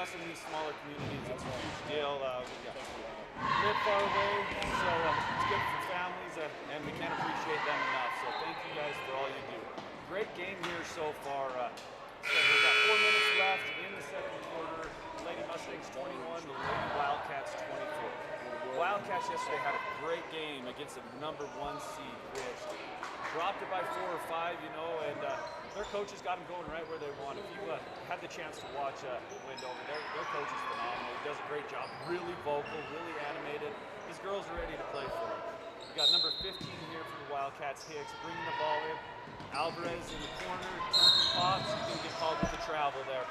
us in these smaller communities, it's a huge deal. We live far away, so it's good for families, and we can't appreciate them enough. So thank you guys for all you do. Great game here so far. So we've got 4 minutes left in the second quarter. Lady Mustangs 21, the Lady Wildcats 24. Wildcats yesterday had a great game against the #1 seed, which dropped it by 4 or 5, you know, and their coaches got them going right where they want. If you had the chance to watch Wendover, their coach is phenomenal. He does a great job, really vocal, really animated. These girls are ready to play for him. We got number 15 here for the Wildcats, Hicks, bringing the ball in. Alvarez in the corner, turn, pops, he's going to get called with the travel there.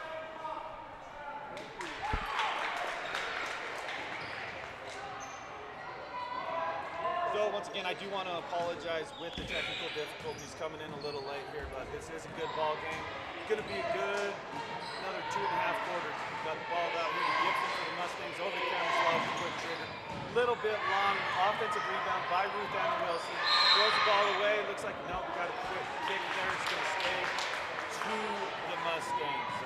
So once again, I do want to apologize with the technical difficulties coming in a little late here, but this is a good ball game. It's going to be a good another 2.5 quarters. We've got the ball out here to Gibson for the Mustangs over the camouflage, quick trigger. Little bit long, offensive rebound by Ruth Anna Wilson. Throws the ball away. Looks like no, we got a quick kick there. It's going to stay to the Mustangs.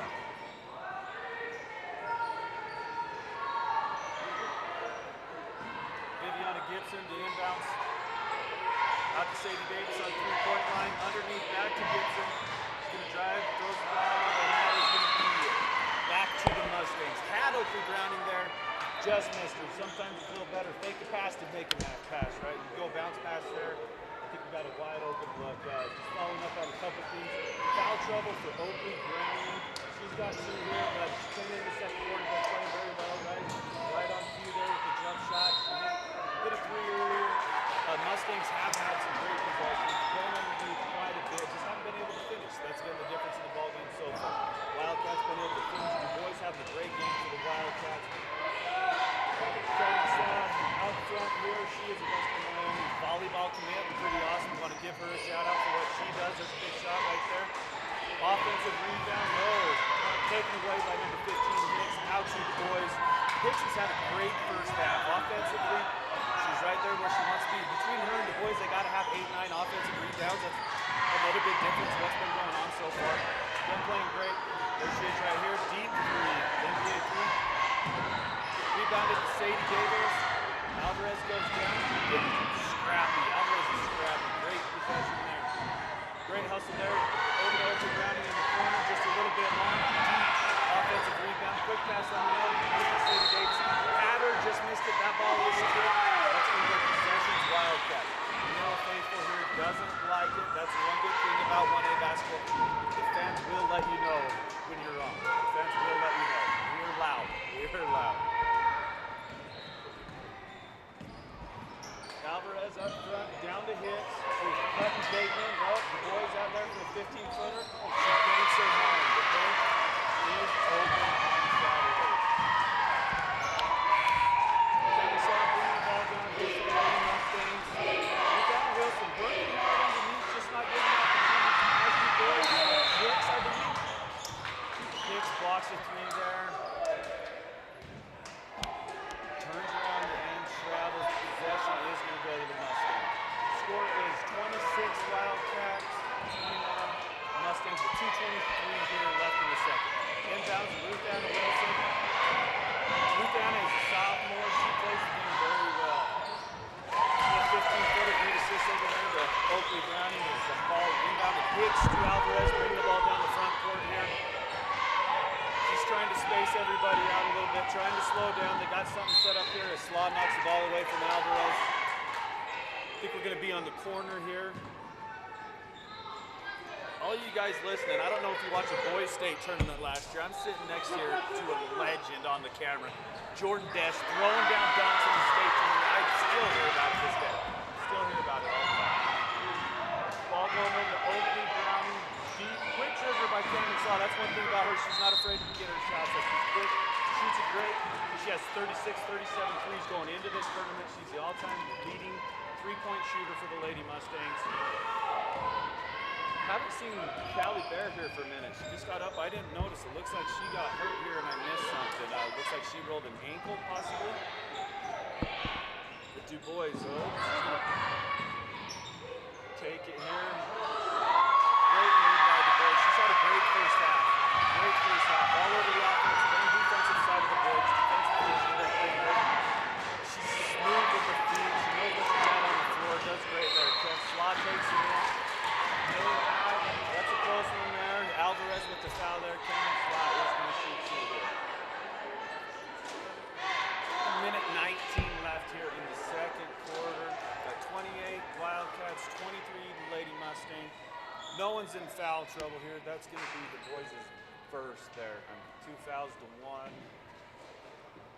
Viviana Gibson to inbounds. Out to Sadie Davis on 3-point line. Underneath, back to Gibson. Going to drive, throws the ball, and that is going to be back to the Mustangs. Had Oakley Browning there, just missed her. Sometimes it's a little better fake the pass to make a pass, right? You go bounce pass there. I think we got a wide open look. Just following up on a couple things. Foul trouble for Oakley Browning. She's got 2 here, but she came in the second quarter, but playing very well, right? Right on cue there with the jump shot. She hit a 3 earlier. Mustangs have had some great possessions, going underneath quite a bit, just haven't been able to finish. That's been the difference in the ball game so far. Wildcats been able to finish. The boys having a great game for the Wildcats. Travis out front here, she is a West Miami volleyball commit, pretty awesome. Want to give her a shout out for what she does. There's a big shot right there. Offensive rebound, no, taken away by number 15 Hicks. Out to the boys. Hicks has had a great first half. Offensively, she's right there where she wants to be. Between her and the boys, they got to have 8-9 offensive rebounds. That's another big difference. What's been going on so far? Been playing great. There she is right here, deep 3, NBA 3. Rebounded to Sadie Davis. Alvarez goes down. Scrappy. Alvarez is scrappy. Great possession there. Great hustle there. Over to Oakley Browning in the corner, just a little bit long. Deep offensive rebound. Quick pass on the other. Sadie Davis. Had her, just missed it. That ball was good. That's going to get possessions. Wildcat. Manila Faithful here doesn't like it. That's one good thing about 1A basketball. The fans will let you know when you're wrong. The fans will let you know. We're loud. We're loud. Alvarez up front, down to Hicks. Cutting Bateman. Oh, the boys out there for a 15-footer. She banks her home. The bank is open on Saturday. Kennesaw bringing the ball down here for the Lady Mustangs. Look out, Wilson working hard underneath, just not getting opportunities. As the boys, Hicks, I believe. Hicks blocks a 3 there. Turns around and travels. Possession is going to go to the Mustangs. Score is 26 Wildcats, 21 Mustangs with 2:23 here left in the second. Inbounds, Ruth Anna Wilson. Ruth Anna is a sophomore. She plays the game very well. A 15-footer, great assist over there to Oakley Browning. There's a ball inbound to Hicks to Alvarez, bringing the ball down the front court here. She's trying to space everybody out a little bit, trying to slow down. They got something set up here. Slaw knocks the ball away from Alvarez. I think we're going to be on the corner here. All you guys listening, I don't know if you watched the boys state tournament last year. I'm sitting next here to a legend on the camera. Jordan Desch throwing down dunks in the state tournament. I still hear about it this day. Still hear about it all the time. Ball going over to Oakley Browning. Deep, quick trigger by Cameron Slaw. That's one thing about her. She's not afraid to get her shots. She's quick, shoots it great. She has 36, 37 threes going into this tournament. She's the all-time leading 3-point shooter for the Lady Mustangs. Haven't seen Callie Bear here for a minute. She just got up. I didn't notice. It looks like she got hurt here and I missed something. Looks like she rolled an ankle possibly. The Du Bois, she's gonna take it here. Great move by Du Bois. She's had a great first half. Great first half. All over the offensive and defensive Wildcats 23, the Lady Mustang. No one's in foul trouble here. That's going to be the boys' first there. 2 fouls to 1.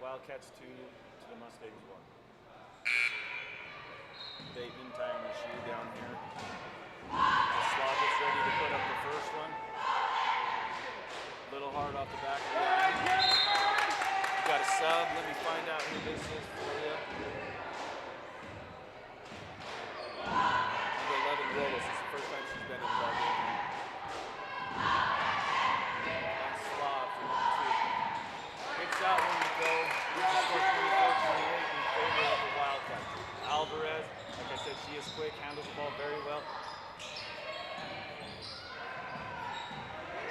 Wildcats 2 to the Mustangs 1. Bateman tying the shoe down here. The Slav gets ready to put up the first one. Little hard off the back of the line. You got a sub. Let me find out who this is for you. Number 11 Willis. This is the first time she's been in the ball game. And Slav for number 2. Picks out when we go. We can score 24-28 in favor of the Wildcats. Alvarez, like I said, she is quick, handles the ball very well.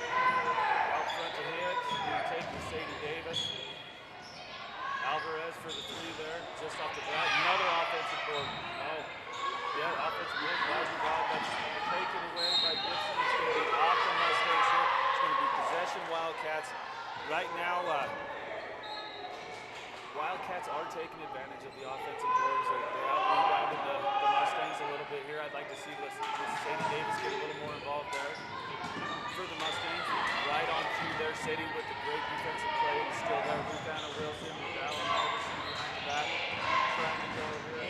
Out front to hit, going to take Sadie Davis. Alvarez for the 3 there, just off the bat. Another offensive board. Oh, yeah, offensive board. That's taken away by Gibson. It's going to be off the Mustangs here. It's going to be possession Wildcats. Right now, Wildcats are taking advantage of the offensive boards. They out-rebounded the Mustangs a little bit here. I'd like to see this Sadie Davis get a little more involved there for the Mustangs. Right on cue there. Sadie with the great defensive play. Still there. Ruthana Wilson with Allen Iverson behind the back. Trying to go here.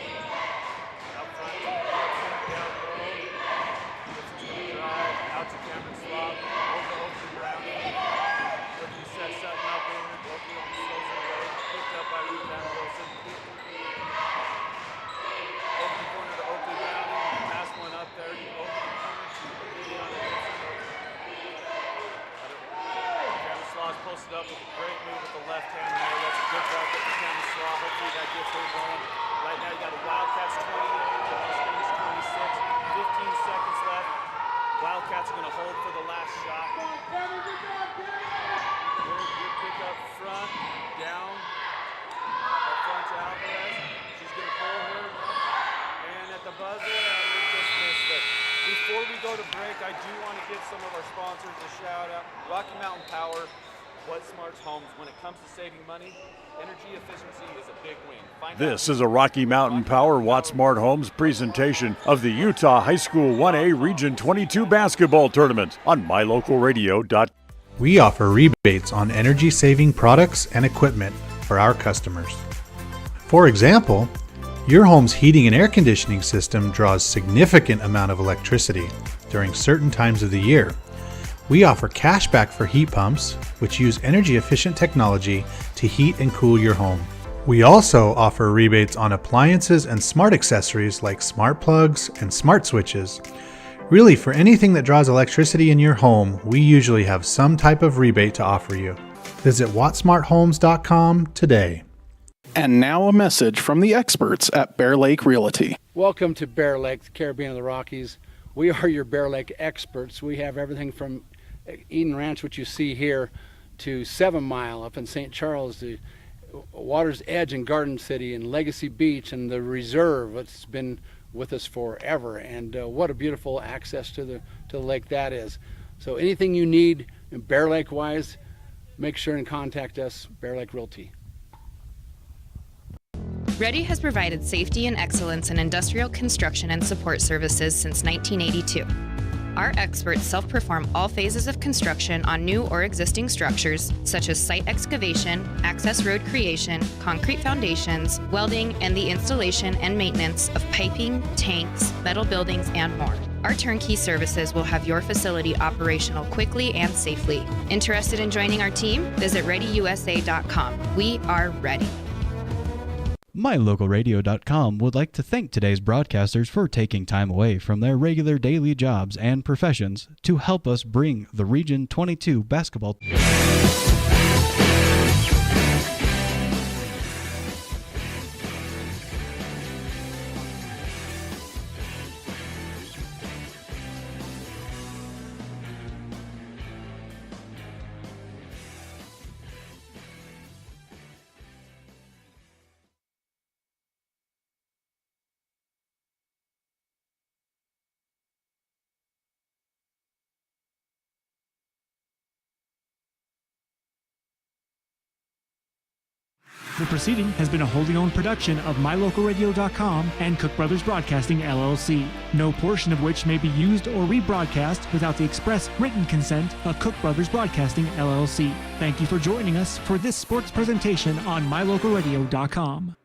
Out front. Down low. Gibson's going to drive. Out to Cameron Slav. Over Oakley Browning. Looking to set something up in here. Oakley on the slows it away. Picked up by Ruthana Wilson. Oakley corner to Oakley Browning. Pass one up there. Oakley corner to Viviana Gibson. Cameron Slav posted up with a great move with the left hand there. That's a good drive for Cameron Slav. Hopefully that gets her going. Right now you got the Wildcats 28, the Mustangs 26. 15 seconds left. Wildcats are going to hold for the last shot. Good pick up front, down. Up front to Alvarez. She's going to pull her. And at the buzzer, we just missed it. Before we go to break, I do want to give some of our sponsors a shout out. Rocky Mountain Power, What Smarts Homes. When it comes to saving money, energy efficiency is a big win. This is a Rocky Mountain Power Watt Smart Homes presentation of the Utah High School 1A Region 22 basketball tournament on mylocalradio.com. We offer rebates on energy-saving products and equipment for our customers. For example, your home's heating and air conditioning system draws significant amount of electricity during certain times of the year. We offer cashback for heat pumps, which use energy-efficient technology to heat and cool your home. We also offer rebates on appliances and smart accessories like smart plugs and smart switches. Really, for anything that draws electricity in your home, we usually have some type of rebate to offer you. Visit wattsmarthomes.com today. And now a message from the experts at Bear Lake Realty. Welcome to Bear Lake, the Caribbean of the Rockies. We are your Bear Lake experts. We have everything from Eden Ranch, which you see here, to 7 Mile up in St. Charles, to Water's Edge in Garden City, and Legacy Beach, and the Reserve. It's been with us forever, and what a beautiful access to the lake that is. So anything you need Bear Lake wise, make sure and contact us, Bear Lake Realty. Ready has provided safety and excellence in industrial construction and support services since 1982. Our experts self-perform all phases of construction on new or existing structures, such as site excavation, access road creation, concrete foundations, welding, and the installation and maintenance of piping, tanks, metal buildings, and more. Our turnkey services will have your facility operational quickly and safely. Interested in joining our team? Visit ReadyUSA.com. We are ready. MyLocalRadio.com would like to thank today's broadcasters for taking time away from their regular daily jobs and professions to help us bring the Region 22 basketball The proceeding has been a wholly owned production of MyLocalRadio.com and Cook Brothers Broadcasting, LLC, no portion of which may be used or rebroadcast without the express written consent of Cook Brothers Broadcasting, LLC. Thank you for joining us for this sports presentation on MyLocalRadio.com.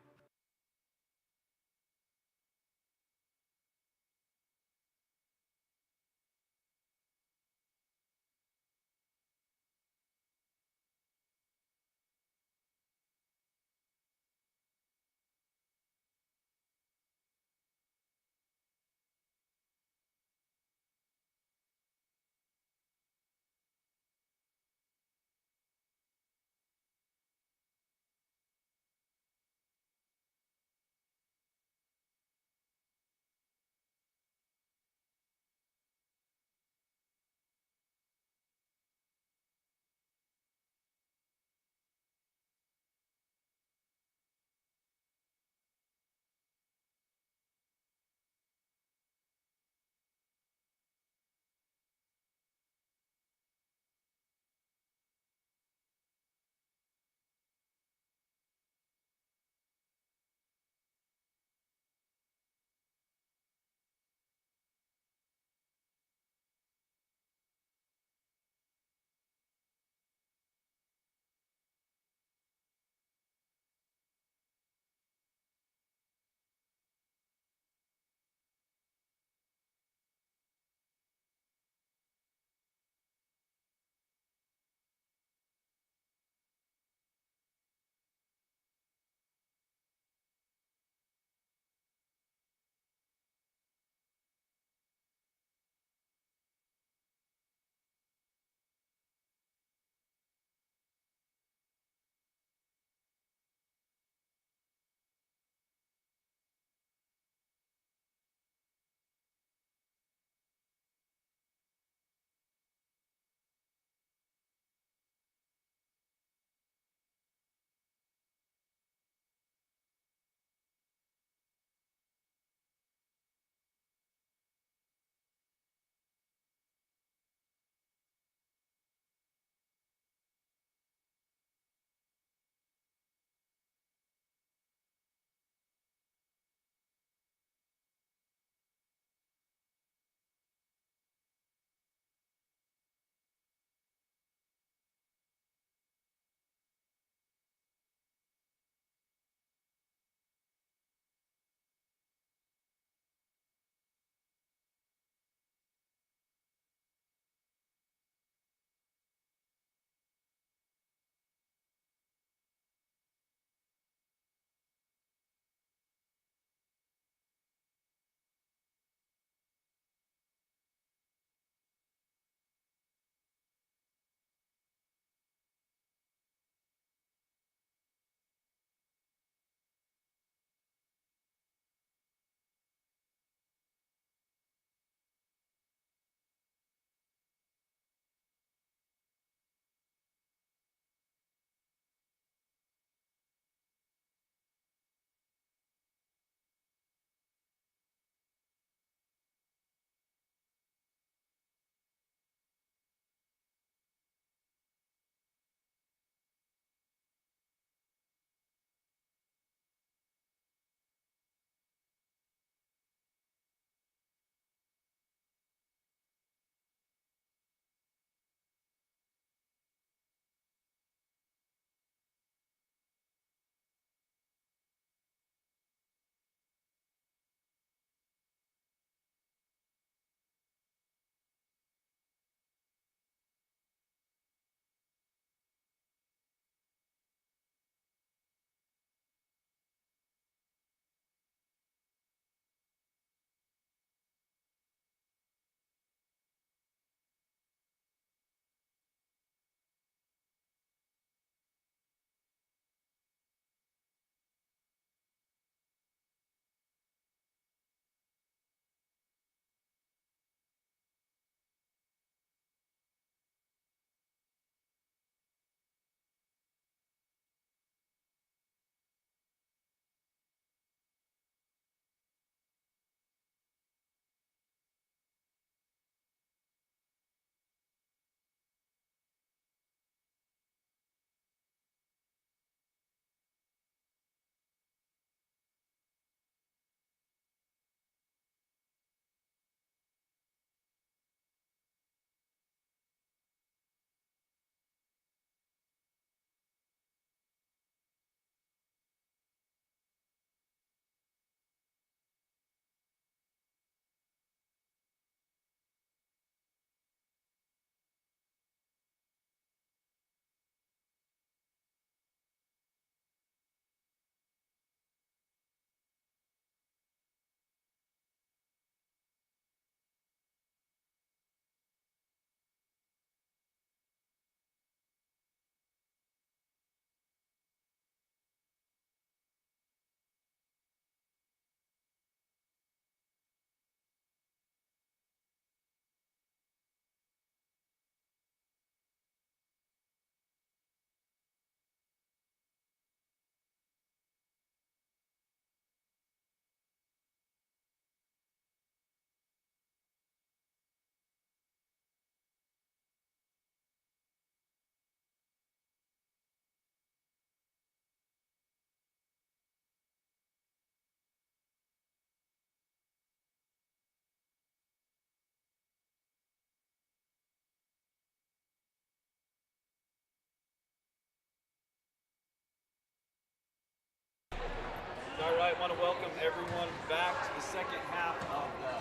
right, want to welcome everyone back to the second half of the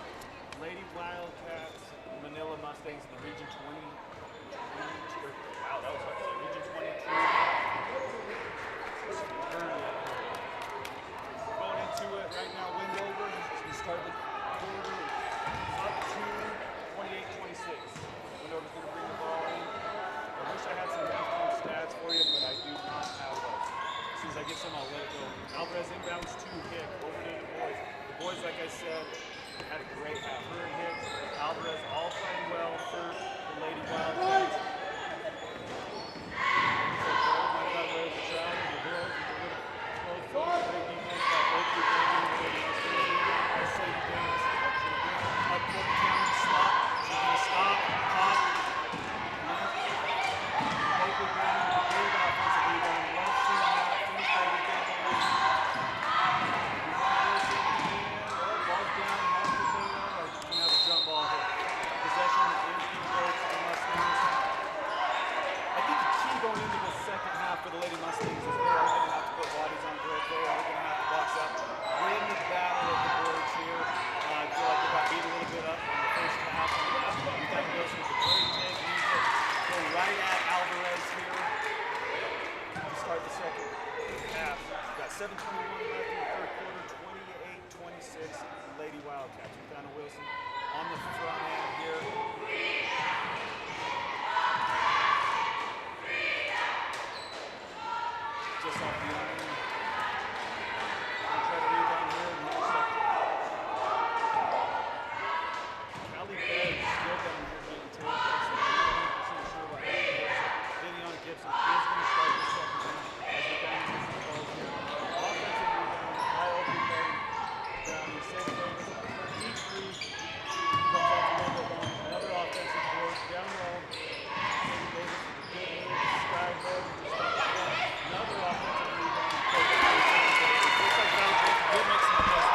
Lady Wildcats Manila Mustangs in the Region 20. Wow, that was hard to say. Region 22. Going into it right now, wind over. We start the quarter up to 28-26. Windover's going to bring the ball in. I wish I had some halftime stats for you, but I do not have those. As soon as I get some, I'll let it go. Alvarez inbounds to Hick. Over to the boys. The boys, like I said, had a great half. Her and Hick, Alvarez all playing well for the Lady Wildcats. For the Lady Mustangs is they are going to have to put bodies on Greg. They are going to have to box up, win the battle of the boards here. I feel like they got beat a little bit up in the first half. We've got Wilson with a great take. Go right at Alvarez here to start the second half. We've got 7:21 left in the third quarter, 28-26. Lady Wildcats. We've got Wilson on the front end here. Just off the iron. I'll try to rebound here in the second. Callie Bed is still down here getting tailed. I'm not 100% sure what happened. Viviana Gibson is going to start the second half as the Diamonds the ball here. Offensive rebound, high open play down in St. Davis. Deep three comes off a little bit long. Another offensive board down low. St. Davis with a good move. Sky hook. Another offensive rebound. Looks like that'll take a good mix of this.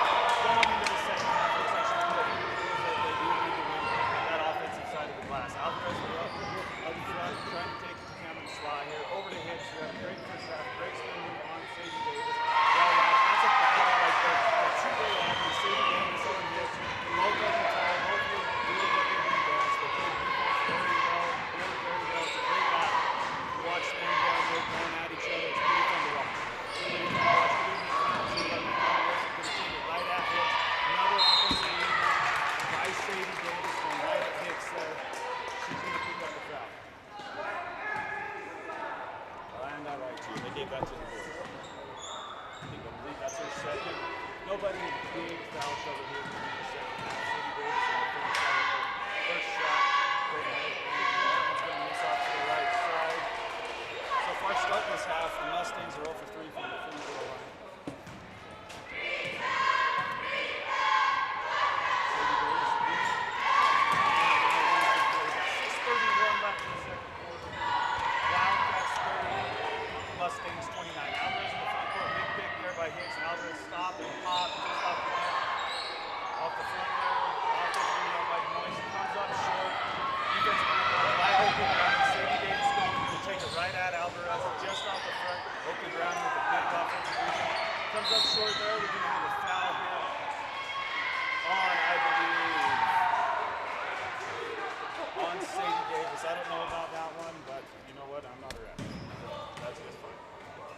Going into the second half, looks like she's put that they do need to win that offensive side of the glass. Alvarez up front, trying to take it to Cameron Sly here. Over to Hicks. We have a great first half. Great spin move on Sadie Davis. That's a battle right there. That's two great athletes. Sadie Davis on Hicks. Both of them tired. Both of them doing what they do best. They play defense very well. Very, very well. It's a great battle. You watch them down there going at each other. It's pretty fun to watch. Right at Hicks. Another offensive rebound by Sadie Davis from right at Hicks there. She's going to pick up the foul. And that right too. They gave that to the boys. I believe that's her second. Nobody big foul trouble here in the second half. Sadie Davis on the first side of her first shot. Great ahead. It's going to miss off to the right side. So far starting this half, the Mustangs are 0 for 3 from the free throw line. Sadie Davis again. 6:31 left in the second quarter. Wildcats 30, Mustangs 29. Alvarez in the front court, big pick there by Hicks. Alvarez stopped and popped just off the front. Off the front there. Offensive rebound by Moise. Comes up short. Defensive rebound by Oaken. Sadie Davis going to take it right at Alvarez just off the front. Oaken Brown with a big offensive rebound. Comes up short there. We're going to have a foul here on, I believe, on Sadie Davis. I don't know about that one, but you know what? I'm not a ref. That's just fine.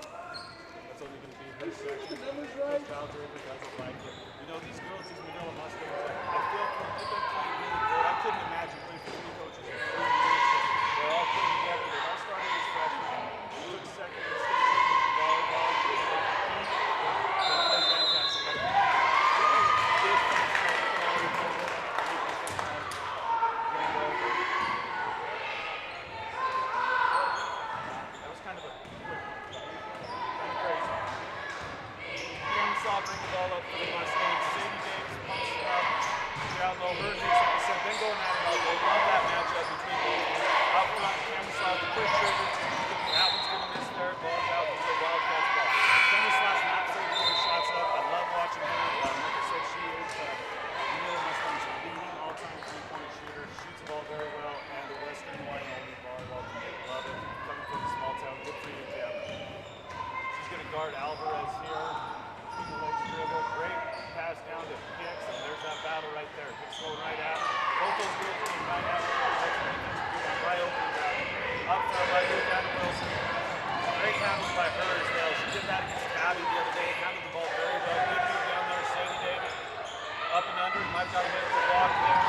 That's only going to be her section. Coach Aldraper doesn't like it. You know, these girls, these Manila Mustangs, I feel they've been playing really good. I couldn't imagine playing for 3 coaches in 3 years. They're all putting together. They all started as freshmen. They took second. They still playing volleyball. They play fantastic. Big thanks to all the people. That was kind of a quick one. Kind of crazy. Cameron Saw bring the ball up for the Mustangs. Sadie Davis pumps it up. Down low. Her and Hicks, like I said, been going at it all day. Love that matchup between both of them. Out front, Cameron Saw the quick trigger. That one's going to miss there. Ball's out for the Wildcats ball. Cameron Saw's not afraid to get her shots up. I love watching her. Like I said, she is Manila Mustangs leading all-time three-point shooter. Shoots the ball very well. And the Western Wyoming volleyball team. Love it. Coming from a small town. Good for you, Cam. She's going to guard Alvarez here. Between the legs, longer. Might have got away with the walk there.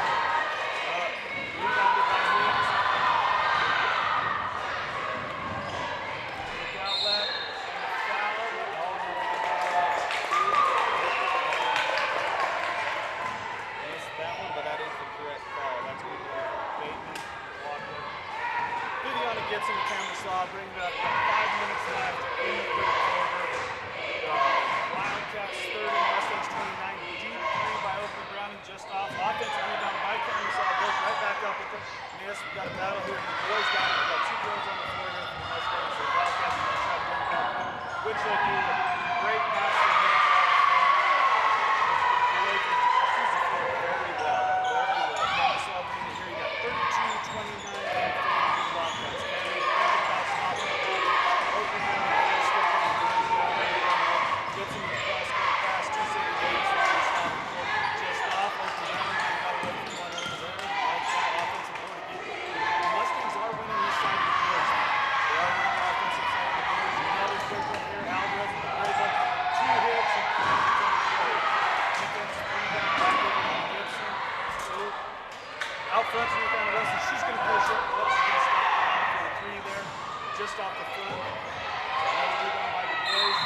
Rebounded by Hicks. Look outlet and a foul. Missed that one, but that is the correct call. That's going to be Bateman. Walker. Viviana gets into Cameron Slaw, brings it up. 5 minutes left in the third quarter. Wildcats 30, Mustangs 29. Deep three by Oakley Browning just off. Offensive rebound by Cameron Slaw. Goes right back up with the miss. We've got a battle here. The boys got it. We've got 2 girls on the floor here for the Mustangs. So Wildcats are going to try to bring it back home, which they do. Great pass from Hicks. Sees the floor very well. Very well. Cameron Slaw bringing it here. You got 32-29 in favor of the Wildcats. Henry thinking about stopping the ball. Oakley Browning step on the boys down there. Gets him the cross-court pass to Sadie Davis. Just off. Oakley Browning got away from one over there. Like that offensive board again. The Mustangs are winning this side of the boards. They are winning the offensive side of the boards. Another quick one here. Alvarez with the great one. 2 hits and 2 defensive rebound by Viviana Gibson. So out front to Ruth Ann Wilson. She's going to push it. She's going to stop out for the 3 there. Just off the front. Another rebound by the boys.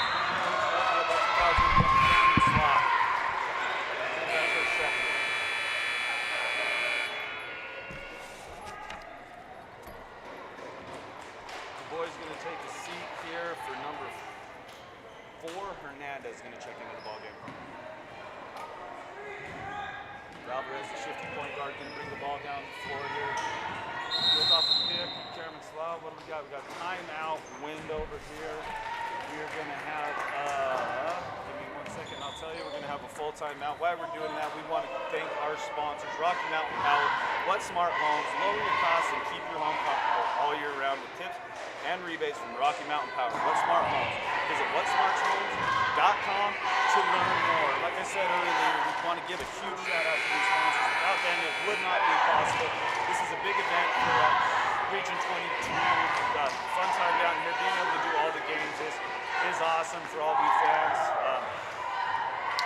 That's a foul on Cameron Slaw. That's her second. The boys going to take a seat here for number 4. Hernandez is going to check into the ball game. Alvarez, the shifty point guard, going to bring the ball down the floor here. Goes off the pick. Cameron Slaw, what do we got? We got timeout window over here. We are going to have, give me 1 second, I'll tell you, we're going to have a full timeout. While we're doing that, we want to thank our sponsors, Rocky Mountain Power, What Smart Homes, lower your costs and keep your home comfortable all year round with tips and rebates from Rocky Mountain Power. What Smart Homes. Visit whatsmarthomes.com to learn more. Like I said earlier, we want to give a huge shout out to these sponsors. Without them, it would not be possible. This is a big event for Region 22. We've got fun time down here. Being able to do all the games is awesome for all of you fans.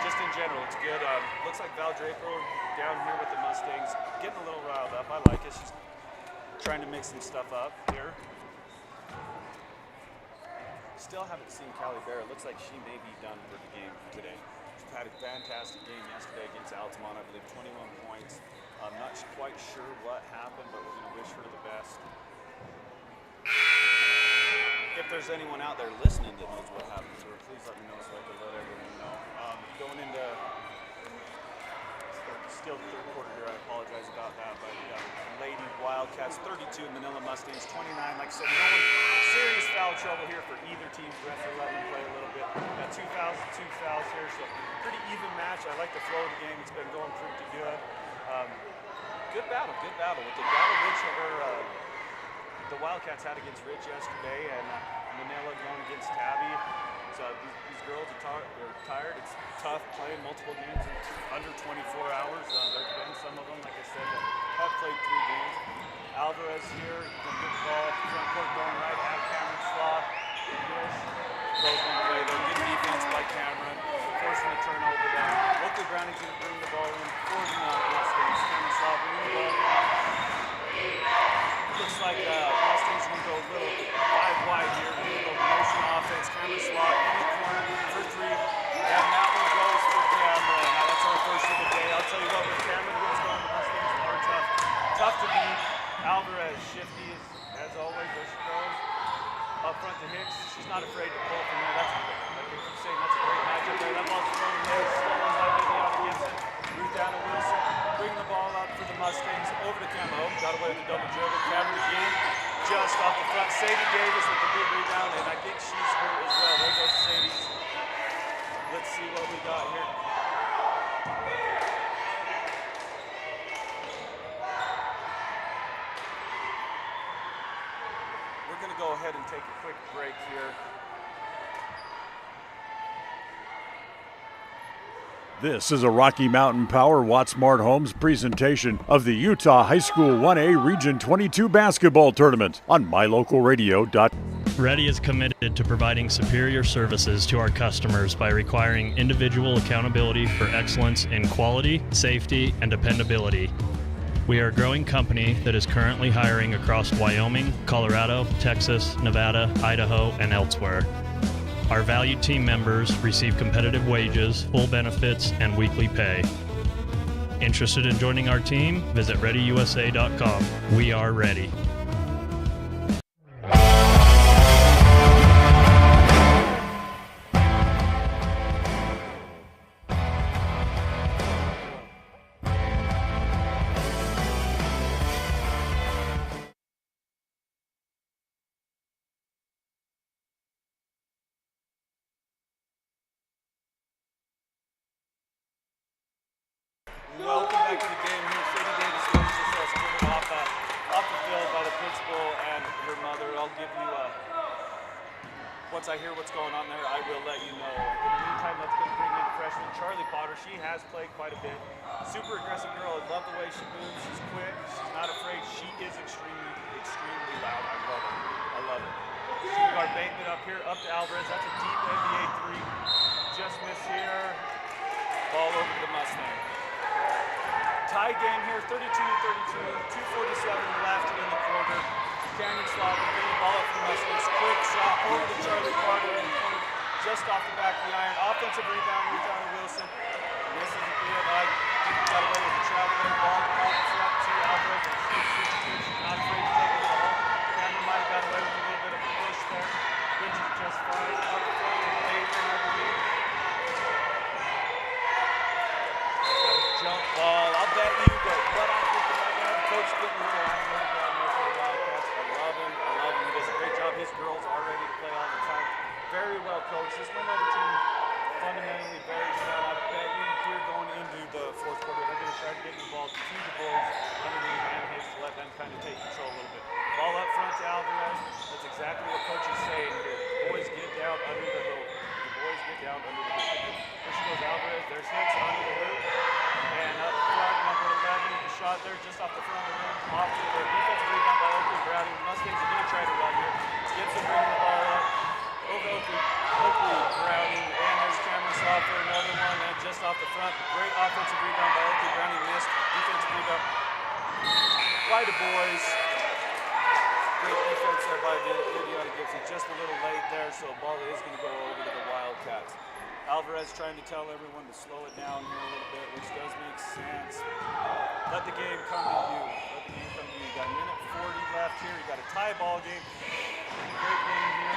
Just in general, it's good. Looks like Val Draper down here with the Mustangs, getting a little riled up. I like it. She's trying to mix some stuff up here. Still haven't seen Callie Bear. It looks like she may be done for the game today. She had a fantastic game yesterday against Altamont, I believe 21 points. I'm not quite sure what happened, but we're going to wish her the best. If there's anyone out there listening that knows what happened to her, please let me know so I can let everyone know. Going into still the third quarter here, I apologize about that, but we got Lady Wildcats 32, Manila Mustangs 29. Like I said, no one serious foul trouble here for either team. Referee let me play a little bit. Got 2 fouls here, so pretty even match. I like the flow of the game. It's been going pretty good. Good battle with the battle Rich the Wildcats had against Rich yesterday, and Manila going against Tabby. So these girls are tired. It's tough playing multiple games in under 24 hours. There's been some of them, like I said, that have played 3 games. Alvarez here, going to get the ball front court going right at Cameron Slaw. Throws one away there. Good defense by Cameron, forcing a turnover there. Oakley Browning's going to bring the ball in for the Mustangs. Cameron Slaw bringing the ball down. Looks like Mustangs going to go a little 5 wide here. A little motion offense. Cameron Slaw in the corner for 3. And that one goes for Cameron. Now that's our first of the day. I'll tell you what, with Cameron what's going, the Mustangs are tough. Tough to beat. Alvarez, shifty as always. There she goes. Up front to Hicks. She's not afraid to pull from there. That's, like I keep saying, that's a great matchup there. That ball's thrown in there. Stolen by Viviana Gibson. Ruth Ann Wilson. Bring the ball up for the Mustangs. Over to Cameron. Oh, got away with the double dribble. Cameron again. Just off the front. Sadie Davis with the big rebound, and I think she's hurt as well. There goes Sadie. Let's see what we got here. We're going to go ahead and take a quick break here. This is a Rocky Mountain Power Watt Smart Homes presentation of the Utah High School 1A Region 22 basketball tournament on mylocalradio.com. Ready is committed to providing superior services to our customers by requiring individual accountability for excellence in quality, safety, and dependability. We are a growing company that is currently hiring across Wyoming, Colorado, Texas, Nevada, Idaho, and elsewhere. Our valued team members receive competitive wages, full benefits, and weekly pay. Interested in joining our team? Visit ReadyUSA.com. We are ready. Welcome back to the game here. Sadie Davis just has given off the field by the principal and her mother. I'll give you once I hear what's going on there, I will let you know. In the meantime, let's go bring in freshman Charlie Potter. She has played quite a bit. Super aggressive girl. I love the way she moves. She's quick. She's not afraid. She is extremely loud. I love it. I love it. Shooting guard Bateman up here, up to Alvarez. That's a deep NBA three. Just missed here. Ball over to the Mustang. Tie game here, 32-32, 2:47 left in the quarter. Canyon Slaughter getting the ball up from Mustangs. Quick shot over to Charlie Carter in the corner, just off the back of the iron. Offensive rebound to Wilson. Misses it good. I think he got away with the travel there. Ball up front to Alvarez. She's not afraid to take it to the hole. Cameron might have got away with a little bit of a push there. Bridges just fine. Up front to Bateman, I believe. Jump ball. I'll bet you that what I'm thinking right now, the coach getting a little angry down there for the Wildcats. I love him. He does a great job. His girls are ready to play all the time. Very well coached. This Windover team fundamentally very sound. I bet you here going into the fourth quarter, they're going to try to get the ball to the boys underneath and hits to let them kind of take control a little bit. Ball up front to Alvarez. That's exactly what coach is saying here. The boys get down under the hoop. The boys get down under the hoop. There she goes, Alvarez. There's Hicks under the hoop. And up front, number 11 with the shot there just off the front of the rim. Off to the defensive rebound by Oakley Browning. Mustangs are going to try to run here. Gibson bringing the ball up. Over Oakley Browning. And there's Cameron Slaw for another one. And just off the front, great offensive rebound by Oakley Browning. Missed. Defensive rebound by the boys. Great defense there by Viviana Gibson. Just a little late there, so the ball is going to go over to the Wildcats. Alvarez trying to tell everyone to slow it down here a little bit, which does make sense. Let the game come to you. Let the game come to you. You got a minute 40 left here. You got a tie ball game. Great game here.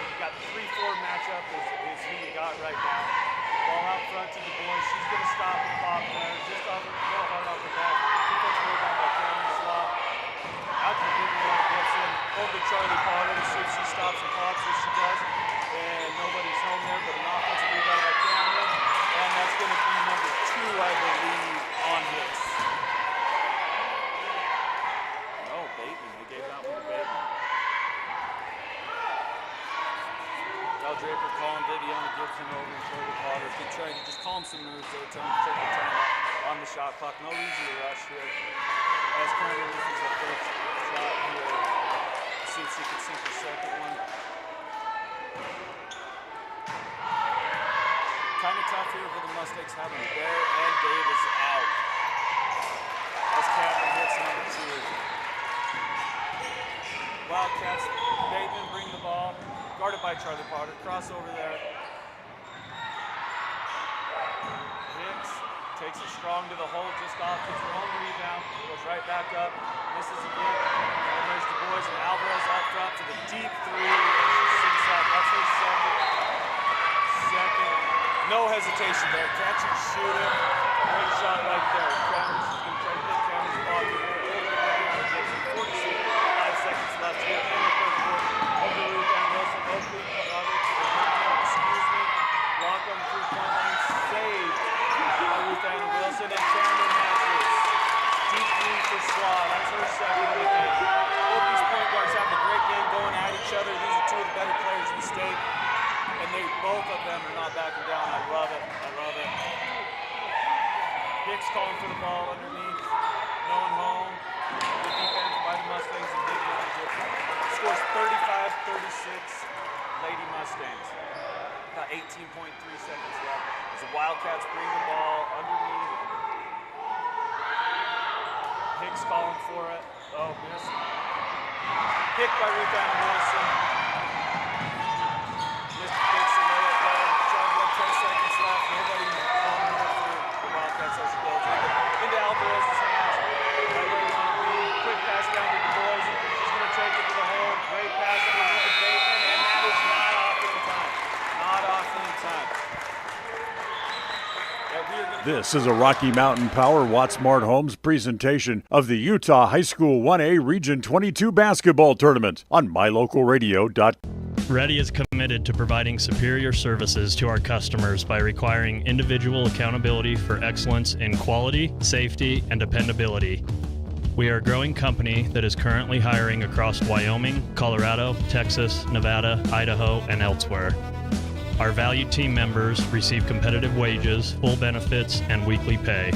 You got the 3-4 matchup is who you got right now. Ball out front to the boys. She's going to stop and pop there. Just off the hard off the back. Defensive rebound by Cameron Slaw. Out to Viviana Gibson. Over to Charlie Potter to see if she stops and pops, which she does. And nobody's home there, but an offensive rebound by Cameron. And that's going to be number 2, I believe, on Hicks. No, Bateman. They gave that one to Bateman. Del Draper calling Viviana Gibson over and Charlie Potter. If they try to just calm some nerves there, tell them to take their time on the shot clock. No reason to rush here. As Cameron misses the first shot here. See if she can sink the second one. Kind of tough here for the Mustangs having Bear and Davis out. As Cameron hits number 2. Wildcats, Bateman bring the ball. Guarded by Charlie Potter. Crossover there. Hicks takes it strong to the hole just off. Gets her own rebound. Goes right back up. Misses again. And there's the boys and Alvarez out front for the deep 3. And she sinks out. That's her second. No hesitation there. Catch it, shoot it. Great shot right there. Cameron's going to try to hit Cameron's ball. Over to 45 seconds left here in the first quarter. Over to Ruth Ann Wilson. Oakley, block on the 3-point line. Saved by Ruth Ann Wilson. And Cameron matches. Deep 3 for Slaw. That's her second of the game. Both these point guards having a great game going at each other. These are 2 of the better players in the state. And both of them are not backing down. I love it. I love it. calling for the ball underneath. No one home. Good defense by the Mustangs and big leadership. Scores 35-36. Lady Mustangs. Got 18.3 seconds left. As the Wildcats bring the ball underneath. Hicks calling for it. Oh, missed. Hit by Ruth Ann Wilson. Missed the fix and let it go. Trying to get 10 seconds left. Nobody calling here for the Wildcats as it goes. Into Alvarez's hands. Right where you want to be. Quick pass down to the boys. She's going to take it to the hole. Great pass underneath the Bateman. And that is not off in time. Not off in time. This is a Rocky Mountain Power Watt Smart Homes presentation of the Utah High School 1A Region 22 basketball tournament on mylocalradio.com. Ready is committed to providing superior services to our customers by requiring individual accountability for excellence in quality, safety, and dependability. We are a growing company that is currently hiring across Wyoming, Colorado, Texas, Nevada, Idaho, and elsewhere. Our valued team members receive competitive wages, full benefits, and weekly pay.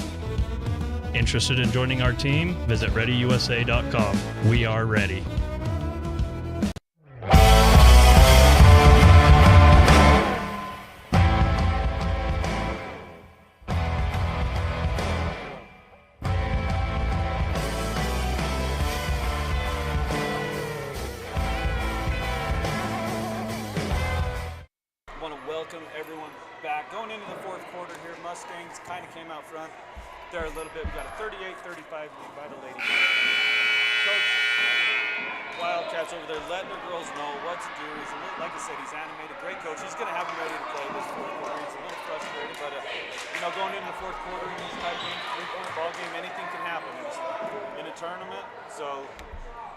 Interested in joining our team? Visit ReadyUSA.com. We are ready. Welcome everyone back. Going into the fourth quarter here, Mustangs kind of came out front there a little bit. We got a 38-35 lead by the lady. Coach Wildcats over there letting the girls know what to do. He's a little, like I said, he's animated. Great coach. He's going to have them ready to play this fourth quarter. He's a little frustrated, but going into the fourth quarter in these tight games, three-quarter ball game, anything can happen in a tournament. So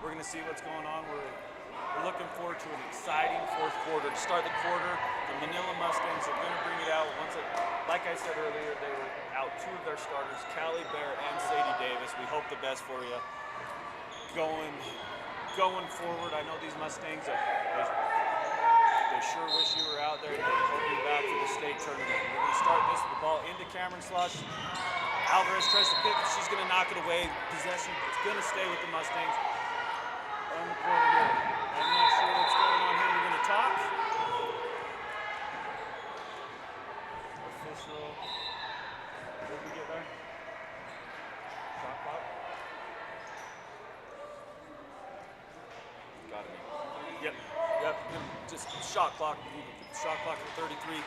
we're going to see what's going on. We're looking forward to an exciting fourth quarter. To start the quarter, the Manila Mustangs are going to bring it out. Like I said earlier, they were out two of their starters, Callie Bear and Sadie Davis. We hope the best for you. Going forward, I know these Mustangs, they sure wish you were out there. They hope you're back for the state tournament. We're going to start this with the ball into Cameron Slosh. Alvarez tries to pick it. She's going to knock it away. Possession is going to stay with the Mustangs. On the corner here. I'm not sure what's going on here. We're going to talk. Official. What did we get there? Shot clock? Got it. Yep. Just shot clock. Shot clock at 33.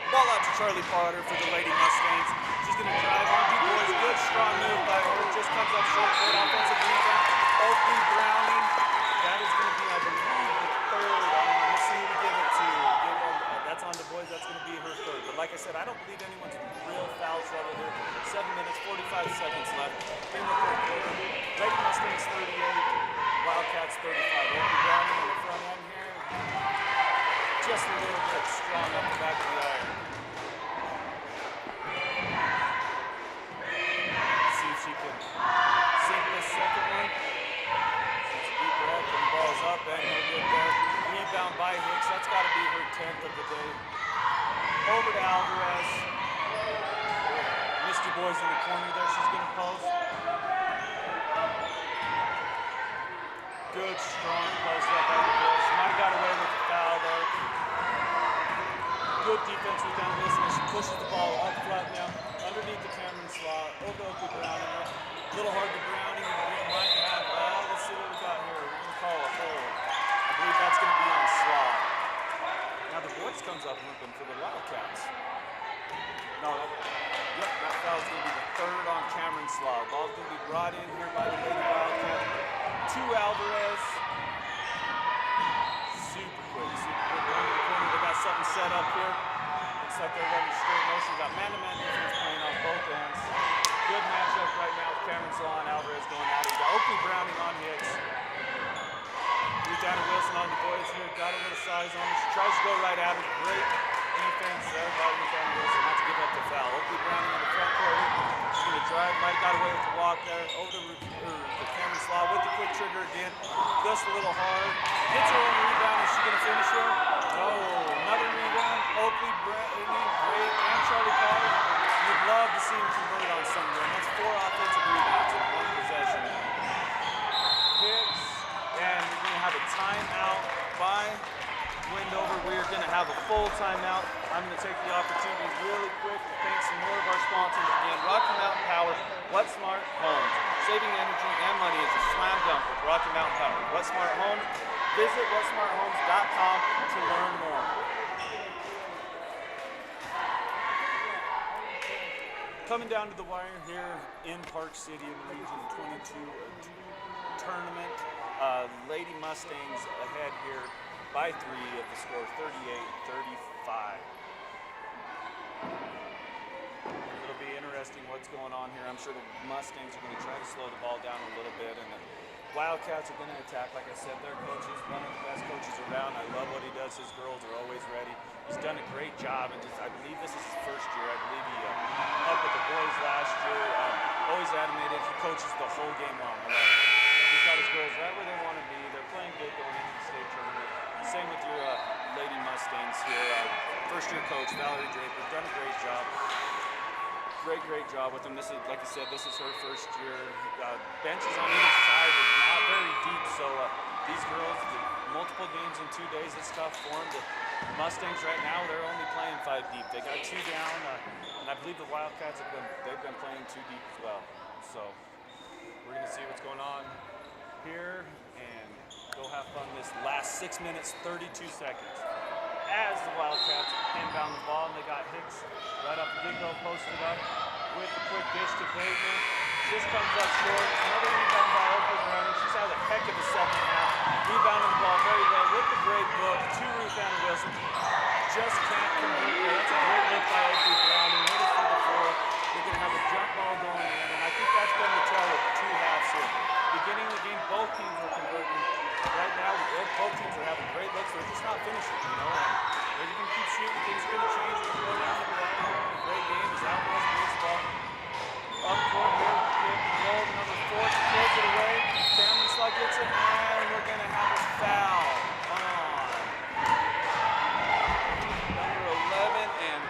Ball out to Charlie Potter for the Lady Mustangs. She's going to drive on Du Bois. Good strong move by her. Just comes up short. Good offensive rebound. Oakley Browning. That is going to be, I believe, the third. Let's see who we give it to. That's on Du Bois. That's going to be her third. But like I said, I don't believe anyone's in real foul trouble here. 7 minutes, 45 seconds left in the third quarter. Lady Mustangs 38. Wildcats 35. Oakley Browning on the front end here. Just a little bit strong up the back of the iron. See if she can sink this second one. She's a deep breath and the ball's up and no good there. Rebound by Hicks. That's got to be her 10th of the day. Over to Alvarez. Mr. Boy's in the corner there. She's going to post. Good, strong post up by the Boys. Might have got away with the foul there. Good defense with Ann Wilson. She pushes the ball up front now, underneath the Cameron slot, over to Oakley Browning. A little hard to Browning. We might have, let's see what we got here. We're going to call a hold. I believe that's going to be on slot. Now the Boys comes up limping for the Wildcats. No, that foul's going to be the third on Cameron slot. Ball's going to be brought in here by the Lady Wildcats. To Alvarez. Super quick. Going to the corner. They got something set up here. Looks like they're running straight motion. Got man-to-man defense playing on both ends. Good matchup right now with Cameron Slaw and Alvarez going at it. You got Oakley Browning on Hicks. Ruth Wilson on the Boys here. Got a little size on her. She tries to go right at it. Great defense there by Ruth Wilson. Not to give up the foul. Oakley Browning on the front court. She's going to drive. Might have got away with the walk there. Over to Cameron Slaw with the quick trigger again. Just a little hard. Hits her own rebound. Is she going to finish here? No. Another rebound. Oakley Browning, great. And Charlie Potter. You'd love to see him convert on some full timeout. I'm going to take the opportunity really quick to thank some more of our sponsors again. Rocky Mountain Power, What Smart Homes. Saving energy and money is a slam dunk with Rocky Mountain Power. What Smart Homes. Visit whatsmarthomes.com to learn more. Coming down to the wire here in Park City in Region 22 tournament. Lady Mustangs ahead here by 3 at the score 38-35. It'll be interesting what's going on here. I'm sure the Mustangs are going to try to slow the ball down a little bit, and the Wildcats are going to attack. Like I said, their coach is one of the best coaches around. I love what he does. His girls are always ready. He's done a great job, and I believe this is his first year. I believe he helped with the boys last year. Always animated. He coaches the whole game long. I love it. He's got his girls right where they want to be. They're playing good going into the state tournament. Same with your Lady Mustangs here. First-year coach, Valerie Draper, done a great job. Great job with them. This is, like I said, this is her first year. Benches on either side are not very deep, so these girls, multiple games in 2 days, it's tough for them. The Mustangs right now, they're only playing 5 deep. They got 2 down, and I believe the Wildcats they've been playing 2 deep as well. So we're going to see what's going on here, and go have fun this last 6 minutes, 32 seconds. As the Wildcats inbound the ball, and they got Hicks right up the get-go, posted up with the quick dish to Bateman. Just comes up short. Another rebound by Oakwood Browning. She's had a heck of a second half. Rebounding the ball very well with the great look to Ruth Ann Wilson. Just can't convert there. That's a great look by Oakwood Browning. Made it through the floor. They're going to have a jump ball going in, and I think that's been the tell of 2 halves here. Beginning of the game, both teams were converting. Right now, both teams are having great looks. They're just not finishing, you know. They're going to keep shooting. Things are going to change. We're going to go down to the line. Great game as Alvarez moves the ball up court here. Kick, roll, number 4, throws it away. Cameron Slaw gets it, and we're going to have a foul on number 11, and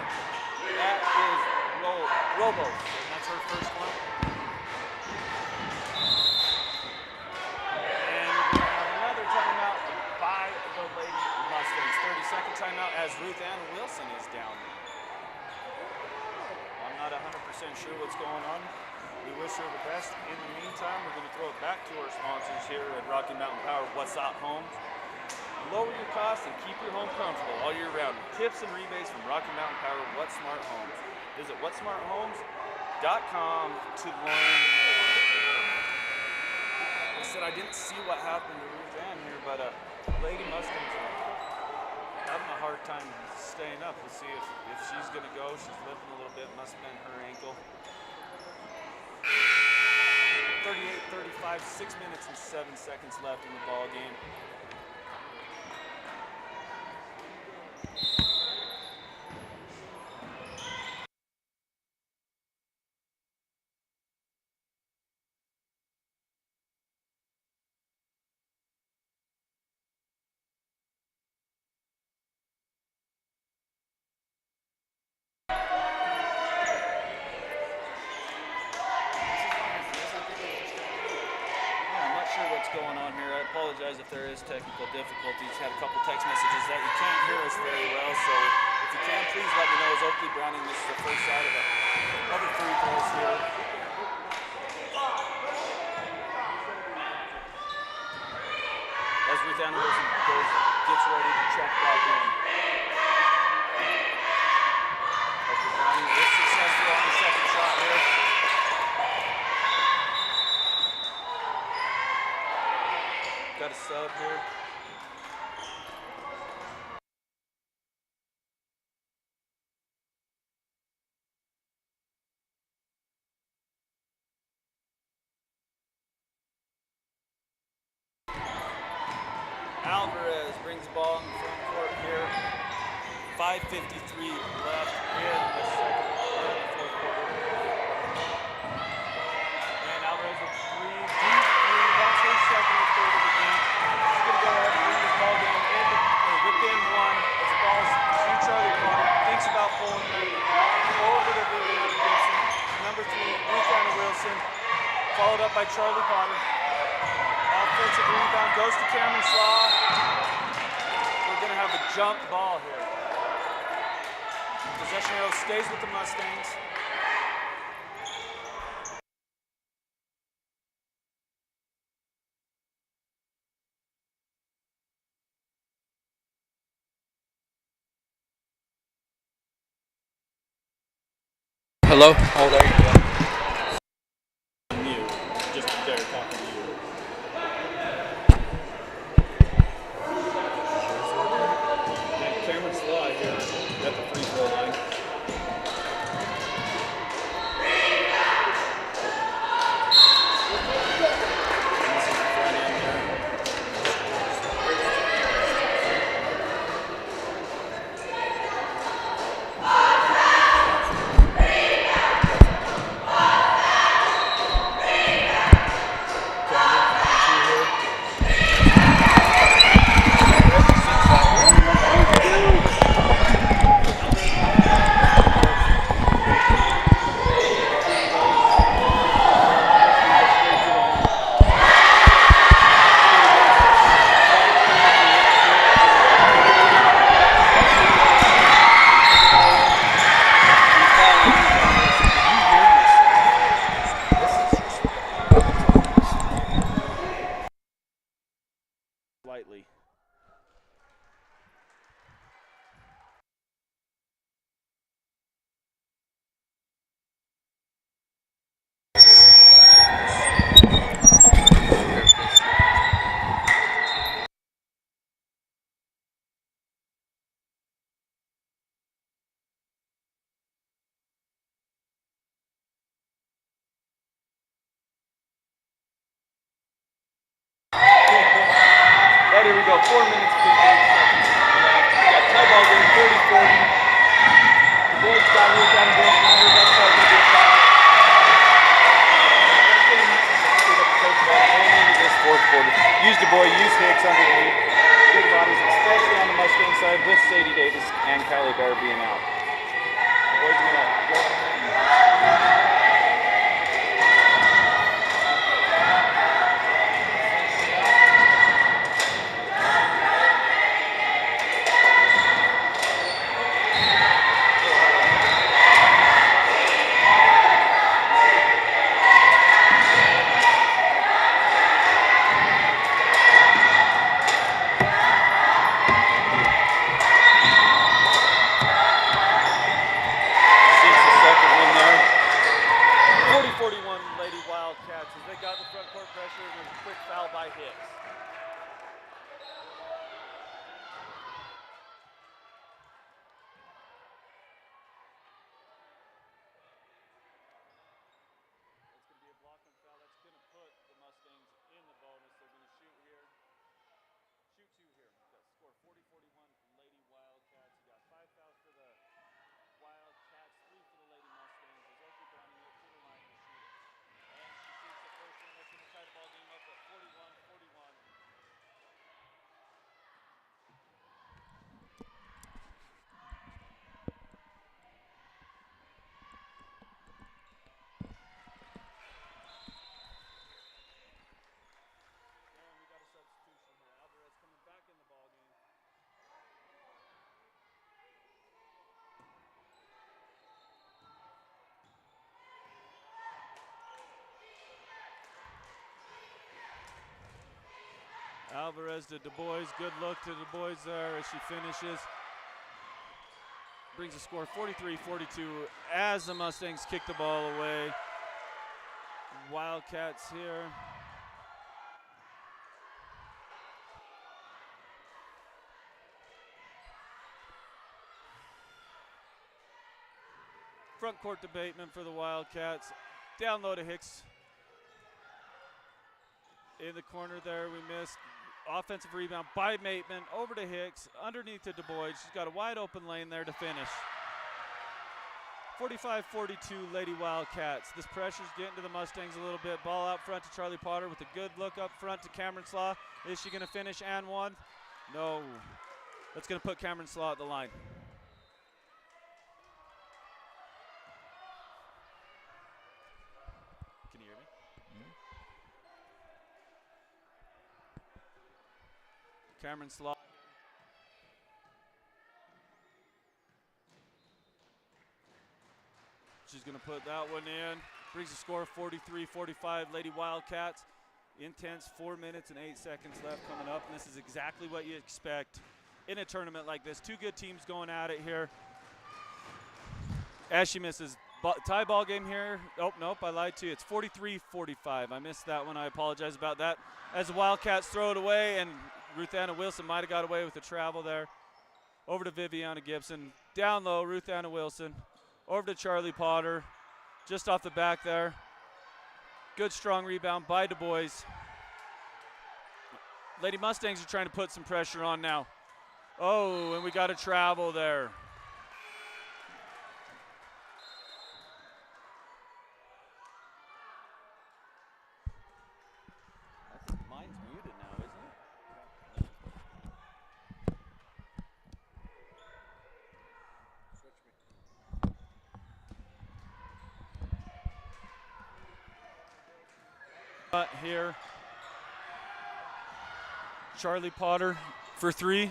that is Robo. And that's her first one. Timeout by the Lady Mustangs. 30-second timeout as Ruth Ann Wilson is down there. I'm not 100% sure what's going on. We wish her the best. In the meantime, we're going to throw it back to our sponsors here at Rocky Mountain Power, What's Up Homes. Lower your costs and keep your home comfortable all year round. Tips and rebates from Rocky Mountain Power, What Smart Homes. Visit whatsmarthomes.com to learn more. I said I didn't see what happened to Ruth Ann here, but Lady Mustangs are having a hard time staying up. We'll see if she's going to go. She's limping a little bit. Must have been her ankle. 38-35, 6 minutes and 7 seconds left in the ball game. Going on here. I apologize if there is technical difficulties. Had a couple text messages that you can't hear us very well, so if you can, please let me know. As Oakley Browning, this is the first side of the free throws here. As Ruth Ann Wilson gets ready to check back in. Oakley Browning is successful on the second shot here. Got a sub here. Alvarez brings the ball in the front court here. 5:53 left in the fourth quarter. And Alvarez with 3 deep 3. That's her second and third of the game. She's going to go ahead and bring this ball game within 1 as the ball's to Charlie Potter. Thinks about pulling it over to Vivian Gibson. Number 3, Ruth Ann Wilson. Followed up by Charlie Potter. Offensive rebound goes to Cameron Slaw. We're going to have a jump ball here. Possession arrow stays with the Mustangs. Hello? Oh, there you go. You, just there talking to you. And Cameron Sly here at the free throw line. This is the front end there. Lightly. Right, here we go. 4 minutes, 58 seconds. Got tie ball game, 30-40. The boys got here, down to both numbers. That's probably going to be a foul. Going into this fourth quarter. Use Du Bois, use Hicks underneath. Big bodies, especially on the Mustang side, with Sadie Davis and Callie Bear being out. The boys are going to go ahead and seeks the second one there. 40-41 Lady Wildcats as they got the front court pressure and there's a quick foul by Hicks. That's going to be a blocking foul. That's going to put the Mustangs in the bonus. They're going to shoot here. Shoot two here. Got score 40-41 Lady Wildcats. You got 5 fouls for the Wildcats, 3 for the Lady Mustangs. As Oakley Browning up to the line to shoot it. And she shoots the first one. That's going to tie the ball game up at 41-41. And we got a substitution here. Alvarez coming back in the ball game. Alvarez to Du Bois. Good look to Du Bois there as she finishes. Brings the score 43-42 as the Mustangs kick the ball away. Wildcats here. Front court debatement for the Wildcats. Down low to Hicks. In the corner there, we missed. Offensive rebound by Maitman. Over to Hicks. Underneath to Du Bois. She's got a wide open lane there to finish. 45-42 Lady Wildcats. This pressure's getting to the Mustangs a little bit. Ball out front to Charlie Potter with a good look up front to Cameron Slaw. Is she going to finish and one? No. That's going to put Cameron Slaw at the line. Can you hear me? Cameron Slaw. going to put that one in. Brings the score 43-45. Lady Wildcats. Intense, 4 minutes and 8 seconds left coming up, and this is exactly what you expect in a tournament like this. Two good teams going at it here. As she misses, tie ball game here. Oh, nope, I lied to you. It's 43-45. I missed that one. I apologize about that. As the Wildcats throw it away, and Ruth Anna Wilson might have got away with the travel there. Over to Viviana Gibson. Down low, Ruth Anna Wilson. Over to Charlie Potter. Just off the back there. Good strong rebound by Du Bois. Lady Mustangs are trying to put some pressure on now. Oh, and we got a travel there. Mine's muted now, isn't it? Here, Charlie Potter for three,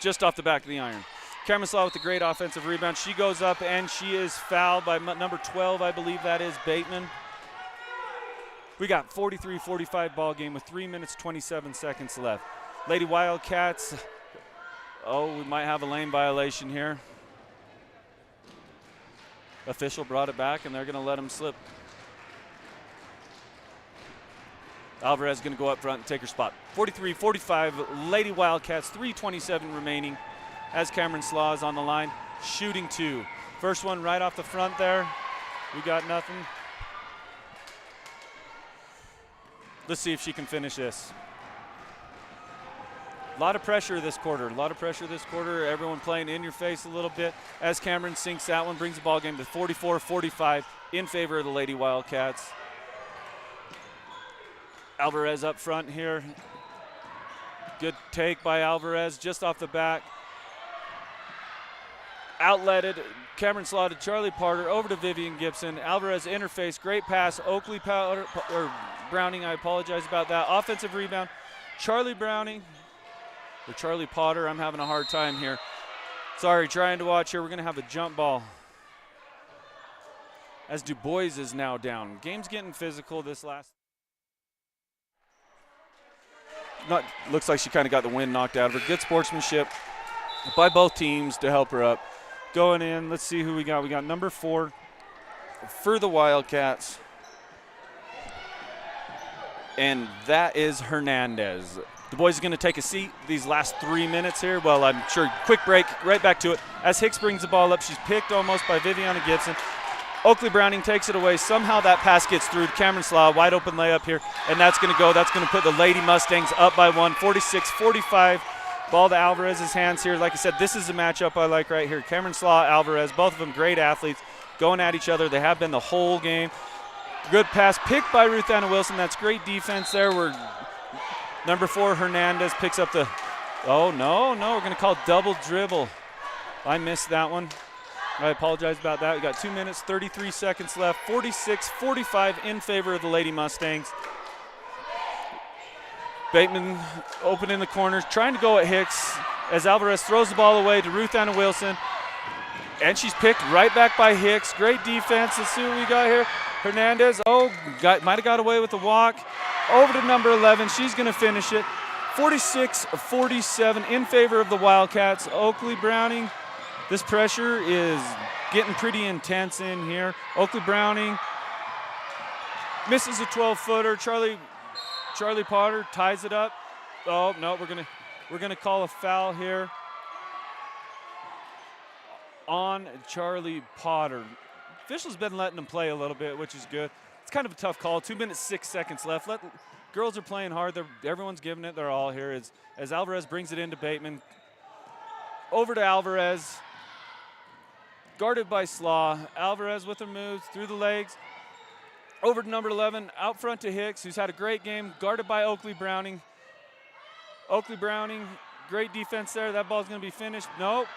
just off the back of the iron. Cameron Slaw with the great offensive rebound. She goes up and she is fouled by number 12, I believe that is Bateman. We got 43-45 ball game with 3 minutes, 27 seconds left. Lady Wildcats, oh, we might have a lane violation here. Official brought it back and they're gonna let them slip. Alvarez going to go up front and take her spot. 43-45, Lady Wildcats, 3:27 remaining as Cameron Slaw is on the line, shooting two. First one right off the front there. We got nothing. Let's see if she can finish this. A lot of pressure this quarter. Everyone playing in your face a little bit as Cameron sinks that one, brings the ball game to 44-45 in favor of the Lady Wildcats. Alvarez up front here. Good take by Alvarez just off the back. Outletted. Cameron Slaw to Charlie Potter, over to Vivian Gibson. Alvarez interface, great pass. Oakley Powder, or Browning, I apologize about that. Offensive rebound. Charlie Potter, I'm having a hard time here. Sorry, trying to watch here. We're going to have a jump ball. As Du Bois is now down. Game's getting physical this last. Looks like she kind of got the wind knocked out of her. Good sportsmanship by both teams to help her up. Going in, let's see who we got. We got number 4 for the Wildcats. And that is Hernandez. Du Bois is going to take a seat these last 3 minutes here. Well, I'm sure. Quick break, right back to it. As Hicks brings the ball up, she's picked almost by Viviana Gibson. Oakley Browning takes it away. Somehow that pass gets through to Cameron Slaw. Wide open layup here, and that's going to go. That's going to put the Lady Mustangs up by 1, 46-45. Ball to Alvarez's hands here. Like I said, this is a matchup I like right here. Cameron Slaw, Alvarez, both of them great athletes, going at each other. They have been the whole game. Good pass picked by Ruth Anna Wilson. That's great defense there. Where number 4, Hernandez, picks up the – oh, no, we're going to call double dribble. I missed that one. I apologize about that. We got 2 minutes, 33 seconds left. 46-45 in favor of the Lady Mustangs. Bateman open in the corners, trying to go at Hicks as Alvarez throws the ball away to Ruth Anna Wilson. And she's picked right back by Hicks. Great defense. Let's see what we got here. Hernandez, might have got away with the walk. Over to number 11. She's going to finish it. 46-47 in favor of the Wildcats. Oakley Browning. This pressure is getting pretty intense in here. Oakley Browning misses a 12-footer. Charlie Potter ties it up. Oh no, we're gonna call a foul here on Charlie Potter. Officials been letting them play a little bit, which is good. It's kind of a tough call. 2 minutes, 6 seconds left. Girls are playing hard. Everyone's giving it their all here as Alvarez brings it into Bateman. Over to Alvarez. Guarded by Slaw. Alvarez with her moves through the legs. Over to number 11, out front to Hicks, who's had a great game. Guarded by Oakley Browning. Oakley Browning, great defense there. That ball's going to be finished. Nope.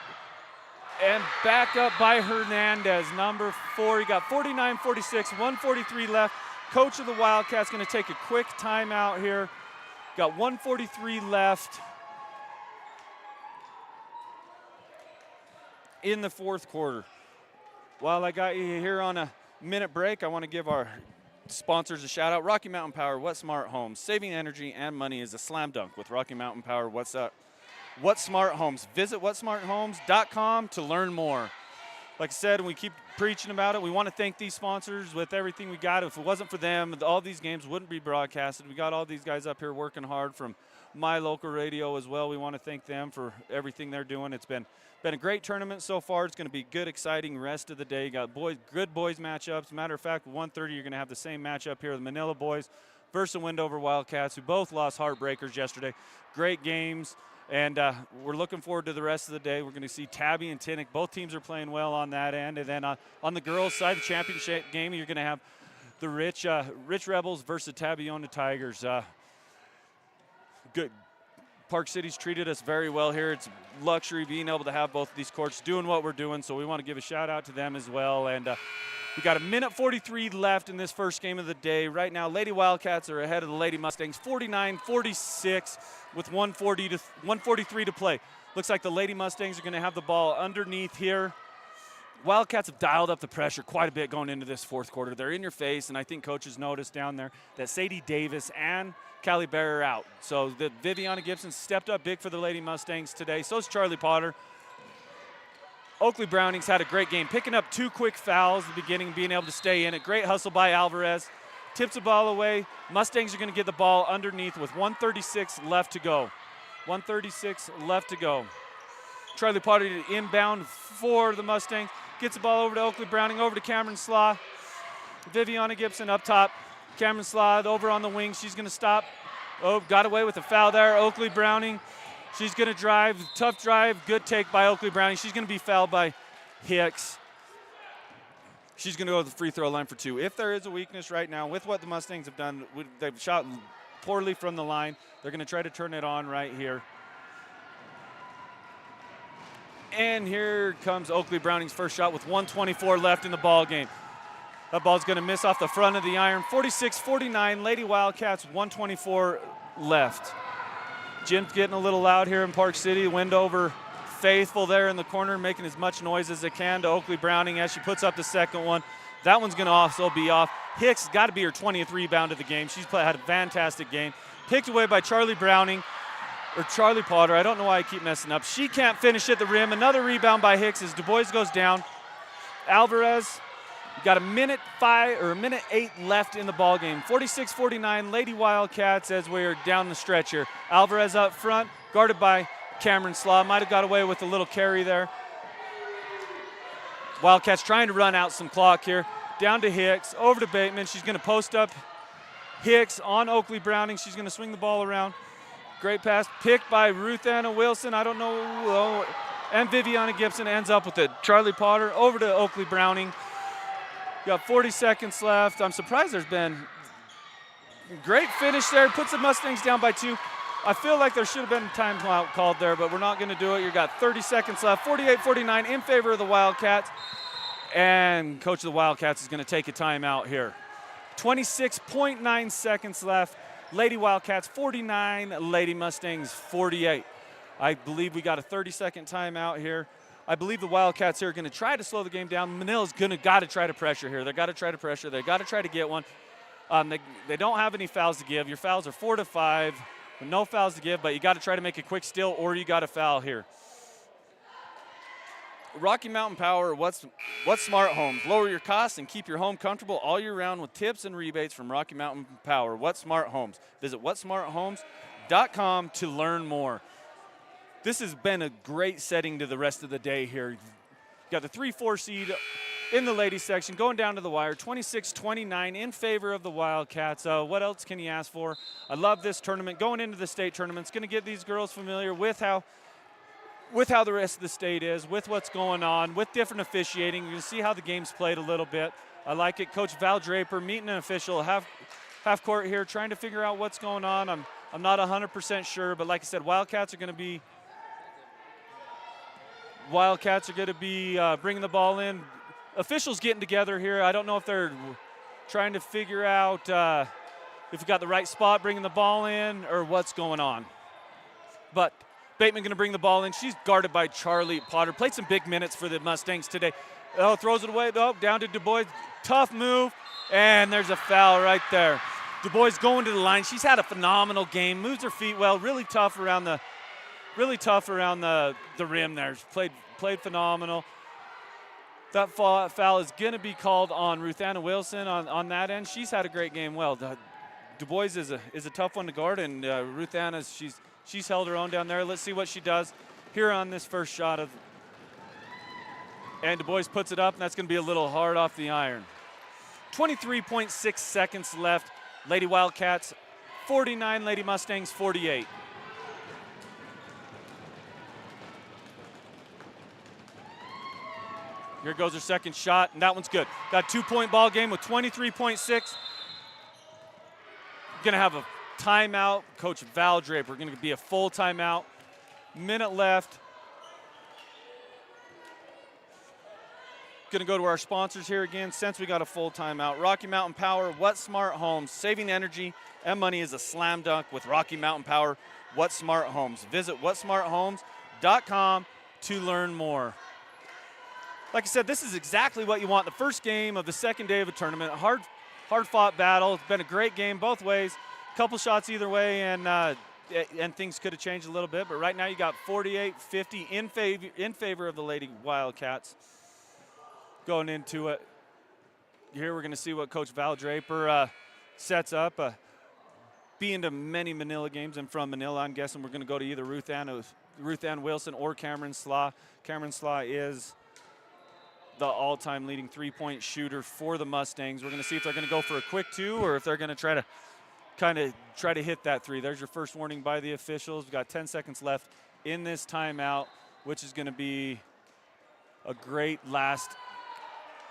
And back up by Hernandez, number 4. He got 49-46, 1:43 left. Coach of the Wildcats going to take a quick timeout here. Got 1:43 left in the fourth quarter. While I got you here on a minute break, I want to give our sponsors a shout out. Rocky Mountain Power, What Smart Homes. Saving energy and money is a slam dunk with Rocky Mountain Power. What Smart Homes. Visit whatsmarthomes.com to learn more. Like I said, and we keep preaching about it, we want to thank these sponsors with everything we got. If it wasn't for them, all these games wouldn't be broadcasted. We got all these guys up here working hard from My Local Radio as well. We want to thank them for everything they're doing. It's been a great tournament so far. It's going to be good, exciting rest of the day. You got good boys matchups. Matter of fact, 1:30 you're going to have the same matchup here. The Manila boys versus Wendover Wildcats, who both lost heartbreakers yesterday. Great games, and we're looking forward to the rest of the day. We're going to see Tabby and Tinnick. Both teams are playing well on that end. And then on the girls' side, the championship game, you're going to have the Rich Rebels versus Tabiona Tigers. Good. Park City's treated us very well here. It's luxury being able to have both of these courts doing what we're doing, so we want to give a shout out to them as well. And we got 1:43 left in this first game of the day. Right now, Lady Wildcats are ahead of the Lady Mustangs, 49-46 with 143 to play. Looks like the Lady Mustangs are going to have the ball underneath here. Wildcats have dialed up the pressure quite a bit going into this fourth quarter. They're in your face, and I think coaches noticed down there that Sadie Davis and Callie Bear are out. So the Viviana Gibson stepped up big for the Lady Mustangs today. So is Charlie Potter. Oakley Brownings had a great game, picking up 2 quick fouls at the beginning, being able to stay in it. Great hustle by Alvarez. Tips the ball away. Mustangs are going to get the ball underneath with 1:36 left to go. 1:36 left to go. Charlie Potter to inbound for the Mustangs. Gets the ball over to Oakley Browning, over to Cameron Slaw. Viviana Gibson up top. Cameron Slaw over on the wing. She's going to stop. Oh, got away with a foul there. Oakley Browning. She's going to drive. Tough drive. Good take by Oakley Browning. She's going to be fouled by Hicks. She's going to go to the free throw line for 2. If there is a weakness right now with what the Mustangs have done, they've shot poorly from the line. They're going to try to turn it on right here. And here comes Oakley Browning's first shot with 1:24 left in the ball game. That ball's going to miss off the front of the iron. 46-49, Lady Wildcats, 1:24 left. Jim's getting a little loud here in Park City. Wendover faithful there in the corner, making as much noise as they can to Oakley Browning as she puts up the second one. That one's going to also be off. Hicks got to be her 20th rebound of the game. She's had a fantastic game. Picked away by Charlie Browning. Or Charlie Potter, I don't know why I keep messing up. She can't finish at the rim. Another rebound by Hicks as Du Bois goes down. Alvarez, you got 1:08 left in the ball game. 46-49, Lady Wildcats as we're down the stretch here. Alvarez up front, guarded by Cameron Slaw. Might have got away with a little carry there. Wildcats trying to run out some clock here. Down to Hicks, over to Bateman. She's going to post up Hicks on Oakley Browning. She's going to swing the ball around. Great pass, picked by Ruth Anna Wilson. I don't know. And Viviana Gibson ends up with it. Charlie Potter over to Oakley Browning. Got 40 seconds left. I'm surprised there's been great finish there. Puts the Mustangs down by 2. I feel like there should have been a timeout called there, but we're not going to do it. You got 30 seconds left. 48-49 in favor of the Wildcats. And coach of the Wildcats is going to take a timeout here. 26.9 seconds left. Lady Wildcats 49, Lady Mustangs 48. I believe we got a 30-second timeout here. I believe the Wildcats here are going to try to slow the game down. Manila's got to try to pressure here. They got to try to pressure. They got to try to get one. They don't have any fouls to give. Your fouls are 4 to 5. No fouls to give, but you got to try to make a quick steal or you got to foul here. Rocky Mountain Power, what's Smart Homes? Lower your costs and keep your home comfortable all year round with tips and rebates from Rocky Mountain Power. What's Smart Homes? Visit whatsmarthomes.com to learn more. This has been a great setting to the rest of the day here. Got the 3-4 seed in the ladies section going down to the wire, 26-29 in favor of the Wildcats. What else can you ask for? I love this tournament. Going into the state tournament, it's going to get these girls familiar with how the rest of the state is, with what's going on, with different officiating. You can see how the game's played a little bit. I like it. Coach Val Draper meeting an official half court here, trying to figure out what's going on. I'm not 100% sure, but like I said, Wildcats are going to be bringing the ball in. Officials getting together here. I don't know if they're trying to figure out if we got the right spot bringing the ball in or what's going on. But Bateman going to bring the ball in. She's guarded by Charlie Potter. Played some big minutes for the Mustangs today. Oh, throws it away. Oh, down to Du Bois. Tough move. And there's a foul right there. Du Bois going to the line. She's had a phenomenal game. Moves her feet well. Really tough around the rim there. She played phenomenal. That foul is going to be called on Ruth Anna Wilson on that end. She's had a great game. Well, Du Bois is a tough one to guard, and Ruth Anna, she's held her own down there. Let's see what she does here on this first shot and Du Bois puts it up, and that's going to be a little hard off the iron. 23.6 seconds left. Lady Wildcats 49, Lady Mustangs 48. Here goes her second shot, and that one's good. Got a 2-point ball game with 23.6. Gonna have a timeout. Coach Val Draper, gonna be a full timeout. Minute left. Gonna go to our sponsors here again since we got a full timeout. Rocky Mountain Power, What Smart Homes. Saving energy and money is a slam dunk with Rocky Mountain Power, What Smart Homes. Visit whatsmarthomes.com to learn more. Like I said, this is exactly what you want. The first game of the second day of a tournament. Hard-fought battle. It's been a great game both ways. Couple shots either way, and things could have changed a little bit. But right now you got 48-50 in favor of the Lady Wildcats. Going into it. Here we're going to see what Coach Val Draper sets up. Being to many Manila games and from Manila, I'm guessing we're going to go to either Ruth Ann Wilson or Cameron Slaw. Cameron Slaw is the all-time leading three-point shooter for the Mustangs. We're going to see if they're going to go for a quick two or if they're going to try to hit that three. There's your first warning by the officials. We've got 10 seconds left in this timeout, which is going to be a great last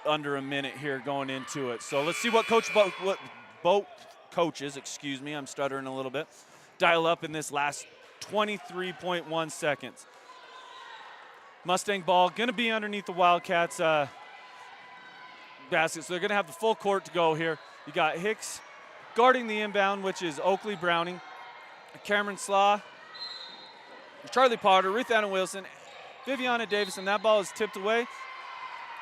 under a minute here going into it. So let's see what both coaches, excuse me, I'm stuttering a little bit, dial up in this last 23.1 seconds. Mustang ball going to be underneath the Wildcats basket, so they're going to have the full court to go here. You got Hicks guarding the inbound, which is Oakley Browning, Cameron Slaw, Charlie Potter, Ruth Anna Wilson, Viviana Davis, and that ball is tipped away.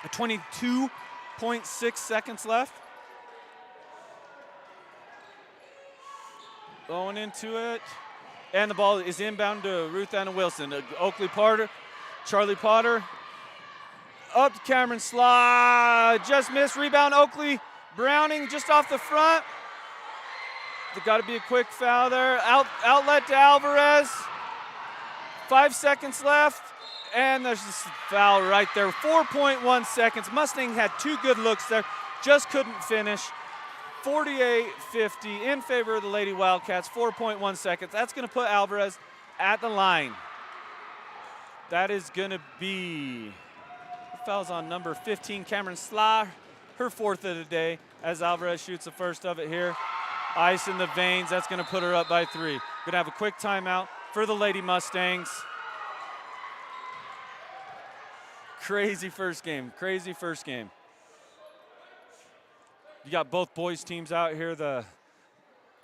22.6 seconds left. Going into it, and the ball is inbound to Ruth Anna Wilson. Oakley Potter. Charlie Potter, up to Cameron Slaw, just missed, rebound Oakley Browning just off the front. There's got to be a quick foul there. Outlet to Alvarez, 5 seconds left, and there's this foul right there. 4.1 seconds, Mustang had two good looks there, just couldn't finish. 48-50 in favor of the Lady Wildcats, 4.1 seconds. That's gonna put Alvarez at the line. That is going to be, the foul's on number 15, Cameron Slaw, her fourth of the day, as Alvarez shoots the first of it here. Ice in the veins, that's going to put her up by 3. Going to have a quick timeout for the Lady Mustangs. Crazy first game. You got both boys teams out here, the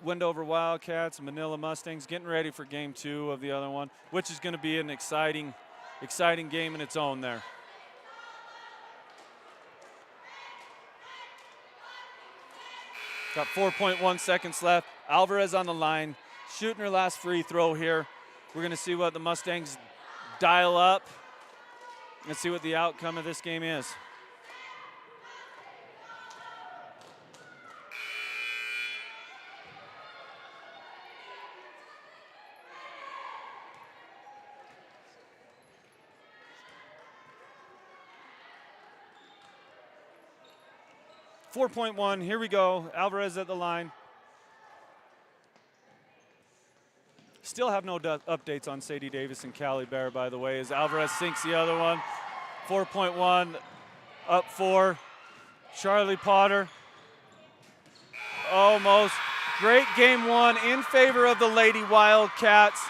Wendover Wildcats, Manila Mustangs, getting ready for game 2 of the other one, which is going to be an exciting game in its own there. Got 4.1 seconds left. Alvarez on the line, shooting her last free throw here. We're going to see what the Mustangs dial up and see what the outcome of this game is. .1, here we go. Alvarez at the line. Still have no updates on Sadie Davis and Callie Bear, by the way, as Alvarez sinks the other one. 4.1, up 4. Charlie Potter. Almost. Great game 1 in favor of the Lady Wildcats.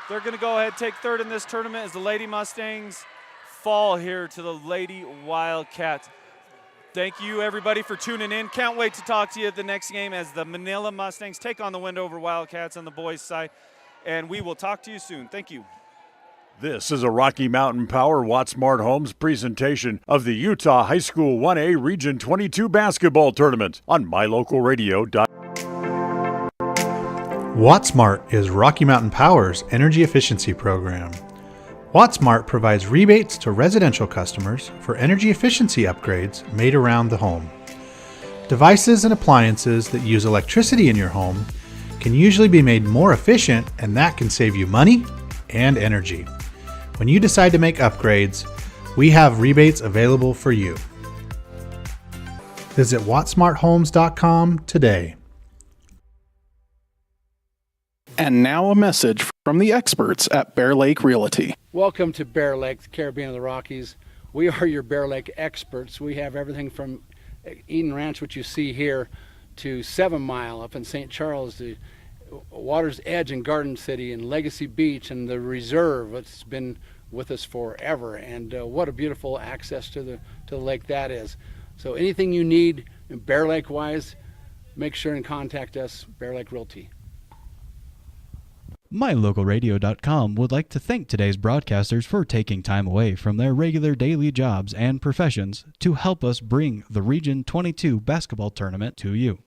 They're going to go ahead and take third in this tournament as the Lady Mustangs fall here to the Lady Wildcats. Thank you, everybody, for tuning in. Can't wait to talk to you at the next game as the Manila Mustangs take on the Wendover Wildcats on the boys' side. And we will talk to you soon. Thank you. This is a Rocky Mountain Power Watt Smart Homes presentation of the Utah High School 1A Region 22 basketball tournament on mylocalradio.com. WattSmart is Rocky Mountain Power's energy efficiency program. WattSmart provides rebates to residential customers for energy efficiency upgrades made around the home. Devices and appliances that use electricity in your home can usually be made more efficient, and that can save you money and energy. When you decide to make upgrades, we have rebates available for you. Visit wattsmarthomes.com today. And now a message from the experts at Bear Lake Realty. Welcome to Bear Lake, the Caribbean of the Rockies. We are your Bear Lake experts. We have everything from Eden Ranch, which you see here, to 7 Mile up in St. Charles, to Water's Edge in Garden City, and Legacy Beach, and the Reserve. It's been with us forever, and what a beautiful access to the lake that is. So anything you need Bear Lake wise, make sure and contact us, Bear Lake Realty. MyLocalRadio.com would like to thank today's broadcasters for taking time away from their regular daily jobs and professions to help us bring the Region 22 basketball tournament to you.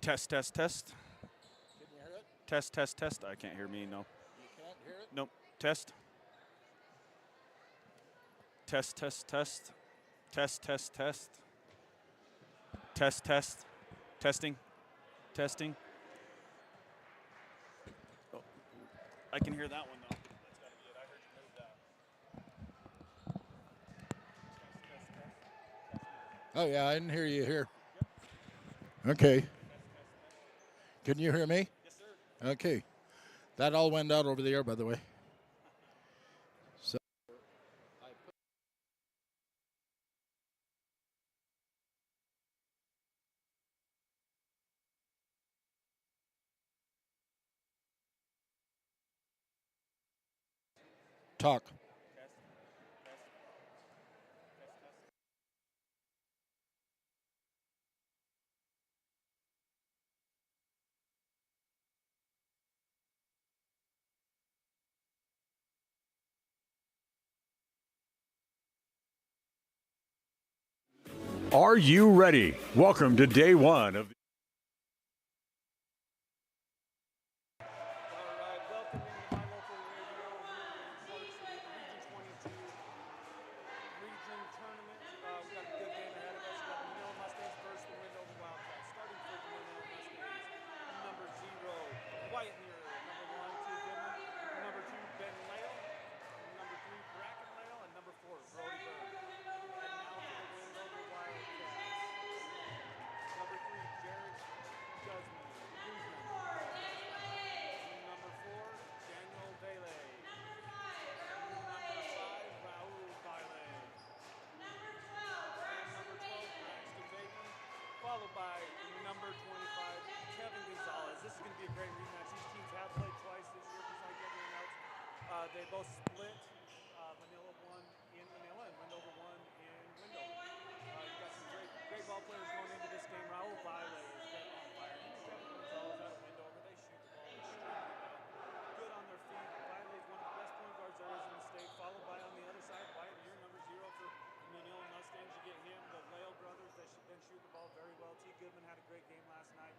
Test, test, test. Can you hear it? Test, test, test. I can't hear me, no. You can't hear it? Nope. Test. Test, test, test. Test, test, test. Test, test. Testing. Testing. Oh, I can hear that one, though. That's got to be it. I heard you move that. Test, test, test. Oh, yeah, I didn't hear you here. Okay. Can you hear me? Yes, sir. Okay. That all went out over the air, by the way. So. Talk. Are you ready? Welcome to day one of followed by number 25, Kevin Gonzalez. This is going to be a great rematch. These teams have played twice this year, just like everyone else. They both split. Manila won in Manila and Wendover won in Wendover. You've got some great ball players going into this game. Raul Vile is great on fire. Kevin Gonzalez out of Wendover. They shoot the ball extremely well. Good on their feet. Vile is one of the best point guards there is in the state, followed by on the other side, Wyatt Muir, number 0 for Manila Mustangs. You get him, the Lale brothers, they should then shoot the ball very well. T. Goodman had a great game last night.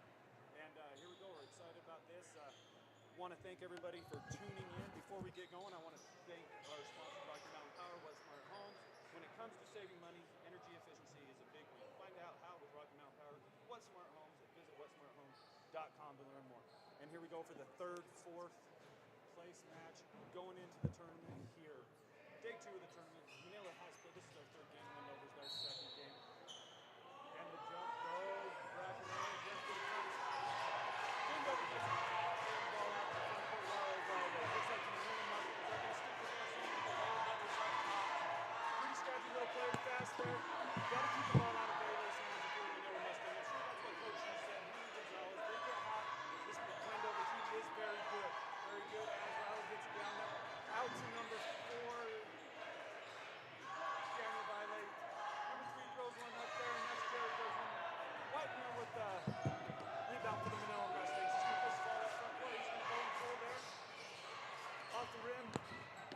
And here we go. We're excited about this. Want to thank everybody for tuning in. Before we get going, I want to thank our sponsor, Rocky Mountain Power, West Smart Homes. When it comes to saving money, energy efficiency is a big one. Find out how with Rocky Mountain Power, West Smart Homes, and visit westsmarthomes.com to learn more. And here we go for the third, fourth place match going into the tournament here. Day 2 of the tournament. Manila High School. This is their third game. Wendover's their second game. And the jump goes. Bracken Miller just to the front. Wendover gets it. Ball out to the front court. Looks like the Manila Mustangs are going to stick with us in the ball brothers up top. Pretty scrappy little player fast there. Got to keep the ball out of Bailey's hands if you're the Manila Mustangs. I'm sure that's what Coach G said. Henry Gonzalez, they get hot. This Wendover team is very good. Very good as Raul gets it down there. Out to number 4. Daniel Vile. Number 3 throws one up there, and that's Jerry goes one. White now with the rebound for the Manila Mustangs. He's going to push the ball up front court. He's going to go and pull there. Off the rim.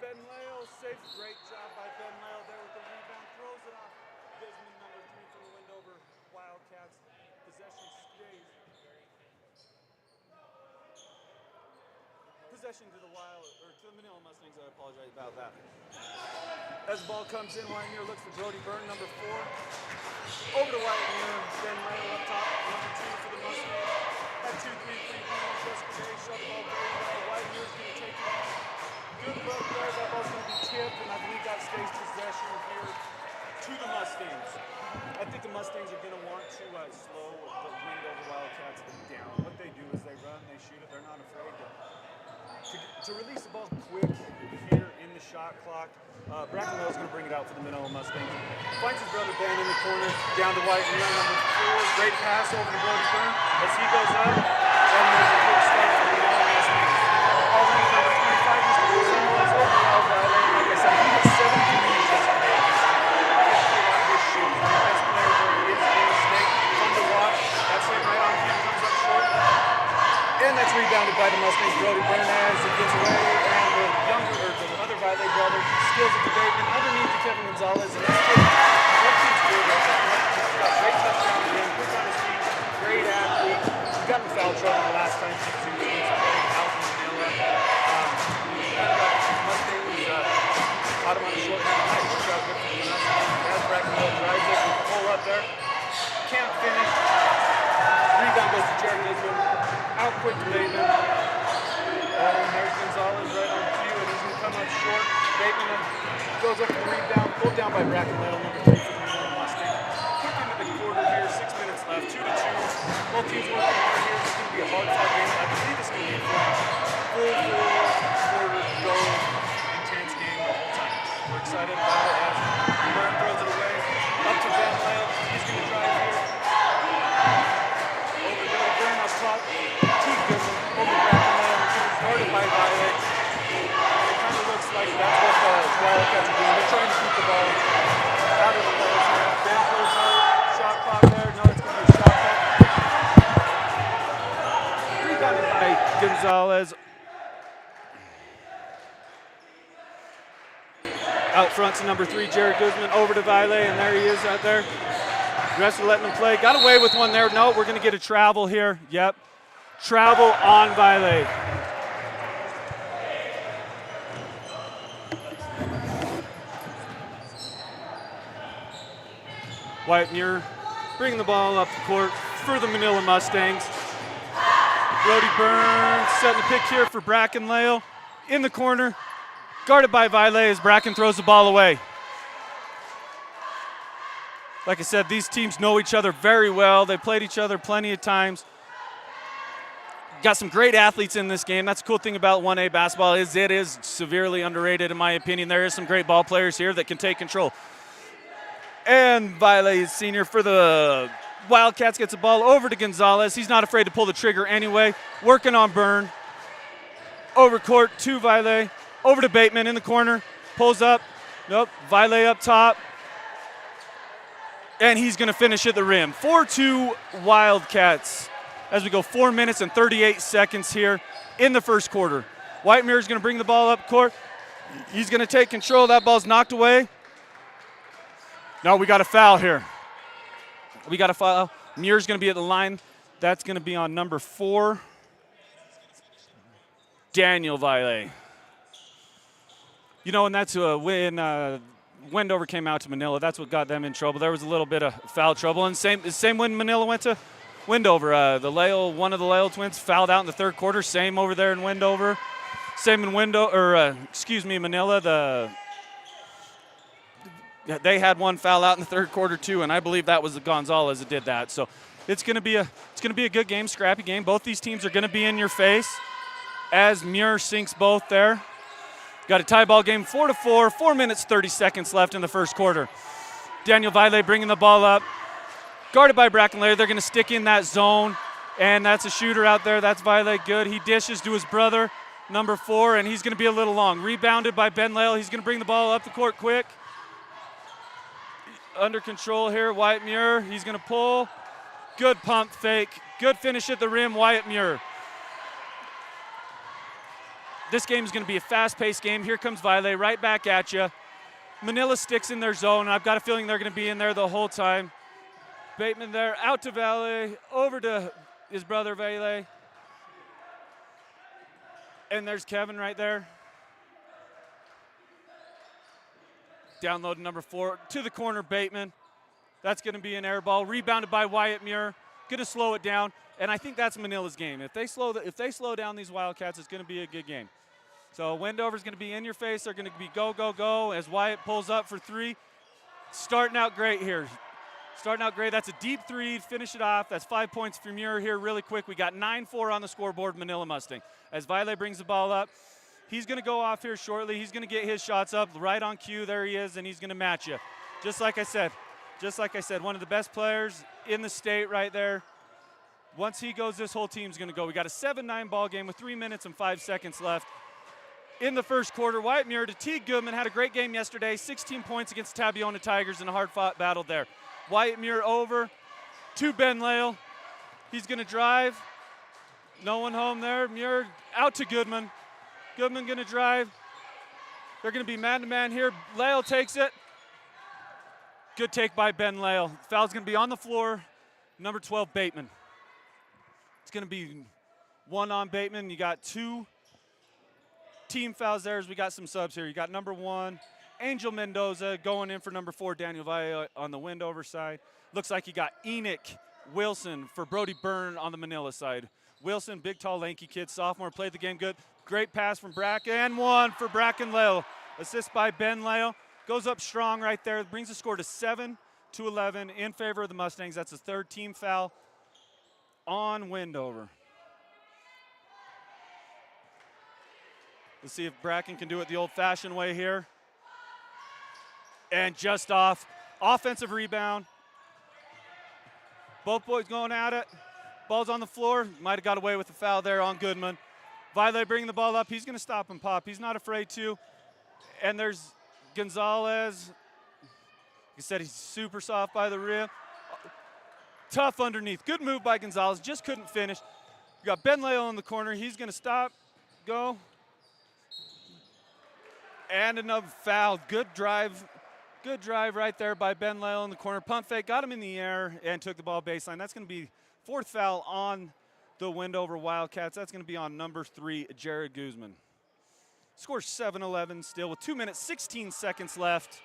Ben Lale saves. Great job by Ben Lale there with the rebound. Throws it off. Desmond, number 3 for the Wendover Wildcats. Possession stays. Possession to the Manila Mustangs. I apologize about that. As the ball comes in, Wyatt Muir looks for Brody Byrne, number 4. Over to Wyatt Muir. Ben Lale up top, number 2 for the Mustangs. Had 2 3-3-pointers yesterday. Shot the ball very well. Wyatt Muir's going to take it on. Good look there. That ball's going to be tipped, and I believe that stays possession here to the Mustangs. I think the Mustangs are going to want to slow the Wendover Wildcats down. What they do is they run, they shoot it. They're not afraid to release the ball quick here in the shot clock. Bracken Lale's going to bring it out for the Manila Mustangs. Finds his brother Ben in the corner, down to Wyatt Muir, number 4. Great pass over to Brody Byrne as he goes up, and there's a quick start for the Manila Mustangs. All in number 25, Mr. Gonzalez over to Raul Vile. Like I said, he hit 7 threes yesterday. His shooting. The best player there is in the state. Fun to watch. That's him right on cue, comes up short. And that's rebounded by the Mustangs. Brody Byrne as it gets away, and the other Vile brother steals it to Bateman underneath to Kevin Gonzalez, and that's good. That kid's good. He's got great touchdown again, quick on his feet, great athlete. caught him on a short man. Nice. Good job, good for us. As Brackenhill drives it, pull up there. Can't finish. Rebound goes to Jared Goodman. Out quick to Bateman. Oh, and there's Gonzalez right on cue, and he's going to come up short. Bateman goes up for the rebound. Pulled down by Brackenhill, number 3 for the Mustang. Quick into the quarter here, 6 minutes left, 2-2. Both teams working hard here. This is going to be a hard-fought game. I believe it's going to be a full quarter go, intense game the whole time. We're excited about it as Burn throws it away. Up to Van Lale. He's going to drive here. Over to Burn up top. Teague Goodman over Brackenhill. Guarded by Violet. It kind of looks like that's what the Wildcats are doing. They're trying to keep the ball out of the Lails here. Ben pulls out. Shot clock there. No, it's going to be a shot clock. Rebounded by Gonzalez. Out front to number 3, Jared Guzman, over to Violet, and there he is out there. The rest are letting him play. Got away with one there. No, we're going to get a travel here. Yep. Travel on Violet. Wyatt Muir bringing the ball up the court for the Manila Mustangs. Brody Burns setting the pick here for Bracken Lale in the corner. Guarded by Violet as Bracken throws the ball away. Like I said, these teams know each other very well. They played each other plenty of times. Got some great athletes in this game. That's the cool thing about 1A basketball is it is severely underrated in my opinion. There is some great ball players here that can take control. And Violet, senior for the Wildcats, gets the ball over to Gonzalez. He's not afraid to pull the trigger anyway. Working on Byrne. Over court to Violet. Over to Bateman in the corner. Pulls up. Nope. Violet up top. And he's going to finish at the rim. 4-2 Wildcats as we go 4 minutes and 38 seconds here in the first quarter. Wyatt Muir is going to bring the ball up court. He's going to take control. That ball's knocked away. No, we got a foul here. We got a foul. Muir's going to be at the line. That's going to be on number 4, Daniel Violet. You know, and that's when Wendover came out to Manila. That's what got them in trouble. There was a little bit of foul trouble. And same when Manila went to Wendover. One of the Lale twins fouled out in the third quarter. Same over there in Wendover. Same in Manila. They had one foul out in the third quarter too, and I believe that was Gonzalez that did that. So it's going to be a good game, scrappy game. Both these teams are going to be in your face as Muir sinks both there. Got a tie ball game, 4-4, 4 minutes, 30 seconds left in the first quarter. Daniel Violet bringing the ball up. Guarded by Bracken Lale. They're going to stick in that zone, and that's a shooter out there. That's Violet good. He dishes to his brother, number 4, and he's going to be a little long. Rebounded by Ben Lale. He's going to bring the ball up the court quick. Under control here, Wyatt Muir. He's going to pull. Good pump fake. Good finish at the rim, Wyatt Muir. This game is going to be a fast-paced game. Here comes Violet right back at you. Manila sticks in their zone, and I've got a feeling they're going to be in there the whole time. Bateman there, out to Violet, over to his brother Violet. And there's Kevin right there. Download number 4 to the corner, Bateman. That's going to be an air ball. Rebounded by Wyatt Muir. Going to slow it down. And I think that's Manila's game. If they slow down these Wildcats, it's going to be a good game. So Wendover's going to be in your face. They're going to be go, go, go as Wyatt pulls up for 3. Starting out great here. Starting out great. That's a deep 3. Finish it off. That's 5 points for Muir here really quick. We got 9-4 on the scoreboard, Manila Mustang. As Violet brings the ball up, he's going to go off here shortly. He's going to get his shots up right on cue. There he is, and he's going to match you. Just like I said, one of the best players in the state right there. Once he goes, this whole team's going to go. We got a 7-9 ball game with 3 minutes and 5 seconds left in the first quarter. Wyatt Muir to Teague Goodman had a great game yesterday. 16 points against Tabiona Tigers in a hard-fought battle there. Wyatt Muir over to Ben Lale. He's going to drive. No one home there. Muir out to Goodman. Goodman going to drive. They're going to be man-to-man here. Lale takes it. Good take by Ben Lale. Foul's going to be on the floor. Number 12, Bateman. It's going to be 1 on Bateman. You got 2 team fouls there as we got some subs here. You got number 1 Angel Mendoza going in for number 4, Daniel Valle on the Wendover side. Looks like you got Enoch Wilson for Brody Byrne on the Manila side. Wilson, big, tall, lanky kid, sophomore, played the game good. Great pass from Bracken, and one for Bracken Lale. Assist by Ben Lale. Goes up strong right there, brings the score to 7-11 in favor of the Mustangs. That's the 3rd team foul on Wendover. Let's see if Bracken can do it the old-fashioned way here. And just off. Offensive rebound. Both boys going at it. Ball's on the floor. Might have got away with the foul there on Goodman. Valle bringing the ball up. He's going to stop and pop. He's not afraid to. And there's Gonzalez. Like I said, he's super soft by the rim. Tough underneath. Good move by Gonzalez. Just couldn't finish. You got Ben Lale in the corner. He's going to stop, go. And another foul. Good drive right there by Ben Lale in the corner. Pump fake, got him in the air, and took the ball baseline. That's going to be 4th foul on the Wendover Wildcats. That's going to be on number 3, Jared Guzman. Score 7-11 still with 2 minutes, 16 seconds left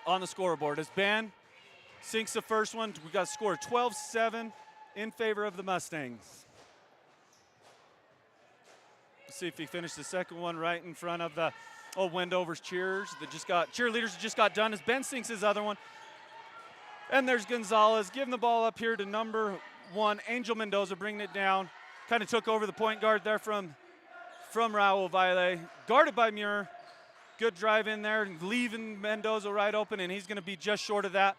on the scoreboard. As Ben sinks the first one, we got a score of 12-7 in favor of the Mustangs. Let's see if he finished the second one right in front of the Wendover's cheerleaders that just got done as Ben sinks his other one. And there's Gonzalez giving the ball up here to number 1, Angel Mendoza, bringing it down. Kind of took over the point guard there from Raul Valle. Guarded by Muir. Good drive in there, leaving Mendoza right open, and he's going to be just short of that.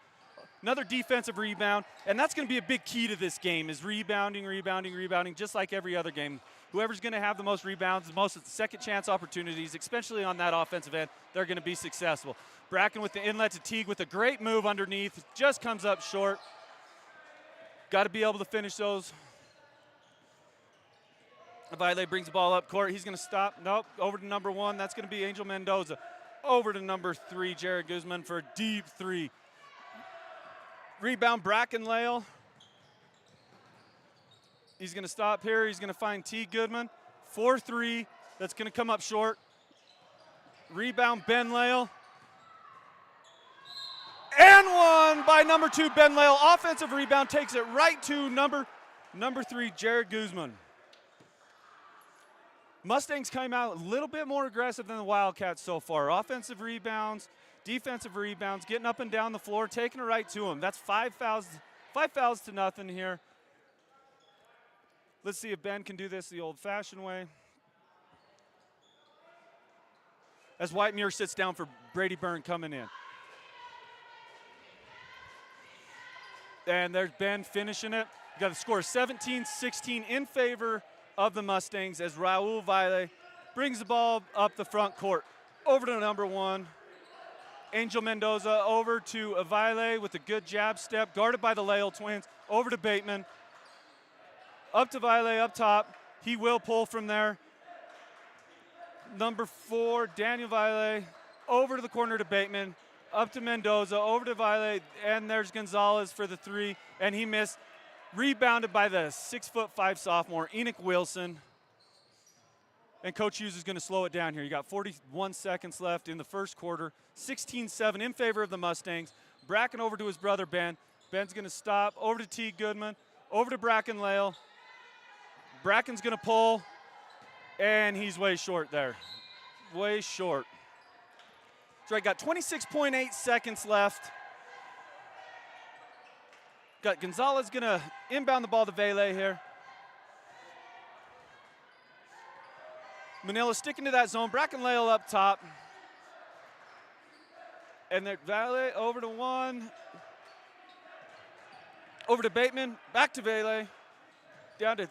Another defensive rebound, and that's going to be a big key to this game is rebounding, just like every other game. Whoever's going to have the most rebounds, the most second chance opportunities, especially on that offensive end, they're going to be successful. Bracken with the inlet to Teague with a great move underneath, just comes up short. Got to be able to finish those. Valle brings the ball up court. He's going to stop. Nope. Over to number 1. That's going to be Angel Mendoza. Over to number 3, Jared Guzman for a deep 3. Rebound, Bracken Lale. He's going to stop here. He's going to find T. Goodman. 4-3. That's going to come up short. Rebound, Ben Lale. And one by number 2, Ben Lale. Offensive rebound takes it right to number 3, Jared Guzman. Mustangs came out a little bit more aggressive than the Wildcats so far. Offensive rebounds, defensive rebounds, getting up and down the floor, taking it right to them. That's 5 fouls to nothing here. Let's see if Ben can do this the old-fashioned way. As White Muir sits down for Brady Byrne coming in. And there's Ben finishing it. Got a score 17-16 in favor of the Mustangs as Raul Valle brings the ball up the front court. Over to number 1. Angel Mendoza over to Valle with a good jab step, guarded by the Lale twins. Over to Bateman. Up to Valle up top. He will pull from there. Number 4, Daniel Valle, over to the corner to Bateman. Up to Mendoza, over to Valle, and there's Gonzalez for the 3, and he missed. Rebounded by the 6'5" sophomore, Enoch Wilson. And Coach Hughes is going to slow it down here. You got 41 seconds left in the first quarter. 16-7 in favor of the Mustangs. Bracken over to his brother Ben. Ben's going to stop, over to T. Goodman, over to Bracken Lale. Bracken's going to pull, and he's way short there. Way short. So I got 26.8 seconds left. Got Gonzalez going to inbound the ball to Valle here. Manila sticking to that zone. Bracken Lale up top. And then Valle over to 1. Over to Bateman. Back to Valle. Down to.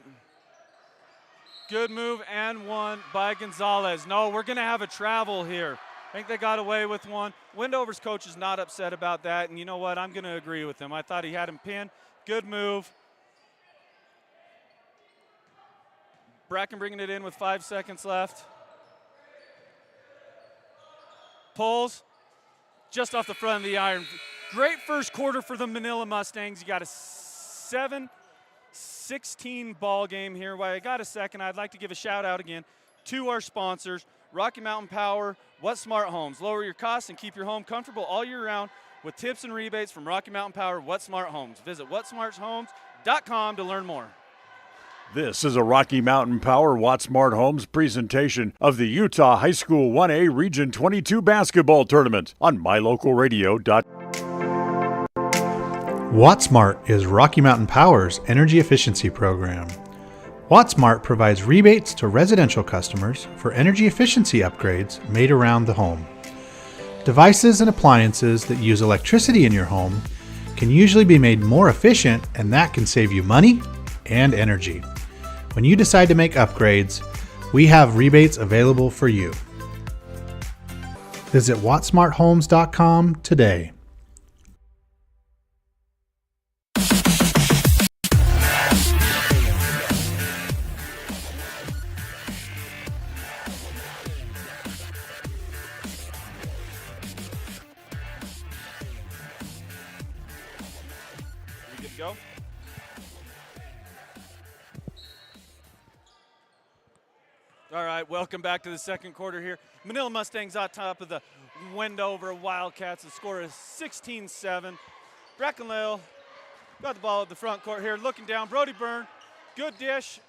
Good move and 1 by Gonzalez. No, we're going to have a travel here. I think they got away with 1. Wendover's coach is not upset about that, and you know what? I'm going to agree with him. I thought he had him pinned. Good move. Bracken bringing it in with 5 seconds left. Pulls just off the front of the iron. Great first quarter for the Manila Mustangs. You got a 7-16 ball game here. While I got a second, I'd like to give a shout out again to our sponsors, Rocky Mountain Power, What Smart Homes. Lower your costs and keep your home comfortable all year round with tips and rebates from Rocky Mountain Power, What Smart Homes. Visit whatsmarthomes.com to learn more. This is a Rocky Mountain Power Watt Smart Homes presentation of the Utah High School 1A Region 22 basketball tournament on mylocalradio.com. WattSmart is Rocky Mountain Power's energy efficiency program. WattSmart provides rebates to residential customers for energy efficiency upgrades made around the home. Devices and appliances that use electricity in your home can usually be made more efficient, and that can save you money and energy. When you decide to make upgrades, we have rebates available for you. Visit wattsmarthomes.com today. We good to go? All right, welcome back to the second quarter here. Manila Mustangs on top of the Wendover Wildcats. The score is 16-7. Brackenlale got the ball at the front court here, looking down. Brody Byrne, good dish.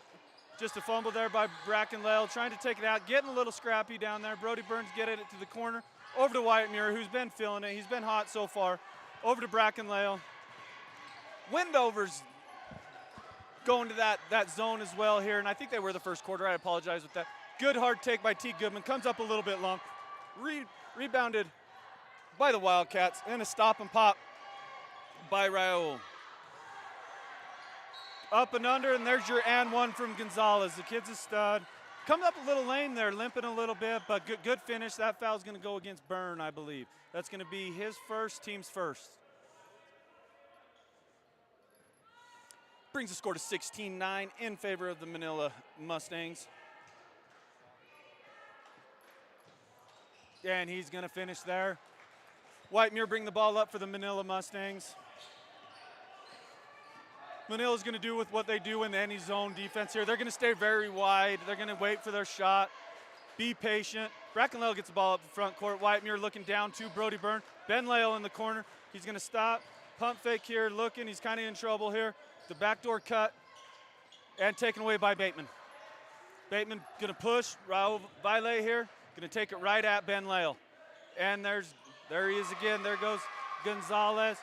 Just a fumble there by Brackenlale, trying to take it out, getting a little scrappy down there. Brody Burns getting it to the corner. Over to Wyatt Muir, who's been feeling it. He's been hot so far. Over to Brackenlale. Wendover's going to that zone as well here, and I think they were the first quarter. I apologize with that. Good hard take by T. Goodman. Comes up a little bit long. Rebounded by the Wildcats, and a stop and pop by Raul. Up and under, and there's your and one from Gonzalez. The kid's a stud. Comes up a little lame there, limping a little bit, but good finish. That foul's going to go against Byrne, I believe. That's going to be his first, team's first. Brings the score to 16-9 in favor of the Manila Mustangs. And he's going to finish there. Whitemuir bring the ball up for the Manila Mustangs. Manila's going to do with what they do in any zone defense here. They're going to stay very wide. They're going to wait for their shot. Be patient. Brackenlale gets the ball up the front court. Whitemuir looking down to Brody Byrne. Ben Lale in the corner. He's going to stop. Pump fake here, looking. He's kind of in trouble here. The backdoor cut and taken away by Bateman. Bateman going to push. Raul Vaile here. Going to take it right at Ben Lale. And there he is again. There goes Gonzalez.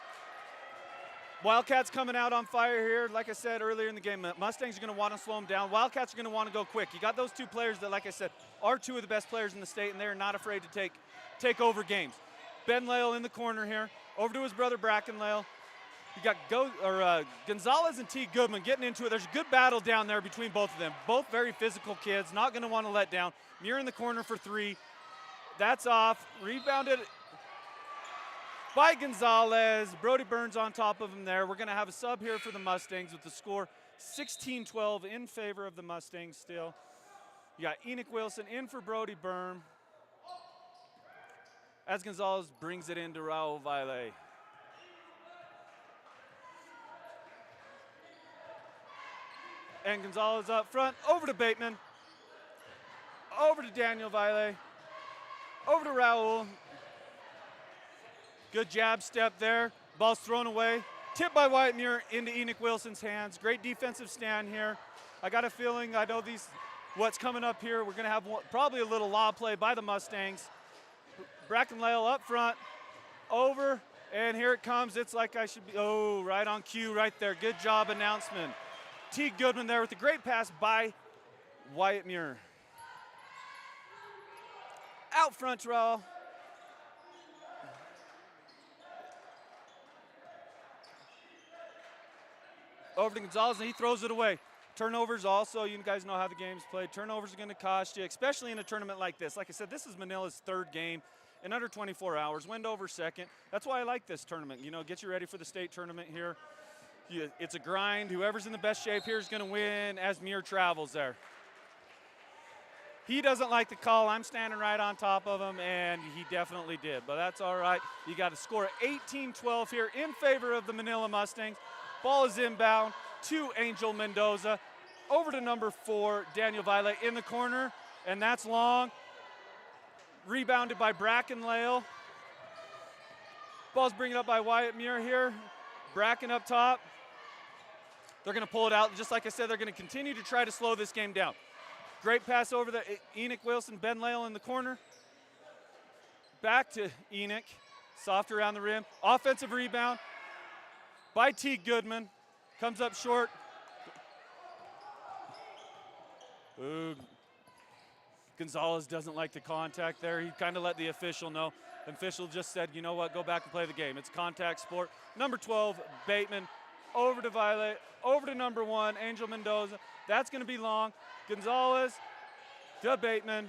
Wildcats coming out on fire here. Like I said earlier in the game, Mustangs are going to want to slow them down. Wildcats are going to want to go quick. You got those two players that, like I said, are two of the best players in the state, and they're not afraid to take over games. Ben Lale in the corner here. Over to his brother Brackenlale. You got Gonzalez and T. Goodman getting into it. There's a good battle down there between both of them. Both very physical kids, not going to want to let down. Muir in the corner for three. That's off. Rebounded by Gonzalez. Brody Burns on top of him there. We're going to have a sub here for the Mustangs with the score 16-12 in favor of the Mustangs still. You got Enoch Wilson in for Brody Byrne as Gonzalez brings it into Raul Vaile. And Gonzalez up front, over to Bateman, over to Daniel Vaile, over to Raul. Good jab step there. Ball's thrown away. Tipped by Wyatt Muir into Enoch Wilson's hands. Great defensive stand here. I got a feeling, I know what's coming up here, we're going to have probably a little lob play by the Mustangs. Brackenlale up front, over, and here it comes. It's like I should be, right on cue right there. Good job announcement. T. Goodman there with a great pass by Wyatt Muir. Out front, Raul. Over to Gonzalez, and he throws it away. Turnovers also, you guys know how the game's played. Turnovers are going to cost you, especially in a tournament like this. Like I said, this is Manila's third game in under 24 hours. Wendover second. That's why I like this tournament. You know, get you ready for the state tournament here. It's a grind. Whoever's in the best shape here is going to win as Muir travels there. He doesn't like the call. I'm standing right on top of him, and he definitely did. But that's all right. You got a score of 18-12 here in favor of the Manila Mustangs. Ball is inbound to Angel Mendoza. Over to number 4, Daniel Vaile in the corner, and that's long. Rebounded by Bracken Lale. Ball's bringing up by Wyatt Muir here. Bracken up top. They're going to pull it out. Just like I said, they're going to continue to try to slow this game down. Great pass over to Enoch Wilson, Ben Lale in the corner. Back to Enoch. Soft around the rim. Offensive rebound by T. Goodman. Comes up short. Ooh. Gonzalez doesn't like the contact there. He kind of let the official know. The official just said, you know what, go back and play the game. It's contact sport. Number 12, Bateman, over to Violet, over to number 1, Angel Mendoza. That's going to be long. Gonzalez to Bateman.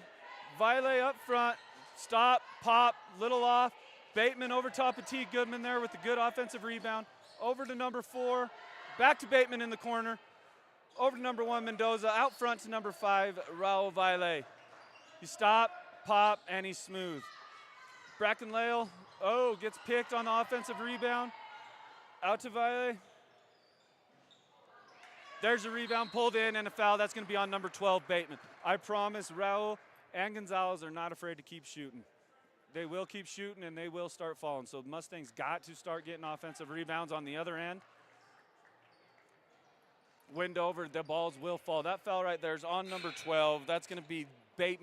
Violet up front. Stop, pop, little off. Bateman over top of T. Goodman there with the good offensive rebound. Over to number 4. Back to Bateman in the corner. Over to number 1, Mendoza. Out front to number 5, Raul Violet. He stop, pop, and he's smooth. Bracken Lale, gets picked on the offensive rebound. Out to Violet. There's a rebound pulled in and a foul. That's going to be on number 12, Bateman. I promise Raul and Gonzalez are not afraid to keep shooting. They will keep shooting and they will start falling. So the Mustangs got to start getting offensive rebounds on the other end. Wind over, the balls will fall. That foul right there is on number 12. That's going to be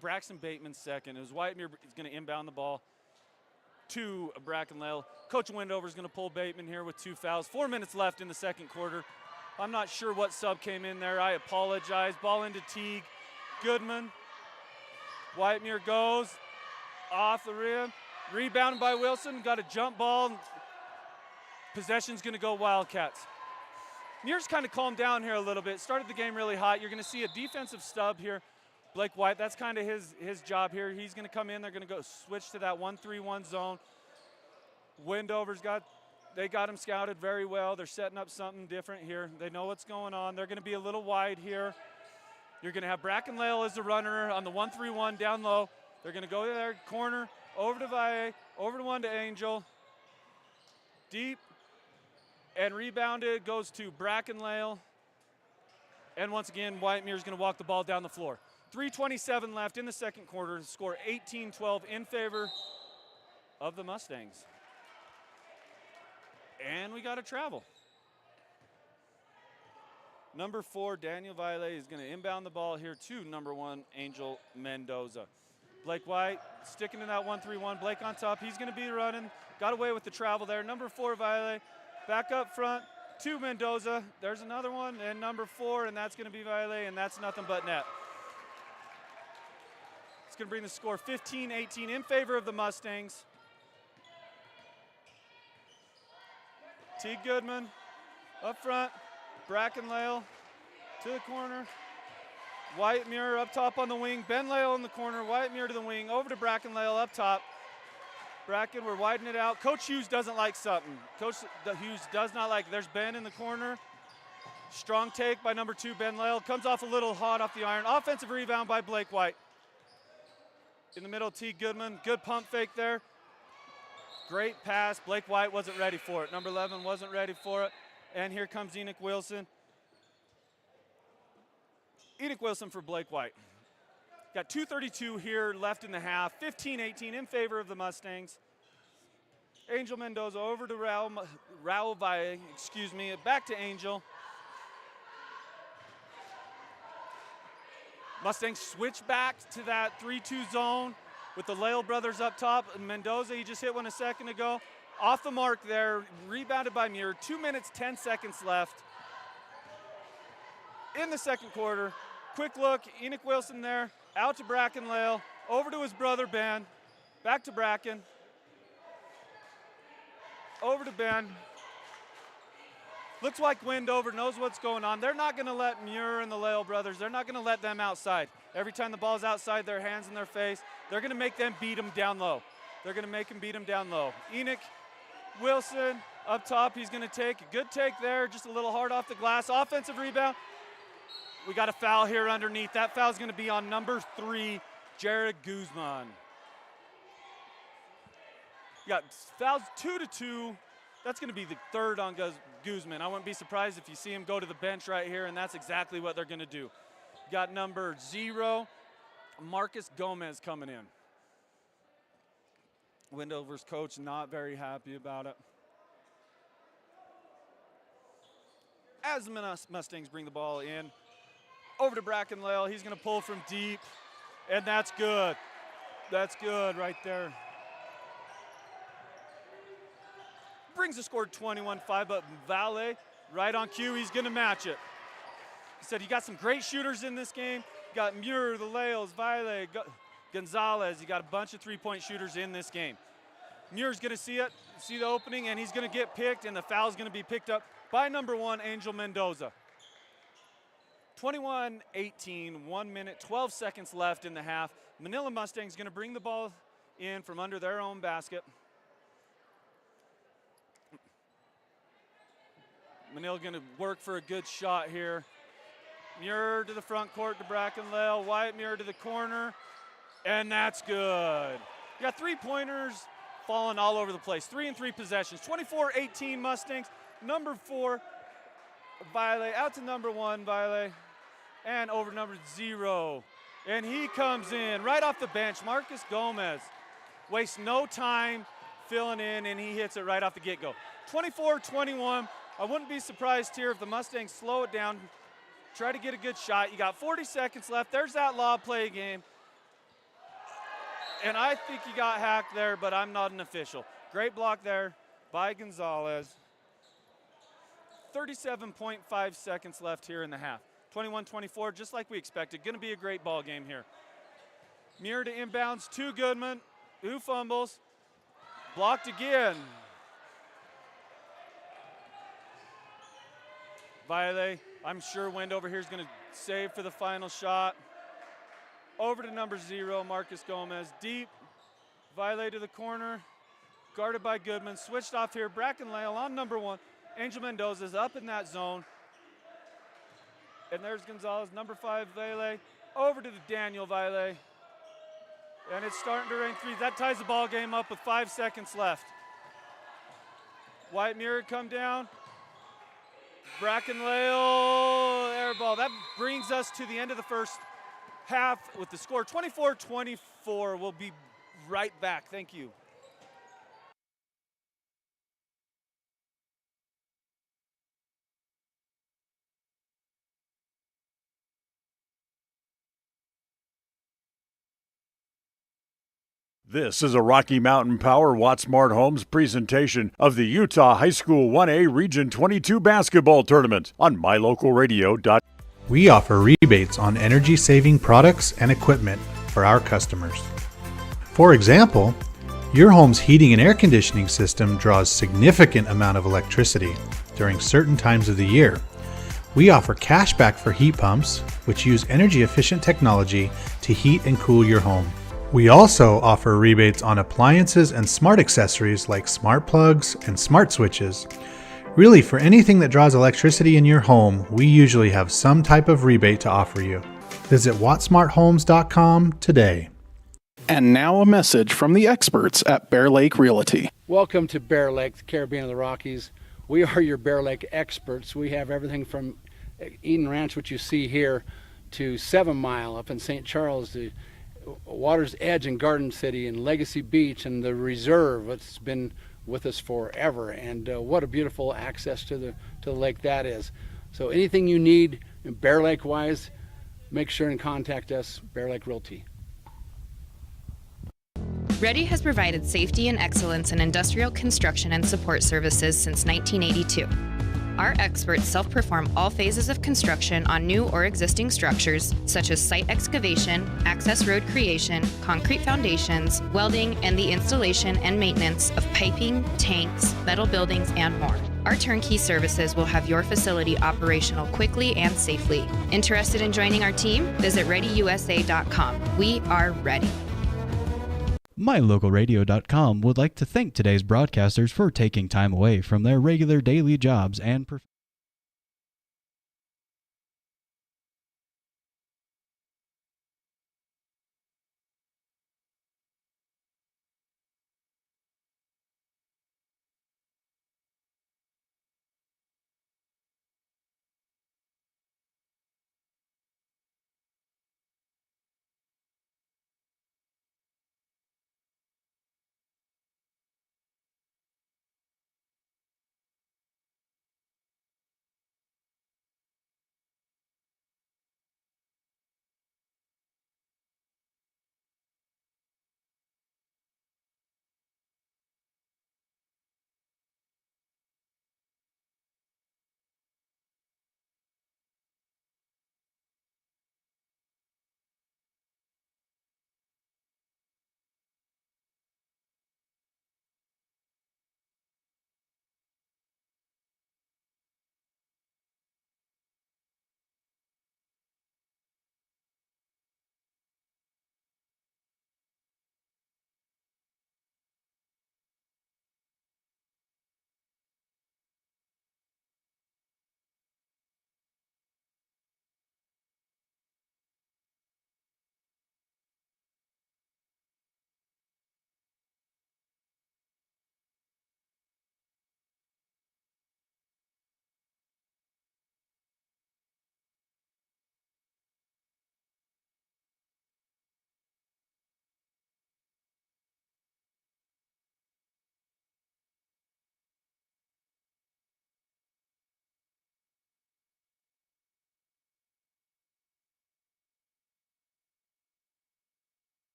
Braxton Bateman's second. It was Whitemuir is going to inbound the ball to Bracken Lale. Coach Windover is going to pull Bateman here with 2 fouls. 4 minutes left in the second quarter. I'm not sure what sub came in there. I apologize. Ball into Teague. Goodman. Whitemuir goes off the rim. Rebounded by Wilson. Got a jump ball. Possession's going to go Wildcats. Muir's kind of calmed down here a little bit. Started the game really hot. You're going to see a defensive stub here. Blake White, that's kind of his job here. He's going to come in. They're going to go switch to that 1-3-1 zone. Windover's they got him scouted very well. They're setting up something different here. They know what's going on. They're going to be a little wide here. You're going to have Bracken Lale as the runner on the 1-3-1 down low. They're going to go to their corner, over to Valle, over to 1 to Angel. Deep. And rebounded goes to Bracken Lale. And once again, Whitemuir's going to walk the ball down the floor. 3:27 left in the second quarter. Score 18-12 in favor of the Mustangs. And we got to travel. Number 4, Daniel Violet, is going to inbound the ball here to number 1, Angel Mendoza. Blake White sticking to that 1-3-1. Blake on top. He's going to be running. Got away with the travel there. Number 4, Violet. Back up front to Mendoza. There's another one. And number 4, and that's going to be Violet, and that's nothing but net. It's going to bring the score 15-18 in favor of the Mustangs. T. Goodman up front. Bracken Lale to the corner. Whitemuir up top on the wing. Ben Lale in the corner. Whitemuir to the wing. Over to Bracken Lale up top. Bracken, we're widening it out. Coach Hughes doesn't like something. Coach Hughes does not like it. There's Ben in the corner. Strong take by number 2, Ben Lale. Comes off a little hot off the iron. Offensive rebound by Blake White. In the middle, T. Goodman. Good pump fake there. Great pass. Blake White wasn't ready for it. Number 11 wasn't ready for it. And here comes Enoch Wilson. Enoch Wilson for Blake White. Got 2:32 here left in the half. 15-18 in favor of the Mustangs. Angel Mendoza over to Raul Valle, back to Angel. Mustangs switch back to that 3-2 zone with the Lale brothers up top. And Mendoza, he just hit one a second ago. Off the mark there, rebounded by Muir. 2 minutes, 10 seconds left in the second quarter. Quick look, Enoch Wilson there, out to Bracken Lale, over to his brother Ben, back to Bracken, over to Ben. Looks like Windover knows what's going on. They're not going to let Muir and the Lale brothers, they're not going to let them outside. Every time the ball's outside, their hands in their face, they're going to make them beat them down low. They're going to make them beat them down low. Enoch Wilson up top, he's going to take a good take there, just a little hard off the glass. Offensive rebound. We got a foul here underneath. That foul's going to be on number 3, Jared Guzman. You got fouls 2-2. That's going to be the third on Guzman. I wouldn't be surprised if you see him go to the bench right here, and that's exactly what they're going to do. You got number 0, Marcus Gomez coming in. Wendover's coach not very happy about it. As the Mustangs bring the ball in, over to Brackenlale. He's going to pull from deep, and that's good. That's good right there. Brings the score 21-5, but Valle right on cue. He's going to match it. He said you got some great shooters in this game. You got Muir, the Lales, Valle, Gonzalez. You got a bunch of three-point shooters in this game. Muir's going to see it, see the opening, and he's going to get picked, and the foul's going to be picked up by number 1, Angel Mendoza. 21-18, 1 minute, 12 seconds left in the half. Manila Mustangs going to bring the ball in from under their own basket. Manila going to work for a good shot here. Muir to the front court to Brackenlale. Wyatt Muir to the corner, and that's good. You got three-pointers falling all over the place. 3 and 3 possessions. 24-18 Mustangs. Number 4, Valle, out to number 1, Valle, and over number 0. And he comes in right off the bench. Marcus Gomez wastes no time filling in, and he hits it right off the get-go. 24-21. I wouldn't be surprised here if the Mustangs slow it down, try to get a good shot. You got 40 seconds left. There's that lob play game. And I think he got hacked there, but I'm not an official. Great block there by Gonzalez. 37.5 seconds left here in the half. 21-24, just like we expected. Going to be a great ball game here. Muir to inbounds to Goodman, who fumbles. Blocked again. Valle, I'm sure Wendover here is going to save for the final shot. Over to number 0, Marcus Gomez. Deep. Valle to the corner. Guarded by Goodman. Switched off here. Brackenlale on number 1. Angel Mendoza's up in that zone. And there's Gonzalez, number 5, Valle. Over to the Daniel Valle. And it's starting to rain threes. That ties the ball game up with 5 seconds left. Wyatt Muir come down. Brackenlale, air ball. That brings us to the end of the first half with the score 24-24. We'll be right back. Thank you. This is a Rocky Mountain Power Watt Smart Homes presentation of the Utah High School 1A Region 22 basketball tournament on mylocalradio.com. We offer rebates on energy-saving products and equipment for our customers. For example, your home's heating and air conditioning system draws significant amount of electricity during certain times of the year. We offer cashback for heat pumps, which use energy-efficient technology to heat and cool your home. We also offer rebates on appliances and smart accessories like smart plugs and smart switches. Really, for anything that draws electricity in your home, we usually have some type of rebate to offer you. Visit wattsmarthomes.com today. And now a message from the experts at Bear Lake Realty. Welcome to Bear Lake, the Caribbean of the Rockies. We are your Bear Lake experts. We have everything from Eden Ranch, which you see here, to 7 Mile up in St. Charles, to Water's Edge in Garden City, and Legacy Beach, and the Reserve. It's been with us forever, and what a beautiful access to the lake that is. So anything you need Bear Lake wise, make sure and contact us, Bear Lake Realty. Ready has provided safety and excellence in industrial construction and support services since 1982. Our experts self-perform all phases of construction on new or existing structures, such as site excavation, access road creation, concrete foundations, welding, and the installation and maintenance of piping, tanks, metal buildings, and more. Our turnkey services will have your facility operational quickly and safely. Interested in joining our team? Visit ReadyUSA.com. We are ready. MyLocalRadio.com would like to thank today's broadcasters for taking time away from their regular daily jobs and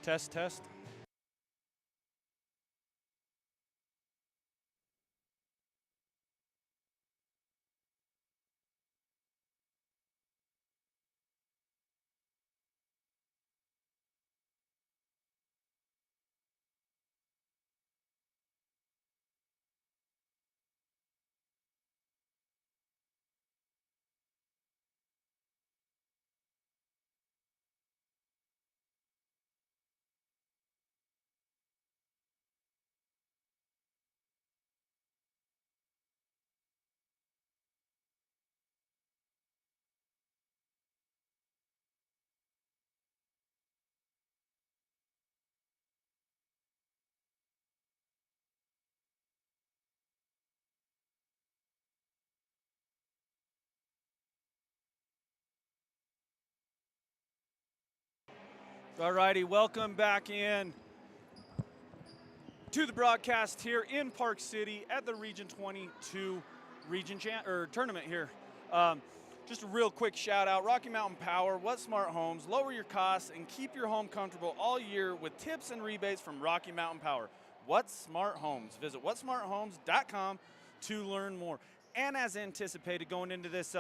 Test, test. All righty, welcome back in to the broadcast here in Park City at the Region 22 tournament here. Just a real quick shout out, Rocky Mountain Power, What Smart Homes, lower your costs and keep your home comfortable all year with tips and rebates from Rocky Mountain Power. What Smart Homes. Visit whatsmarthomes.com to learn more. And as anticipated, going into this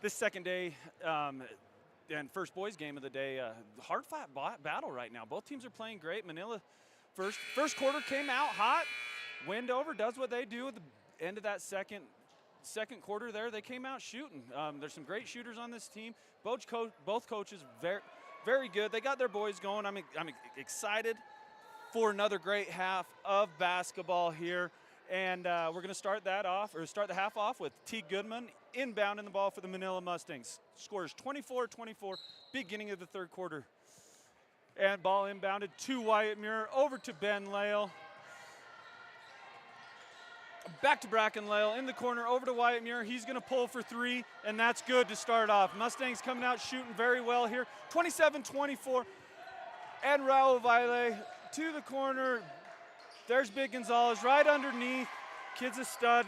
second day, and first boys game of the day, hard-fought battle right now. Both teams are playing great. Manila first quarter came out hot. Wendover does what they do at the end of that second quarter there. They came out shooting. There's some great shooters on this team. Both coaches very, very good. They got their boys going. I'm excited for another great half of basketball here. And we're going to start the half off with T. Goodman inbounding the ball for the Manila Mustangs. Scores 24-24, beginning of the third quarter. And ball inbounded to Wyatt Muir, over to Ben Lale. Back to Bracken Lale in the corner, over to Wyatt Muir. He's going to pull for three, and that's good to start off. Mustangs coming out shooting very well here. 27-24. And Raul Valle to the corner. There's Big Gonzalez right underneath. Kid's a stud.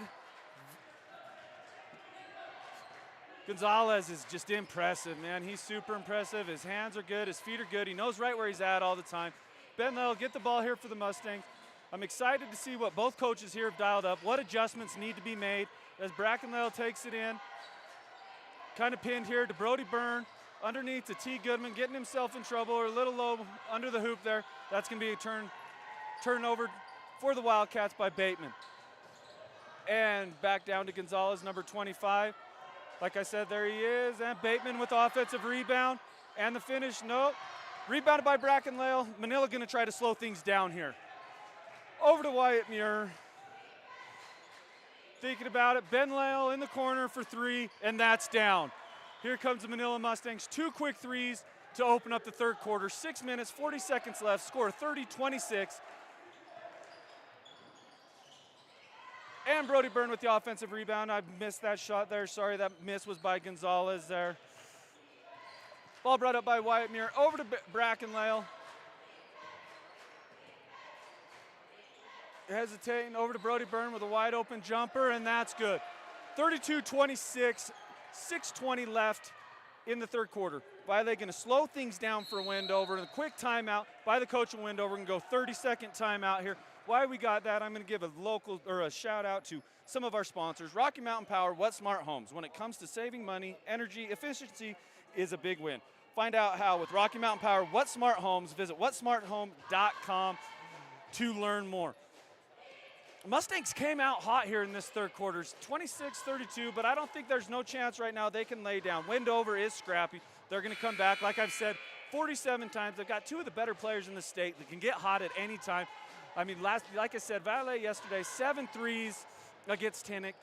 Gonzalez is just impressive, man. He's super impressive. His hands are good. His feet are good. He knows right where he's at all the time. Ben Lale get the ball here for the Mustangs. I'm excited to see what both coaches here have dialed up, what adjustments need to be made as Bracken Lale takes it in. Kind of pinned here to Brody Byrne. Underneath to T. Goodman, getting himself in trouble, or a little low under the hoop there. That's going to be a turnover for the Wildcats by Bateman. And back down to Gonzalez, number 25. Like I said, there he is. And Bateman with offensive rebound. And the finish, nope. Rebounded by Bracken Lale. Manila going to try to slow things down here. Over to Wyatt Muir. Thinking about it, Ben Lale in the corner for three, and that's down. Here comes the Manila Mustangs. 2 quick threes to open up the third quarter. 6 minutes, 40 seconds left. Score 30-26. And Brody Byrne with the offensive rebound. I missed that shot there. Sorry, that miss was by Gonzalez there. Ball brought up by Wyatt Muir. Over to Bracken Lale. Hesitating, over to Brody Byrne with a wide open jumper, and that's good. 32-26, 6:20 left in the third quarter. Vile going to slow things down for Wendover, and a quick timeout by the coach of Wendover. We're going to go 30-second timeout here. Why we got that, I'm going to give a shout out to some of our sponsors. Rocky Mountain Power, What Smart Homes. When it comes to saving money, energy efficiency is a big win. Find out how with Rocky Mountain Power, What Smart Homes. Visit whatsmarthome.com to learn more. Mustangs came out hot here in this third quarter, 26-32, but I don't think there's no chance right now they can lay down. Wendover is scrappy. They're going to come back, like I've said, 47 times. They've got 2 of the better players in the state that can get hot at any time. I mean, like I said, Valle yesterday, 7 threes against Tinnick.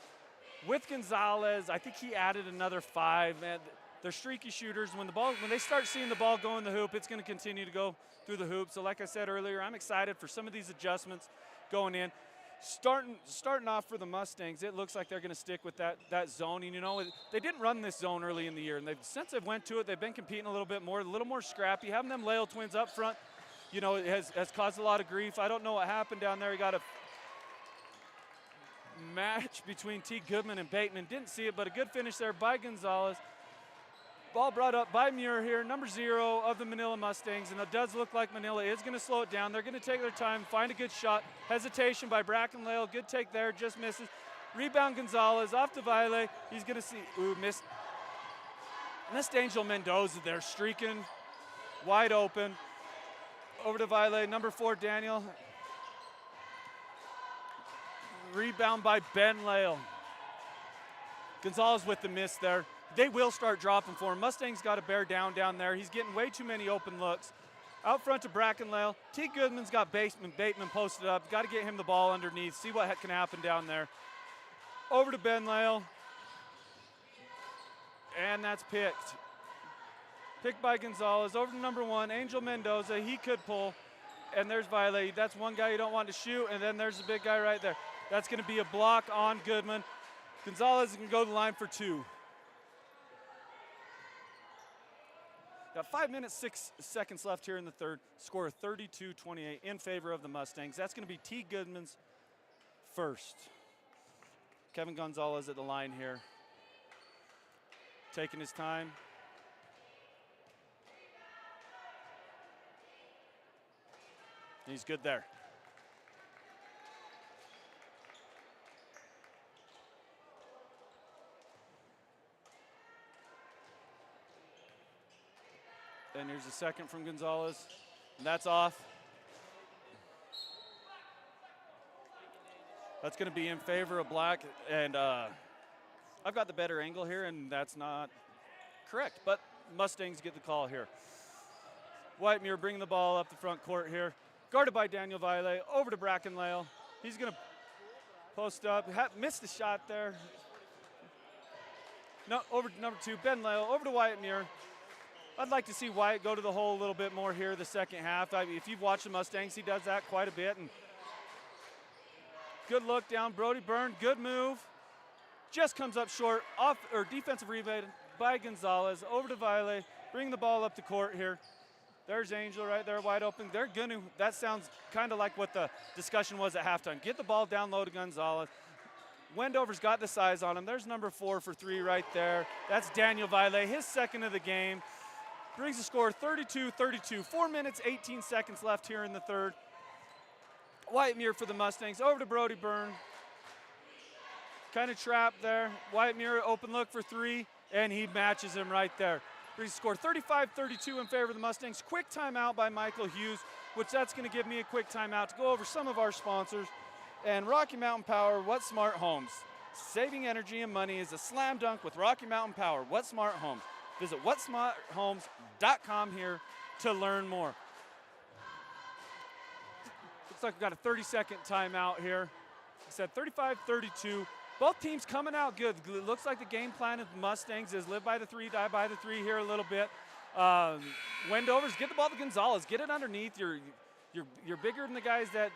With Gonzalez, I think he added another 5. Man, they're streaky shooters. When they start seeing the ball go in the hoop, it's going to continue to go through the hoop. So like I said earlier, I'm excited for some of these adjustments going in. Starting off for the Mustangs, it looks like they're going to stick with that zoning. You know, they didn't run this zone early in the year, and since they've went to it, they've been competing a little more scrappy. Having them Lale twins up front, you know, it has caused a lot of grief. I don't know what happened down there. You got a match between T. Goodman and Bateman. Didn't see it, but a good finish there by Gonzalez. Ball brought up by Muir here, number 0 of the Manila Mustangs, and it does look like Manila is going to slow it down. They're going to take their time, find a good shot. Hesitation by Brackenlale, good take there, just misses. Rebound Gonzalez, off to Vile. He's going to see, missed. Missed Angel Mendoza there, streaking, wide open. Over to Vile, number 4, Daniel. Rebound by Ben Lale. Gonzalez with the miss there. They will start dropping for him. Mustang's got to bear down there. He's getting way too many open looks. Out front to Brackenlale. T. Goodman's got Bateman posted up. Got to get him the ball underneath, see what can happen down there. Over to Ben Lale. And that's picked. Picked by Gonzalez. Over to number 1, Angel Mendoza. He could pull. And there's Vile. That's one guy you don't want to shoot. And then there's the big guy right there. That's going to be a block on Goodman. Gonzalez can go to the line for 2. Got 5 minutes, 6 seconds left here in the third. Score 32-28 in favor of the Mustangs. That's going to be T. Goodman's first. Kevin Gonzalez at the line here. Taking his time. He's good there. And here's a second from Gonzalez. And that's off. That's going to be in favor of Black. And I've got the better angle here, and that's not correct. But Mustangs get the call here. Whitemuir bringing the ball up the front court here. Guarded by Daniel Vile. Over to Brackenlale. He's going to post up. Missed the shot there. No, over to number 2, Ben Lale. Over to Whitemuir. I'd like to see Wyatt go to the hole a little bit more here the second half. If you've watched the Mustangs, he does that quite a bit. And good look down. Brody Byrne, good move. Just comes up short. Defensive rebound by Gonzalez. Over to Vile. Bring the ball up the court here. There's Angel right there, wide open. They're going to, that sounds kind of like what the discussion was at halftime. Get the ball down low to Gonzalez. Wendover's got the size on him. There's number 4 for 3 right there. That's Daniel Vile, his second of the game. Brings the score 32-32. 4 minutes, 18 seconds left here in the third. Whitemuir for the Mustangs. Over to Brody Byrne. Kind of trapped there. Whitemuir, open look for 3, and he matches him right there. Brings the score 35-32 in favor of the Mustangs. Quick timeout by Michael Hughes, which that's going to give me a quick timeout to go over some of our sponsors. And Rocky Mountain Power, What Smart Homes. Saving energy and money is a slam dunk with Rocky Mountain Power, What Smart Homes. Visit whatsmarthomes.com here to learn more. Looks like we've got a 30-second timeout here. I said 35-32. Both teams coming out good. It looks like the game plan of the Mustangs is live by the 3, die by the 3 here a little bit. Wendovers, get the ball to Gonzalez. Get it underneath. You're bigger than the guys that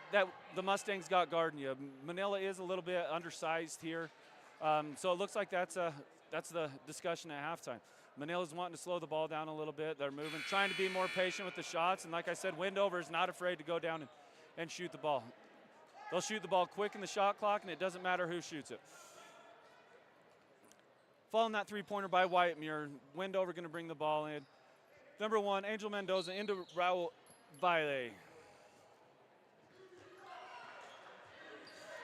the Mustangs got guarding you. Manila is a little bit undersized here. So it looks like that's the discussion at halftime. Manila's wanting to slow the ball down a little bit. They're moving, trying to be more patient with the shots. And like I said, Wendover is not afraid to go down and shoot the ball. They'll shoot the ball quick in the shot clock, and it doesn't matter who shoots it. Following that three-pointer by Whitemuir, Wendover going to bring the ball in. Number 1, Angel Mendoza into Raul Vile.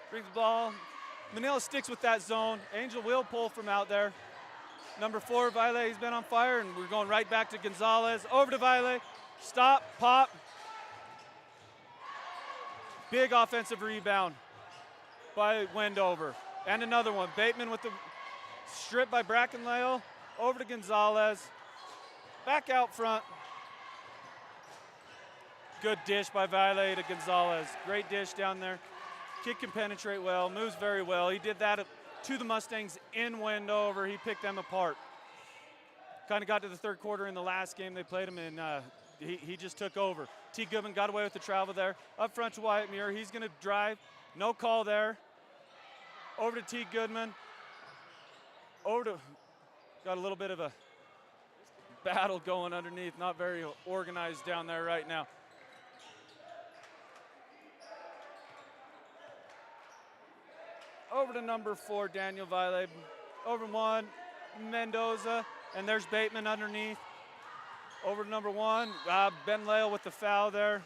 Brings the ball. Manila sticks with that zone. Angel will pull from out there. Number 4, Vile, he's been on fire, and we're going right back to Gonzalez. Over to Vile. Stop, pop. Big offensive rebound by Wendover. And another one. Bateman with the strip by Brackenlale. Over to Gonzalez. Back out front. Good dish by Vile to Gonzalez. Great dish down there. Kid can penetrate well, moves very well. He did that to the Mustangs in Wendover. He picked them apart. Kind of got to the third quarter in the last game they played him, and he just took over. T. Goodman got away with the travel there. Up front to Whitemuir. He's going to drive. No call there. Over to T. Goodman. Got a little bit of a battle going underneath. Not very organized down there right now. Over to number 4, Daniel Vile. Over 1, Mendoza. And there's Bateman underneath. Over to number 1. Ben Lale with the foul there.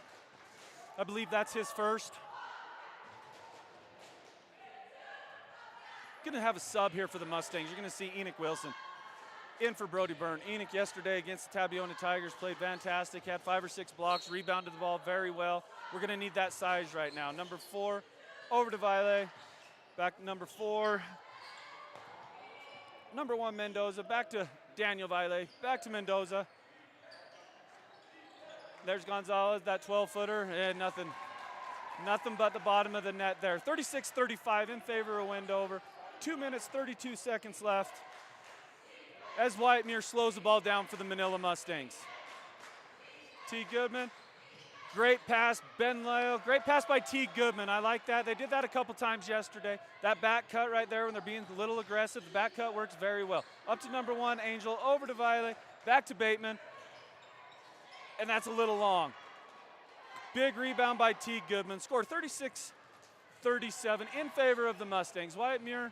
I believe that's his first. Going to have a sub here for the Mustangs. You're going to see Enoch Wilson in for Brody Byrne. Enoch yesterday against the Tabiona Tigers played fantastic, had 5 or 6 blocks, rebounded the ball very well. We're going to need that size right now. Number 4, over to Vile. Back to number 4. Number 1, Mendoza. Back to Daniel Vile. Back to Mendoza. There's Gonzalez, that 12-footer, and nothing but the bottom of the net there. 36-35 in favor of Wendover. 2 minutes, 32 seconds left as Wyatt Muir slows the ball down for the Manila Mustangs. T. Goodman, great pass. Ben Lyle, great pass by T. Goodman. I like that. They did that a couple times yesterday. That back cut right there when they're being a little aggressive, the back cut works very well. Up to number 1, Angel, over to Vile, back to Bateman. And that's a little long. Big rebound by T. Goodman. Scored 36-37 in favor of the Mustangs. Wyatt Muir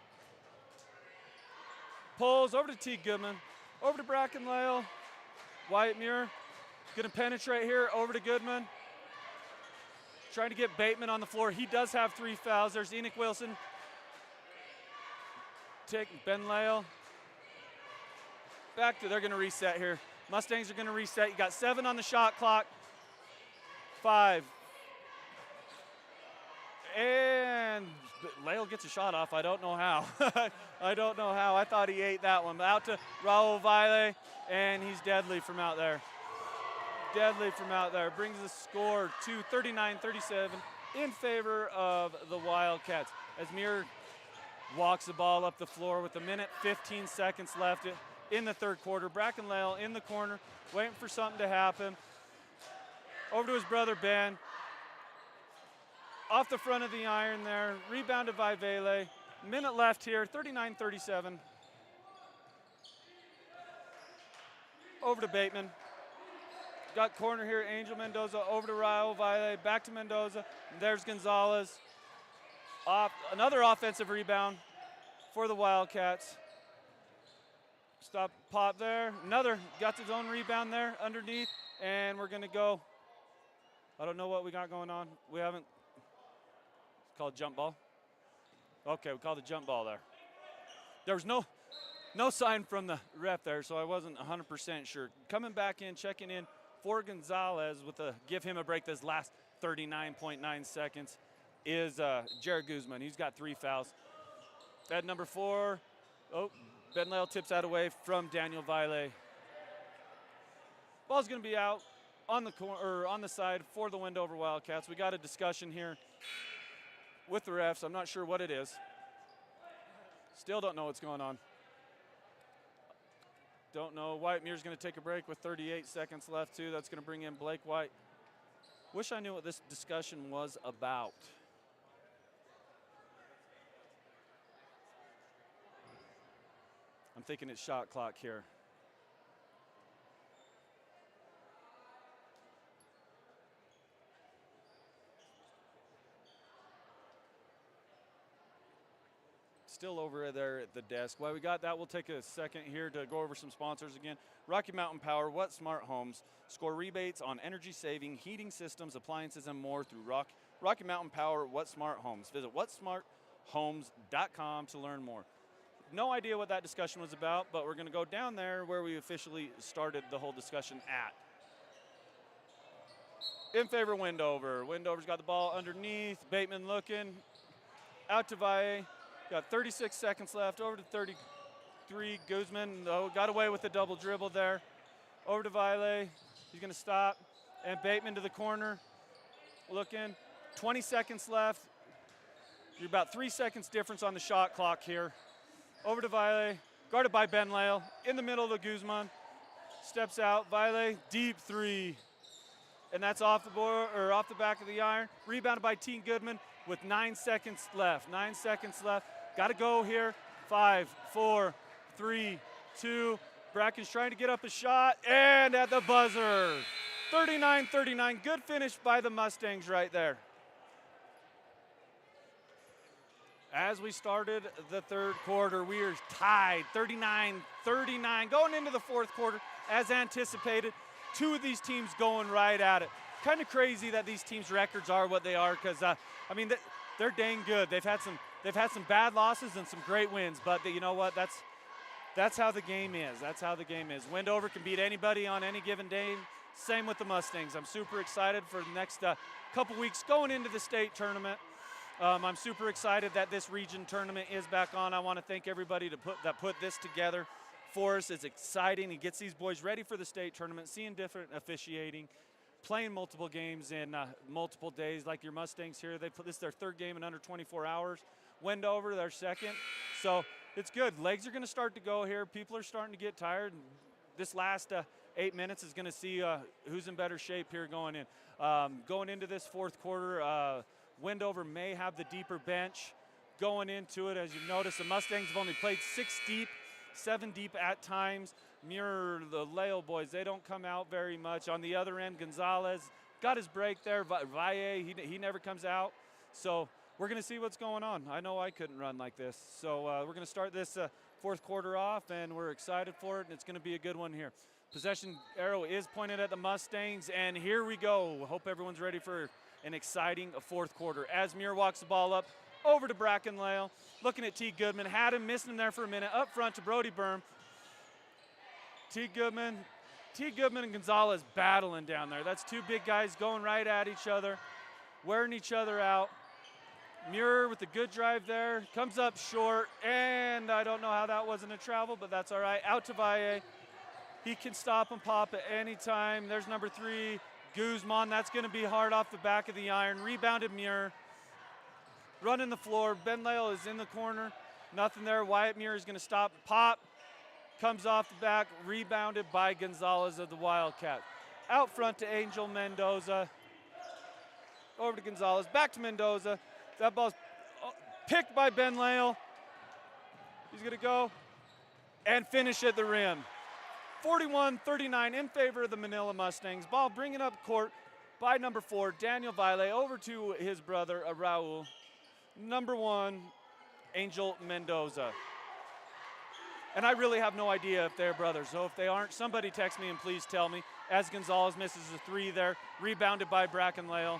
pulls over to T. Goodman. Over to Bracken Lale. Wyatt Muir going to penetrate here. Over to Goodman. Trying to get Bateman on the floor. He does have 3 fouls. There's Enoch Wilson. Take Ben Lale. They're going to reset here. Mustangs are going to reset. You got 7 on the shot clock. 5. And Lale gets a shot off. I don't know how. I don't know how. I thought he ate that one. Out to Raul Vile, and he's deadly from out there. Deadly from out there. Brings the score to 39-37 in favor of the Wildcats. As Muir walks the ball up the floor with 1:15 seconds left in the third quarter. Bracken Lale in the corner, waiting for something to happen. Over to his brother Ben. Off the front of the iron there. Rebounded by Vele. Minute left here, 39-37. Over to Bateman. Got corner here, Angel Mendoza. Over to Raul Vile. Back to Mendoza. There's Gonzalez. Another offensive rebound for the Wildcats. Stop, pop there. Another, got his own rebound there underneath. And we're going to go. I don't know what we got going on. We haven't. It's called jump ball. Okay, we called the jump ball there. There was no sign from the ref there, so I wasn't 100% sure. Coming back in, checking in for Gonzalez with give him a break this last 39.9 seconds is Jared Guzman. He's got 3 fouls. At number 4, Ben Lale tips that away from Daniel Vile. Ball's going to be out on the side for the Wendover Wildcats. We got a discussion here with the refs. I'm not sure what it is. Still don't know what's going on. Don't know. Wyatt Muir's going to take a break with 38 seconds left, too. That's going to bring in Blake White. Wish I knew what this discussion was about. I'm thinking it's shot clock here. Still over there at the desk. While we got that, we'll take a second here to go over some sponsors again. Rocky Mountain Power, What Smart Homes. Score rebates on energy-saving heating systems, appliances, and more through Rocky Mountain Power, What Smart Homes. Visit whatsmarthomes.com to learn more. No idea what that discussion was about, but we're going to go down there where we officially started the whole discussion at. In favor of Wendover. Wendover's got the ball underneath. Bateman looking. Out to Valle. Got 36 seconds left. Over to 33. Guzman got away with the double dribble there. Over to Valle. He's going to stop. And Bateman to the corner. Looking. 20 seconds left. You're about 3 seconds difference on the shot clock here. Over to Valle. Guarded by Ben Lale. In the middle of the Guzman. Steps out. Valle. Deep 3. And that's off the board, or off the back of the iron. Rebounded by T. Goodman with 9 seconds left. 9 seconds left. Got to go here. 5, 4, 3, 2. Bracken's trying to get up a shot, and at the buzzer. 39-39. Good finish by the Mustangs right there. As we started the third quarter, we are tied 39-39 going into the fourth quarter as anticipated. Two of these teams going right at it. Kind of crazy that these teams' records are what they are because, they're dang good. They've had some bad losses and some great wins, but you know what? That's how the game is. That's how the game is. Wendover can beat anybody on any given day. Same with the Mustangs. I'm super excited for the next couple weeks going into the state tournament. I'm super excited that this region tournament is back on. I want to thank everybody that put this together for us. It's exciting. It gets these boys ready for the state tournament, seeing different officiating, playing multiple games in multiple days. Like your Mustangs here, this is their third game in under 24 hours. Wendover, their second. So it's good. Legs are going to start to go here. People are starting to get tired. This last 8 minutes is going to see who's in better shape here going in. Going into this fourth quarter, Wendover may have the deeper bench going into it. As you've noticed, the Mustangs have only played 6 deep, 7 deep at times. Mirror the Leo boys, they don't come out very much. On the other end, Gonzalez got his break there. Valle, he never comes out. So we're going to see what's going on. I know I couldn't run like this. So we're going to start this fourth quarter off, and we're excited for it, and it's going to be a good one here. Possession arrow is pointed at the Mustangs, and here we go. Hope everyone's ready for an exciting fourth quarter. As Muir walks the ball up over to Brackenlale, looking at T. Goodman, had him, missing him there for a minute, up front to Brody Berm. T. Goodman and Gonzalez battling down there. That's two big guys going right at each other, wearing each other out. Muir with a good drive there, comes up short, and I don't know how that wasn't a travel, but that's all right. Out to Valle. He can stop and pop at any time. There's number 3, Guzman. That's going to be hard off the back of the iron. Rebounded Muir. Running the floor. Ben Lale is in the corner. Nothing there. Wyatt Muir is going to stop. Pop. Comes off the back. Rebounded by Gonzalez of the Wildcat. Out front to Angel Mendoza. Over to Gonzalez. Back to Mendoza. That ball's picked by Ben Lale. He's going to go and finish at the rim. 41-39 in favor of the Manila Mustangs. Ball bringing up court by number 4, Daniel Valle, over to his brother, Raul. Number 1, Angel Mendoza. And I really have no idea if they're brothers. So if they aren't, somebody text me and please tell me. As Gonzalez misses a 3 there, rebounded by Brackenlale.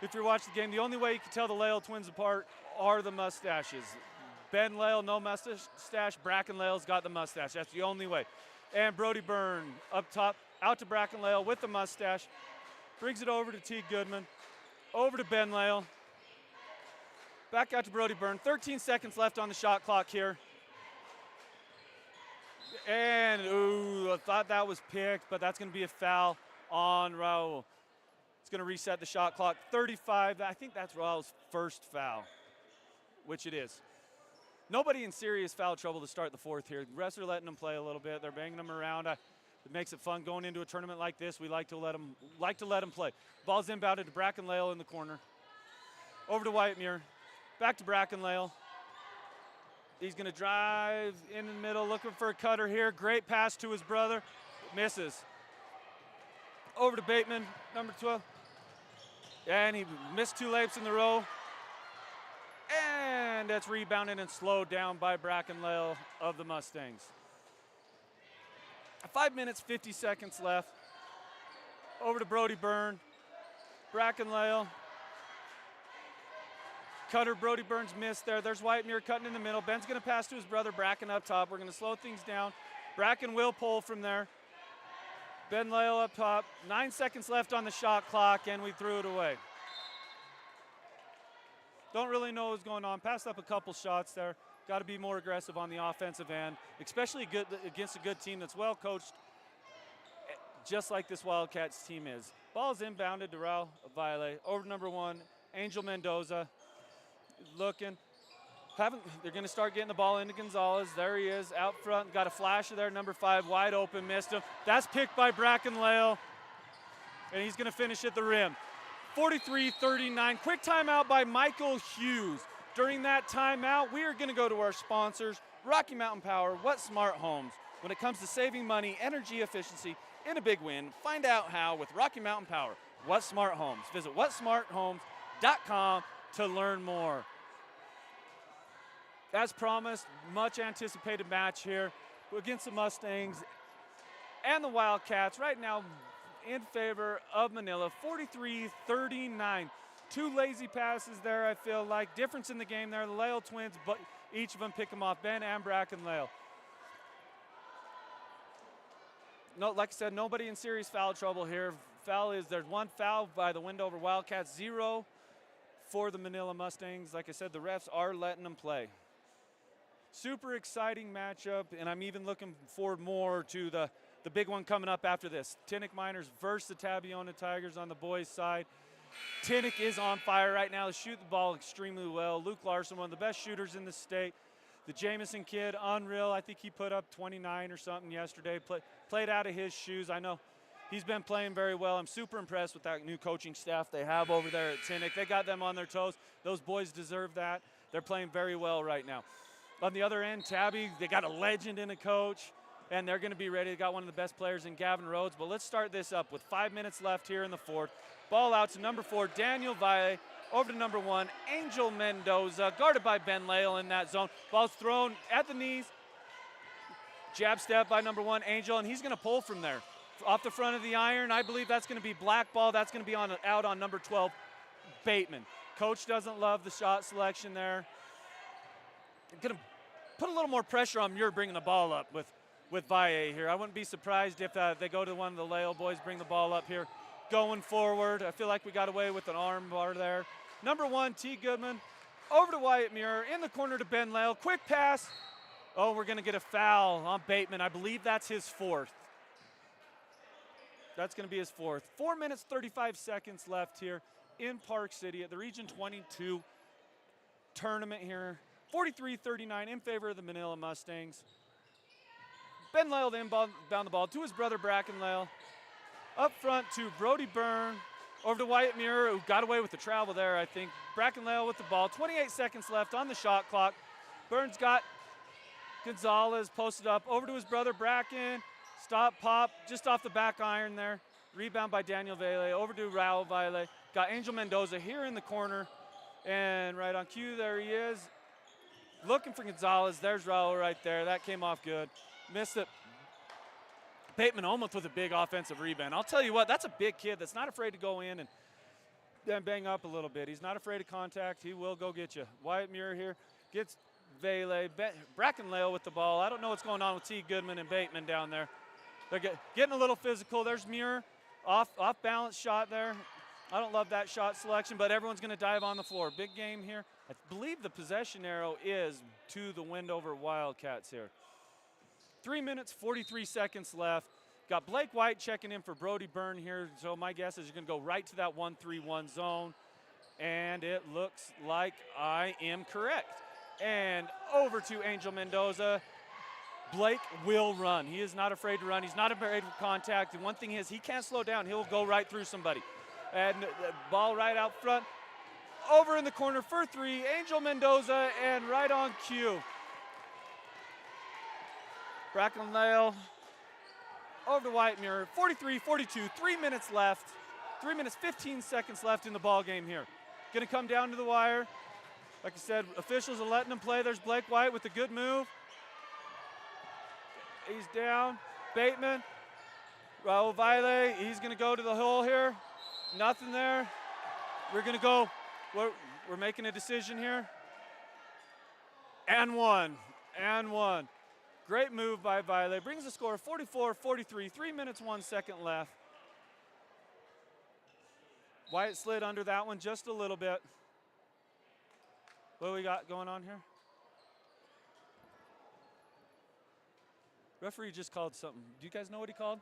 If you're watching the game, the only way you can tell the Lale twins apart are the mustaches. Ben Lale, no mustache. Brackenlale's got the mustache. That's the only way. And Brody Byrne up top, out to Brackenlale with the mustache. Brings it over to T. Goodman. Over to Ben Lale. Back out to Brody Byrne. 13 seconds left on the shot clock here. And, I thought that was picked, but that's going to be a foul on Raul. It's going to reset the shot clock. 35. I think that's Raul's first foul, which it is. Nobody in serious foul trouble to start the fourth here. The refs are letting them play a little bit. They're banging them around. It makes it fun going into a tournament like this. We like to let them play. Ball's inbounded to Brackenlale in the corner. Over to Wyatt Muir. Back to Brackenlale. He's going to drive in the middle, looking for a cutter here. Great pass to his brother. Misses. Over to Bateman, number 12. And he missed 2 layups in the row. And that's rebounded and slowed down by Brackenlale of the Mustangs. 5 minutes, 50 seconds left. Over to Brody Byrne. Brackenlale. Cutter, Brody Byrne's missed there. There's Wyatt Muir cutting in the middle. Ben's going to pass to his brother, Bracken up top. We're going to slow things down. Bracken will pull from there. Ben Lale up top. 9 seconds left on the shot clock, and we threw it away. Don't really know what's going on. Passed up a couple shots there. Got to be more aggressive on the offensive end, especially against a good team that's well coached, just like this Wildcats team is. Ball's inbounded to Raul Valle. Over to number 1, Angel Mendoza. Looking. They're going to start getting the ball into Gonzalez. There he is, out front. Got a flasher there, number 5, wide open, missed him. That's picked by Brackenlale, and he's going to finish at the rim. 43-39. Quick timeout by Michael Hughes. During that timeout, we are going to go to our sponsors, Rocky Mountain Power, What Smart Homes. When it comes to saving money, energy efficiency, and a big win, find out how with Rocky Mountain Power, What Smart Homes. Visit whatsmarthomes.com to learn more. as promised, much anticipated match here against the Mustangs and the Wildcats. Right now in favor of Manila, 43-39. 2 lazy passes there, I feel like. Difference in the game there. The Lale twins, but each of them pick them off, Ben and Bracken Lale. No, like I said, nobody in serious foul trouble here. There's 1 foul by the Wendover Wildcats, 0 for the Manila Mustangs. Like I said, the refs are letting them play. Super exciting matchup, and I'm even looking forward more to the big one coming up after this. Tinnick Miners versus the Tabiona Tigers on the boys' side. Tinnick is on fire right now. They shoot the ball extremely well. Luke Larson, one of the best shooters in the state. The Jamison kid, unreal. I think he put up 29 or something yesterday. Played out of his shoes. I know he's been playing very well. I'm super impressed with that new coaching staff they have over there at Tinnick. They got them on their toes. Those boys deserve that. They're playing very well right now. On the other end, Tabby, they got a legend in a coach, and they're going to be ready. They got one of the best players in Gavin Rhodes. But let's start this up with 5 minutes left here in the fourth. Ball out to number 4, Daniel Valle. Over to number 1, Angel Mendoza, guarded by Ben Lale in that zone. Ball's thrown at the knees. Jab step by number 1, Angel, and he's going to pull from there. Off the front of the iron, I believe that's going to be black ball. That's going to be out on number 12, Bateman. Coach doesn't love the shot selection there. Going to put a little more pressure on Muir bringing the ball up with Valle here. I wouldn't be surprised if they go to one of the Lale boys, bring the ball up here. Going forward, I feel like we got away with an arm bar there. Number 1, T. Goodman, over to Wyatt Muir, in the corner to Ben Lale. Quick pass. Oh, we're going to get a foul on Bateman. I believe that's his 4th. That's going to be his 4th. 4 minutes, 35 seconds left here in Park City at the Region 22 tournament here. 43-39 in favor of the Manila Mustangs. Ben Lale to inbound the ball to his brother Bracken Lale. Up front to Brody Byrne. Over to Wyatt Muir, who got away with the travel there, I think. Bracken Lale with the ball. 28 seconds left on the shot clock. Burns got Gonzalez posted up. Over to his brother Bracken. Stop, pop, just off the back iron there. Rebound by Daniel Valle. Over to Raul Valle. Got Angel Mendoza here in the corner. And right on cue, there he is. Looking for Gonzalez. There's Raul right there. That came off good. Missed it. Bateman almost with a big offensive rebound. I'll tell you what, that's a big kid that's not afraid to go in and then bang up a little bit. He's not afraid of contact. He will go get you. Wyatt Muir here gets Valle. Bracken Lale with the ball. I don't know what's going on with T. Goodman and Bateman down there. They're getting a little physical. There's Muir, off balance shot there. I don't love that shot selection, but everyone's going to dive on the floor. Big game here. I believe the possession arrow is to the Wendover Wildcats here. 3 minutes, 43 seconds left. Got Blake White checking in for Brody Byrne here. So my guess is you're going to go right to that 1-3-1 zone. And it looks like I am correct. And over to Angel Mendoza. Blake will run. He is not afraid to run. He's not afraid of contact. And one thing is he can't slow down. He'll go right through somebody. And the ball right out front. Over in the corner for 3. Angel Mendoza and right on cue. Bracken Lale over to Wyatt Muir. 43-42, 3 minutes left. 3 minutes, 15 seconds left in the ball game here. Going to come down to the wire. Like I said, officials are letting him play. There's Blake White with a good move. He's down. Bateman. Raul Valle, he's going to go to the hole here. Nothing there. We're going to go. We're making a decision here. And one. Great move by Valle. Brings the score 44-43. 3 minutes, 1 second left. Wyatt slid under that one just a little bit. What do we got going on here? Referee just called something. Do you guys know what he called?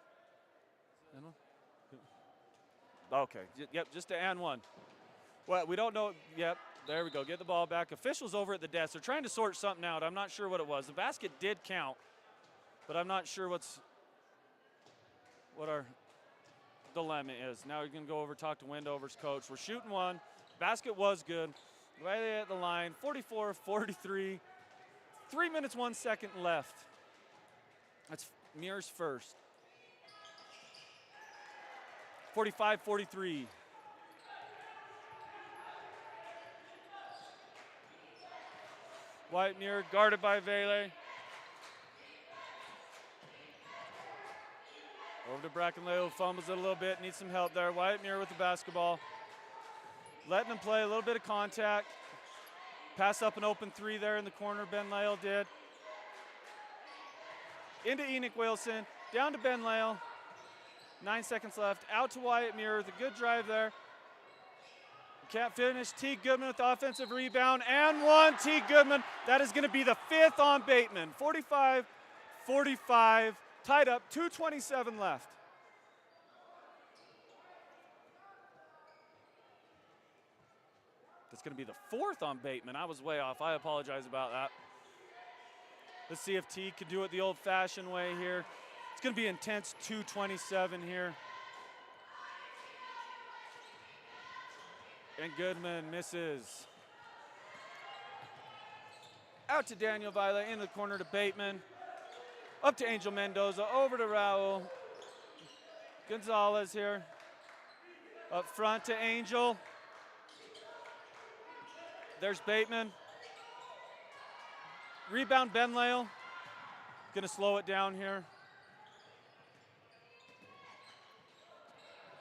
Okay. Yep, just a and one. Well, we don't know. Yep, there we go. Get the ball back. Officials over at the desk. They're trying to sort something out. I'm not sure what it was. The basket did count, but I'm not sure what our dilemma is. Now we're going to go over talk to Wendover's coach. We're shooting one. Basket was good. Right at the line. 44-43. 3 minutes, 1 second left. That's Muir's first. 45-43. Wyatt Muir guarded by Vele. Over to Brackenley, fumbles it a little bit, needs some help there. Wyatt Muir with the basketball. Letting him play, a little bit of contact. Pass up an open three there in the corner, Ben Lale did. Into Enoch Wilson, down to Ben Lale. 9 seconds left, out to Wyatt Muir with a good drive there. Can't finish, T. Goodman with the offensive rebound, and one, T. Goodman. That is gonna be the 5th on Bateman. 45-45, tied up, 2:27 left. That's gonna be the 4th on Bateman. I was way off, I apologize about that. Let's see if T can do it the old-fashioned way here. It's gonna be intense, 2:27 here. And Goodman misses. Out to Daniel Vile, in the corner to Bateman. Up to Angel Mendoza, over to Raul. Gonzalez here. Up front to Angel. There's Bateman. Rebound Ben Lale. Gonna slow it down here.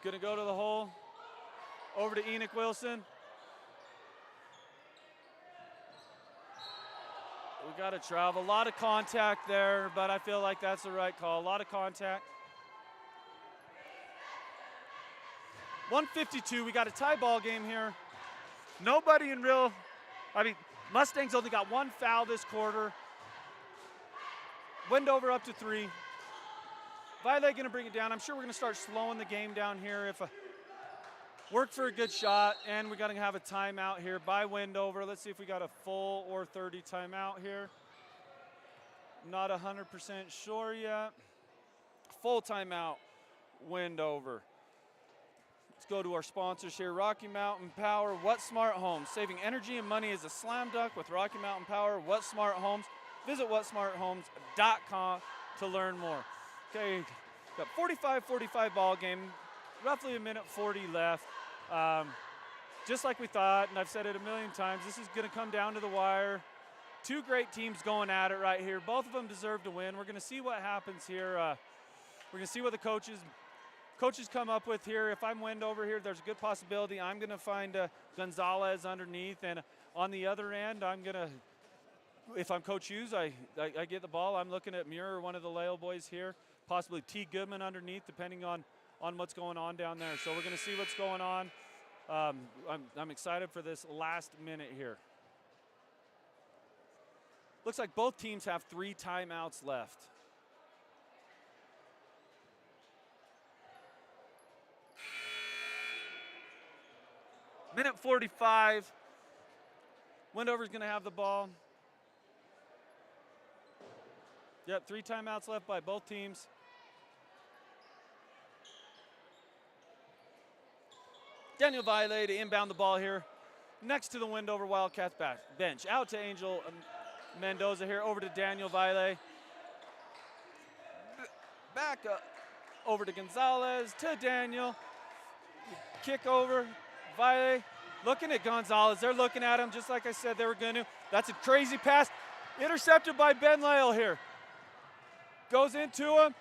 Gonna go to the hole. Over to Enoch Wilson. We got to travel. A lot of contact there, but I feel like that's the right call. A lot of contact. 1:52. We got a tie ball game here. Nobody in real. Mustangs only got 1 foul this quarter. Wendover up to 3. Vile going to bring it down. I'm sure we're going to start slowing the game down here. If work for a good shot, and we're going to have a timeout here by Wendover. Let's see if we got a full or 30 timeout here. Not 100% sure yet. Full timeout, Wendover. Let's go to our sponsors here. Rocky Mountain Power, What Smart Homes. Saving energy and money is a slam dunk with Rocky Mountain Power, What Smart Homes. Visit whatsmarthomes.com to learn more. Okay, got 45-45 ball game. Roughly 1:40 left. Just like we thought, and I've said it a million times, this is going to come down to the wire. 2 great teams going at it right here. Both of them deserve to win. We're going to see what happens here. We're going to see what the coaches come up with here. If I'm Wendover here, there's a good possibility I'm going to find Gonzalez underneath, and on the other end, if I'm Coach Hughes, I get the ball. I'm looking at Muir, one of the Lale boys here, possibly T. Goodman underneath, depending on what's going on down there. So we're going to see what's going on. I'm excited for this last minute here. Looks like both teams have 3 timeouts left. Minute 45. Wendover's going to have the ball. Yep, 3 timeouts left by both teams. Daniel Vile to inbound the ball here next to the Wendover Wildcats bench. Out to Angel Mendoza here, over to Daniel Vile. Back up, over to Gonzalez, to Daniel. Kick over, Vile looking at Gonzalez. They're looking at him just like I said they were going to. That's a crazy pass. Intercepted by Ben Lale here. Goes into him.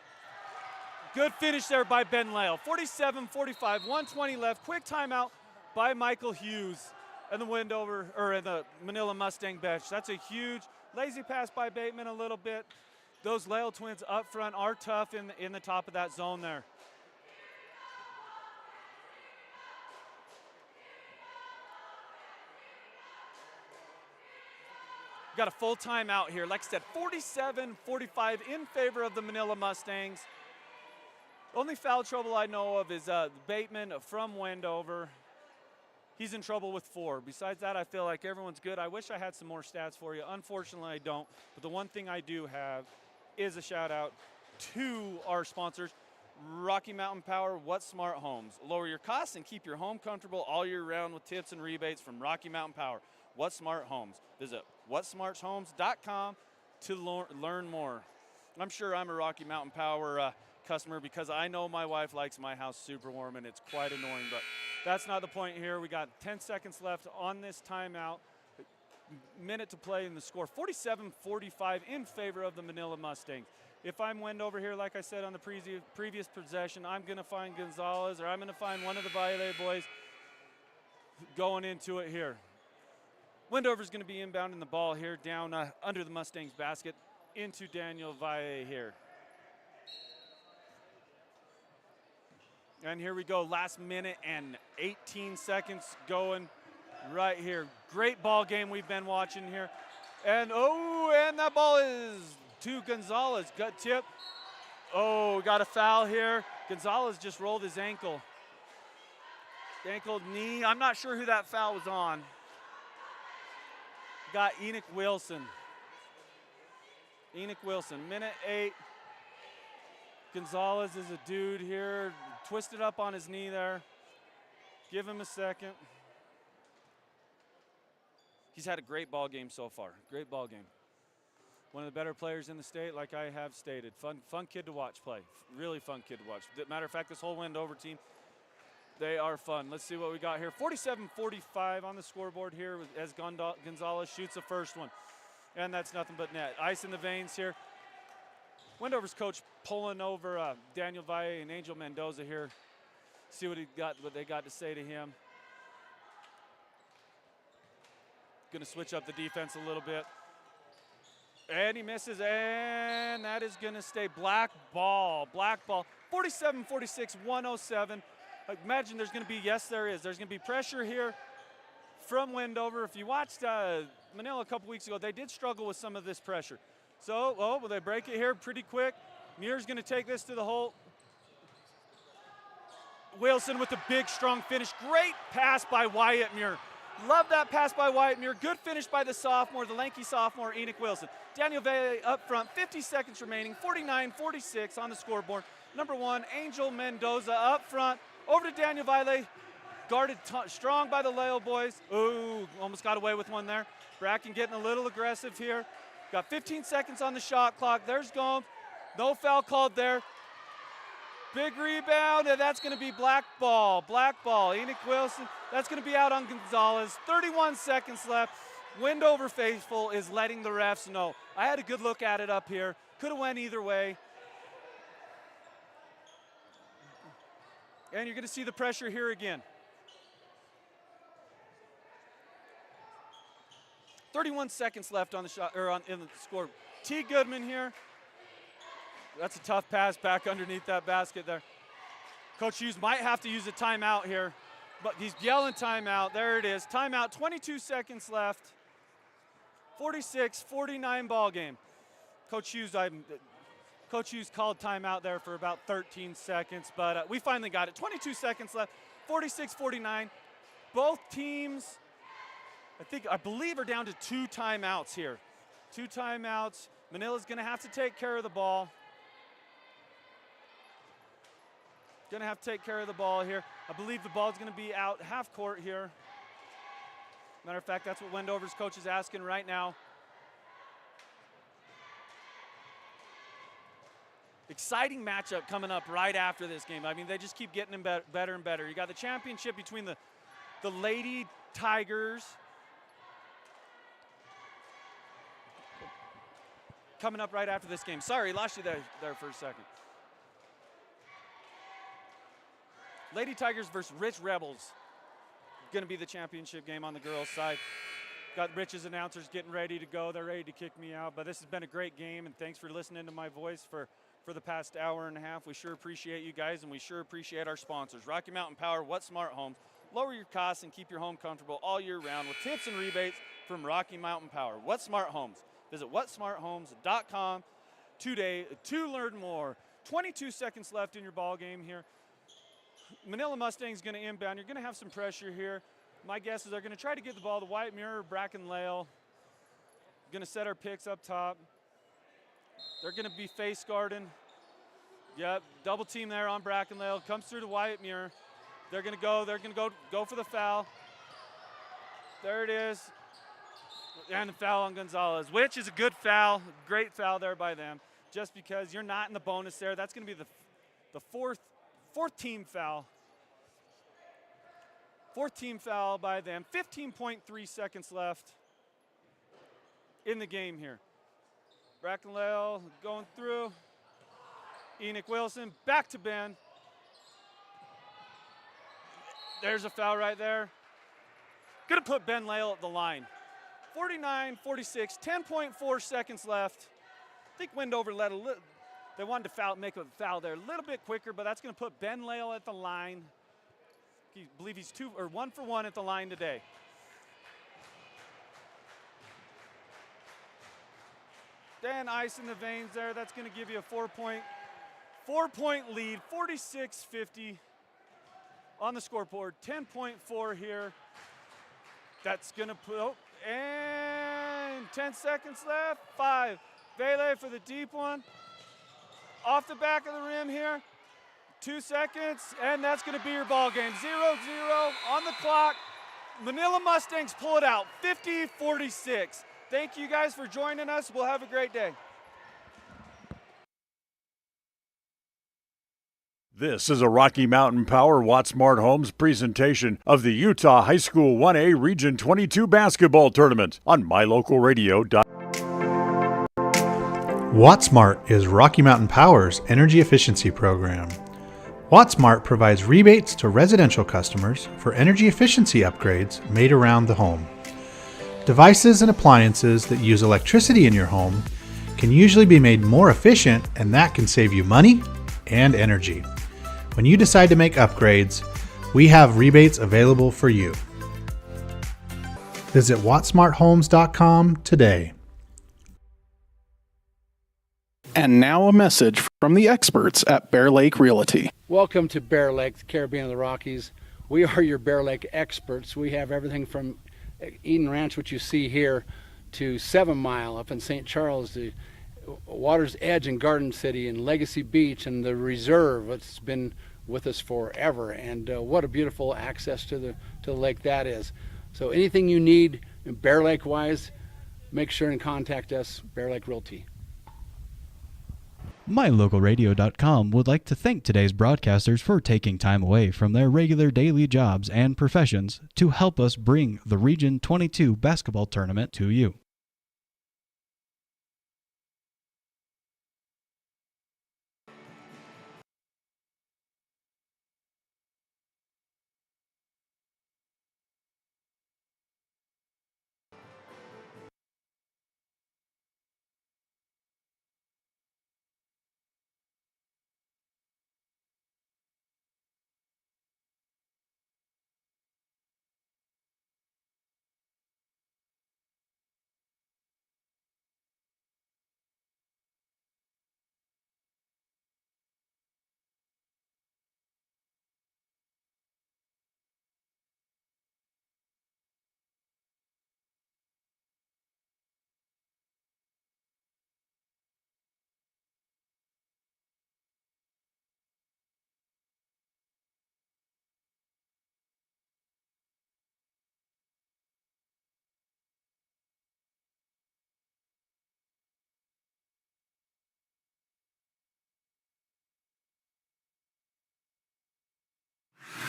Good finish there by Ben Lale. 47-45, 1:20 left. Quick timeout by Michael Hughes and the Manila Mustang bench. That's a huge lazy pass by Bateman a little bit. Those Lale twins up front are tough in the top of that zone there. Got a full timeout here. Like I said, 47-45 in favor of the Manila Mustangs. The only foul trouble I know of is Bateman from Wendover. He's in trouble with 4. Besides that, I feel like everyone's good. I wish I had some more stats for you. Unfortunately, I don't. But the one thing I do have is a shout out to our sponsors, Rocky Mountain Power, What Smart Homes. Lower your costs and keep your home comfortable all year round with tips and rebates from Rocky Mountain Power, What Smart Homes. Visit whatsmarthomes.com to learn more. I'm sure I'm a Rocky Mountain Power customer because I know my wife likes my house super warm and it's quite annoying, but that's not the point here. We got 10 seconds left on this timeout. minute to play in the score. 47-45 in favor of the Manila Mustangs. If I'm Wendover here, like I said on the previous possession, I'm going to find Gonzalez, or I'm going to find one of the Valle boys going into it here. Wendover's going to be inbounding the ball here down under the Mustangs basket into Daniel Valle here. And here we go, last minute and 18 seconds going right here. Great ball game we've been watching here. And that ball is to Gonzalez. Gut tip. Oh, got a foul here. Gonzalez just rolled his ankle. Ankle, knee. I'm not sure who that foul was on. Got Enoch Wilson. Minute 8. Gonzalez is a dude here. Twisted up on his knee there. Give him a second. He's had a great ball game so far. Great ball game. One of the better players in the state, like I have stated. Fun kid to watch play. Really fun kid to watch. Matter of fact, this whole Wendover team, they are fun. Let's see what we got here. 47-45 on the scoreboard here as Gonzalez shoots the first one. And that's nothing but net. Ice in the veins here. Wendover's coach pulling over Daniel Valle and Angel Mendoza here. See what they got to say to him. Going to switch up the defense a little bit. And he misses, and that is going to stay black ball. 47-46, 107. Imagine there's going to be, yes, there's going to be pressure here from Wendover. If you watched Manila a couple weeks ago, they did struggle with some of this pressure. So, will they break it here pretty quick? Muir's going to take this to the hole. Wilson with the big, strong finish. Great pass by Wyatt Muir. Love that pass by Wyatt Muir. Good finish by the sophomore, the lanky sophomore, Enoch Wilson. Daniel Valle up front, 50 seconds remaining, 49-46 on the scoreboard. Number 1, Angel Mendoza up front. Over to Daniel Valle. Guarded strong by the Leo boys. Ooh, almost got away with one there. Bracken getting a little aggressive here. Got 15 seconds on the shot clock. There's Gomes. No foul called there. Big rebound, and that's going to be black ball. Enoch Wilson, that's going to be out on Gonzalez. 31 seconds left. Wendover faithful is letting the refs know. I had a good look at it up here. Could have went either way. And you're going to see the pressure here again. 31 seconds left on the shot, or in the score. T. Goodman here. That's a tough pass back underneath that basket there. Coach Hughes might have to use a timeout here, but he's yelling timeout. There it is. Timeout, 22 seconds left. 46-49 ball game. Coach Hughes called timeout there for about 13 seconds, but we finally got it. 22 seconds left, 46-49. Both teams, I believe, are down to 2 timeouts here. 2 timeouts. Manila's going to have to take care of the ball. Going to have to take care of the ball here. I believe the ball's going to be out half court here. Matter of fact, that's what Wendover's coach is asking right now. Exciting matchup coming up right after this game. I mean, they just keep getting better and better. You got the championship between the Lady Tigers coming up right after this game. Sorry, lost you there for a second. Lady Tigers versus Rich Rebels. Going to be the championship game on the girls' side. Got Rich's announcers getting ready to go. They're ready to kick me out. But this has been a great game, and thanks for listening to my voice for the past hour and a half. We sure appreciate you guys, and we sure appreciate our sponsors. Rocky Mountain Power, What Smart Homes. Lower your costs and keep your home comfortable all year round with tips and rebates from Rocky Mountain Power. What Smart Homes. Visit whatsmarthomes.com today to learn more. 22 seconds left in your ball game here. Manila Mustang's going to inbound. You're going to have some pressure here. My guess is they're going to try to get the ball to White Mirror, Bracken Lale. Going to set our picks up top. They're going to be face guarding. Yep, double team there on Bracken Lale. Comes through to Wyatt Muir. They're going to go for the foul. There it is. And the foul on Gonzalez, which is a good foul. Great foul there by them. Just because you're not in the bonus there. That's going to be the fourth team foul. Fourth team foul by them. 15.3 seconds left. in the game here. Brackenlell going through. Enoch Wilson back to Ben. There's a foul right there. Gonna put Ben Lale at the line. 49-46, 10.4 seconds left. I think Wendover let a little, they wanted to make a foul there a little bit quicker, but that's gonna put Ben Lale at the line. I believe he's 1 for 1 at the line today. Then ice in the veins there. That's gonna give you a 4-point lead, 46-50 on the scoreboard. 10.4 here. That's gonna put, and 10 seconds left. 5. Vele for the deep one. Off the back of the rim here. 2 seconds, and that's gonna be your ball game. 0-0 on the clock. Manila Mustangs pull it out, 50-46. Thank you guys for joining us. We'll have a great day. This is a Rocky Mountain Power Watt Smart Homes presentation of the Utah High School 1A Region 22 basketball tournament on MyLocalRadio.com. WattSmart is Rocky Mountain Power's energy efficiency program. WattSmart provides rebates to residential customers for energy efficiency upgrades made around the home. Devices and appliances that use electricity in your home can usually be made more efficient, and that can save you money and energy. When you decide to make upgrades, we have rebates available for you. Visit wattsmarthomes.com today. And now a message from the experts at Bear Lake Realty. Welcome to Bear Lake, the Caribbean of the Rockies. We are your Bear Lake experts. We have everything from Eden Ranch, which you see here, to 7 Mile up in St. Charles, to Water's Edge in Garden City, and Legacy Beach, and the Reserve. It's been with us forever, and what a beautiful access to the lake that is. So anything you need Bear Lake wise, make sure and contact us, Bear Lake Realty. MyLocalRadio.com would like to thank today's broadcasters for taking time away from their regular daily jobs and professions to help us bring the Region 22 basketball tournament to you.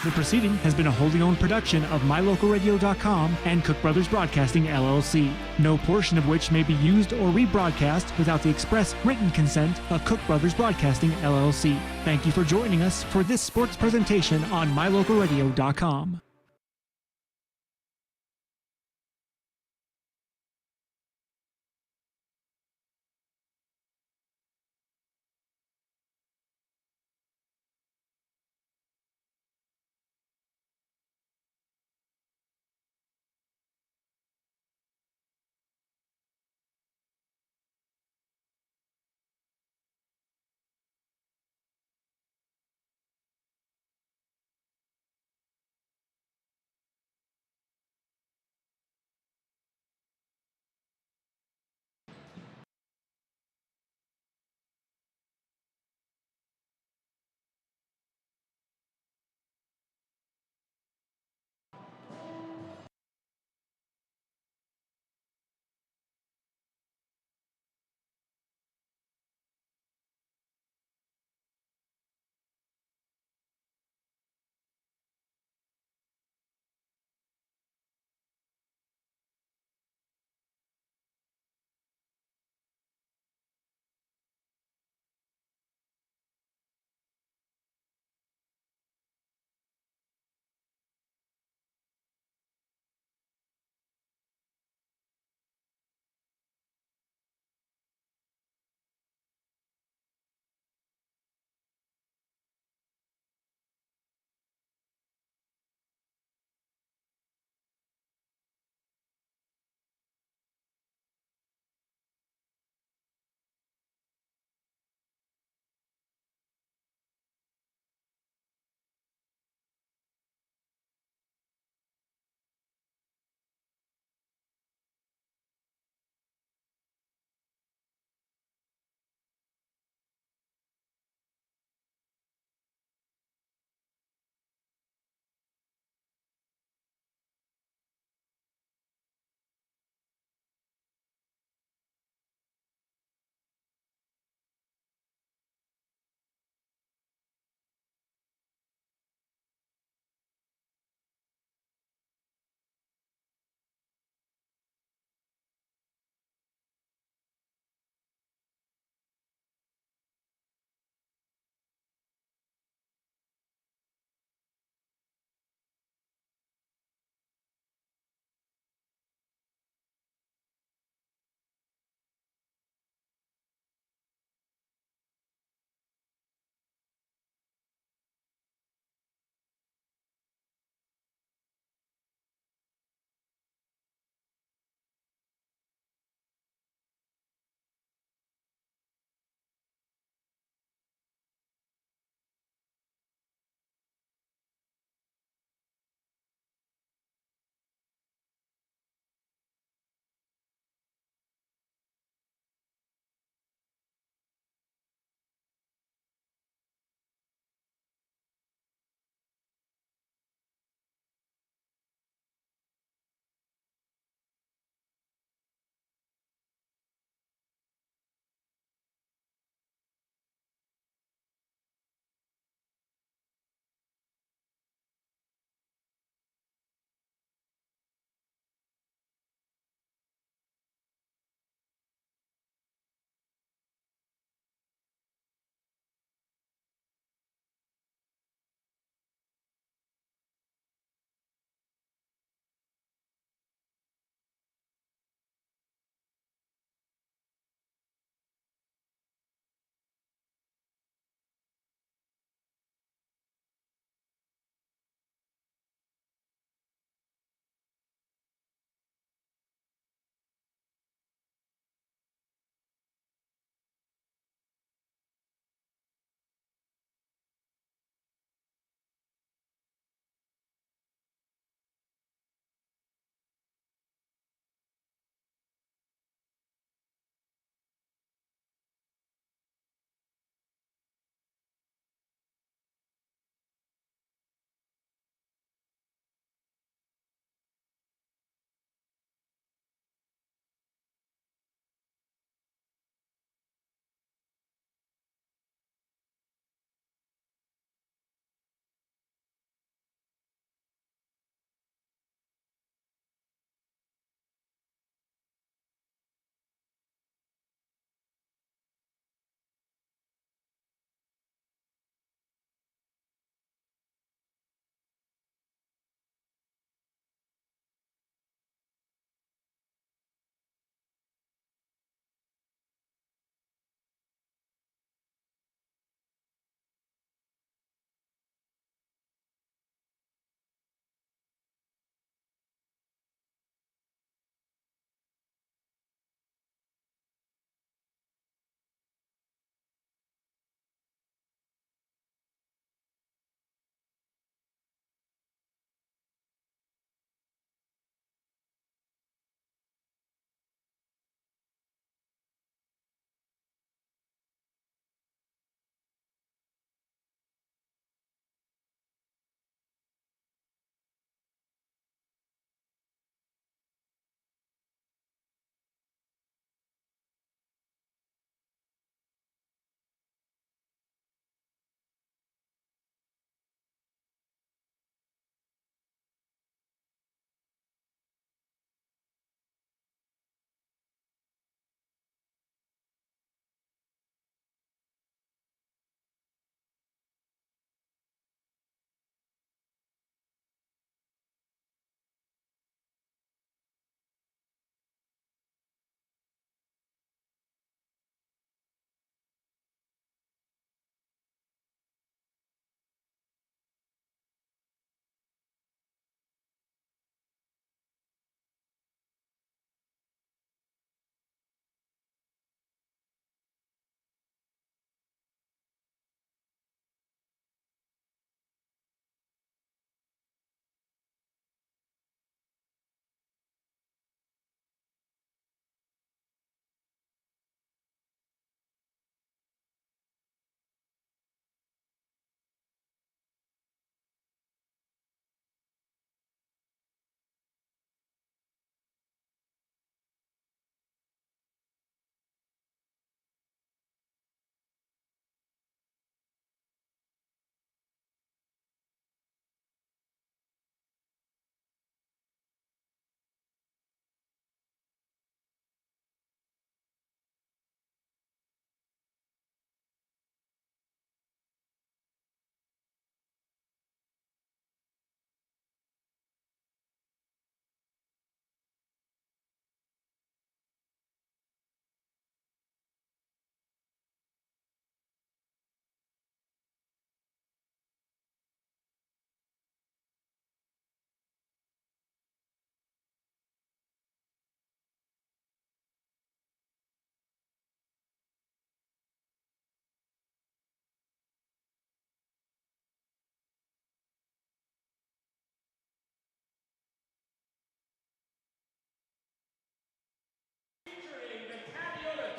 The proceeding has been a wholly owned production of MyLocalRadio.com and Cook Brothers Broadcasting, LLC, no portion of which may be used or rebroadcast without the express written consent of Cook Brothers Broadcasting, LLC. Thank you for joining us for this sports presentation on MyLocalRadio.com.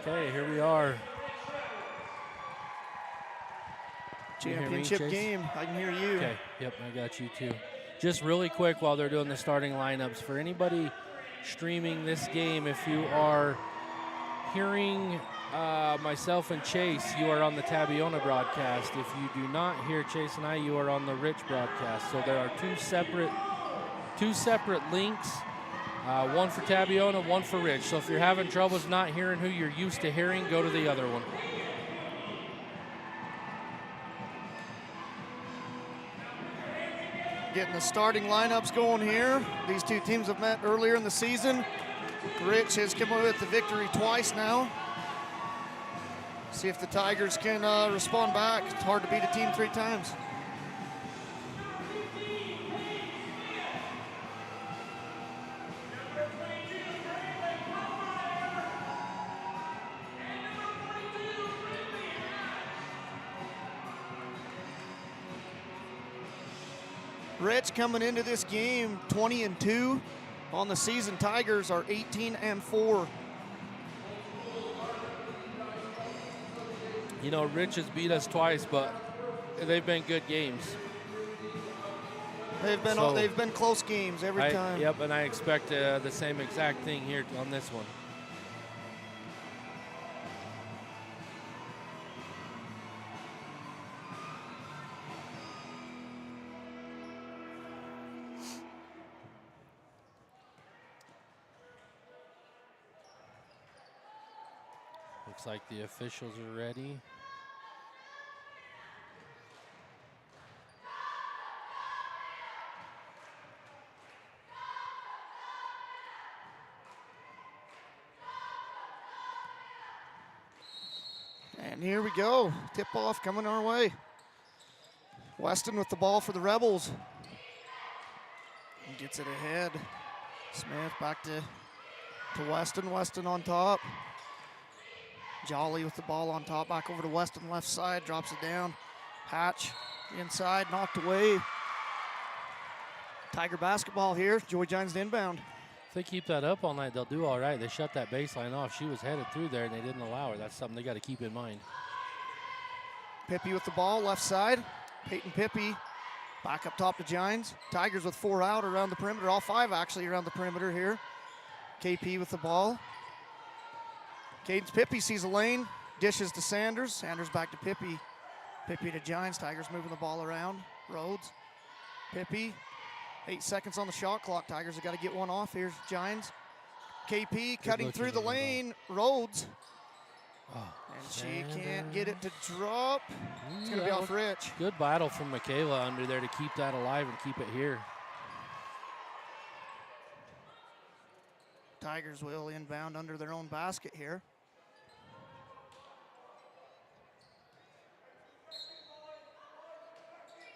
Okay, here we are. Championship game. I can hear you. Okay, yep, I got you too. Just really quick while they're doing the starting lineups, for anybody streaming this game, if you are hearing myself and Chase, you are on the Tabiona broadcast. If you do not hear Chase and I, you are on the Rich broadcast. So there are two separate links, one for Tabiona, one for Rich. So if you're having troubles not hearing who you're used to hearing, go to the other one. Getting the starting lineups going here. These two teams have met earlier in the season. Rich has come away with the victory twice now. See if the Tigers can respond back. It's hard to beat a team 3 times. Rich coming into this game 20-2 on the season. Tigers are 18-4. You know, Rich has beat us twice, but they've been good games. They've been close games every time. Yep, and I expect the same exact thing here on this one. Looks like the officials are ready. And here we go. Tip-off coming our way. Weston with the ball for the Rebels. He gets it ahead. Smith back to Weston. Weston on top. Jolly with the ball on top. Back over to Weston, left side. Drops it down. Hatch inside, knocked away. Tiger basketball here. Joy Giants inbound. If they keep that up all night, they'll do all right. They shut that baseline off. She was headed through there, and they didn't allow her. That's something they got to keep in mind. Pippy with the ball, left side. Peyton Pippy back up top to Giants. Tigers with 4 out around the perimeter. All 5 actually around the perimeter here. KP with the ball. Cadence Pippy sees a lane. Dishes to Sanders. Sanders back to Pippy. Pippy to Giants. Tigers moving the ball around. Rhodes. Pippy. 8 seconds on the shot clock. Tigers have got to get one off. Here's Giants. KP cutting through the lane. Rhodes. And she can't get it to drop. It's going to be off Rich. Good battle from Michaela under there to keep that alive and keep it here. Tigers will inbound under their own basket here.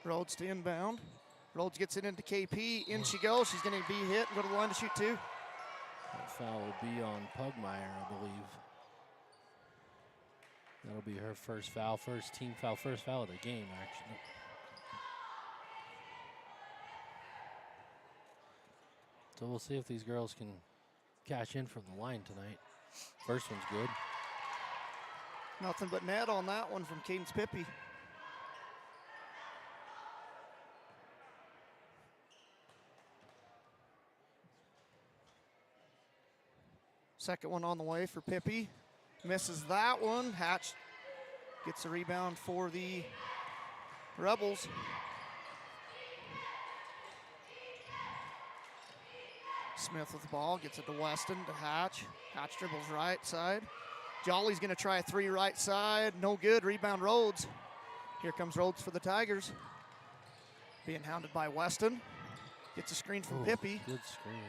Rhodes to inbound. Rhodes gets it into KP. In she goes. She's going to be hit and go to the line to shoot 2. That foul will be on Pugmire, I believe. That'll be her first foul, first team foul, first foul of the game, actually. So we'll see if these girls can cash in from the line tonight. First one's good. Nothing but net on that one from Cadence Pippy. Second one on the way for Pippy. Misses that one. Hatch gets a rebound for the Rebels. Smith with the ball, gets it to Weston, to Hatch. Hatch dribbles right side. Jolly's gonna try a 3 right side. No good, rebound Rhodes. Here comes Rhodes for the Tigers. Being hounded by Weston. Gets a screen from Pippy. Good screen.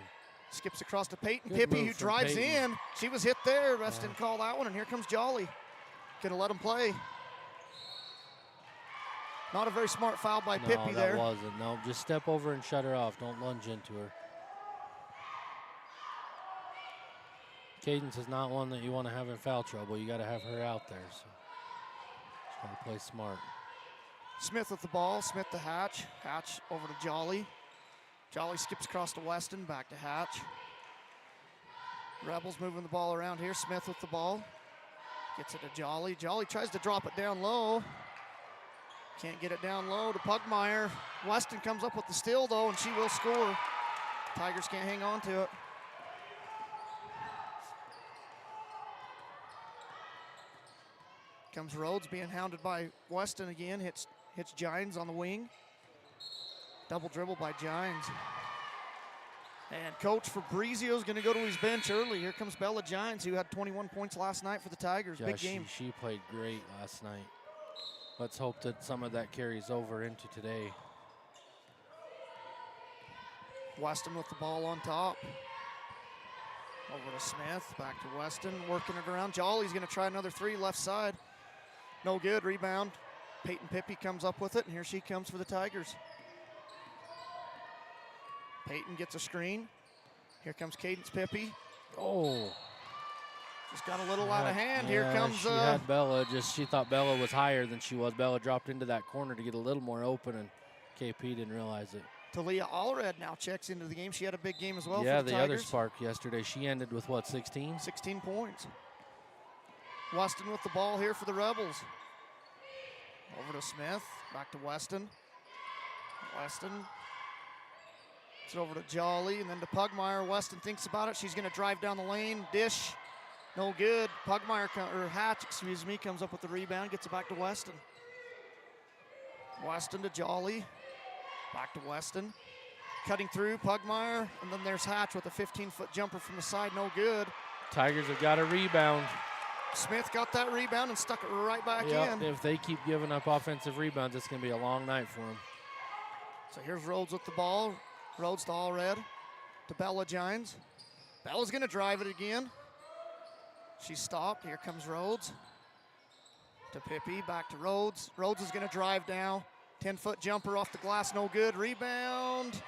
Skips across to Peyton. Good Pippy, move who from drives Peyton. in. She was hit there. Refs didn't call that one, and here comes Jolly. Gonna let him play. Not a very smart foul by Pippy there. No, that wasn't. No, just step over and shut her off. Don't lunge into her. Cadence is not one that you want to have in foul trouble. You got to have her out there. So just got to play smart. Smith with the ball. Smith to Hatch. Hatch over to Jolly. Jolly skips across to Weston. Back to Hatch. Rebels moving the ball around here. Smith with the ball. Gets it to Jolly. Jolly tries to drop it down low. Can't get it down low to Pugmire. Weston comes up with the steal, though, and she will score. Tigers can't hang on to it. Comes Rhodes being hounded by Weston again. Hits Gines on the wing. Double dribble by Gines. And Coach Fabrizio is going to go to his bench early. Here comes Bella Gines, who had 21 points last night for the Tigers. Yeah, Big game. She played great last night. Let's hope that some of that carries over into today. Weston with the ball on top. Over to Smith, back to Weston, working it around. Jolly's going to try another three, left side. No good, rebound. Peyton Pippy comes up with it, and here she comes for the Tigers. Peyton gets a screen. Here comes Cadence Pippy. Oh. Just got a little out of hand. Yeah, Here comes... she had Bella. She thought Bella was higher than she was. Bella dropped into that corner to get a little more open, and KP didn't realize it. Talia Allred now checks into the game. She had a big game as well yeah, for the the Tigers. other spark yesterday. She ended with, what, 16? 16 points. Weston with the ball here for the Rebels. Over to Smith, back to Weston. Weston. It's over to Jolly and then to Pugmire. Weston thinks about it. She's going to drive down the lane. Dish. No good. Hatch, comes up with the rebound. Gets it back to Weston. Weston to Jolly. Back to Weston. Cutting through Pugmire. And then there's Hatch with a 15-foot jumper from the side. No good. Tigers have got a rebound. Smith got that rebound and stuck it right back in. If they keep giving up offensive rebounds, it's going to be a long night for them. So here's Rhodes with the ball. Rhodes to Allred, to Bella Gines. Bella's going to drive it again. She's stopped. Here comes Rhodes. To Pippy, back to Rhodes. Rhodes is going to drive now. 10-foot jumper off the glass, no good. Rebound.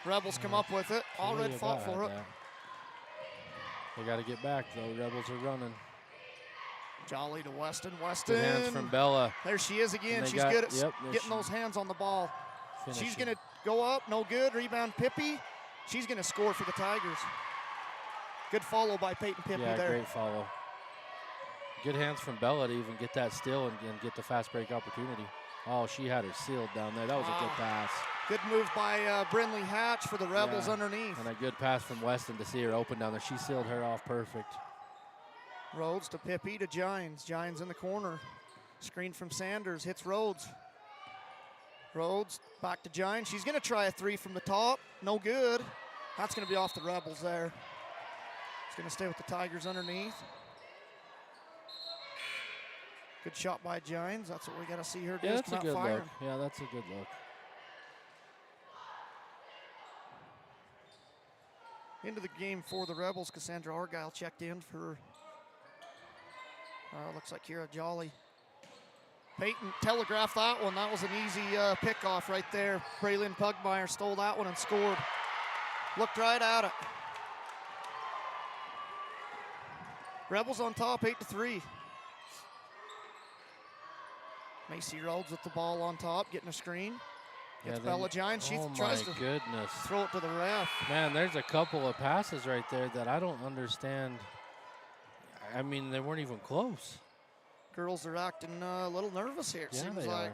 Rebels come up with it. Allred fought for it. They got to get back, though. Rebels are running. Jolly to Weston. Weston. Good hands from Bella. There she is again. She's good at getting those hands on the ball. She's going to go up. No good. Rebound Pippy. She's going to score for the Tigers. Good follow by Peyton Pippy there. Yeah, great follow. Good hands from Bella to even get that steal and get the fast break opportunity. Oh, she had her sealed down there. That was a good pass. Good move by Brinley Hatch for the Rebels underneath. And a good pass from Weston to see her open down there. She sealed her off perfect. Rhodes to Pippy to Gines. Gines in the corner. Screen from Sanders. Hits Rhodes. Rhodes back to Gines. She's going to try a three from the top. No good. That's going to be off the Rebels there. It's going to stay with the Tigers underneath. Good shot by Gines. That's what we got to see her do. Yeah, that's a good firing. look. Yeah, that's a good look. Into the game for the Rebels. Cassandra Argyle checked in for, looks like Kira Jolly. Peyton telegraphed that one. That was an easy pickoff right there. Braylon Pugmire stole that one and scored. Looked right at it. Rebels on top, 8-3. Macy Rhodes with the ball on top, getting a screen. Gets Bella Gines. She tries to throw it to the ref. Man, there's a couple of passes right there that I don't understand. I mean, they weren't even close. Girls are acting a little nervous here, it seems like.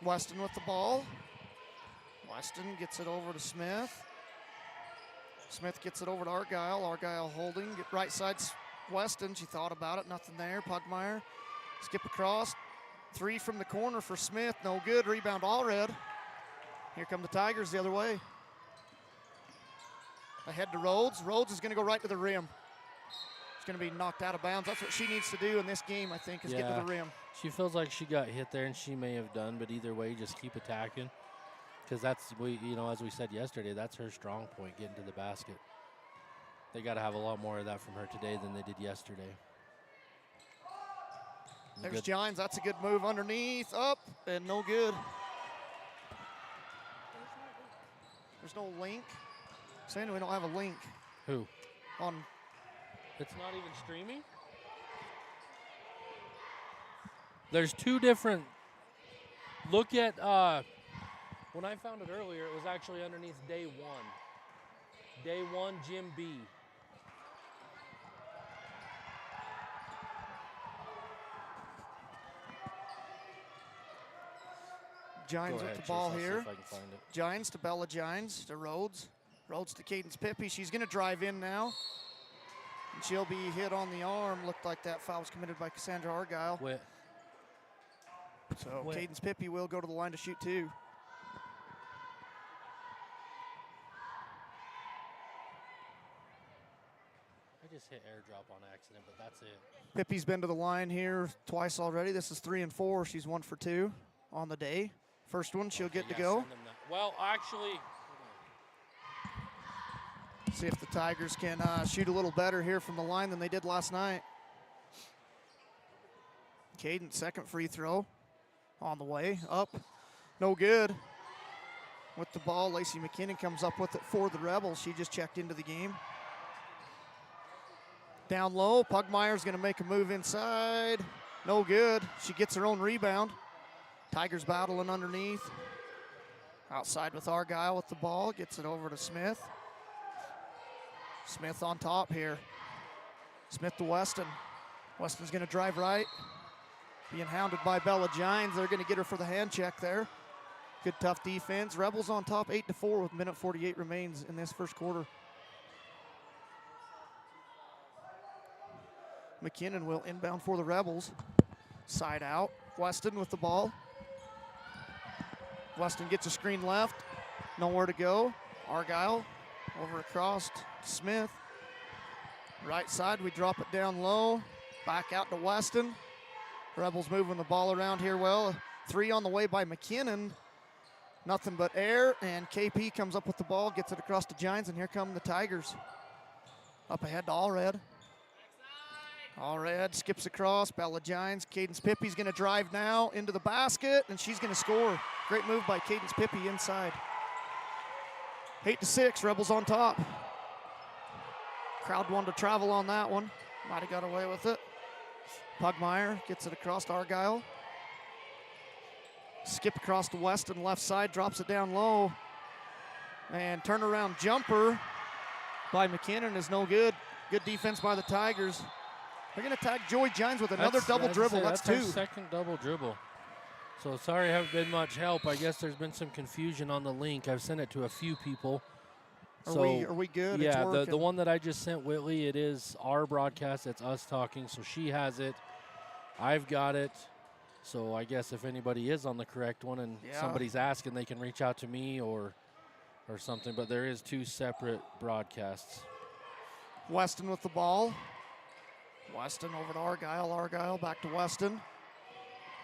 Weston with the ball. Weston gets it over to Smith. Smith gets it over to Argyle. Argyle holding. Get right side Weston. She thought about it. Nothing there. Pugmire. Skip across. Three from the corner for Smith. No good. Rebound Allred. Here come the Tigers the other way. Ahead to Rhodes. Rhodes is going to go right to the rim. It's going to be knocked out of bounds. That's what she needs to do in this game, I think, is get to the rim. She feels like she got hit there, and she may have done, but either way, just keep attacking. Because that's, as we said yesterday, that's her strong point, getting to the basket. They got to have a lot more of that from her today than they did yesterday. There's Gines. That's a good move underneath. Up, and no good. There's no link. Saying we don't have a link. Who? On. It's not even streaming? There's two different Look at, when I found it earlier, it was actually underneath day 1. Day 1, Gym B. Gines with the ball here. If I can find it. Gines to Bella Gines to Rhodes. Rhodes to Cadence Pippi. She's going to drive in now. And she'll be hit on the arm. Looked like that foul was committed by Cassandra Argyle. So Cadence Pippi will go to the line to shoot 2. I just hit airdrop on accident, but that's it. Pippi's been to the line here twice already. This is 3 and 4. She's 1 for 2 on the day. First one, she'll get to go. Well, actually, see if the Tigers can shoot a little better here from the line than they did last night. Cadence, second free throw on the way. Up, no good. With the ball, Lacey McKinnon comes up with it for the Rebels. She just checked into the game. Down low, Pugmire's going to make a move inside. No good. She gets her own rebound. Tigers battling underneath. Outside with Argyle with the ball. Gets it over to Smith. Smith on top here. Smith to Weston. Weston's going to drive right. Being hounded by Bella Gines. They're going to get her for the hand check there. Good tough defense. Rebels on top 8-4 with minute 48 remains in this first quarter. McKinnon will inbound for the Rebels. Side out. Weston with the ball. Weston gets a screen left. Nowhere to go. Argyle over across to Smith. Right side, we drop it down low. Back out to Weston. Rebels moving the ball around here well. 3 on the way by McKinnon. Nothing but air, and KP comes up with the ball, gets it across to Gines, and here come the Tigers. Up ahead to Allred. Allred skips across, Bella Gines. Cadence Pippi's gonna drive now into the basket, and she's gonna score. Great move by Cadence Pippi inside. 8-6, Rebels on top. Crowd wanted to travel on that one. Might have got away with it. Pugmire gets it across to Argyle. Skip across to Weston, left side, drops it down low. And turnaround jumper by McKinnon is no good. Good defense by the Tigers. They're going to tag Joy Gines with another double dribble. That's 2. Her second double dribble. So sorry I haven't been much help. I guess there's been some confusion on the link. I've sent it to a few people. Are we good? Yeah, the one that I just sent Whitley, it is our broadcast. It's us talking. So she has it. I've got it. So I guess if anybody is on the correct one and somebody's asking, they can reach out to me or something. But there is 2 separate broadcasts. Weston with the ball. Weston over to Argyle. Argyle back to Weston.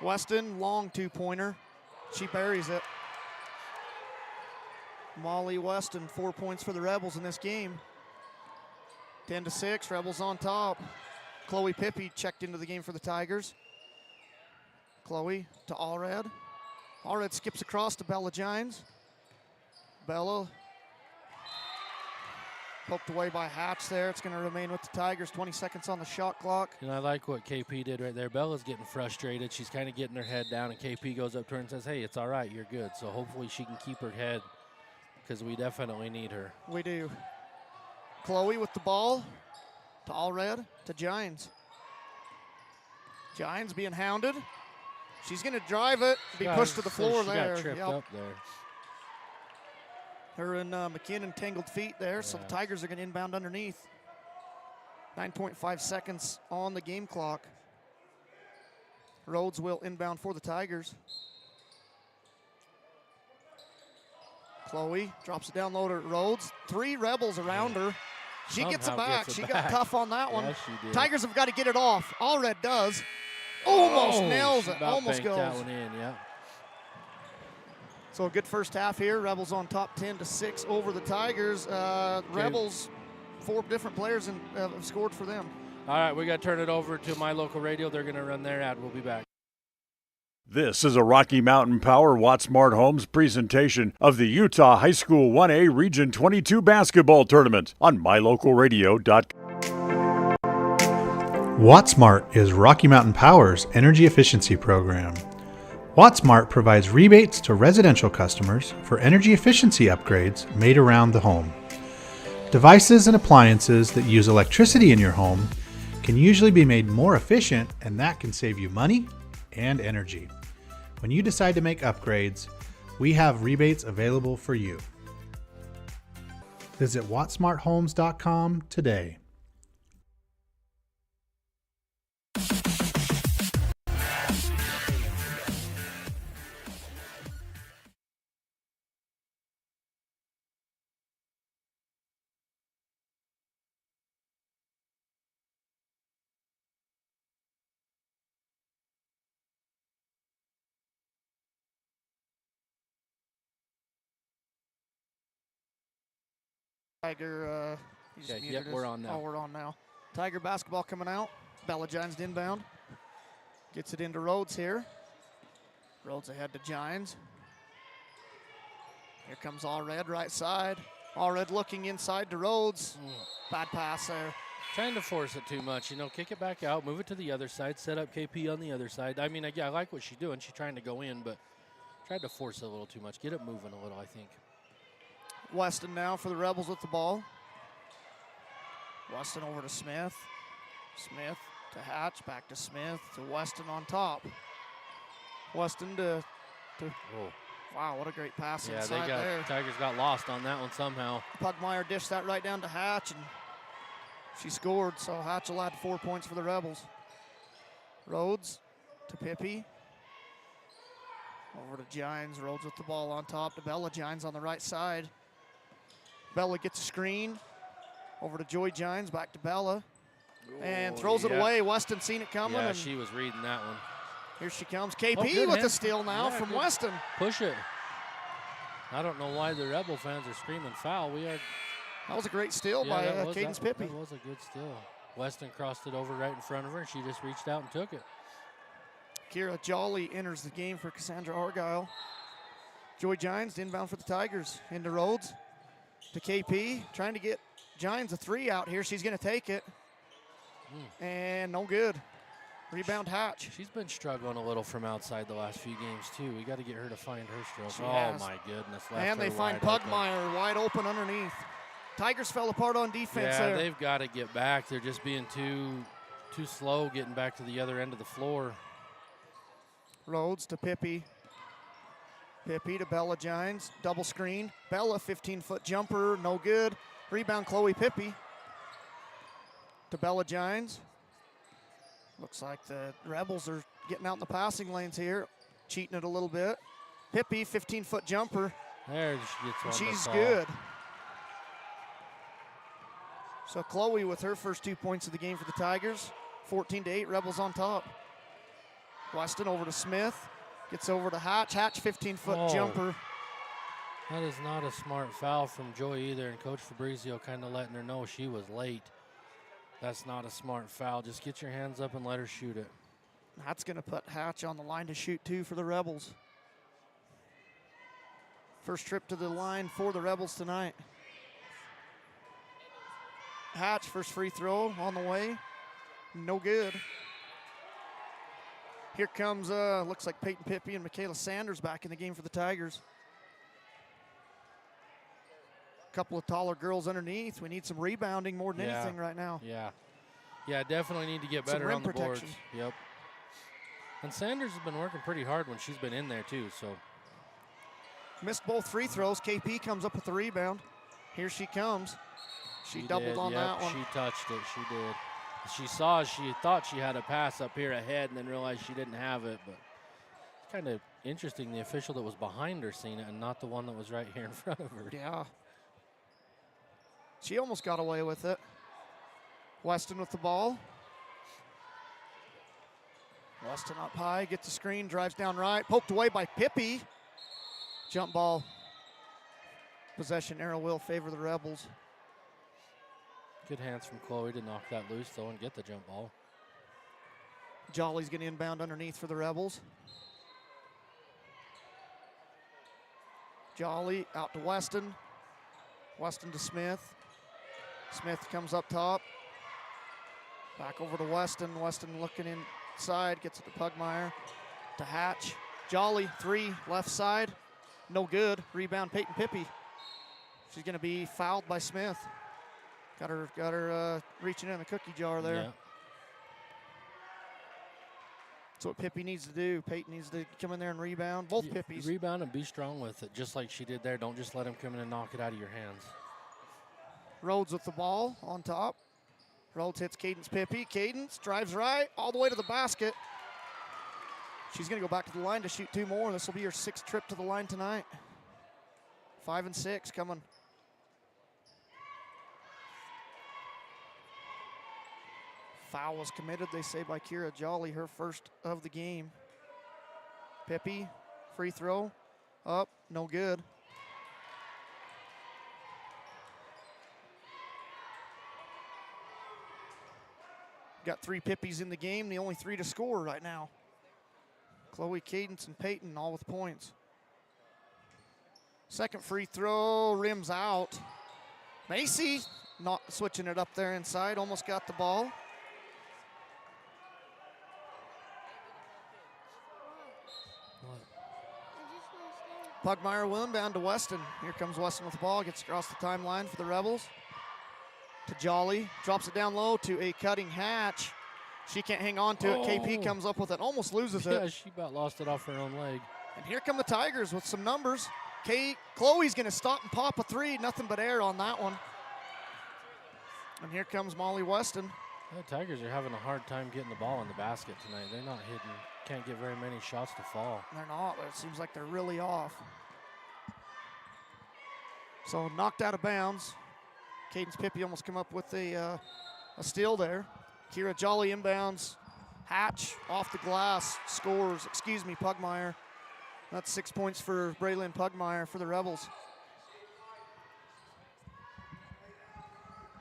Weston, long 2-pointer. She buries it. Molly Weston, 4 points for the Rebels in this game. 10-6, Rebels on top. Chloe Pippi checked into the game for the Tigers. Chloe to Allred. Allred skips across to Bella Gines. Bella poked away by Hatch there. It's going to remain with the Tigers. 20 seconds on the shot clock. And I like what KP did right there. Bella's getting frustrated. She's kind of getting her head down, and KP goes up to her and says, hey, it's all right, you're good. So hopefully she can keep her head because we definitely need her. We do. Chloe with the ball to Allred to Gines. Gines being hounded. She's going to drive it, be pushed to the floor there. Got tripped up there. Her and McKinnon tangled feet there, so the Tigers are going to inbound underneath. 9.5 seconds on the game clock. Rhodes will inbound for the Tigers. Chloe drops it down low to Rhodes. 3 Rebels around her. She gets it back. She got tough on that one. She did. Tigers have got to get it off. Allred does. Almost nails it. Almost goes. That one in, yeah. So a good first half here. Rebels on top 10-6 over the Tigers. Rebels, 4 different players have scored for them. All right, we got to turn it over to My Local Radio. They're going to run their ad. We'll be back. This is a Rocky Mountain Power Watt Smart Homes presentation of the Utah High School 1A Region 22 basketball tournament on mylocalradio.com. WattSmart is Rocky Mountain Power's energy efficiency program. WattSmart provides rebates to residential customers for energy efficiency upgrades made around the home. Devices and appliances that use electricity in your home can usually be made more efficient, and that can save you money and energy. When you decide to make upgrades, we have rebates available for you. Visit wattsmarthomes.com today. Tiger, you just Okay, muted yep, us. we're on now. Oh, we're on now. Tiger basketball coming out. Bella Gines to inbound. Gets it into Rhodes here. Rhodes ahead to Gines. Here comes All Red right side. All Red looking inside to Rhodes. Bad pass there. Trying to force it too much, kick it back out, move it to the other side, set up KP on the other side. I mean, I like what she's doing. She's trying to go in, but tried to force it a little too much. Get it moving a little, I think. Weston now for the Rebels with the ball. Weston over to Smith. Smith to Hatch, back to Smith, to Weston on top. Weston to wow, what a great pass inside there. Tigers got lost on that one somehow. Pugmire dished that right down to Hatch, and she scored, so Hatch will add 4 points for the Rebels. Rhodes to Pippi. Over to Gines, Rhodes with the ball on top to Bella. Gines on the right side. Bella gets a screen. Over to Joy Gines, back to Bella. And throws it away. Weston seen it coming. Yeah, and she was reading that one. Here she comes. KP with the steal now from Weston. Push it. I don't know why the Rebel fans are screaming foul. That was a great steal by Cadence Pippi. That was a good steal. Weston crossed it over right in front of her, and she just reached out and took it. Kira Jolly enters the game for Cassandra Argyle. Joy Gines inbound for the Tigers. Into Rhodes. To KP. Trying to get Gines a three out here. She's going to take it. And no good. Rebound Hatch. She's been struggling a little from outside the last few games, too. We got to get her to find her stroke. My goodness. And they find Pugmire wide open underneath. Tigers fell apart on defense there. Yeah, they've got to get back. They're just being too slow getting back to the other end of the floor. Rhodes to Pippi. Pippi to Bella Gines. Double screen. Bella, 15-foot jumper, no good. Rebound Chloe Pippi. To Bella Gines. Looks like the Rebels are getting out in the passing lanes here. Cheating it a little bit. Pippi, 15-foot jumper. There she gets one. She's good. So Chloe with her first 2 points of the game for the Tigers. 14-8, Rebels on top. Weston over to Smith. Gets over to Hatch. Hatch, 15-foot jumper. That is not a smart foul from Joy either, and Coach Fabrizio kind of letting her know she was late. That's not a smart foul. Just get your hands up and let her shoot it. That's going to put Hatch on the line to shoot two for the Rebels. First trip to the line for the Rebels tonight. Hatch, first free throw on the way. No good. Here comes, looks like Peyton Pippi and Michaela Sanders back in the game for the Tigers. A couple of taller girls underneath. We need some rebounding more than anything right now. Yeah, definitely need to get better on the boards. Yep. And Sanders has been working pretty hard when she's been in there too, so. Missed both free throws. KP comes up with the rebound. Here she comes. She doubled on that one. She touched it, she did. She thought she had a pass up here ahead and then realized she didn't have it, but it's kind of interesting the official that was behind her seen it and not the one that was right here in front of her. Yeah. She almost got away with it. Weston with the ball. Weston up high, gets the screen, drives down right, poked away by Pippi. Jump ball. Possession arrow will favor the Rebels. Good hands from Chloe to knock that loose, though, and get the jump ball. Jolly's going to inbound underneath for the Rebels. Jolly out to Weston. Weston to Smith. Smith comes up top. Back over to Weston. Weston looking inside, gets it to Pugmire. To Hatch. Jolly, 3, left side. No good. Rebound, Peyton Pippy. She's going to be fouled by Smith. Got her reaching in the cookie jar there. Yeah. That's what Pippy needs to do. Peyton needs to come in there and rebound. Both Pippies. Rebound and be strong with it, just like she did there. Don't just let him come in and knock it out of your hands. Rhodes with the ball on top. Rhodes hits Cadence Pippy. Cadence drives right all the way to the basket. She's going to go back to the line to shoot 2 more. This will be her 6th trip to the line tonight. 5 and 6 coming. Foul was committed, they say, by Kira Jolly, her first of the game. Pippy, free throw, up, no good. Got 3 Pippies in the game, the only 3 to score right now. Chloe, Cadence, and Peyton all with points. Second free throw, rims out. Macy not switching it up there inside, almost got the ball. Pugmire will inbound to Weston. Here comes Weston with the ball, gets across the timeline for the Rebels. To Jolly, drops it down low to a cutting Hatch. She can't hang on to it. KP comes up with it, almost loses it. Yeah, she about lost it off her own leg. And here come the Tigers with some numbers. Chloe's gonna stop and pop a 3, nothing but air on that one. And here comes Molly Weston. The Tigers are having a hard time getting the ball in the basket tonight. They're not hitting, can't get very many shots to fall. They're not, but it seems like they're really off. So knocked out of bounds. Cadence Pippy almost come up with a steal there. Kira Jolly inbounds. Hatch off the glass, scores, Pugmire. That's 6 points for Braylon Pugmire for the Rebels.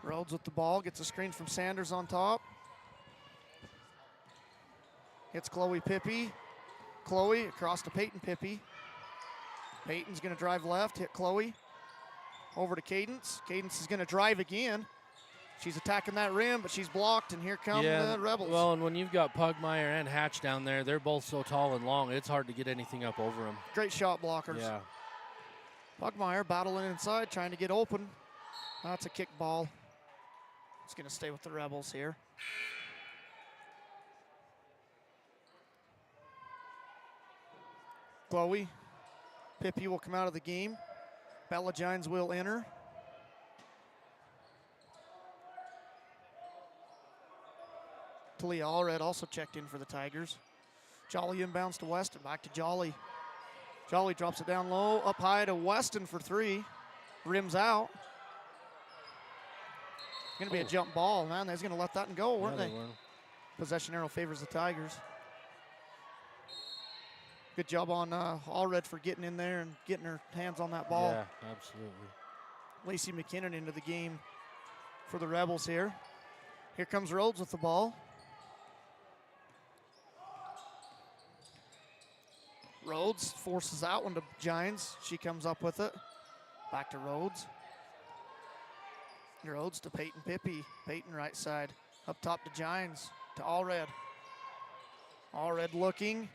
Rhodes with the ball, gets a screen from Sanders on top. Hits Chloe Pippy. Chloe across to Peyton Pippy. Peyton's gonna drive left, hit Chloe. Over to Cadence. Cadence is gonna drive again. She's attacking that rim, but she's blocked, and here come the Rebels. Well, and when you've got Pugmire and Hatch down there, they're both so tall and long, it's hard to get anything up over them. Great shot blockers. Yeah. Pugmire battling inside, trying to get open. That's a kick ball. It's going to stay with the Rebels here. Chloe. Pippy will come out of the game. Bella Gines will enter. Talia Allred also checked in for the Tigers. Jolly inbounds to Weston, back to Jolly. Jolly drops it down low, up high to Weston for 3. Rims out. Going to be a jump ball, man. They're going to let that one go, weren't they? Possession arrow favors the Tigers. Good job on Allred for getting in there and getting her hands on that ball. Yeah, absolutely. Lacey McKinnon into the game for the Rebels here. Here comes Rhodes with the ball. Rhodes forces out one to Gines. She comes up with it. Back to Rhodes. Rhodes to Peyton Pippy. Peyton right side. Up top to Gines. To Allred. Allred looking.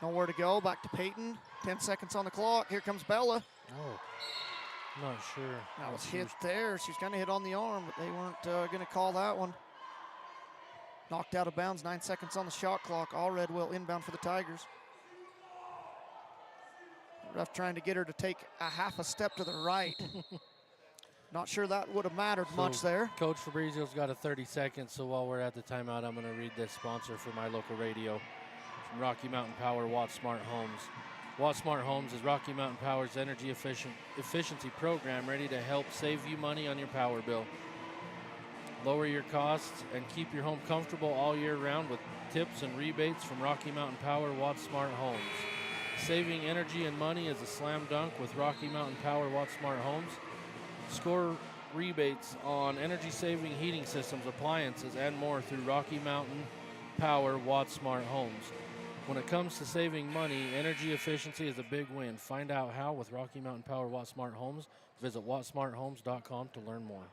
Nowhere to go. Back to Peyton. 10 seconds on the clock. Here comes Bella. Oh, not sure. That was hit there. She's going to hit on the arm, but they weren't going to call that one. Knocked out of bounds. 9 seconds on the shot clock. Allred will inbound for the Tigers. Ref trying to get her to take a half a step to the right. Not sure that would have mattered much there. Coach Fabrizio's got a 30 seconds, so while we're at the timeout, I'm going to read this sponsor for My Local Radio. From Rocky Mountain Power, Watt Smart Homes. Watt Smart Homes is Rocky Mountain Power's energy efficiency program ready to help save you money on your power bill. Lower your costs and keep your home comfortable all year round with tips and rebates from Rocky Mountain Power, Watt Smart Homes. Saving energy and money is a slam dunk with Rocky Mountain Power, Watt Smart Homes. Score rebates on energy-saving heating systems, appliances, and more through Rocky Mountain Power, Watt Smart Homes. When it comes to saving money, energy efficiency is a big win. Find out how with Rocky Mountain Power, Watt Smart Homes. Visit wattsmarthomes.com to learn more.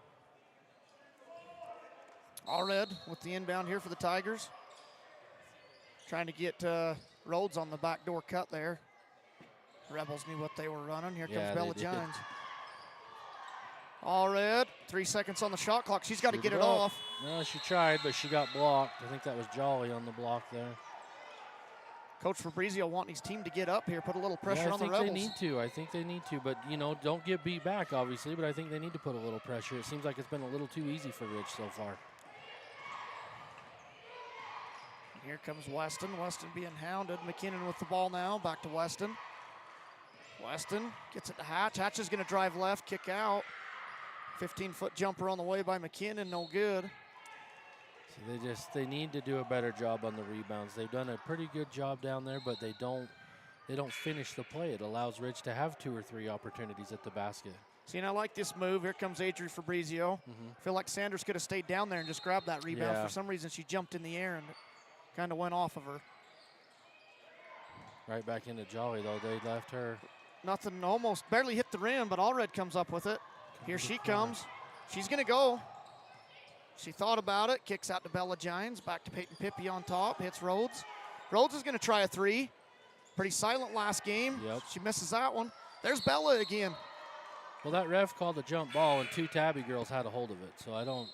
Allred with the inbound here for the Tigers. Trying to get Rhodes on the backdoor cut there. Rebels knew what they were running. Here Yeah, comes Bella they did. Gines. All red. 3 seconds on the shot clock. She's got to Here get we it go. off. No, she tried, but she got blocked. I think that was Jolly on the block there. Coach Fabrizio wanting his team to get up here, put a little pressure on the Rebels. I think they need to. But, you know, don't get beat back, obviously. But I think they need to put a little pressure. It seems like it's been a little too easy for Ridge so far. Here comes Weston. Weston being hounded. McKinnon with the ball now. Back to Weston. Weston gets it to Hatch. Hatch is going to drive left, kick out. 15-foot jumper on the way by McKinnon, no good. So they need to do a better job on the rebounds. They've done a pretty good job down there, but they don't finish the play. It allows Ridge to have 2 or 3 opportunities at the basket. See, and I like this move. Here comes Adri Fabrizio. I feel like Sanders could have stayed down there and just grabbed that rebound. Yeah. For some reason, she jumped in the air and kind of went off of her. Right back into Jolly, though. They left her. Nothing, almost barely hit the rim, but Allred comes up with it. Here she comes. She's going to go. She thought about it, kicks out to Bella Gines, back to Peyton Pippi on top, hits Rhodes. Rhodes is going to try a 3. Pretty silent last game. Yep. She misses that one. There's Bella again. Well, that ref called a jump ball, and 2 Tabby girls had a hold of it, so I don't.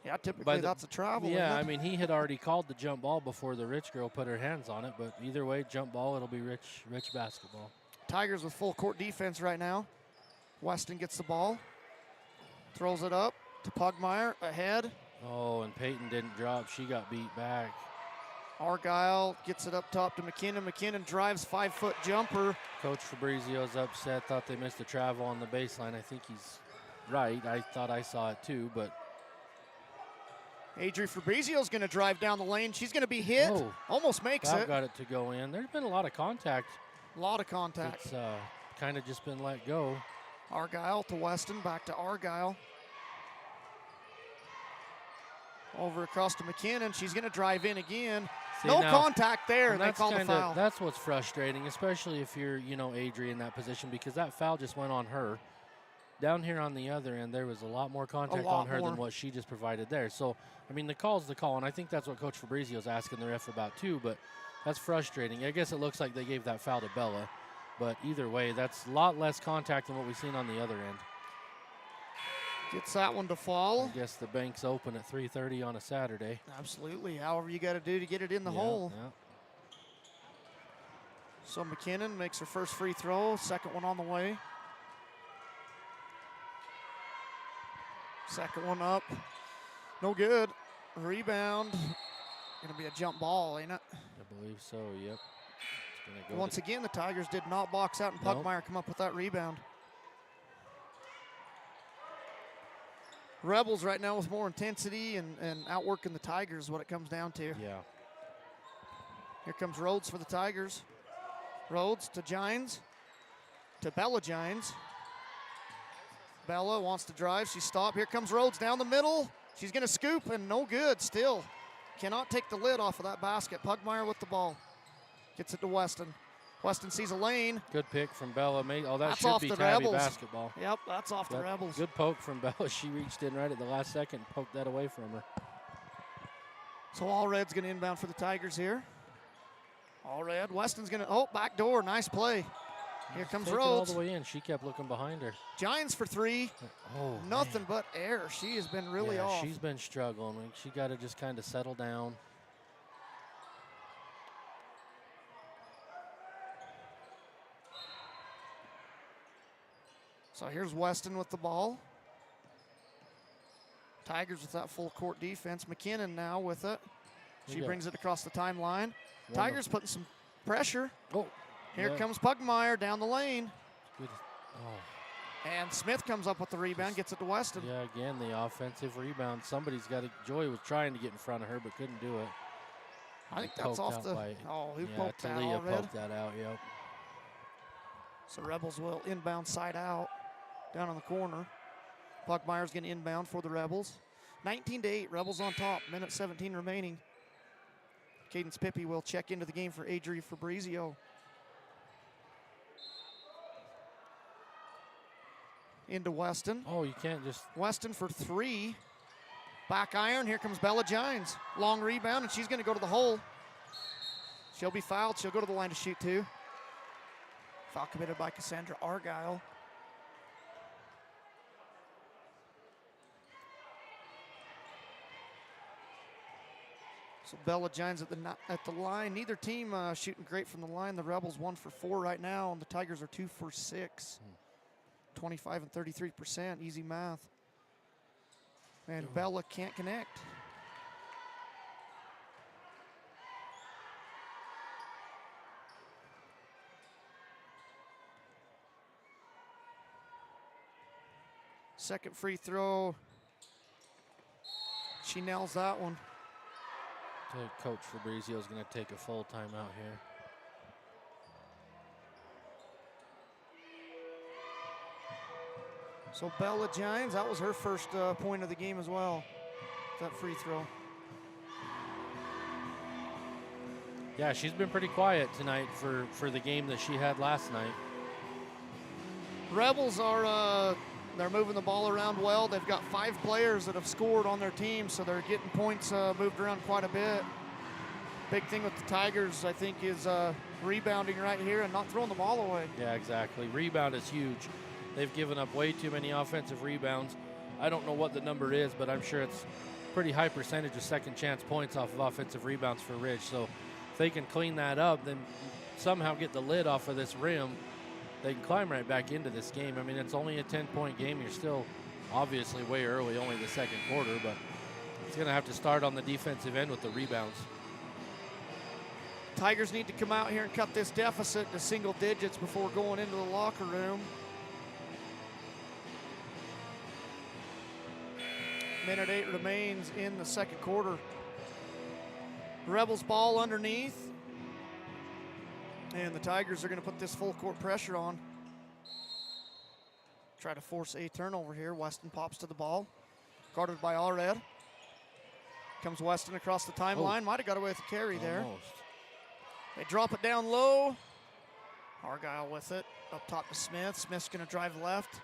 Yeah, typically that's a travel. Yeah, I mean, he had already called the jump ball before the Rich girl put her hands on it, but either way, jump ball, it'll be Rich basketball. Tigers with full court defense right now. Weston gets the ball, throws it up to Pugmire, ahead. Oh, and Peyton didn't drop. She got beat back. Argyle gets it up top to McKinnon. McKinnon drives, 5-foot jumper. Coach Fabrizio's upset, thought they missed a travel on the baseline. I think he's right. I thought I saw it too, but. Adri Fabrizio's going to drive down the lane. She's going to be hit. Oh, almost makes that it. got it to go in. There's been a lot of contact. A lot of contact. It's kind of just been let go. Argyle to Weston, back to Argyle. Over across to McKinnon. She's going to drive in again. No contact there, and they call the foul. That's what's frustrating, especially if you're, Adri in that position, because that foul just went on her. Down here on the other end, there was a lot more contact on her than what she just provided there. So, I mean, the call's the call, and I think that's what Coach Fabrizio's asking the ref about too, but that's frustrating. I guess it looks like they gave that foul to Bella, but either way, that's a lot less contact than what we've seen on the other end. Gets that one to fall. I guess the bank's open at 3:30 on a Saturday. Absolutely. However you got to do to get it in the hole. Yeah. So McKinnon makes her first free throw. Second one on the way. Second one up. No good. Rebound. Going to be a jump ball, ain't it? I believe so, yep. It's gonna Once again, the Tigers did not box out, and Pugmire come up with that rebound. Rebels right now with more intensity and outworking the Tigers is what it comes down to. Yeah. Here comes Rhodes for the Tigers. Rhodes to Gines. To Bella Gines. Bella wants to drive. She stopped. Here comes Rhodes down the middle. She's going to scoop, and no good still. Cannot take the lid off of that basket. Pugmire with the ball. Gets it to Weston. Weston sees a lane. Good pick from Bella. Oh, that That's should off be the Tabby Rebels. basketball. Yep, that's off the Rebels. Good poke from Bella. She reached in right at the last second and poked that away from her. So Allred's going to inbound for the Tigers here. Allred. Weston's going to, back door. Nice play. Here comes Take it Rhodes. all the way in. She kept looking behind her. Giants for 3. Oh, nothing but air. She has been really off. She's been struggling. She got to just kind of settle down. So here's Weston with the ball. Tigers with that full court defense. McKinnon now with it. She brings it across the timeline. Tigers putting some pressure. Oh, here comes Pugmire down the lane. Good. Oh. And Smith comes up with the rebound, gets it to Weston. Yeah, again, the offensive rebound. Somebody's got to. Joy was trying to get in front of her, but couldn't do it. I think that's off the. Who poked that? Talia Allred? poked that out, yep. So Rebels will inbound side out down in the corner. Pugmire's going to inbound for the Rebels. 19-8, Rebels on top, minute 17 remaining. Cadence Pippi will check into the game for Adri Fabrizio. Into Weston. Oh, you can't just. Weston for 3. Back iron. Here comes Bella Gines. Long rebound, and she's going to go to the hole. She'll be fouled. She'll go to the line to shoot 2. Foul committed by Cassandra Argyle. So Bella Giants at the line. Neither team shooting great from the line. The Rebels 1 for 4 right now, and the Tigers are 2 for 6. 25 and 33%, easy math. And Bella can't connect. Second free throw. She nails that one. Coach Fabrizio is going to take a full timeout here. So Bella Giants, that was her first point of the game as well, that free throw. Yeah, she's been pretty quiet tonight for the game that she had last night. Rebels are they're moving the ball around well. They've got 5 players that have scored on their team, so they're getting points moved around quite a bit. Big thing with the Tigers, I think, is rebounding right here and not throwing the ball away. Yeah, exactly. Rebound is huge. They've given up way too many offensive rebounds. I don't know what the number is, but I'm sure it's pretty high percentage of second chance points off of offensive rebounds for Ridge. So if they can clean that up, then somehow get the lid off of this rim, they can climb right back into this game. I mean, it's only a 10-point game. You're still obviously way early, only the second quarter, but it's going to have to start on the defensive end with the rebounds. Tigers need to come out here and cut this deficit to single digits before going into the locker room. Minute 8 remains in the second quarter. Rebels ball underneath. And the Tigers are going to put this full court pressure on. Try to force a turnover here. Weston pops to the ball. Guarded by Allred. Comes Weston across the timeline. Might have got away with a carry there. They drop it down low. Argyle with it. Up top to Smith. Smith's going to drive left.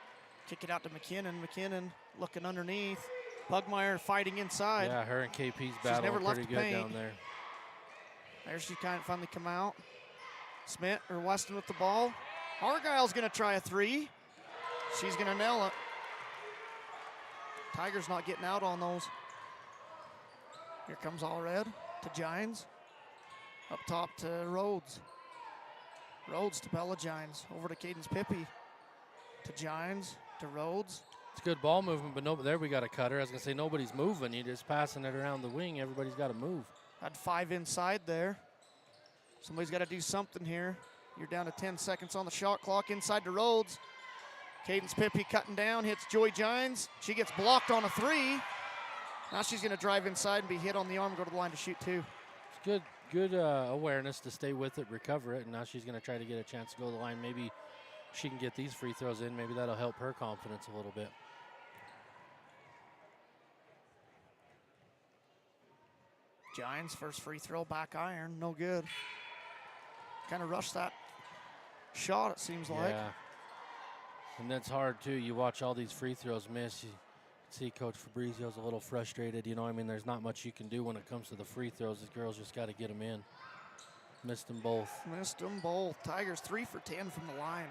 Kick it out to McKinnon. McKinnon looking underneath. Pugmire fighting inside. Yeah, her and KP's battle pretty good down there. There she kind of finally come out. Smith or Weston with the ball. Argyle's going to try a 3. She's going to nail it. Tigers not getting out on those. Here comes Allred to Gines. Up top to Rhodes. Rhodes to Bella Gines. Over to Cadence Pippi. To Gines. To Rhodes. It's good ball movement, but no, there we got a cutter. I was going to say nobody's moving. You're just passing it around the wing. Everybody's got to move. Had 5 inside there. Somebody's got to do something here. You're down to 10 seconds on the shot clock. Inside to Rhodes. Cadence Pippi cutting down, hits Joy Gines. She gets blocked on a 3. Now she's going to drive inside and be hit on the arm, go to the line to shoot 2. It's good awareness to stay with it, recover it, and now she's going to try to get a chance to go to the line. Maybe she can get these free throws in. Maybe that'll help her confidence a little bit. Gines, first free throw, back iron, no good. Kind of rushed that shot, it seems like. Yeah, and that's hard too. You watch all these free throws miss. You see Coach Fabrizio's a little frustrated. You know, I mean, there's not much you can do when it comes to the free throws. The girls just got to get them in. Missed them both. Missed them both. Tigers 3 for 10 from the line.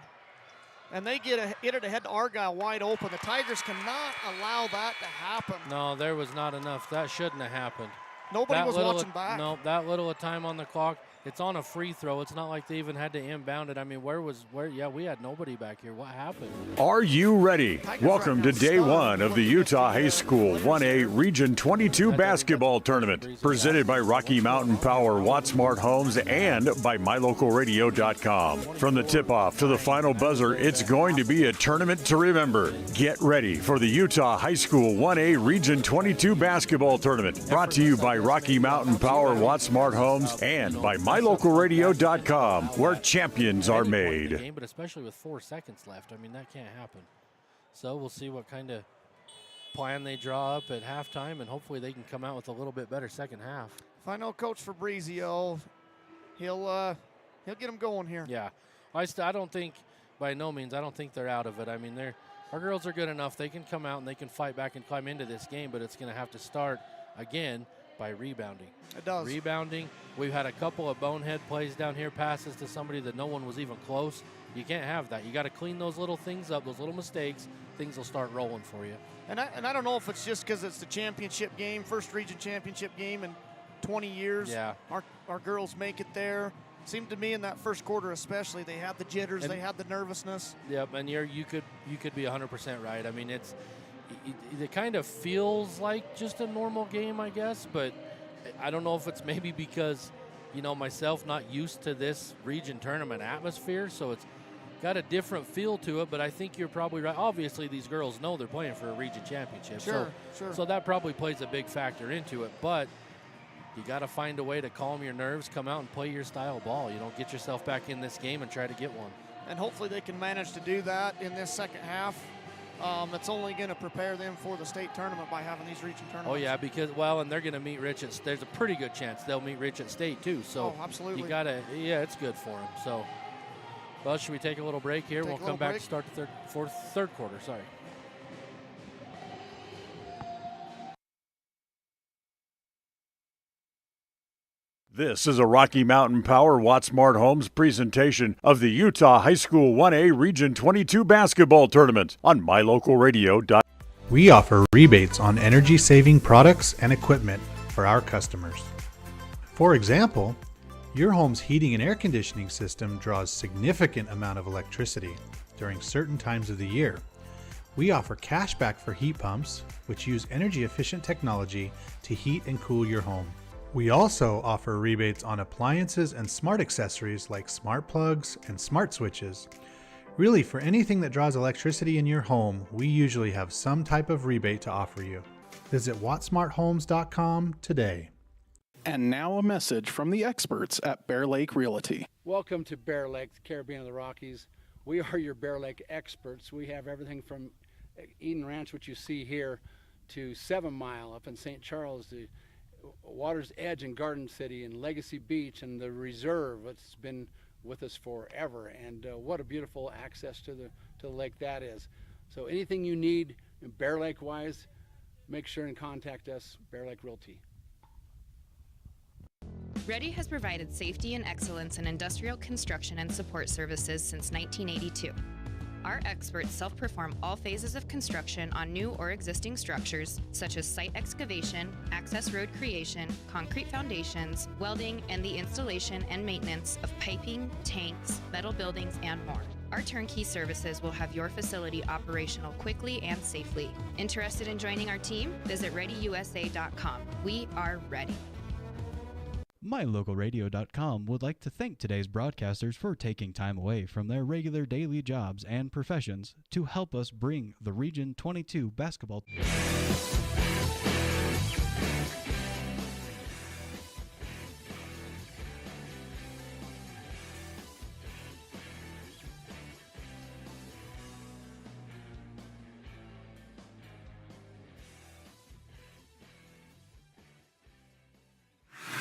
And they get it ahead to Argyle wide open. The Tigers cannot allow that to happen. No, there was not enough. That shouldn't have happened. Nobody was watching back. No, that little of time on the clock. It's on a free throw. It's not like they even had to inbound it. I mean, yeah, we had nobody back here. What happened? Are you ready? Welcome to day 1 of the Utah High School 1A Region 22 basketball tournament, presented by Rocky Mountain Power, Wattsmart Homes, and by MyLocalRadio.com. From the tip-off to the final buzzer, it's going to be a tournament to remember. Get ready for the Utah High School 1A Region 22 basketball tournament, brought to you by Rocky Mountain Power, Wattsmart Homes, and by MyLocalRadio.com, where champions are made. Game, but especially with 4 seconds left, I mean, that can't happen. So we'll see what kind of plan they draw up at halftime, and hopefully they can come out with a little bit better second half. If I know Coach Fabrizio, he'll get them going here. Yeah, I don't think, by no means, I don't think they're out of it. I mean, our girls are good enough. They can come out and they can fight back and climb into this game, but it's going to have to start again by rebounding. It does. Rebounding. We've had a couple of bonehead plays down here, passes to somebody that no one was even close. You can't have that. You got to clean those little things up, those little mistakes. Things will start rolling for you. And I don't know if it's just because it's the championship game, first region championship game in 20 years. Yeah. Our girls make it there. Seemed to me in that first quarter especially, they had the jitters, they had the nervousness. Yep, and you could be 100% right. I mean, it kind of feels like just a normal game, I guess, but I don't know if it's maybe because, myself not used to this region tournament atmosphere, so it's got a different feel to it, but I think you're probably right. Obviously, these girls know they're playing for a region championship. Sure. So that probably plays a big factor into it, but you got to find a way to calm your nerves, come out and play your style of ball. Get yourself back in this game and try to get one. And hopefully they can manage to do that in this second half. That's only going to prepare them for the state tournament by having these region tournaments. Oh, yeah, because, and they're going to meet Rich there's a pretty good chance they'll meet Rich at state, too. So absolutely. You got to, it's good for them. So, should we take a little break here? We'll come back to start the third quarter. Sorry. This is a Rocky Mountain Power Watt Smart Homes presentation of the Utah High School 1A Region 22 basketball tournament on MyLocalRadio.com. We offer rebates on energy-saving products and equipment for our customers. For example, your home's heating and air conditioning system draws significant amount of electricity during certain times of the year. We offer cashback for heat pumps, which use energy-efficient technology to heat and cool your home. We also offer rebates on appliances and smart accessories like smart plugs and smart switches. Really, for anything that draws electricity in your home, we usually have some type of rebate to offer you. Visit wattsmarthomes.com today. And now a message from the experts at Bear Lake Realty. Welcome to Bear Lake, the Caribbean of the Rockies. We are your Bear Lake experts. We have everything from Eden Ranch, which you see here, to 7 Mile up in St. Charles, the Water's Edge in Garden City, and Legacy Beach, and the Reserve. It's been with us forever, and what a beautiful access to the lake that is. So anything you need Bear Lake wise, make sure and contact us, Bear Lake Realty. Ready has provided safety and excellence in industrial construction and support services since 1982. Our experts self-perform all phases of construction on new or existing structures, such as site excavation, access road creation, concrete foundations, welding, and the installation and maintenance of piping, tanks, metal buildings, and more. Our turnkey services will have your facility operational quickly and safely. Interested in joining our team? Visit ReadyUSA.com. We are ready. MyLocalRadio.com would like to thank today's broadcasters for taking time away from their regular daily jobs and professions to help us bring the Region 22 basketball.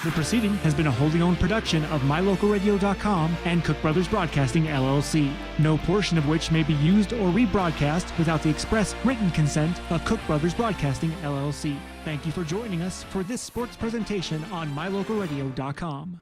The proceeding has been a wholly owned production of MyLocalRadio.com and Cook Brothers Broadcasting, LLC, no portion of which may be used or rebroadcast without the express written consent of Cook Brothers Broadcasting, LLC. Thank you for joining us for this sports presentation on MyLocalRadio.com.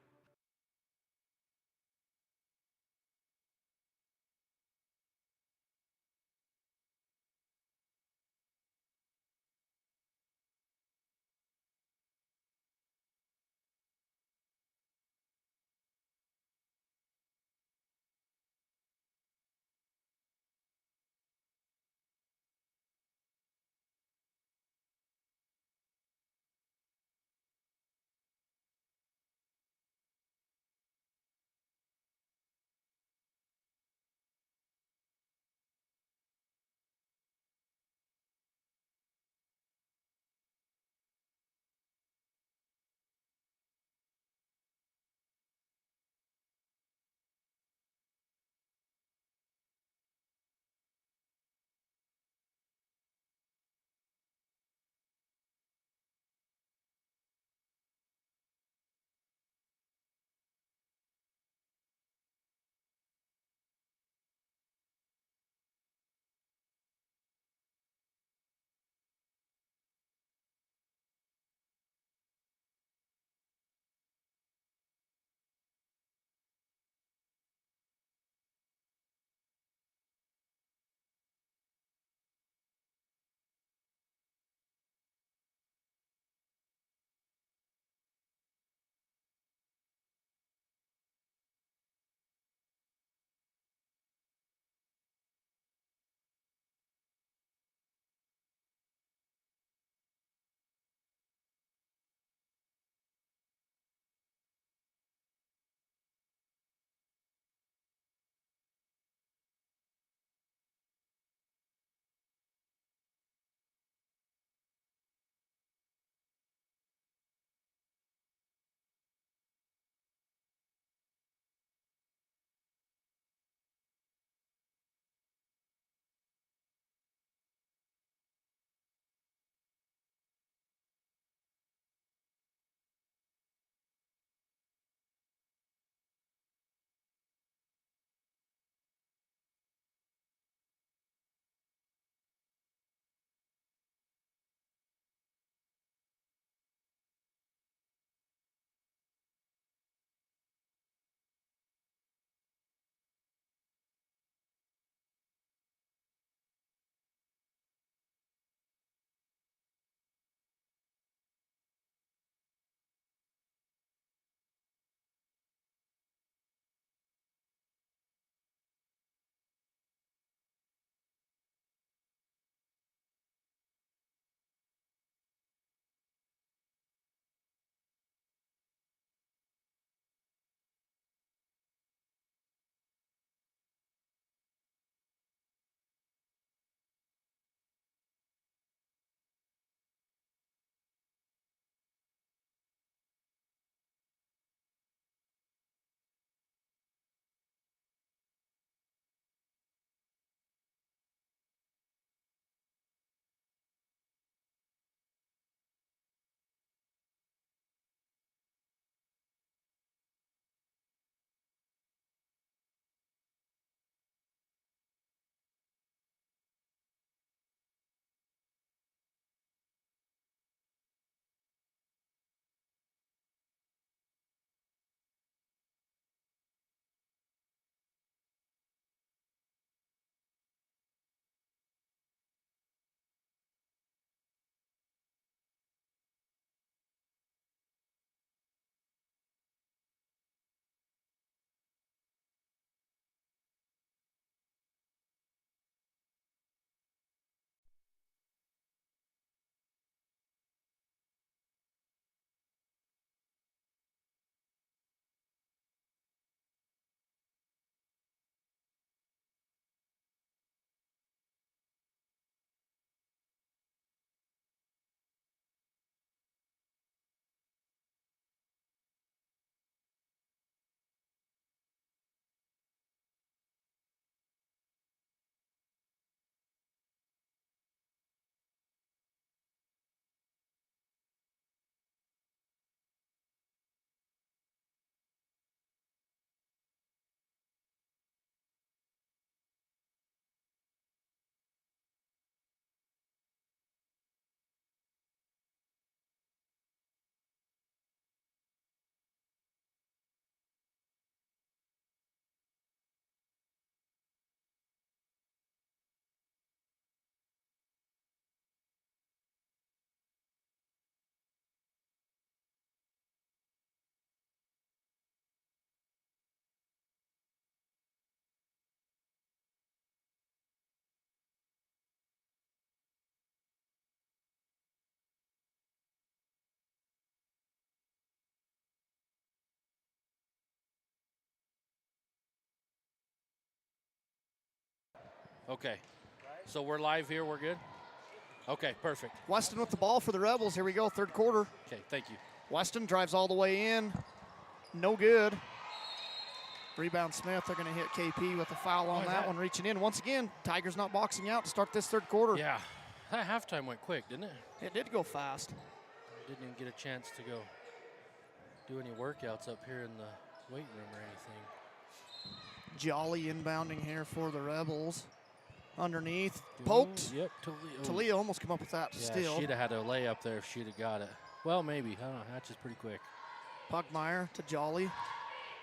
Okay. So we're live here. We're good? Okay, perfect. Weston with the ball for the Rebels. Here we go, third quarter. Okay, thank you. Weston drives all the way in. No good. Rebound Smith. They're going to hit KP with a foul on that one, reaching in. Once again, Tigers not boxing out to start this third quarter. Yeah. That halftime went quick, didn't it? It did go fast. Didn't even get a chance to go do any workouts up here in the weight room or anything. Jolly inbounding here for the Rebels. Underneath, poked. Yep, Talia almost come up with that steal. She'd have had a layup there if she'd have got it. Well, maybe. I don't know. That's just pretty quick. Pugmire to Jolly.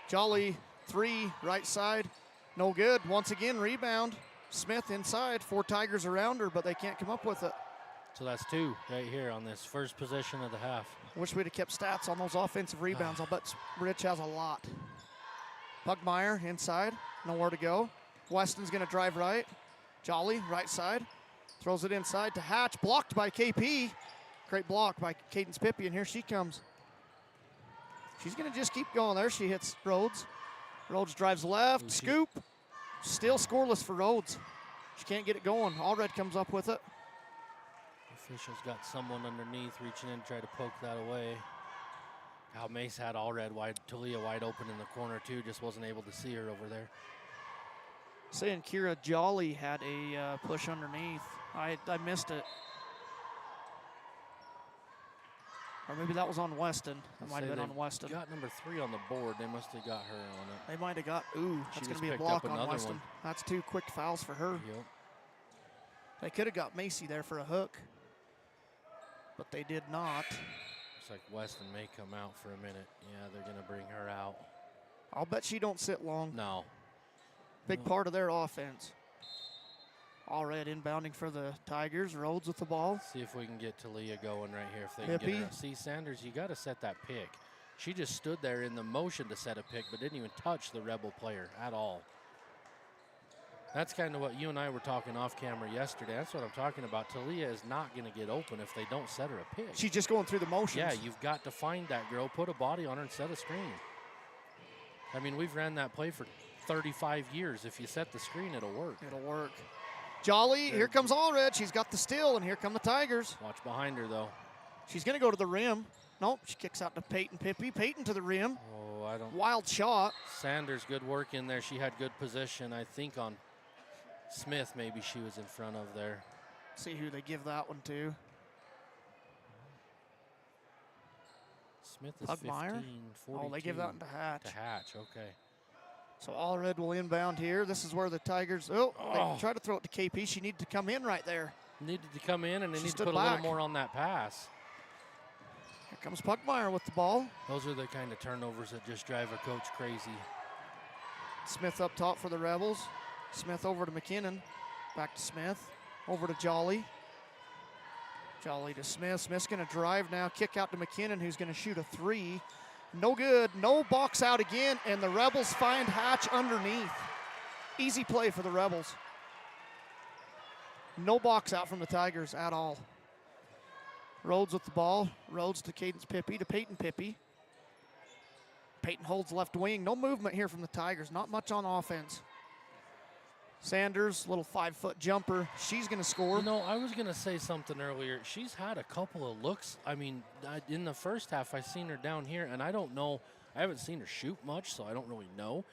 Jolly, 3, right side. No good. Once again, rebound. Smith inside. 4 Tigers around her, but they can't come up with it. So that's 2 right here on this first possession of the half. Wish we'd have kept stats on those offensive rebounds. I'll bet Rich has a lot. Pugmire inside. Nowhere to go. Weston's going to drive right. Jolly, right side. Throws it inside to Hatch. Blocked by KP. Great block by Cadence Pippi, and here she comes. She's going to just keep going. There she hits Rhodes. Rhodes drives left. Scoop. Still scoreless for Rhodes. She can't get it going. Allred comes up with it. Official's got someone underneath reaching in to try to poke that away. How Mace had Allred wide, Talia wide open in the corner too, just wasn't able to see her over there. Saying Kira Jolly had a push underneath. I missed it. Or maybe that was on Weston. That might have been on Weston. Got number 3 on the board. They must have got her on it. They might have got, that's going to be a block on Weston. One. That's 2 quick fouls for her. Yep. They could have got Macy there for a hook, but they did not. Looks like Weston may come out for a minute. Yeah, they're going to bring her out. I'll bet she don't sit long. No. Big part of their offense. Allred inbounding for the Tigers. Rhodes with the ball. See if we can get Talia going right here. If they can get her. See, Sanders, you got to set that pick. She just stood there in the motion to set a pick, but didn't even touch the Rebel player at all. That's kind of what you and I were talking off camera yesterday. That's what I'm talking about. Talia is not going to get open if they don't set her a pick. She's just going through the motions. Yeah, you've got to find that girl, put a body on her, and set a screen. I mean, we've ran that play for 35 years. If you set the screen, it'll work. It'll work. Jolly, here comes Allred. She's got the steal, and here come the Tigers. Watch behind her, though. She's going to go to the rim. Nope, she kicks out to Peyton Pippi. Peyton to the rim. Oh, I don't. Wild shot. Sanders, good work in there. She had good position, I think, on Smith. Maybe she was in front of there. See who they give that one to. Smith is Pugmire? 15, 42. Oh, they give that one to Hatch. To Hatch, okay. So Allred will inbound here. This is where the Tigers, they try to throw it to KP. She needed to come in right there. Needed to come in, and they need to stood put back. a little more on that pass. Here comes Pugmire with the ball. Those are the kind of turnovers that just drive a coach crazy. Smith up top for the Rebels. Smith over to McKinnon. Back to Smith. Over to Jolly. Jolly to Smith. Smith's going to drive now. Kick out to McKinnon, who's going to shoot a 3. No good. No box out again, and the Rebels find Hatch underneath. Easy play for the Rebels. No box out from the Tigers at all. Rhodes with the ball. Rhodes to Cadence Pippi, to Peyton Pippi. Peyton holds left wing. No movement here from the Tigers. Not much on offense. Sanders, little 5-foot jumper. She's going to score. You know, I was going to say something earlier. She's had a couple of looks. I mean, in the first half, I seen her down here, and I don't know. I haven't seen her shoot much, so I don't really know.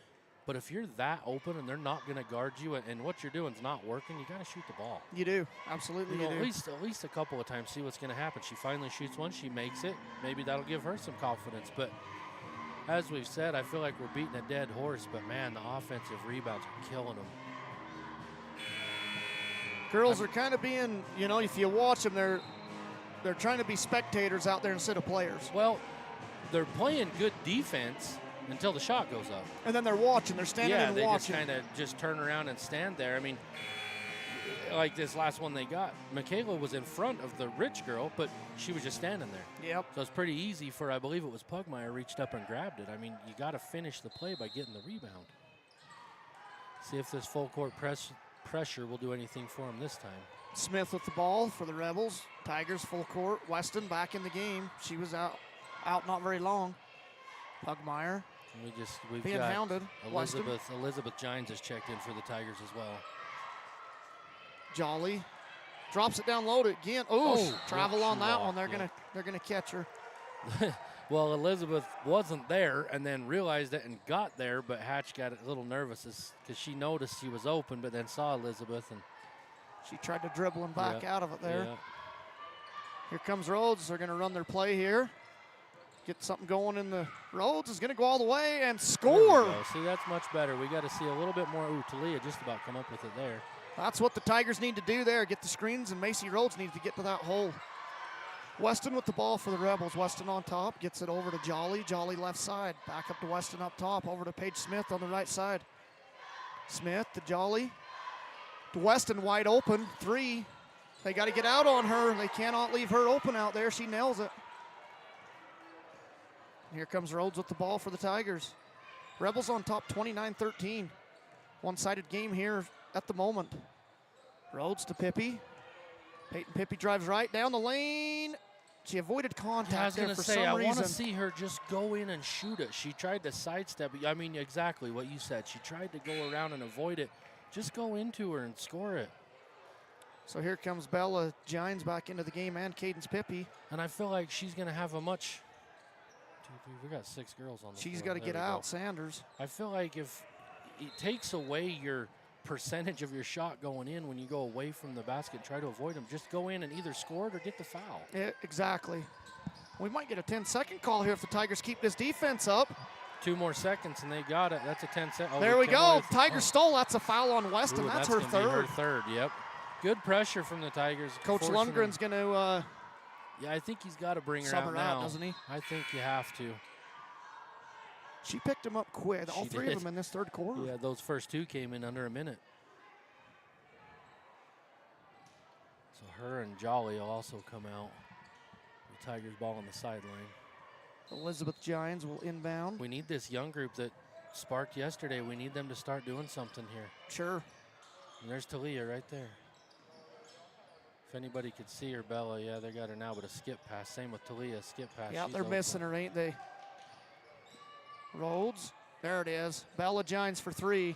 But if you're that open and they're not going to guard you, and what you're doing is not working, you got to shoot the ball. You do. Absolutely, you do. At least a couple of times, see what's going to happen. She finally shoots one. She makes it. Maybe that'll give her some confidence. But as we've said, I feel like we're beating a dead horse. But, man, the offensive rebounds are killing them. Girls are kind of being, you know, if you watch them, they're trying to be spectators out there instead of players. Well, they're playing good defense until the shot goes up. And then they're watching. They're standing and watching. Yeah, they just turn around and stand there. I mean, like this last one they got, Michaela was in front of the rich girl, but she was just standing there. Yep. So it's pretty easy for, I believe it was Pugmire, reached up and grabbed it. I mean, you got to finish the play by getting the rebound. See if this full court pressure will do anything for him this time. Smith with the ball for the Rebels. Tigers full court. Weston back in the game. She was out not very long. Pugmire. We've being got hounded. Elizabeth Gines has checked in for the Tigers as well. Jolly drops it down low to again. Ooh, travel on that one. They're gonna catch her. Well, Elizabeth wasn't there and then realized it and got there, but Hatch got a little nervous because she noticed she was open, but then saw Elizabeth and she tried to dribble him back out of it there. Yeah. Here comes Rhodes. They're going to run their play here. Get something going in the Rhodes is going to go all the way and score. See, that's much better. We got to see a little bit more. Ooh, Talia just about come up with it there. That's what the Tigers need to do there. Get the screens, and Macy Rhodes needs to get to that hole. Weston with the ball for the Rebels. Weston on top, gets it over to Jolly. Jolly left side, back up to Weston up top, over to Paige Smith on the right side. Smith to Jolly. To Weston wide open, 3. They got to get out on her. They cannot leave her open out there. She nails it. Here comes Rhodes with the ball for the Tigers. Rebels on top 29-13. One-sided game here at the moment. Rhodes to Pippi. Peyton Pippi drives right down the lane. She avoided contact there for some reason. I want to see her just go in and shoot it. She tried to sidestep it. I mean, exactly what you said. She tried to go around and avoid it. Just go into her and score it. So here comes Bella Gines back into the game and Cadence Pippi. And I feel like she's going to have a much... We got 6 girls on the She's floor. got to get out, Sanders. I feel like if it takes away your percentage of your shot going in when you go away from the basket, try to avoid them. Just go in and either score it or get the foul. Yeah, exactly. We might get a 10-second call here if the Tigers keep this defense up. 2 more seconds and they got it. That's a 10-second. Oh, there we go. Tigers stole. That's a foul on Weston. Ooh, that's her third. Her third, yep. Good pressure from the Tigers. Coach Lundgren's going to yeah, I think he's got to bring her sub out her now. out, doesn't he? I think you have to. She picked him up quick. All 3 of them in this third quarter. Yeah, those first 2 came in under a minute. So her and Jolly will also come out. The Tigers ball on the sideline. Elizabeth Gines will inbound. We need this young group that sparked yesterday. We need them to start doing something here. Sure. And there's Talia right there. If anybody could see her, Bella, yeah, they got her now, but a skip pass. Same with Talia, skip pass. Yeah, She's they're open. missing her, ain't they? Rhodes, there it is. Bella Gines for 3.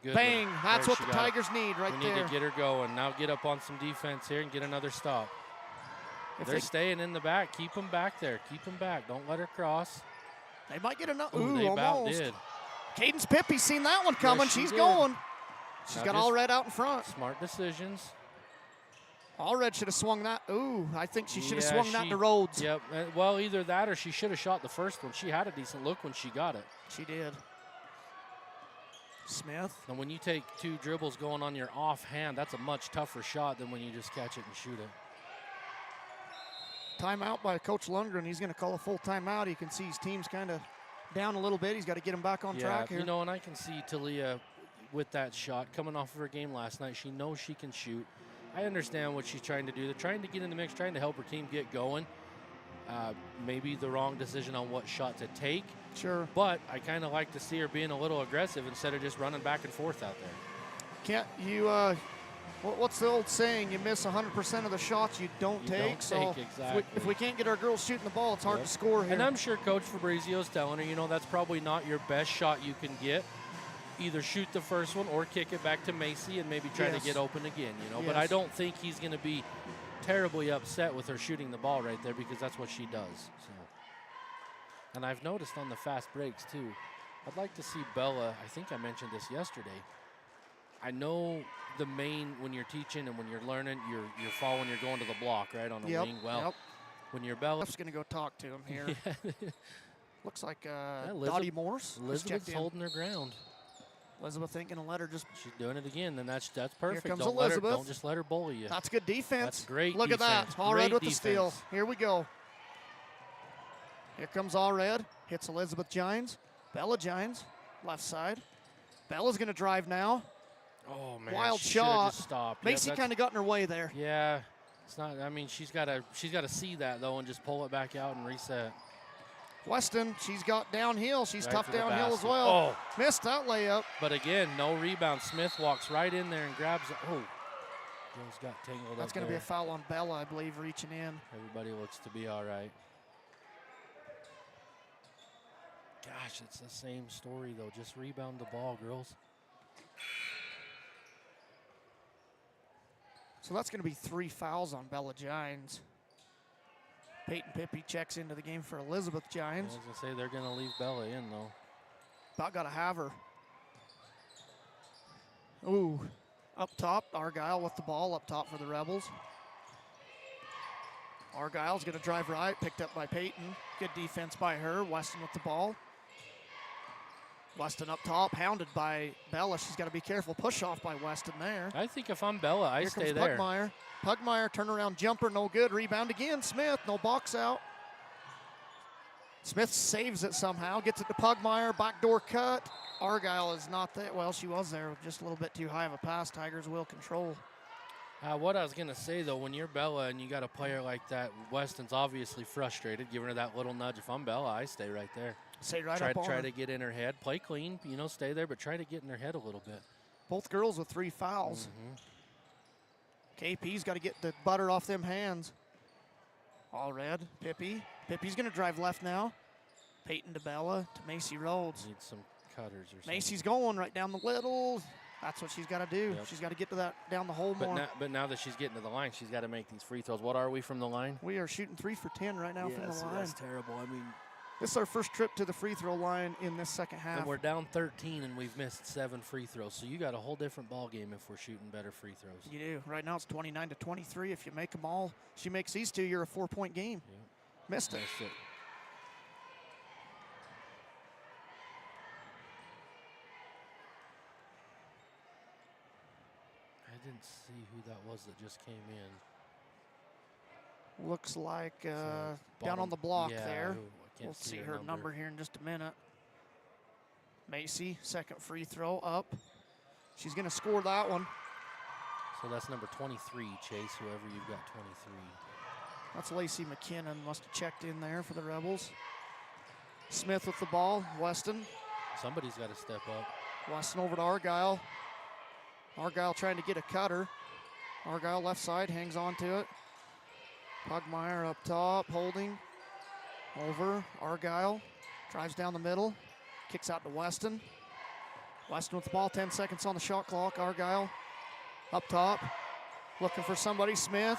Good. Bang, that's There what she the got it. Tigers need right We need there. to get her going. Now get up on some defense here and get another stop. If They're they- staying in the back. Keep them back there. Keep them back. Don't let her cross. They might get another. Ooh, Ooh, they about almost. did. Cadence Pippi's seen that one coming. Yes, she She's did. going. She's Now got just all red out in front. Smart decisions. All red should have swung that. Ooh, I think she should have Yeah, swung that to Rhodes. Yep. Well, either that or she should have shot the first one. She had a decent look when she got it. She did. Smith. And when you take 2 dribbles going on your offhand, that's a much tougher shot than when you just catch it and shoot it. Timeout by Coach Lundgren. He's going to call a full timeout. You can see his team's kind of down a little bit. He's got to get him back on track here. You know, and I can see Talia with that shot coming off of her game last night. She knows she can shoot. I understand what she's trying to do. They're trying to get in the mix, trying to help her team get going. Maybe the wrong decision on what shot to take. Sure. But I kind of like to see her being a little aggressive instead of just running back and forth out there. Can't you, what's the old saying? You miss 100% of the shots you don't take. Exactly. If we can't get our girls shooting the ball, it's hard Yep. to score here. And I'm sure Coach Fabrizio's telling her, you know, that's probably not your best shot you can get. Either shoot the first one or kick it back to Macy and maybe try to get open again, you know. But I don't think he's going to be terribly upset with her shooting the ball right there because that's what she does. So. And I've noticed on the fast breaks, too, I'd like to see Bella, I think I mentioned this yesterday. I know the main, when you're teaching and when you're learning, you're following, you're going to the block, right, on the wing. Well, when you're Bella. I'm just going to go talk to him here. Looks like Elizabeth, Dottie Morse. Elizabeth's holding her ground. Elizabeth ain't gonna let her just. She's doing it again, then that's perfect. Here comes don't Elizabeth. Don't just let her bully you. That's good defense. That's great. Look defense. at that. All great red with defense. the steal. Here we go. Here comes all red. Hits Elizabeth Gines. Bella Gines, left side. Bella's gonna drive now. Oh man! Wild she should've shot. just stopped. Macy Yeah, kind of got in her way there. Yeah, it's not. I mean, she's got to see that though and just pull it back out and reset. Weston, she's got downhill. She's Right tough to the downhill as basket. well. Oh. Missed that layup. But again, no rebound. Smith walks right in there and grabs it. Oh, girls got tangled That's up going to be there. a foul on Bella, I believe, reaching in. Everybody looks to be all right. Gosh, it's the same story though. Just rebound the ball, girls. So that's going to be 3 fouls on Bella Gines. Peyton Pippy checks into the game for Elizabeth I Gines. was going to say they're going to leave Bella in, though. About got to have her. Ooh, up top, Argyle with the ball up top for the Rebels. Argyle's going to drive right, picked up by Peyton. Good defense by her. Weston with the ball. Weston up top, hounded by Bella. She's got to be careful. Push off by Weston there. I think if I'm Bella, I Here stay comes there. Pugmire. Pugmire, turnaround jumper, no good. Rebound again. Smith, no box out. Smith saves it somehow, gets it to Pugmire. Backdoor cut. Argyle is not there. Well, she was there, just a little bit too high of a pass. Tigers will control. What I was going to say, though, when you're Bella and you got a player like that, Weston's obviously frustrated, giving her that little nudge. If I'm Bella, I stay right there. Stay right up on Try her. to get in her head. Play clean, stay there, but try to get in her head a little bit. Both girls with 3 fouls. KP's got to get the butter off them hands. All red. Pippy. Pippy's going to drive left now. Peyton to Bella to Macy Rhodes. Need some cutters or something. Macy's going right down the middle. That's what she's got to do. Yep. She's got to get to that down the hole more. But now that she's getting to the line, she's got to make these free throws. What are we from the line? We are shooting 3 for 10 right now from the line. That's terrible. I mean, this is our first trip to the free throw line in this second half. and we're down 13 and we've missed 7 free throws. So you got a whole different ball game if we're shooting better free throws. You do. Right now it's 29-23. If you make them all, she makes these 2, you're a 4-point game. Yep. Missed it. I didn't see who that was that just came in. Looks like down bottom- on the block yeah, there. I can't We'll see her number here in just a minute. Macy, second free throw up. She's going to score that one. So that's number 23, Chase, whoever you've got 23. That's Lacey McKinnon. Must have checked in there for the Rebels. Smith with the ball. Weston. Somebody's got to step up. Weston over to Argyle. Argyle trying to get a cutter. Argyle left side, hangs on to it. Pugmire up top, holding. Over, Argyle. Drives down the middle. Kicks out to Weston. Weston with the ball, 10 seconds on the shot clock. Argyle up top. Looking for somebody, Smith.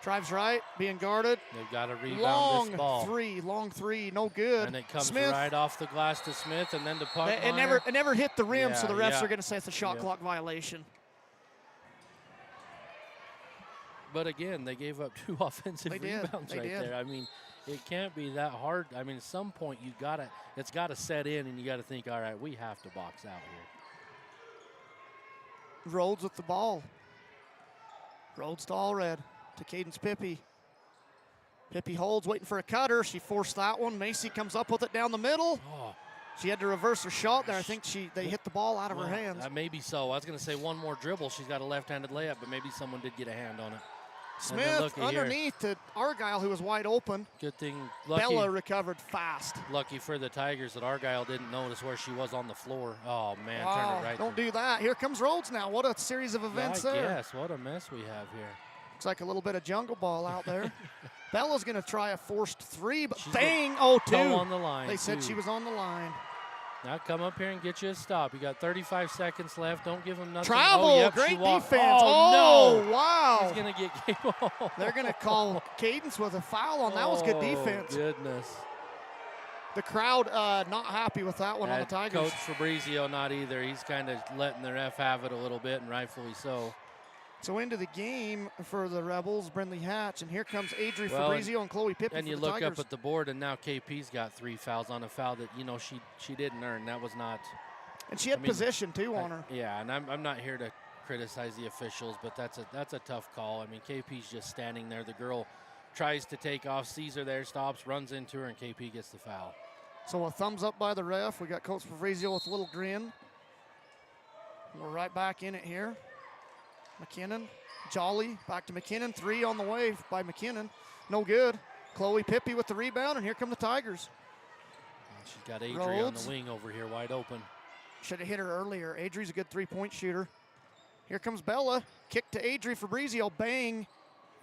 Drives right, being guarded. They've got to rebound Long this ball. long three, no good. And it comes Smith, right off the glass to Smith and then to Pugmire. It never hit the rim, so the refs Yeah. are going to say it's a shot Yeah. clock violation. But again, they gave up 2 offensive They did. rebounds They right did. there. I mean, it can't be that hard. I mean, at some point it's got to set in, and you got to think, all right, we have to box out here. Rhodes with the ball. Rhodes to Allred, to Cadence Pippy. Pippy holds, waiting for a cutter. She forced that one. Macy comes up with it down the middle. Oh. She had to reverse her shot there. I think they hit the ball out of her Well, hands. Maybe so. I was going to say one more dribble. She's got a left-handed layup, but maybe someone did get a hand on it. And then Smith looky here. underneath to Argyle, who was wide open. Good thing. Bella recovered fast. Lucky for the Tigers that Argyle didn't notice where she was on the floor. Oh, man, Wow, turn it right. don't do that. Here comes Rhodes now. What a series of events there. Yes, what a mess we have here. Looks like a little bit of jungle ball out there. Bella's going to try a forced 3, but She's bang, gonna 0-2. go on the line, They said too. she was on the line. Now come up here and get you a stop. You got 35 seconds left. Don't give them nothing. Travel, oh, yep, great she walked. defense. Oh, no. Wow. He's going to get game on. They're going to call Cadence with a foul on that. Was good defense. Goodness. The crowd not happy with that one on the Tigers. Coach Fabrizio not either. He's kind of letting the ref have it a little bit, and rightfully so. So into the game for the Rebels, Brindley Hatch, and here comes Adri Well, Fabrizio and Chloe Pippin And for you the look Tigers. up at the board, and now KP's got 3 fouls on a foul that, she didn't earn. That was not. And she had position, too, on her. Yeah, and I'm not here to criticize the officials, but that's a tough call. I mean, KP's just standing there. The girl tries to take off, sees her there, stops, runs into her, and KP gets the foul. So a thumbs up by the ref. We got Coach Fabrizio with a little grin. We're right back in it here. McKinnon, Jolly, back to McKinnon. 3 on the way by McKinnon. No good. Chloe Pippy with the rebound, and here come the Tigers. And she's got Adri on Rhodes. the wing over here, wide open. Should have hit her earlier. Adri's a good 3-point shooter. Here comes Bella. Kick to Adri Fabrizio. Bang.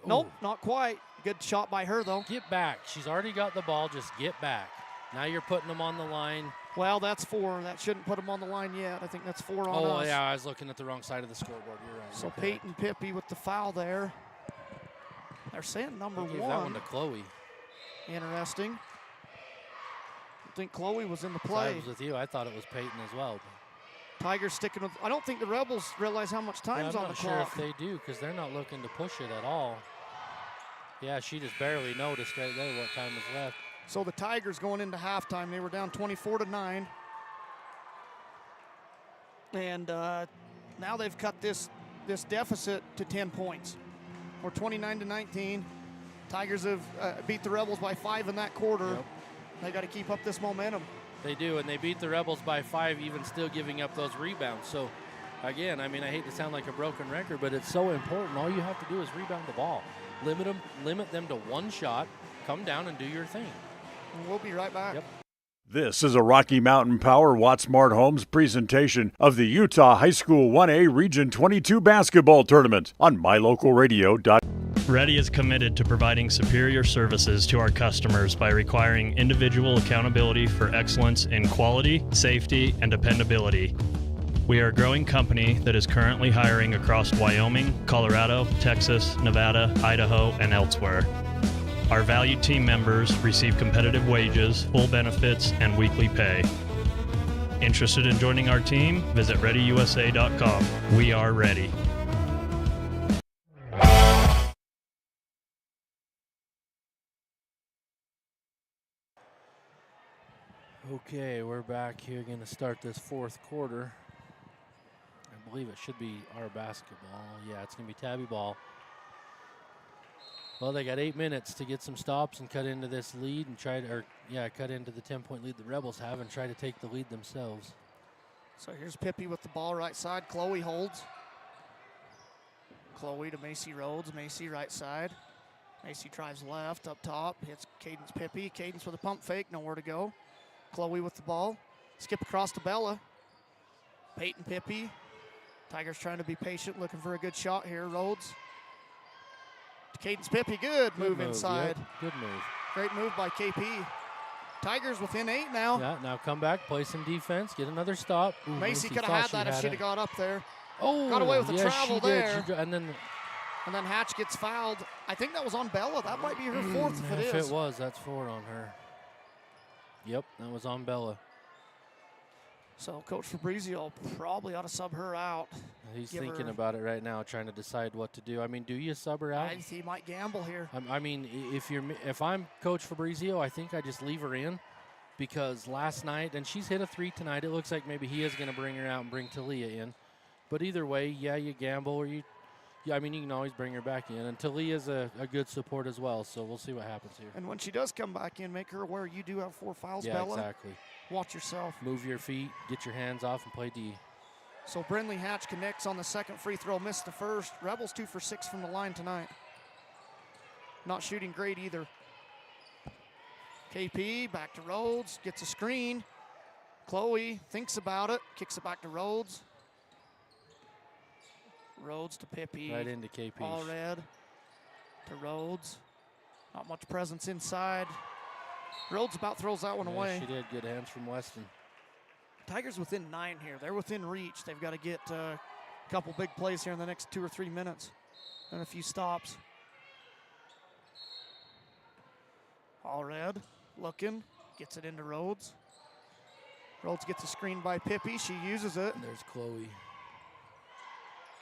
Nope, not quite. Good shot by her, though. Get back. She's already got the ball. Just get back. Now you're putting them on the line. Well, that's 4. That shouldn't put them on the line yet. I think that's 4 on us. Oh, yeah, I was looking at the wrong side of the scoreboard. You're right. So Peyton Pippy with the foul there. They're saying number 1. Gave that one to Chloe. Interesting. I think Chloe was in the I play. was with you. I thought it was Peyton as well. Tigers sticking with. I don't think the Rebels realize how much time's I'm on the not sure clock. if they do because they're not looking to push it at all. Yeah, she just barely noticed right there what time was left. So the Tigers going into halftime, they were down 24-9. And now they've cut this deficit to 10 points. We're 29-19. Tigers have beat the Rebels by 5 in that quarter. Yep. They got to keep up this momentum. They do, and they beat the Rebels by 5, even still giving up those rebounds. So, again, I mean, I hate to sound like a broken record, but it's so important. All you have to do is rebound the ball. Limit them to 1 shot. Come down and do your thing. And we'll be right back. Yep. This is a Rocky Mountain Power Wattsmart Homes presentation of the Utah High School 1A Region 22 basketball tournament on mylocalradio.com. Ready is committed to providing superior services to our customers by requiring individual accountability for excellence in quality, safety, and dependability. We are a growing company that is currently hiring across Wyoming, Colorado, Texas, Nevada, Idaho, and elsewhere. Our valued team members receive competitive wages, full benefits, and weekly pay. Interested in joining our team? Visit ReadyUSA.com. We are ready. Okay, we're back here. Going to start this 4th quarter. I believe it should be our basketball. Yeah, it's going to be Tabby ball. Well, they got 8 minutes to get some stops and cut into this lead and cut into the 10-point lead the Rebels have and try to take the lead themselves. So here's Pippy with the ball right side. Chloe holds. Chloe to Macy Rhodes. Macy right side. Macy drives left up top. Hits Cadence Pippy. Cadence with a pump fake. Nowhere to go. Chloe with the ball. Skip across to Bella. Peyton Pippy. Tigers trying to be patient, looking for a good shot here. Rhodes. To Cadence Pippy. Good move inside. Yep. Good move. Great move by KP. Tigers within 8 now. Yeah, now come back, play some defense, get another stop. Ooh, Macy could have had that if she'd have got up there. Oh, got away with the travel there. And then Hatch gets fouled. I think that was on Bella. That might be her 4th if it is. If it was, that's 4 on her. Yep, that was on Bella. So Coach Fabrizio probably ought to sub her out. He's thinking about it right now, trying to decide what to do. I mean, do you sub her out? He might gamble here. I mean, if I'm Coach Fabrizio, I think I just leave her in because last night, and she's hit a 3 tonight, it looks like maybe he is going to bring her out and bring Talia in. But either way, yeah, you gamble or you can always bring her back in. And Talia's a good support as well, so we'll see what happens here. And when she does come back in, make her aware you do have 4 fouls, yeah, Bella. Exactly. Watch yourself. Move your feet, get your hands off, and play D. So Brindley Hatch connects on the 2nd free throw, missed the 1st. Rebels 2 for 6 from the line tonight. Not shooting great either. KP back to Rhodes, gets a screen. Chloe thinks about it, kicks it back to Rhodes. Rhodes to Pippy. Right into KP. All red to Rhodes. Not much presence inside. Rhodes about throws that one away. She did. Good hands from Weston. Tigers within 9 here. They're within reach. They've got to get a couple big plays here in the next 2 or 3 minutes and a few stops. All red, looking, gets it into Rhodes. Rhodes gets a screen by Pippy. She uses it. There's Chloe.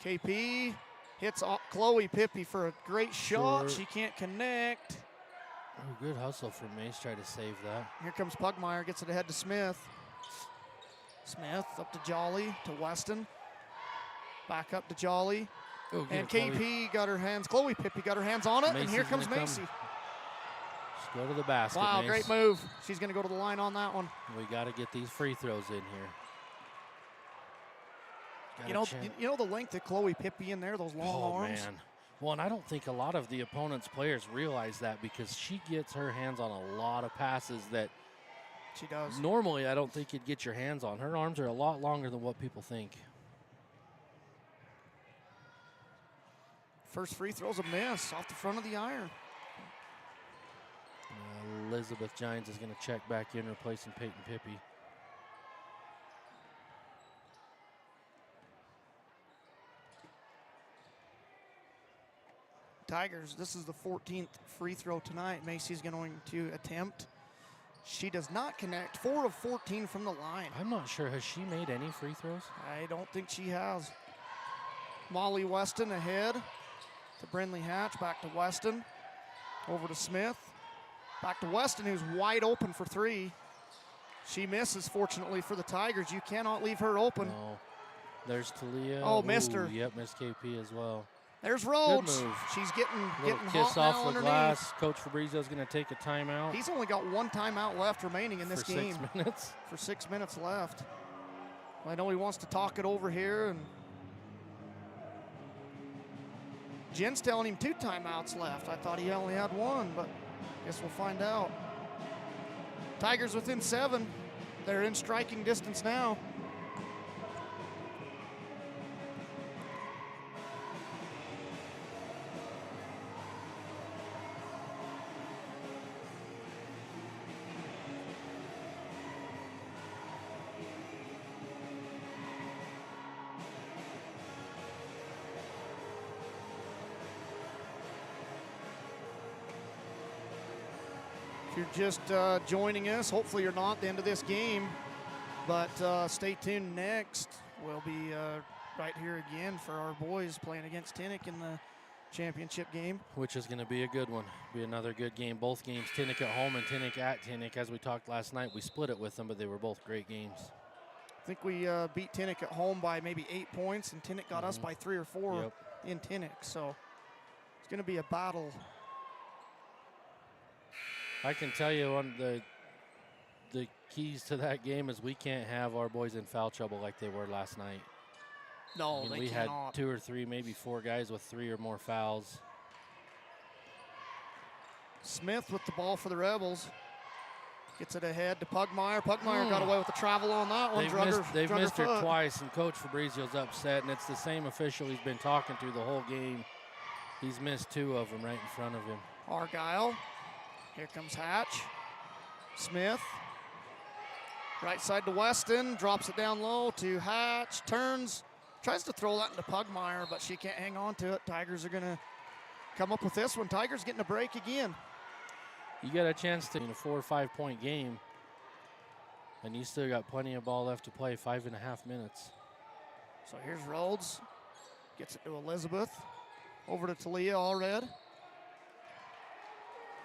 KP hits Chloe Pippy for a great shot. She can't connect. Oh, good hustle from Mace. Try to save that. Here comes Pugmire, gets it ahead to Smith. Smith up to Jolly, to Weston. Back up to Jolly. Oh, and KP Chloe got her hands on it, Macy's and here comes gonna Macy. Just go to the basket, Wow, Mace. great move. She's going to go to the line on that one. We got to get these free throws in here. You know the length that Chloe Pippy in there, those long arms? Man. Well, and I don't think a lot of the opponent's players realize that because she gets her hands on a lot of passes that she does. Normally, I don't think you'd get your hands on. Her arms are a lot longer than what people think. First free throw's a miss off the front of the iron. Elizabeth Gines is going to check back in, replacing Peyton Pippy. Tigers, this is the 14th free throw tonight. Macy's going to attempt. She does not connect. 4 of 14 from the line. I'm not sure. Has she made any free throws? I don't think she has. Molly Weston ahead to Brindley Hatch. Back to Weston. Over to Smith. Back to Weston, who's wide open for 3. She misses, fortunately, for the Tigers. You cannot leave her open. No. There's Talia. Oh, missed her. Yep, missed KP as well. There's Rhodes. Good move. She's getting Kiss hot off now the underneath. glass. Coach Fabrizio's going to take a timeout. He's only got 1 timeout left remaining in this for game. 6 minutes. For 6 minutes left. I know he wants to talk it over here, and Jen's telling him 2 timeouts left. I thought he only had 1, but guess we'll find out. Tigers within 7. They're in striking distance now. If you're just joining us, hopefully you're not at the end of this game, but stay tuned next. We'll be right here again for our boys playing against Tinnick in the championship game. Which is going to be a good one. Be another good game. Both games, Tinnick at home and Tinnick at Tinnick. As we talked last night, we split it with them, but they were both great games. I think we beat Tinnick at home by maybe 8 points, and Tinnick got us by 3 or 4 in Tinnick. So it's going to be a battle. I can tell you one the keys to that game is we can't have our boys in foul trouble like they were last night. No, I mean, they we cannot. had 2 or 3, maybe 4 guys with 3 or more fouls. Smith with the ball for the Rebels. Gets it ahead to Pugmire. Pugmire got away with the travel on that one. They've missed her twice, and Coach Fabrizio's upset, and it's the same official he's been talking to the whole game. He's missed 2 of them right in front of him. Argyle. Here comes Hatch. Smith. Right side to Weston. Drops it down low to Hatch. Turns. Tries to throw that into Pugmire, but she can't hang on to it. Tigers are going to come up with this one. Tigers getting a break again. You got a chance to in a 4 or 5 point game, and you still got plenty of ball left to play, 5.5 minutes. So here's Rhodes. Gets it to Elizabeth. Over to Talia Allred.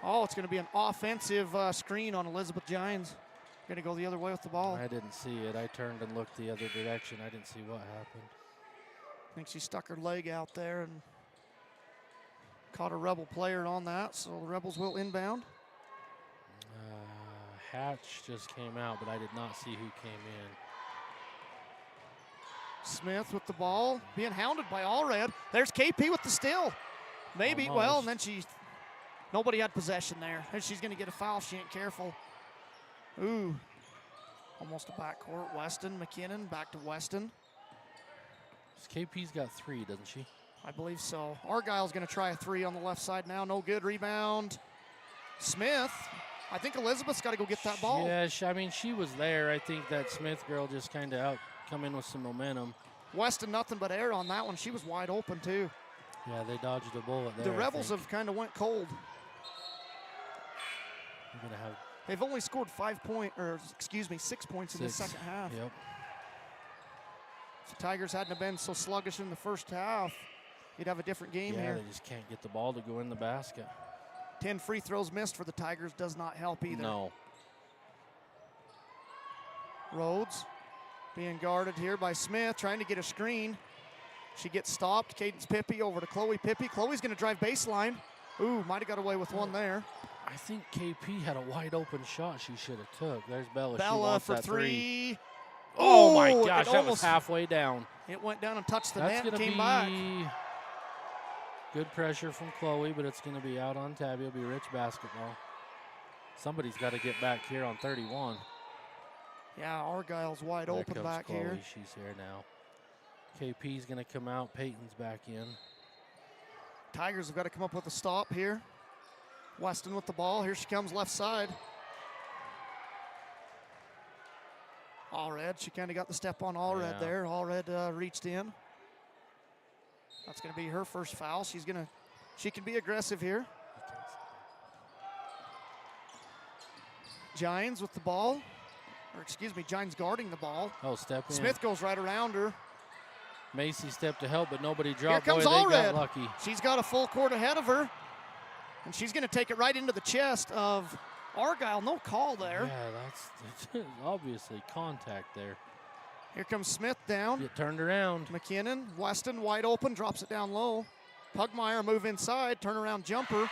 Oh, it's going to be an offensive screen on Elizabeth Gines. Going to go the other way with the ball. I didn't see it. I turned and looked the other direction. I didn't see what happened. I think she stuck her leg out there and caught a Rebel player on that, so the Rebels will inbound. Hatch just came out, but I did not see who came in. Smith with the ball, being hounded by Allred. There's KP with the steal. Maybe, Almost. well, and then nobody had possession there. And she's going to get a foul if she ain't careful. Ooh, almost a backcourt. Weston, McKinnon, back to Weston. KP's got 3, doesn't she? I believe so. Argyle's going to try a 3 on the left side now. No good. Rebound. Smith. I think Elizabeth's got to go get that ball. Yeah, I mean, she was there. I think that Smith girl just kind of come in with some momentum. Weston, nothing but air on that one. She was wide open, too. Yeah, they dodged a bullet there. The Rebels have kind of went cold. They've only scored 6 points in the second half. Yep. If the Tigers hadn't have been so sluggish in the first half, you'd have a different game here. They just can't get the ball to go in the basket. 10 free throws missed for the Tigers does not help either. No. Rhodes being guarded here by Smith, trying to get a screen. She gets stopped. Cadence Pippi over to Chloe Pippi. Chloe's going to drive baseline. Ooh, might have got away with one there. I think KP had a wide open shot she should have took. There's Bella. She Bella wants for that 3. Oh my gosh, that was halfway down. It went down and touched the That's net and gonna came be back. Good pressure from Chloe, but it's going to be out on Tabby. It'll be Rich basketball. Somebody's got to get back here on 31. Yeah, Argyle's wide There open comes back Chloe. here. She's here now. KP's going to come out. Peyton's back in. Tigers have got to come up with a stop here. Weston with the ball. Here she comes left side. Allred, she kind of got the step on Allred there. Allred reached in. That's going to be her first foul. She's going to She can be aggressive here. Gines with the ball. Or excuse me, Gines guarding the ball. Oh, step in. Smith goes right around her. Macy stepped to help, but nobody dropped. Here comes Boy, they Allred. got lucky. She's got a full court ahead of her. And she's going to take it right into the chest of Argyle. No call there. Yeah, that's obviously contact there. Here comes Smith down. Get turned around. McKinnon, Weston wide open, drops it down low. Pugmire move inside, turnaround jumper.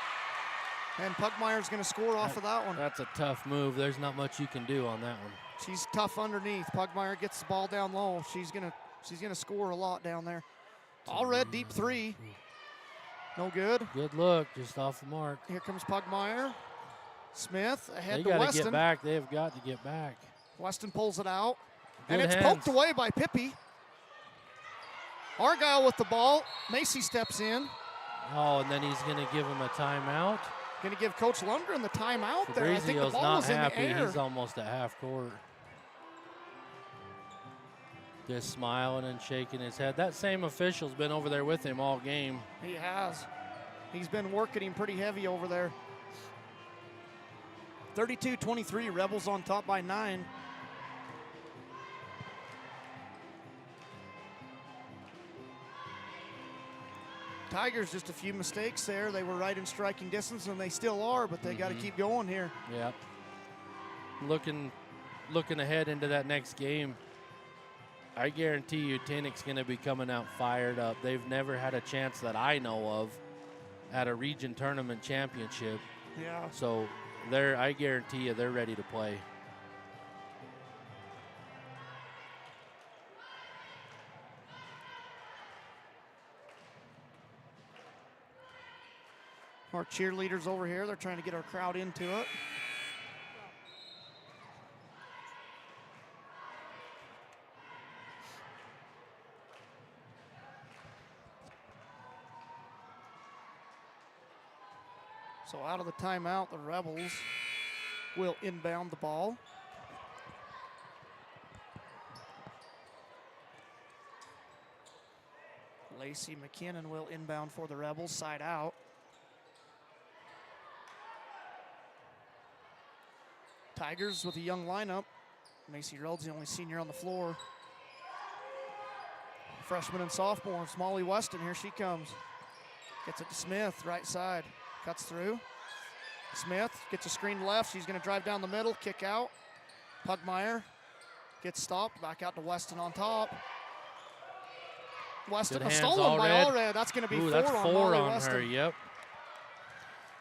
And Pugmire's going to score off of that one. That's a tough move. There's not much you can do on that one. She's tough underneath. Pugmire gets the ball down low. She's gonna score a lot down there. Allred deep three. No good. Good look, just off the mark. Here comes Pugmire. Smith ahead They to got to Weston. get back. They have got to get back. Weston pulls it out. Good And it's hands. poked away by Pippi. Argyle with the ball. Macy steps in. Oh, and then he's going to give him a timeout. Going to give Coach Lundgren the timeout there. I think the Fabrizio's ball not was in the happy. air. He's almost at half court. Just smiling and shaking his head. That same official's been over there with him all game. He has. He's been working him pretty heavy over there. 32-23, Rebels on top by 9. Tigers just a few mistakes there. They were right in striking distance, and they still are, but they got to keep going here. Yep. Looking ahead into that next game, I guarantee you Tinnick's going to be coming out fired up. They've never had a chance that I know of at a region tournament championship. Yeah. So I guarantee you they're ready to play. Our cheerleaders over here, they're trying to get our crowd into it. So out of the timeout, the Rebels will inbound the ball. Lacey McKinnon will inbound for the Rebels, side out. Tigers with a young lineup. Macy Rhodes, the only senior on the floor. Freshman and sophomore, Smalley Weston, here she comes. Gets it to Smith, right side. Cuts through. Smith gets a screen left. She's going to drive down the middle, kick out. Pugmire gets stopped. Back out to Weston on top. Weston stolen by Allred. That's going to be that's four four on on Weston. her. Yep.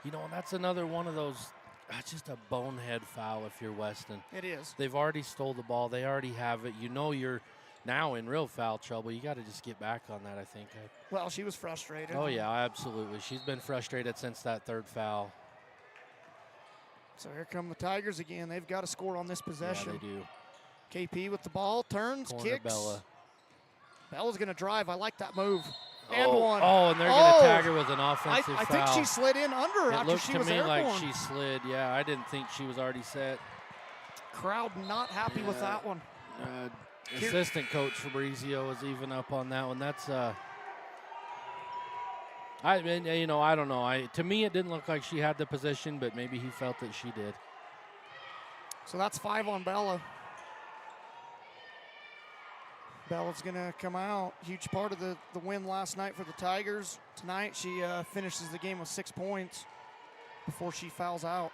You know, and that's another one of those. That's just a bonehead foul if you're Weston. It is. They've already stole the ball. They already have it. You know you're now in real foul trouble. You got to just get back on that, I think. Well, she was frustrated. Oh, yeah, absolutely. She's been frustrated since that third foul. So here come the Tigers again. They've got to score on this possession. Yeah, they do. KP with the ball, turns, Corner kicks. Bella. Bella's going to drive. I like that move. And one. Oh, and they're going to tag her with an offensive I foul. think she slid in under her after she was It looked to me airborne. like she slid. Yeah, I didn't think she was already set. Crowd not happy with that one. Assistant coach Fabrizio was even up on that one. That's I don't know. To me, it didn't look like she had the position, but maybe he felt that she did. So that's 5 on Bella. Bella's going to come out. Huge part of the win last night for the Tigers. Tonight, she finishes the game with 6 points before she fouls out.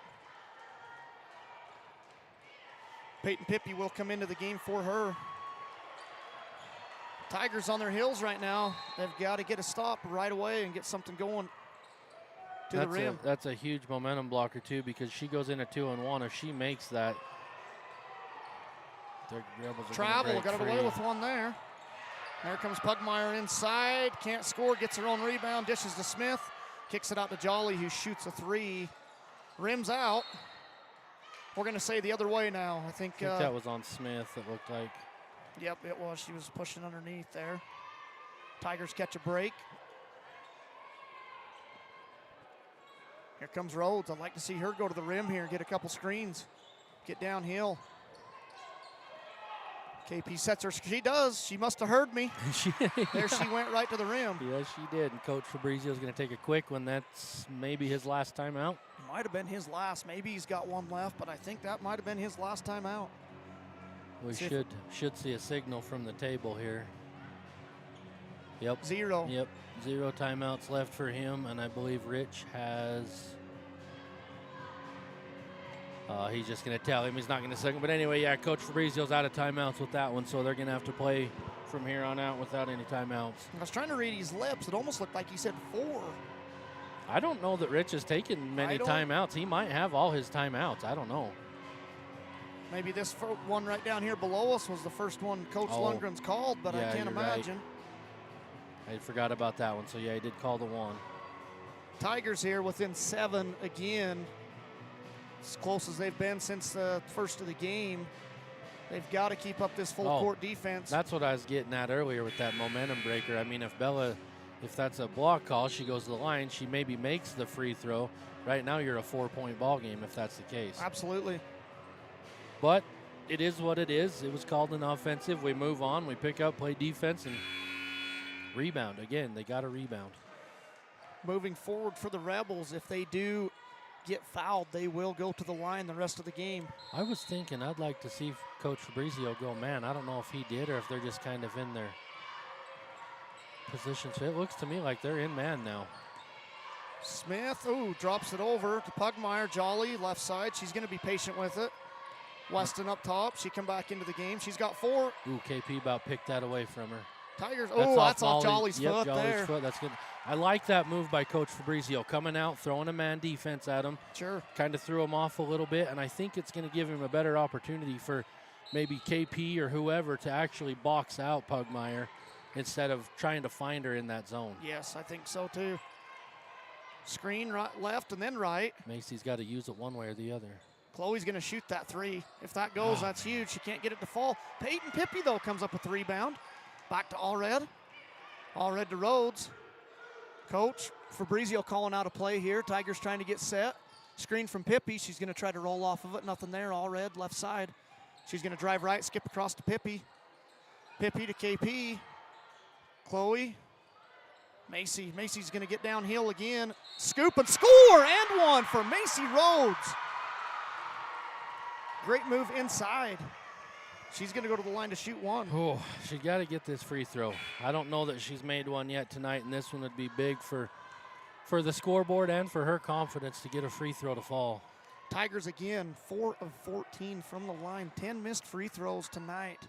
Peyton Pippi will come into the game for her. Tigers on their heels right now. They've got to get a stop right away and get something going to the rim. That's a huge momentum blocker, too, because she goes in a 2-on-1. If she makes that, the Rebels are Travel, gonna break got it free. away with one there. There comes Pugmire inside. Can't score, gets her own rebound, dishes to Smith. Kicks it out to Jolly, who shoots a 3. Rims out. We're going to say the other way now. I think that was on Smith, it looked like. Yep, it was. She was pushing underneath there. Tigers catch a break. Here comes Rhodes. I'd like to see her go to the rim here and get a couple screens. Get downhill. KP sets her. She does. She must have heard me. There she went right to the rim. Yes, she did. And Coach Fabrizio's going to take a quick one. That's maybe his last timeout. Might have been his last. Maybe he's got one left, but I think that might have been his last timeout. We should see a signal from the table here. Yep. 0. Yep. 0 timeouts left for him, and I believe Rich has. He's just going to tell him he's not going to second. But anyway, yeah, Coach Fabrizio's out of timeouts with that one, so they're going to have to play from here on out without any timeouts. I was trying to read his lips. It almost looked like he said 4. I don't know that Rich has taken many timeouts. He might have all his timeouts. I don't know. Maybe this one right down here below us was the first one Coach Lundgren's called, but yeah, I can't imagine. Right. I forgot about that one. So, yeah, he did call the one. Tigers here within 7 again. As close as they've been since the first of the game. They've got to keep up this full court defense. That's what I was getting at earlier with that momentum breaker. I mean, if that's a block call, she goes to the line, she maybe makes the free throw. Right now you're a 4-point ball game if that's the case. Absolutely. But it is what it is. It was called an offensive. We move on. We pick up, play defense, and rebound. Again, they got to rebound. Moving forward for the Rebels, if they do get fouled, they will go to the line the rest of the game. I was thinking I'd like to see Coach Fabrizio go man. I don't know if he did or if they're just kind of in their positions. It looks to me like they're in man now. Smith, drops it over to Pugmire. Jolly, left side. She's going to be patient with it. Weston up top. She come back into the game. She's got 4. KP about picked that away from her. Tigers, that's off Jolly's foot there. That's good. I like that move by Coach Fabrizio, coming out, throwing a man defense at him. Sure. Kind of threw him off a little bit, and I think it's going to give him a better opportunity for maybe KP or whoever to actually box out Pugmire instead of trying to find her in that zone. Yes, I think so too. Screen right, left, and then right. Macy's got to use it one way or the other. Chloe's going to shoot that 3. If that goes, that's huge. She can't get it to fall. Peyton Pippy, though, comes up with the rebound. Back to Allred. Allred to Rhodes. Coach Fabrizio calling out a play here. Tigers trying to get set. Screen from Pippy. She's going to try to roll off of it. Nothing there. Allred left side. She's going to drive right, skip across to Pippy. Pippy to KP. Chloe. Macy's going to get downhill again. Scoop and score! And one for Macy Rhodes. Great move inside. She's going to go to the line to shoot 1. Oh, she got to get this free throw. I don't know that she's made one yet tonight, and this one would be big for the scoreboard and for her confidence to get a free throw to fall. Tigers again, 4 of 14 from the line. 10 missed free throws tonight.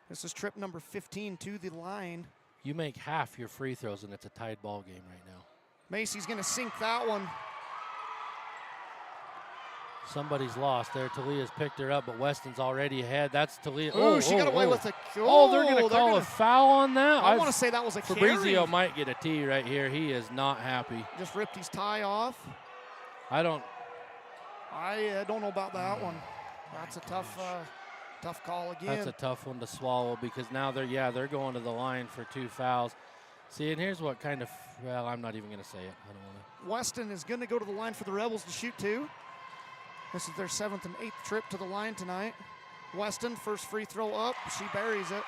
This is trip number 15 to the line. You make half your free throws, and it's a tied ball game right now. Macy's going to sink that one. Somebody's lost there. Talia's picked her up, but Weston's already ahead. That's Talia. She got away with a. They're going to call a foul on that. I want to say that was a Fabrizio carry. might get a T right here. He is not happy. Just ripped his tie off. I don't know about that one. That's a tough call again. That's a tough one to swallow because now they're going to the line for 2 fouls. See, and here's what kind of. Well, I'm not even going to say it. I don't want to. Weston is going to go to the line for the Rebels to shoot 2. This is their 7th and 8th trip to the line tonight. Weston, first free throw up. She buries it.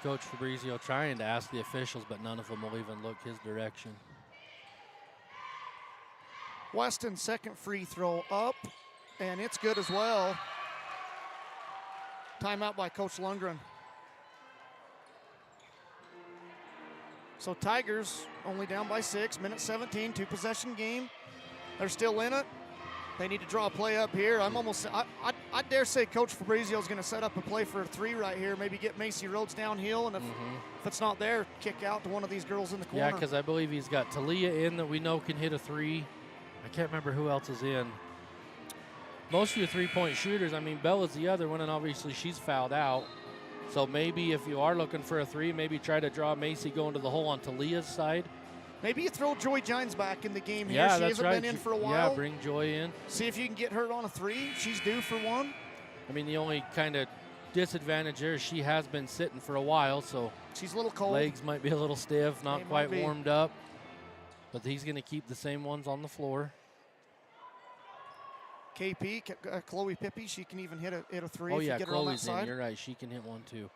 Coach Fabrizio trying to ask the officials, but none of them will even look his direction. Weston, second free throw up, and it's good as well. Timeout by Coach Lundgren. So Tigers only down by 6, minute 17, 2-possession game. They're still in it. They need to draw a play up here. I dare say Coach Fabrizio is going to set up a play for a 3 right here. Maybe get Macy Rhodes downhill, and if it's not there, kick out to one of these girls in the corner. Yeah, because I believe he's got Talia in that we know can hit a 3. I can't remember who else is in. Most of your 3-point shooters, I mean, Bella's the other one, and obviously she's fouled out. So maybe if you are looking for a 3, maybe try to draw Macy going to the hole on Talia's side. Maybe you throw Joy Gines back in the game here. Yeah, she hasn't been in for a while. Yeah, bring Joy in. See if you can get her on a 3. She's due for 1. I mean, the only kind of disadvantage there is she has been sitting for a while, so she's a little cold. Legs might be a little stiff, not quite warmed up. But he's going to keep the same ones on the floor. KP, Chloe Pippi, she can even hit a three Oh, if yeah, you get her on that Chloe's in. side. You're right. She can hit one, too.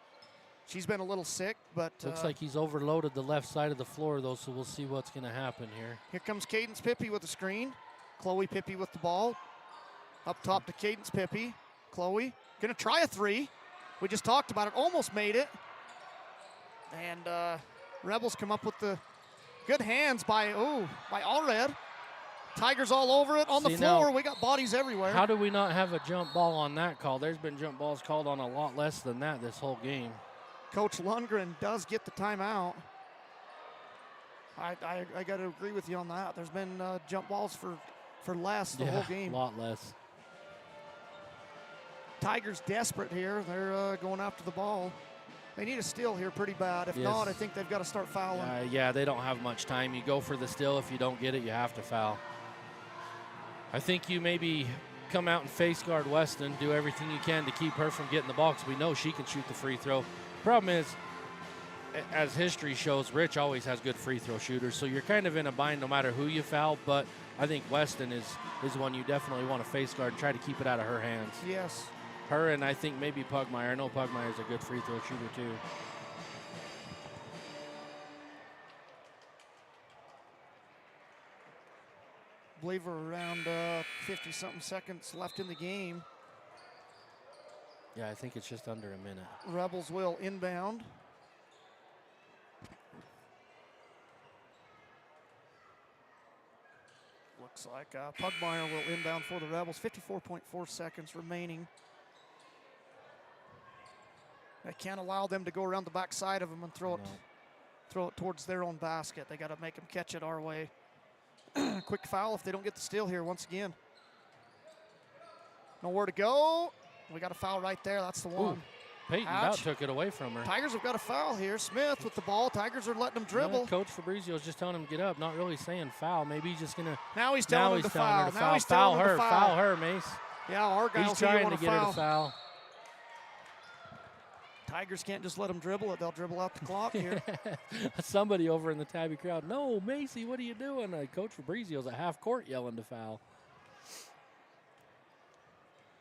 She's been a little sick, but Looks like he's overloaded the left side of the floor, though, so we'll see what's going to happen here. here comes Cadence Pippi with the screen. Chloe Pippi with the ball. Up top to Cadence Pippi. Chloe going to try a three. We just talked about it. Almost made it. And Rebels come up with the good hands by Allred. Tigers all over it on the floor. We got bodies everywhere. How do we not have a jump ball on that call? There's been jump balls called on a lot less than that this whole game. Coach Lundgren does get the timeout. I got to agree with you on that. There's been jump balls for less the whole game. A lot less. Tigers desperate here. They're going after the ball. They need a steal here pretty bad. If not, I think they've got to start fouling. Yeah, they don't have much time. You go for the steal. If you don't get it, you have to foul. I think you maybe come out and face guard Weston, do everything you can to keep her from getting the ball because we know she can shoot the free throw. Problem is, as history shows, Rich always has good free throw shooters, so you're kind of in a bind no matter who you foul, but I think Weston is one you definitely want to face guard and try to keep it out of her hands. Yes. Her and I think maybe Pugmire. I know Pugmire's a good free throw shooter too. I believe we're around 50-something seconds left in the game. Yeah, I think it's just under a minute. Rebels will inbound. Looks like Pugmire will inbound for the Rebels. 54.4 seconds remaining. I can't allow them to go around the back side of them and throw it towards their own basket. They got to make them catch it our way. Quick foul if they don't get the steal here once again. Nowhere to go. We got a foul right there. That's the one. Ooh, Peyton about took it away from her. Tigers have got a foul here. Smith with the ball. Tigers are letting him dribble. Yeah, Coach Fabrizio is just telling him to get up, not really saying foul. Maybe he's just going to. Now he's telling him to foul. Now he's telling her to foul. Foul her, Mace. Yeah, Argyle's he's trying to get her to foul. Tigers can't just let them dribble it. They'll dribble out the clock here. Somebody over in the Tabby crowd, no, Macy, what are you doing? Coach Fabrizio's at half court yelling to foul.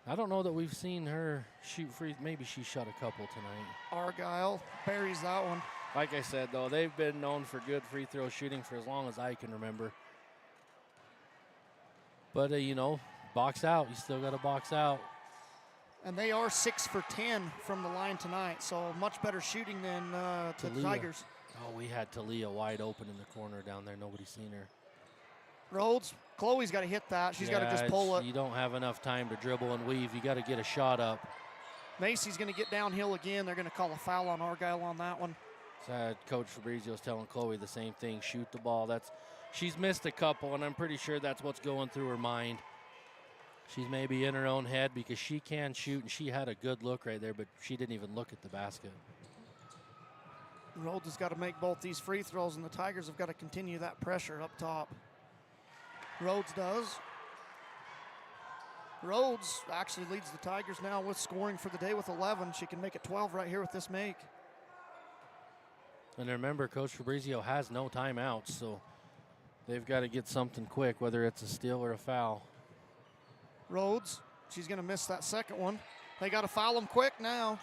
I don't know that we've seen her shoot free. Maybe she shot a couple tonight. Argyle buries that one. Like I said, though, they've been known for good free throw shooting for as long as I can remember. But, box out. You still got to box out. And they are 6 for 10 from the line tonight, so much better shooting than the Tigers. Oh, we had Talia wide open in the corner down there. Nobody's seen her. Rhodes, Chloe's got to hit that. She's got to just pull it. You don't have enough time to dribble and weave. You got to get a shot up. Macy's going to get downhill again. They're going to call a foul on Argyle on that one. Coach Fabrizio's telling Chloe the same thing. Shoot the ball. She's missed a couple, and I'm pretty sure that's what's going through her mind. She's maybe in her own head because she can shoot, and she had a good look right there, but she didn't even look at the basket. Rhodes has got to make both these free throws, and the Tigers have got to continue that pressure up top. Rhodes does. Rhodes actually leads the Tigers now with scoring for the day with 11. She can make it 12 right here with this make. And remember, Coach Fabrizio has no timeouts, so they've got to get something quick, whether it's a steal or a foul. Rhodes, she's going to miss that second one. They got to foul him quick now.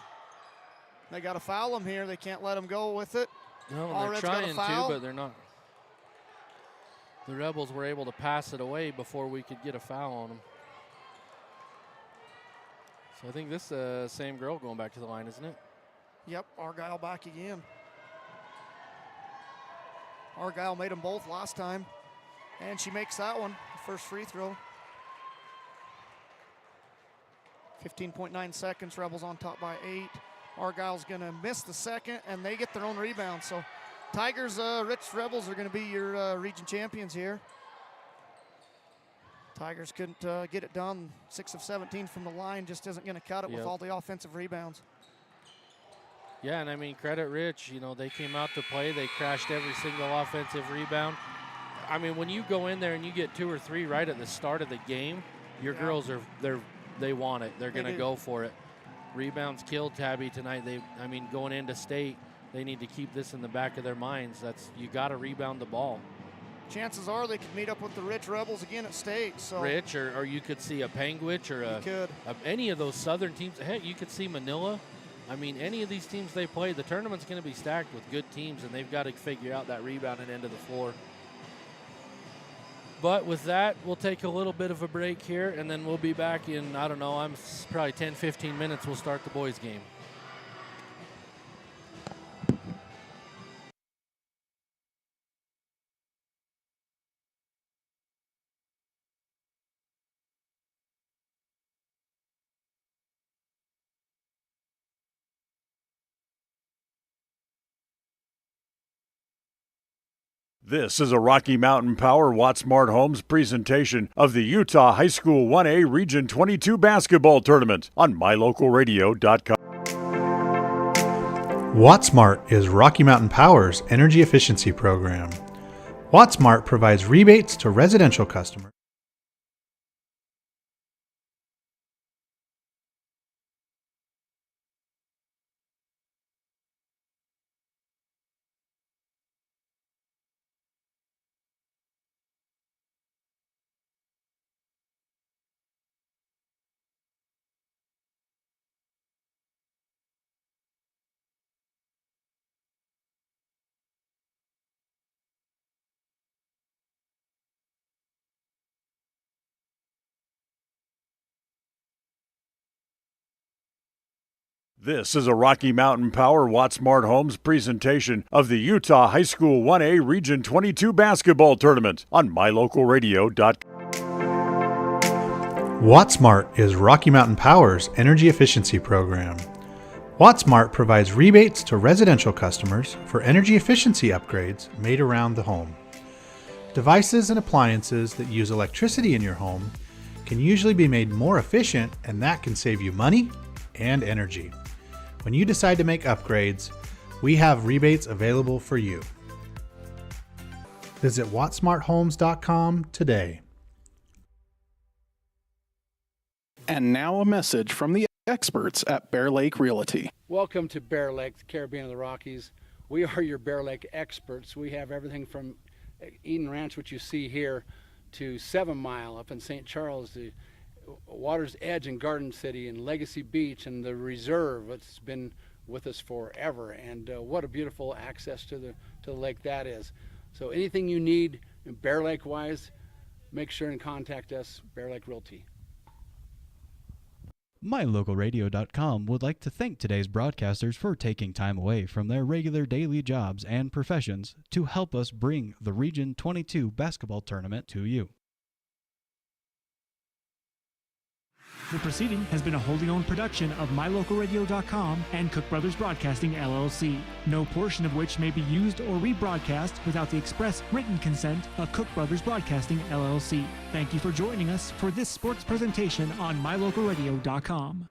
They got to foul him here. They can't let him go with it. No, they're trying to, but they're not. The Rebels were able to pass it away before we could get a foul on them. So I think this same girl going back to the line, isn't it? Yep, Argyle back again. Argyle made them both last time, and she makes that one, the first free throw. 15.9 seconds, Rebels on top by 8. Argyle's going to miss the second, and they get their own rebound. So Tigers, Rich Rebels are going to be your region champions here. Tigers couldn't get it done. 6 of 17 from the line just isn't going to cut it with all the offensive rebounds. Yeah, and I mean, credit Rich. They came out to play. They crashed every single offensive rebound. I mean, when you go in there and you get 2 or 3 right at the start of the game, your girls they want it. They're going to go for it. Rebounds killed Tabby tonight. Going into state, they need to keep this in the back of their minds. You got to rebound the ball. chances are they could meet up with the Rich Rebels again at state. So Rich, or you could see a Panguitch or any of those southern teams. Heck, you could see Manila. I mean, any of these teams they play, the tournament's going to be stacked with good teams, and they've got to figure out that rebounding end of the floor. But with that, we'll take a little bit of a break here, and then we'll be back in, I don't know, probably 10, 15 minutes. We'll start the boys' game. This is a Rocky Mountain Power Wattsmart Homes presentation of the Utah High School 1A Region 22 basketball tournament on mylocalradio.com. Wattsmart is Rocky Mountain Power's energy efficiency program. Wattsmart provides rebates to residential customers. This is a Rocky Mountain Power Wattsmart Homes presentation of the Utah High School 1A Region 22 basketball tournament on mylocalradio.com. Wattsmart is Rocky Mountain Power's energy efficiency program. Wattsmart provides rebates to residential customers for energy efficiency upgrades made around the home. Devices and appliances that use electricity in your home can usually be made more efficient, and that can save you money and energy. When you decide to make upgrades, we have rebates available for you. Visit wattsmarthomes.com today. And now a message from the experts at Bear Lake Realty. Welcome to Bear Lake, the Caribbean of the Rockies. We are your Bear Lake experts. We have everything from Eden Ranch, which you see here, to 7 Mile up in St. Charles, the Water's Edge in Garden City, and Legacy Beach, and the Reserve. It's been with us forever, and what a beautiful access to the lake that is. So anything you need Bear Lake wise, make sure and contact us, Bear Lake Realty. MyLocalRadio.com would like to thank today's broadcasters for taking time away from their regular daily jobs and professions to help us bring the Region 22 basketball tournament to you. The proceeding has been a wholly owned production of MyLocalRadio.com and Cook Brothers Broadcasting, LLC. No portion of which may be used or rebroadcast without the express written consent of Cook Brothers Broadcasting, LLC. Thank you for joining us for this sports presentation on MyLocalRadio.com.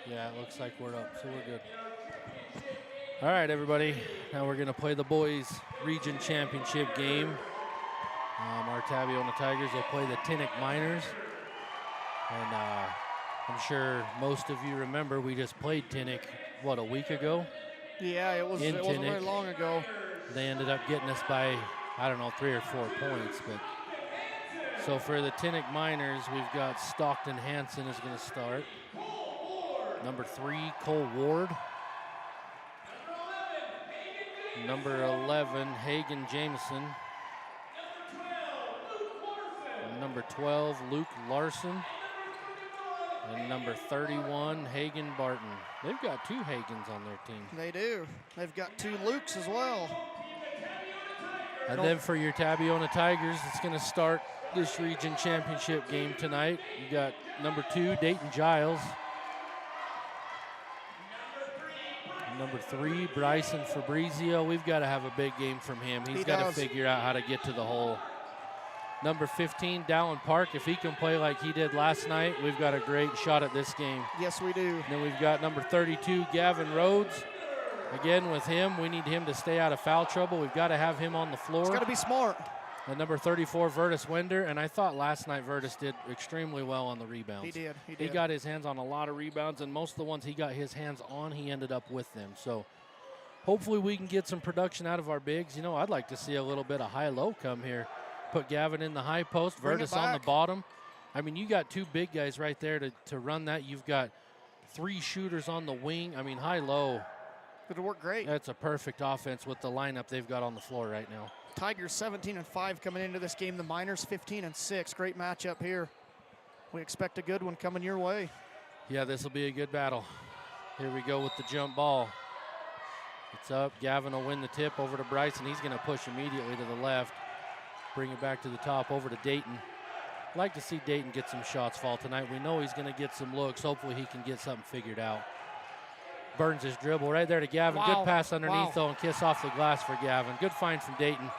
Yeah, it looks like we're up, so we're good. All right, everybody. Now we're going to play the boys' region championship game. Our Tabiona Tigers will play the Tinnick Miners. And I'm sure most of you remember we just played Tinnick, what, a week ago? Yeah, it wasn't very long ago. They ended up getting us by, I don't know, 3 or 4 points. But so for the Tinnick Miners, we've got Stockton Hansen is going to start. Number 3, Cole Ward. Number 11, Hagen Jameson. Number 12, Luke Larson. And number 31, Hagen Barton. They've got 2 Hagens on their team. They do. They've got 2 Lukes as well. And then for your Tabiona Tigers, it's going to start this region championship game tonight. You got number 2, Dayton Giles. Number 3, Bryson Fabrizio. We've got to have a big game from him. He's got to figure out how to get to the hole. Number 15, Dallin Park. If he can play like he did last night, we've got a great shot at this game. Yes, we do. And then we've got number 32, Gavin Rhodes. Again, with him, we need him to stay out of foul trouble. We've got to have him on the floor. He's got to be smart. And number 34, Vertus Wender. And I thought last night Vertus did extremely well on the rebounds. He did. He got his hands on a lot of rebounds, and most of the ones he got his hands on, he ended up with them. So hopefully we can get some production out of our bigs. You know, I'd like to see a little bit of high-low come here. Put Gavin in the high post, Vertus on the bottom. I mean, you got 2 big guys right there to run that. You've got 3 shooters on the wing. I mean, high-low. It'll work great. That's a perfect offense with the lineup they've got on the floor right now. Tigers 17-5 coming into this game. The Miners 15-6. Great matchup here. We expect a good one coming your way. Yeah, this will be a good battle. Here we go with the jump ball. It's up. Gavin will win the tip over to Bryson. He's going to push immediately to the left. Bring it back to the top over to Dayton. I'd like to see Dayton get some shots fall tonight. We know he's going to get some looks. Hopefully he can get something figured out. Burns his dribble right there to Gavin. Good pass underneath though, and kiss off the glass for Gavin. Good find from Dayton.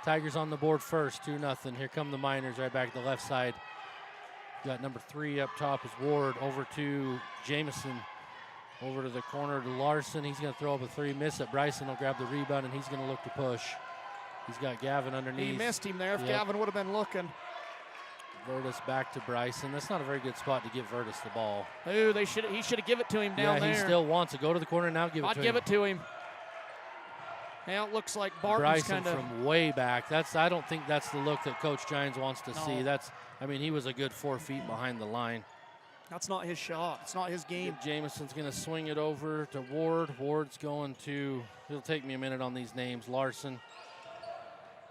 Tigers on the board first, 2-0. Here come the Miners right back to the left side. Got number 3 up top is Ward. Over to Jameson. Over to the corner to Larson. He's going to throw up a 3, miss it. Bryson will grab the rebound, and he's going to look to push. He's got Gavin underneath. He missed him there if Gavin would have been looking. Vertus back to Bryson. That's not a very good spot to give Vertus the ball. Ooh, he should have given it to him down there. Yeah, he still wants to go to the corner now. I'd give it to him. Now it looks like Barton's Bryson from way back. I don't think that's the look that Coach Gines wants to see. I mean, he was a good 4 feet behind the line. That's not his shot. It's not his game. Jameson's going to swing it over to Ward. Ward's going to, it'll take me a minute on these names. Larson.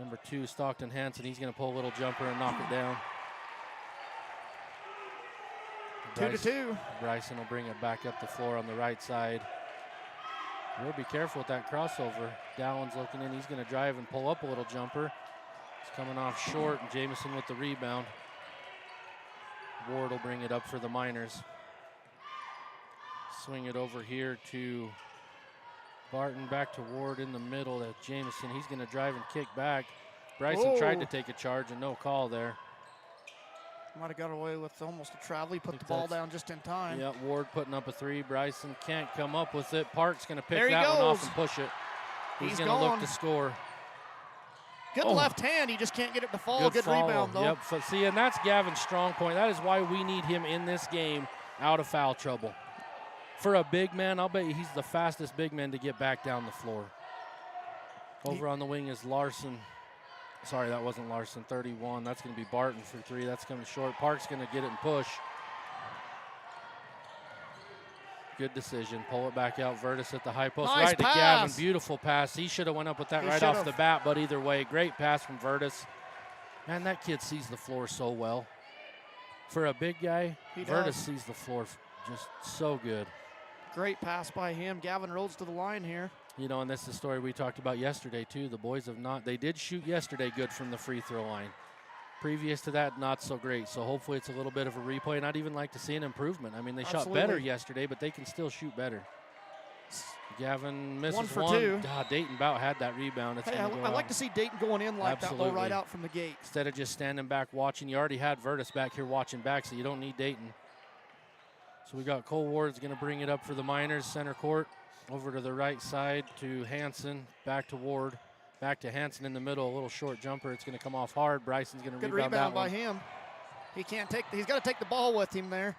Number 2, Stockton Hansen. He's going to pull a little jumper and knock it down. 2-2. Bryson will bring it back up the floor on the right side. We'll be careful with that crossover. Dallin's looking in. He's going to drive and pull up a little jumper. It's coming off short, and Jameson with the rebound. Ward will bring it up for the Miners. Swing it over here to Barton, back to Ward in the middle to Jameson. He's going to drive and kick back. Bryson tried to take a charge and no call there. Might have got away with almost a travel. He put the ball down just in time. Yeah, Ward putting up a 3. Bryson can't come up with it. Park's going to pick that one off and push it. He's going to look to score. Good left hand. He just can't get it to fall. Good rebound, though. Yep. So, see, and that's Gavin's strong point. That is why we need him in this game out of foul trouble. For a big man, I'll bet you he's the fastest big man to get back down the floor. Over on the wing is Larson. Sorry, that wasn't Larson, 31. That's going to be Barton for 3. That's coming short. Park's going to get it and push. Good decision. Pull it back out. Vertus at the high post. Nice right pass. to Gavin. Beautiful pass. He should have went up with that right off the bat, but either way, great pass from Vertus. Man, that kid sees the floor so well. For a big guy, Vertus sees the floor just so good. Great pass by him. Gavin Rhodes to the line here. You know, and that's the story we talked about yesterday, too. The boys have not, they did shoot yesterday good from the free throw line. Previous to that, not so great. So hopefully it's a little bit of a replay, and I'd even like to see an improvement. I mean, they shot better yesterday, but they can still shoot better. Gavin misses 1 for 2. Dayton Bout had that rebound. It's I like to see Dayton going in like that, though, right out from the gate. Instead of just standing back watching. You already had Vertus back here watching back, so you don't need Dayton. So we got Cole Ward's going to bring it up for the Miners, center court. Over to the right side to Hanson, back to Ward, back to Hanson in the middle, a little short jumper. It's going to come off hard. Bryson's going to Good rebound rebound that by one. him. He can't take, he's got to take the ball with him there.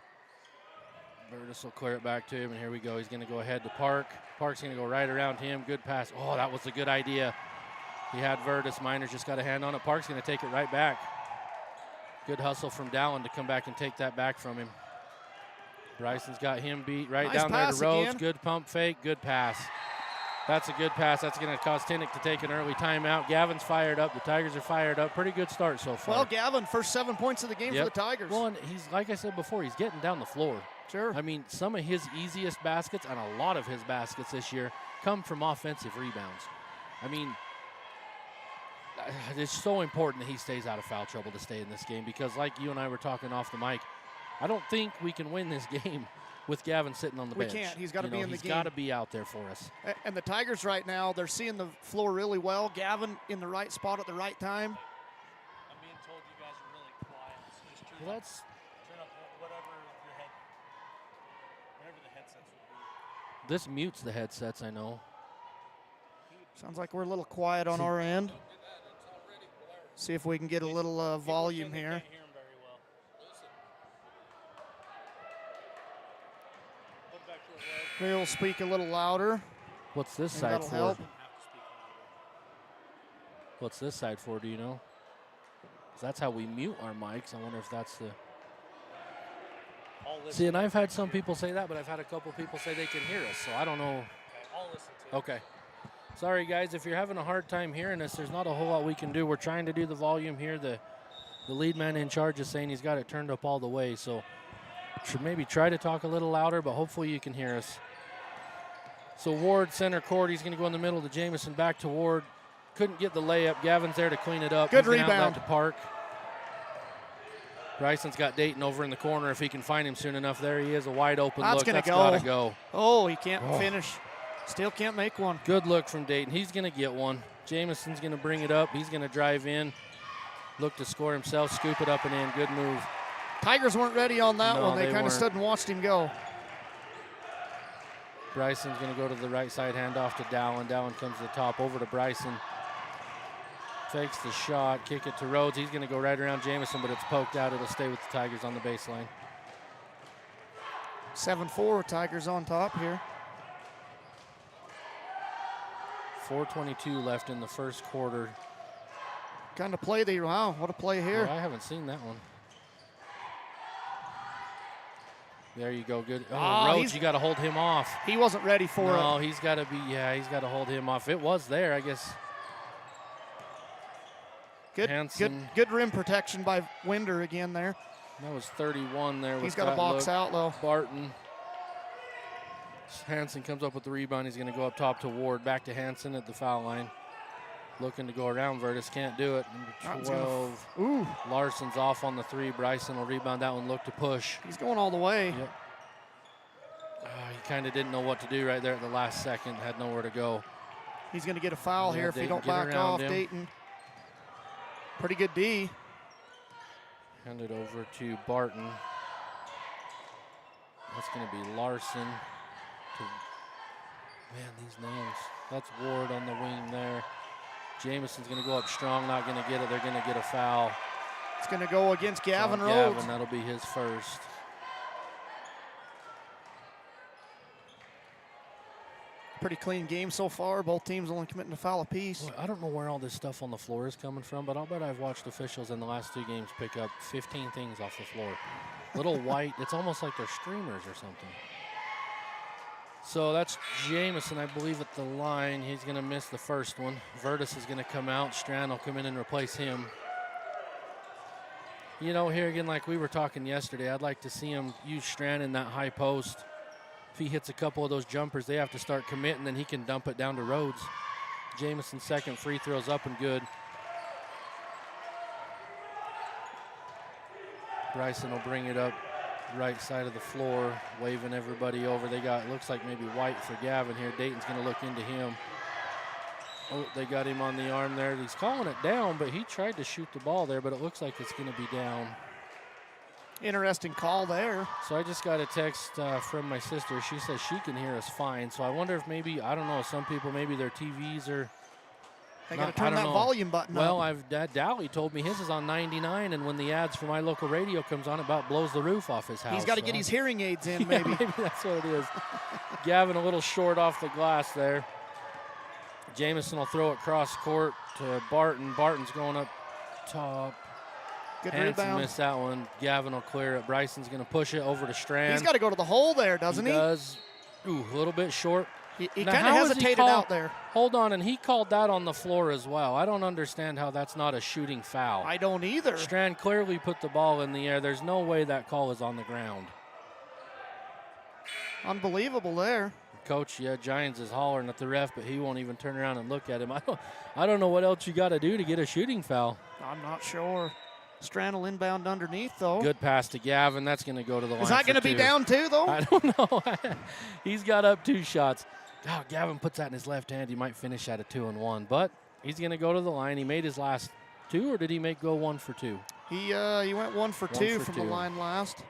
Burtis will clear it back to him, and here we go. He's going to go ahead to Park. Park's going to go right around him. Good pass. Oh, that was a good idea. He had Vertus. Miners just got a hand on it. Park's going to take it right back. Good hustle from Dallin to come back and take that back from him. Bryson's got him beat right Nice down there pass to Rhodes. again. Good pump fake, good pass. That's a good pass. That's going to cause Tinnick to take an early timeout. Gavin's fired up. The Tigers are fired up. Pretty good start so far. Well, Gavin, first 7 points of the game for the Tigers. Well, and he's, like I said before, he's getting down the floor. Sure. I mean, some of his easiest baskets and a lot of his baskets this year come from offensive rebounds. I mean, it's so important that he stays out of foul trouble to stay in this game because like you and I were talking off the mic, I don't think we can win this game with Gavin sitting on the bench. We can't. He's got to be in the game. He's got to be out there for us. And the Tigers right now, they're seeing the floor really well. Gavin in the right spot at the right time. I'm being told you guys are really quiet. So just turn Well, up whatever the headsets would be. This mutes the headsets, I know. Sounds like we're a little quiet on our end. See if we can get a little volume here. We'll speak a little louder. What's this Maybe side that'll for? help. What's this side for, do you know? 'Cause that's how we mute our mics. I wonder if that's the... See, and I've had some people say that, but I've had a couple people say they can hear us, so I don't know. Okay, I'll listen to it. Okay. Sorry, guys, if you're having a hard time hearing us, there's not a whole lot we can do. We're trying to do the volume here. The lead man in charge is saying he's got it turned up all the way, so should maybe try to talk a little louder, but hopefully you can hear us. So Ward, center court. He's going to go in the middle to Jamison, back to Ward. Couldn't get the layup. Gavin's there to clean it up. Good He's gonna outlet rebound. to Park. Bryson's got Dayton over in the corner if he can find him soon enough. There he is, a wide open That's look. gonna That's go. got to go. Oh, he can't finish. Still can't make one. Good look from Dayton. He's going to get one. Jamison's going to bring it up. He's going to drive in, look to score himself, scoop it up and in. Good move. Tigers weren't ready on that No, one. They they kind of weren't. stood and watched him go. Bryson's going to go to the right side, hand off to Dallin. Dallin comes to the top, over to Bryson. Fakes the shot, kick it to Rhodes. He's going to go right around Jamison, but it's poked out. It'll stay with the Tigers on the baseline. 7-4, Tigers on top here. 4:22 left in the first quarter. Kind of play they, wow, what a play here. I haven't seen that one. There you go, good. Oh, Oh, Rhodes, you got to hold him off. He wasn't ready for it. No, he's got to be, he's got to hold him off. It was there, I guess. Good rim protection by Winder again there. That was 31 there. He's got to box out though. Barton. Hanson comes up with the rebound. He's going to go up top to Ward. Back to Hanson at the foul line. Looking to go around. Vertus can't do it. Number 12. Ooh. Larson's off on the three. Bryson will rebound that one. Look to push. He's going all the way. Yep. He kind of didn't know what to do right there at the last second. Had nowhere to go. He's going to get a foul Yeah, here if he Dayton don't get back around off. him. Dayton. Pretty good D. Hand it over to Barton. That's going to be Larson. Man, these names. That's Ward on the wing there. Jamison's going to go up strong, not going to get it. They're going to get a foul. It's going to go against Gavin So Rhodes. Gavin, that'll be his first. Pretty clean game so far. Both teams only committing a foul apiece. Boy, I don't know where all this stuff on the floor is coming from, but I'll bet I've watched officials in the last two games pick up 15 things off the floor. Little white, it's almost like they're streamers or something. So that's Jamison, I believe, at the line. He's going to miss the first one. Vertus is going to come out. Strand will come in and replace him. You know, here again, like we were talking yesterday, I'd like to see him use Strand in that high post. If he hits a couple of those jumpers, they have to start committing, then he can dump it down to Rhodes. Jamison's second free throw's up and good. Bryson will bring it up right side of the floor, waving everybody over. They got, looks like maybe white for Gavin here. Dayton's going to look into him. Oh, they got him on the arm there. He's calling it down, but he tried to shoot the ball there, but it looks like it's going to be down. Interesting call there. So I just got a text from my sister. She says she can hear us fine. So I wonder if maybe, I don't know, some people, maybe their TVs are. They got to turn that volume button well, up. Dally told me his is on 99, and when the ads for My Local Radio comes on, it about blows the roof off his house. He's got to get his hearing aids in, maybe. Yeah, maybe that's what it is. Gavin a little short off the glass there. Jamison will throw it cross court to Barton. Barton's going up top. Good Hanson rebound. missed that one. Gavin will clear it. Bryson's going to push it over to Strand. He's got to go to the hole there, doesn't he? He does. Ooh, a little bit short. He Now, kind of how is he hesitated called- out there. Hold on, and he called that on the floor as well. I don't understand how that's not a shooting foul. I don't either. Strand clearly put the ball in the air. There's no way that call is on the ground. Unbelievable there. Coach, yeah, Giants is hollering at the ref, but he won't even turn around and look at him. I don't know what else you got to do to get a shooting foul. I'm not sure. Strand will inbound underneath, though. Good pass to Gavin. That's going to go to the line. Is that going to be down, too, though? I don't know. He's got up 2 shots. Oh, Gavin puts that in his left hand. He might finish at a 2-1, but he's going to go to the line. He made his last 2, or did he go 1 for 2? He went 1 for 2 from the line last.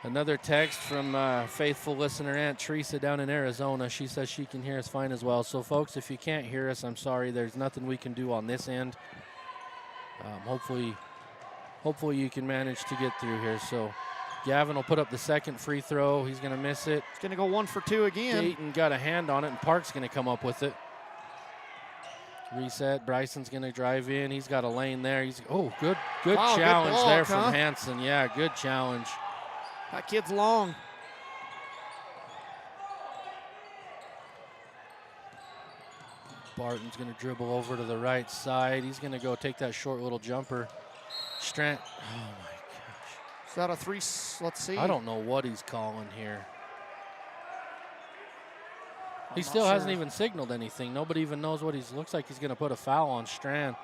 Another text from faithful listener Aunt Teresa down in Arizona. She says she can hear us fine as well. So, folks, if you can't hear us, I'm sorry. There's nothing we can do on this end. Hopefully you can manage to get through here. So, Gavin will put up the second free throw. He's going to miss it. He's going to go 1 for 2 again. Dayton got a hand on it, and Park's going to come up with it. Reset. Bryson's going to drive in. He's got a lane there. Good Wow, challenge good block, there huh? from Hanson. Yeah, good challenge. That kid's long. Barton's going to dribble over to the right side. He's going to go take that short little jumper. Strand. Oh, my gosh. Is that a 3? Let's see. I don't know what he's calling here. I'm He not still hasn't sure. even signaled anything. Nobody even knows what he's. Looks like he's going to put a foul on Strand.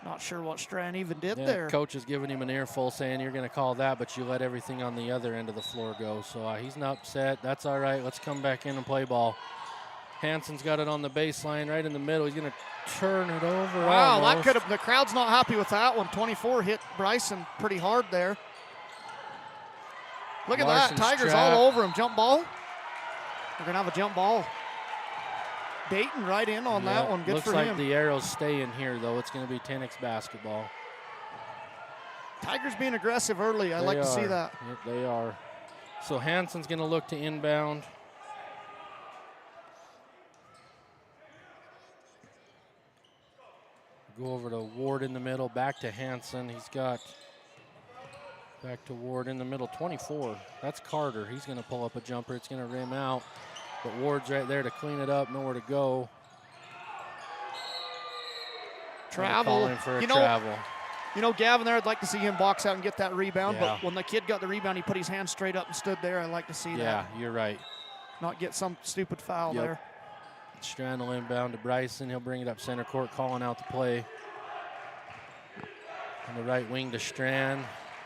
Not sure what Strand even did Yeah, there. Coach is giving him an earful saying you're going to call that, but you let everything on the other end of the floor go. So he's not upset. That's all right. Let's come back in and play ball. Hanson's got it on the baseline right in the middle. He's going to turn it over. Wow, almost. that could have. The crowd's not happy with that one. 24 hit Bryson pretty hard there. Look at Larson's that. Tigers trap. all over him. Jump ball. We're going to have a jump ball. Dayton right in on that one. Good Looks for like him. the arrows stay in here, though. It's going to be Tenix basketball. Tigers being aggressive early. I like to see that. Yep, they are. So Hanson's going to look to inbound. Go over to Ward in the middle, back to Hanson. He's got back to Ward in the middle, 24. That's Carter. He's going to pull up a jumper. It's going to rim out. But Ward's right there to clean it up, nowhere to go. Travel. Calling for a travel. You know, Gavin there, I'd like to see him box out and get that rebound. Yeah. But when the kid got the rebound, he put his hand straight up and stood there. I like to see that. Yeah, you're right. Not get some stupid foul Yep. there. Strand will inbound to Bryson. He'll bring it up center court, calling out the play. On the right wing to Strand.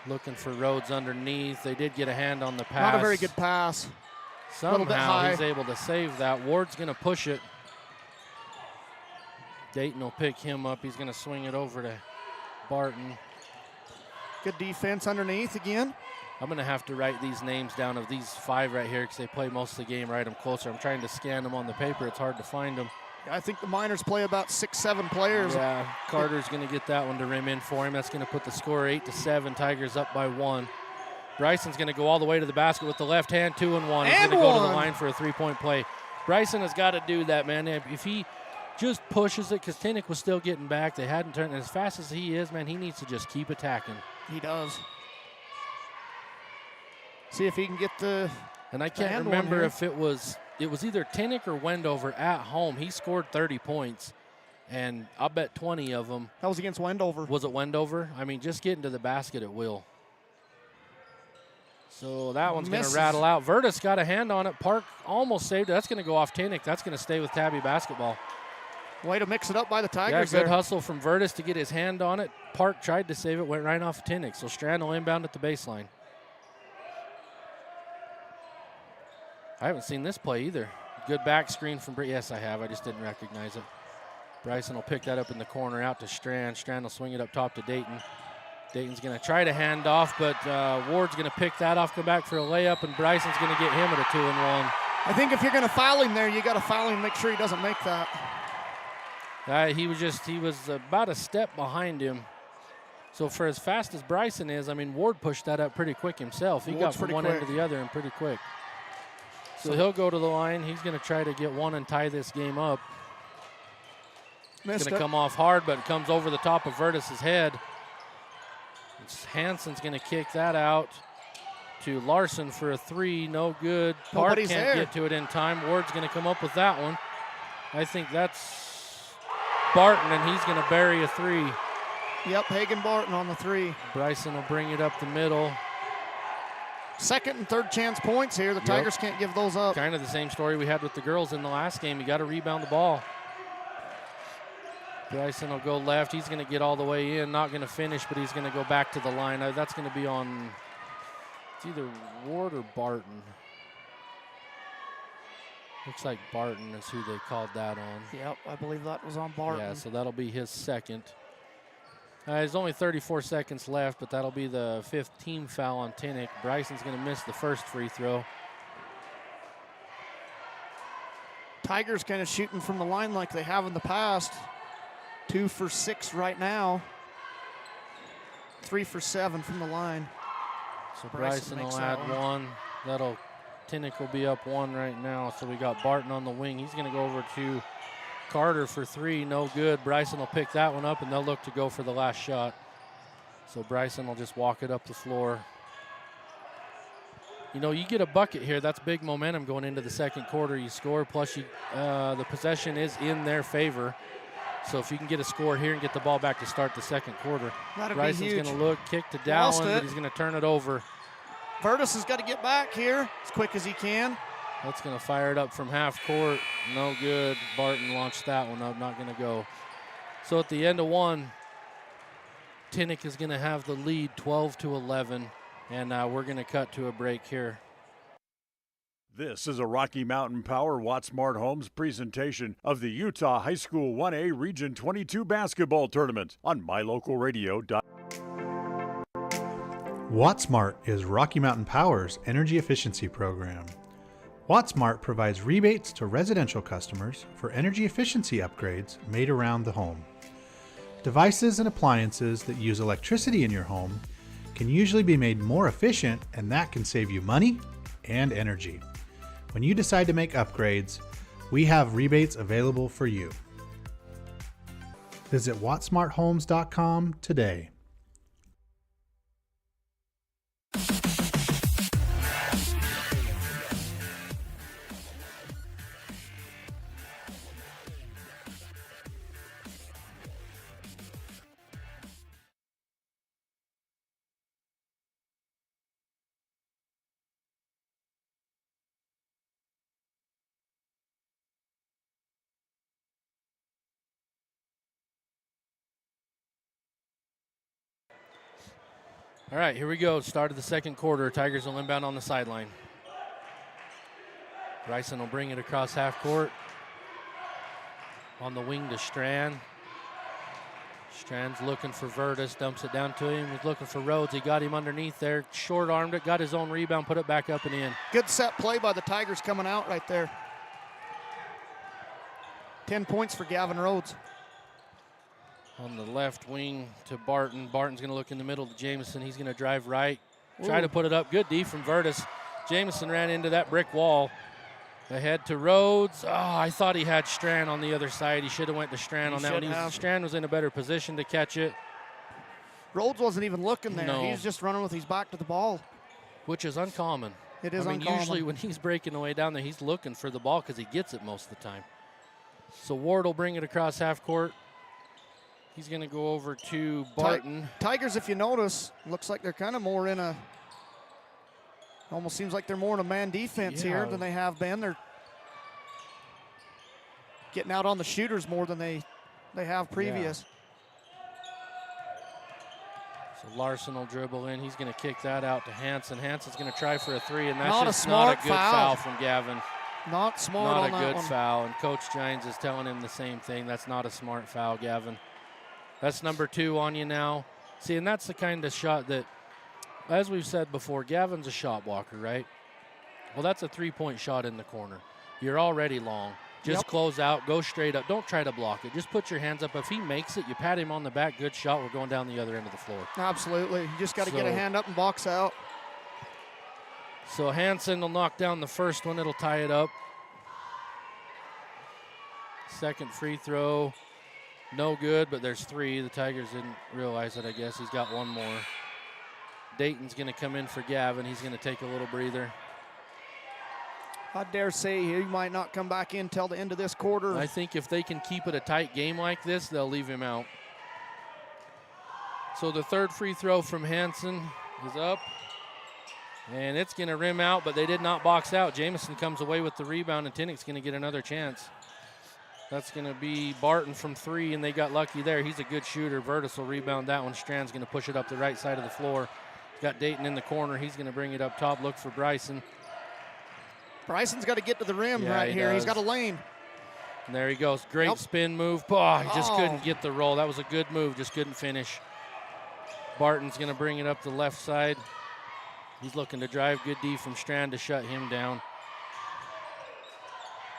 Looking for Rhodes underneath. They did get a hand on the pass. Not a very good pass. little bit Somehow high. he's able to save that. Ward's going to push it. Dayton will pick him up. He's going to swing it over to Barton. Good defense underneath again. I'm going to have to write these names down of these 5 right here because they play most of the game. Write them closer. I'm trying to scan them on the paper. It's hard to find them. I think the Miners play about 6-7 players. Yeah, Carter's going to get that one to rim in for him. That's going to put the score 8-7. Tigers up by 1. Bryson's going to go all the way to the basket with the left hand, 2 and 1. He's going to go to the line for a 3-point play. Bryson has got to do that, man. If he just pushes it, because Tinnick was still getting back, they hadn't turned. And as fast as he is, man, he needs to just keep attacking. He does. See if he can get the. And I can't remember if it was either Tinnick or Wendover at home. He scored 30 points, and I'll bet 20 of them. That was against Wendover. Was it Wendover? I mean, just getting to the basket at will. So that one's going to rattle out. Vertus got a hand on it. Park almost saved it. That's going to go off Tinnick. That's going to stay with Tabby basketball. Way to mix it up by the Tigers. Yeah, good there. hustle from Vertus to get his hand on it. Park tried to save it, went right off Tinnick. So Strand will inbound at the baseline. I haven't seen this play either. Good back screen from yes, I have. I just didn't recognize it. Bryson will pick that up in the corner out to Strand. Strand will swing it up top to Dayton. Dayton's going to try to hand off, but Ward's going to pick that off, come back for a layup, and Bryson's going to get him at a 2-and-1. I think if you're going to foul him there, you got to foul him, make sure he doesn't make that. He was about a step behind him. So for as fast as Bryson is, I mean, Ward pushed that up pretty quick himself. He got from one end to the other and pretty quick. So he'll go to the line. He's going to try to get one and tie this game up. It's going to come off hard, but it comes over the top of Vertus's head. Hansen's going to kick that out to Larson for a 3. No good. Park can't get to it in time. Ward's going to come up with that one. I think that's Barton, and he's going to bury a 3. Yep, Hagen Barton on the 3. Bryson will bring it up the middle. Second and third chance points here. The Tigers can't give those up. Kind of the same story we had with the girls in the last game. You got to rebound the ball. Bryson will go left. He's going to get all the way in. Not going to finish, but he's going to go back to the line. That's going to be on, it's either Ward or Barton. Looks like Barton is who they called that on. Yep, I believe that was on Barton. Yeah, so that'll be his second. There's only 34 seconds left, but that'll be the 5th team foul on Tinnick. Bryson's going to miss the first free throw. Tigers kind of shooting from the line like they have in the past. 2 for 6 right now. 3 for 7 from the line. So Bryson will add 1. Tinnick will be up 1 right now. So we got Barton on the wing. He's going to go over to Carter for 3, no good. Bryson will pick that one up, and they'll look to go for the last shot. So Bryson will just walk it up the floor. You know, you get a bucket here, that's big momentum going into the second quarter. You score, plus the possession is in their favor. So if you can get a score here and get the ball back to start the second quarter. Bryson's going to look, kick to Dallin, but he's going to turn it over. Vertus has got to get back here as quick as he can. That's going to fire it up from half court. No good. Barton launched that one up. Not going to go. So at the end of 1, Tinnick is going to have the lead 12-11. And we're going to cut to a break here. This is a Rocky Mountain Power Wattsmart Homes presentation of the Utah High School 1A Region 22 basketball tournament on MyLocalRadio. Wattsmart is Rocky Mountain Power's energy efficiency program. Wattsmart provides rebates to residential customers for energy efficiency upgrades made around the home. Devices and appliances that use electricity in your home can usually be made more efficient, and that can save you money and energy. When you decide to make upgrades, we have rebates available for you. Visit wattsmarthomes.com today. All right, here we go. Start of the second quarter. Tigers will inbound on the sideline. Bryson will bring it across half court. On the wing to Strand. Strand's looking for Vertus, dumps it down to him. He's looking for Rhodes. He got him underneath there. Short-armed it, got his own rebound, put it back up and in. Good set play by the Tigers coming out right there. 10 points for Gavin Rhodes. On the left wing to Barton. Barton's going to look in the middle to Jameson. He's going to drive right. Try to put it up. Good D from Vertus. Jameson ran into that brick wall. Ahead to Rhodes. Oh, I thought he had Strand on the other side. He should have went to Strand on that one. Strand was in a better position to catch it. Rhodes wasn't even looking there. No. He's just running with his back to the ball. Which is uncommon. It is uncommon. Usually when he's breaking away down there, he's looking for the ball because he gets it most of the time. So Ward will bring it across half court. He's going to go over to Barton. Tigers, if you notice, looks like they're kind of more in almost seems like they're more in a man defense here than they have been. They're getting out on the shooters more than they have previous. So Larson will dribble in. He's going to kick that out to Hansen. Hansen's going to try for a 3, and that's not just a smart not a good foul from Gavin. Not smart on that one. Not a good foul, and Coach Gines is telling him the same thing. That's not a smart foul, Gavin. That's number 2 on you now. See, and that's the kind of shot that, as we've said before, Gavin's a shot blocker, right? Well, that's a three-point shot in the corner. You're already long. Just close out, go straight up. Don't try to block it. Just put your hands up. If he makes it, you pat him on the back. Good shot. We're going down the other end of the floor. Absolutely. You just got to get a hand up and box out. So Hansen will knock down the first one. It'll tie it up. Second free throw, no good, but there's 3. The Tigers didn't realize it, I guess. He's got one more. Dayton's going to come in for Gavin. He's going to take a little breather. I dare say he might not come back in till the end of this quarter. I think if they can keep it a tight game like this, they'll leave him out. So the third free throw from Hansen is up. And it's going to rim out, but they did not box out. Jamison comes away with the rebound, and Tinnick's going to get another chance. That's going to be Barton from 3, and they got lucky there. He's a good shooter. Virtus will rebound that one. Strand's going to push it up the right side of the floor. Got Dayton in the corner. He's going to bring it up top. Look for Bryson. Bryson's got to get to the rim right here. He's got a lane. And there he goes. Great spin move. Oh, he just couldn't get the roll. That was a good move. Just couldn't finish. Barton's going to bring it up the left side. He's looking to drive. Good D from Strand to shut him down.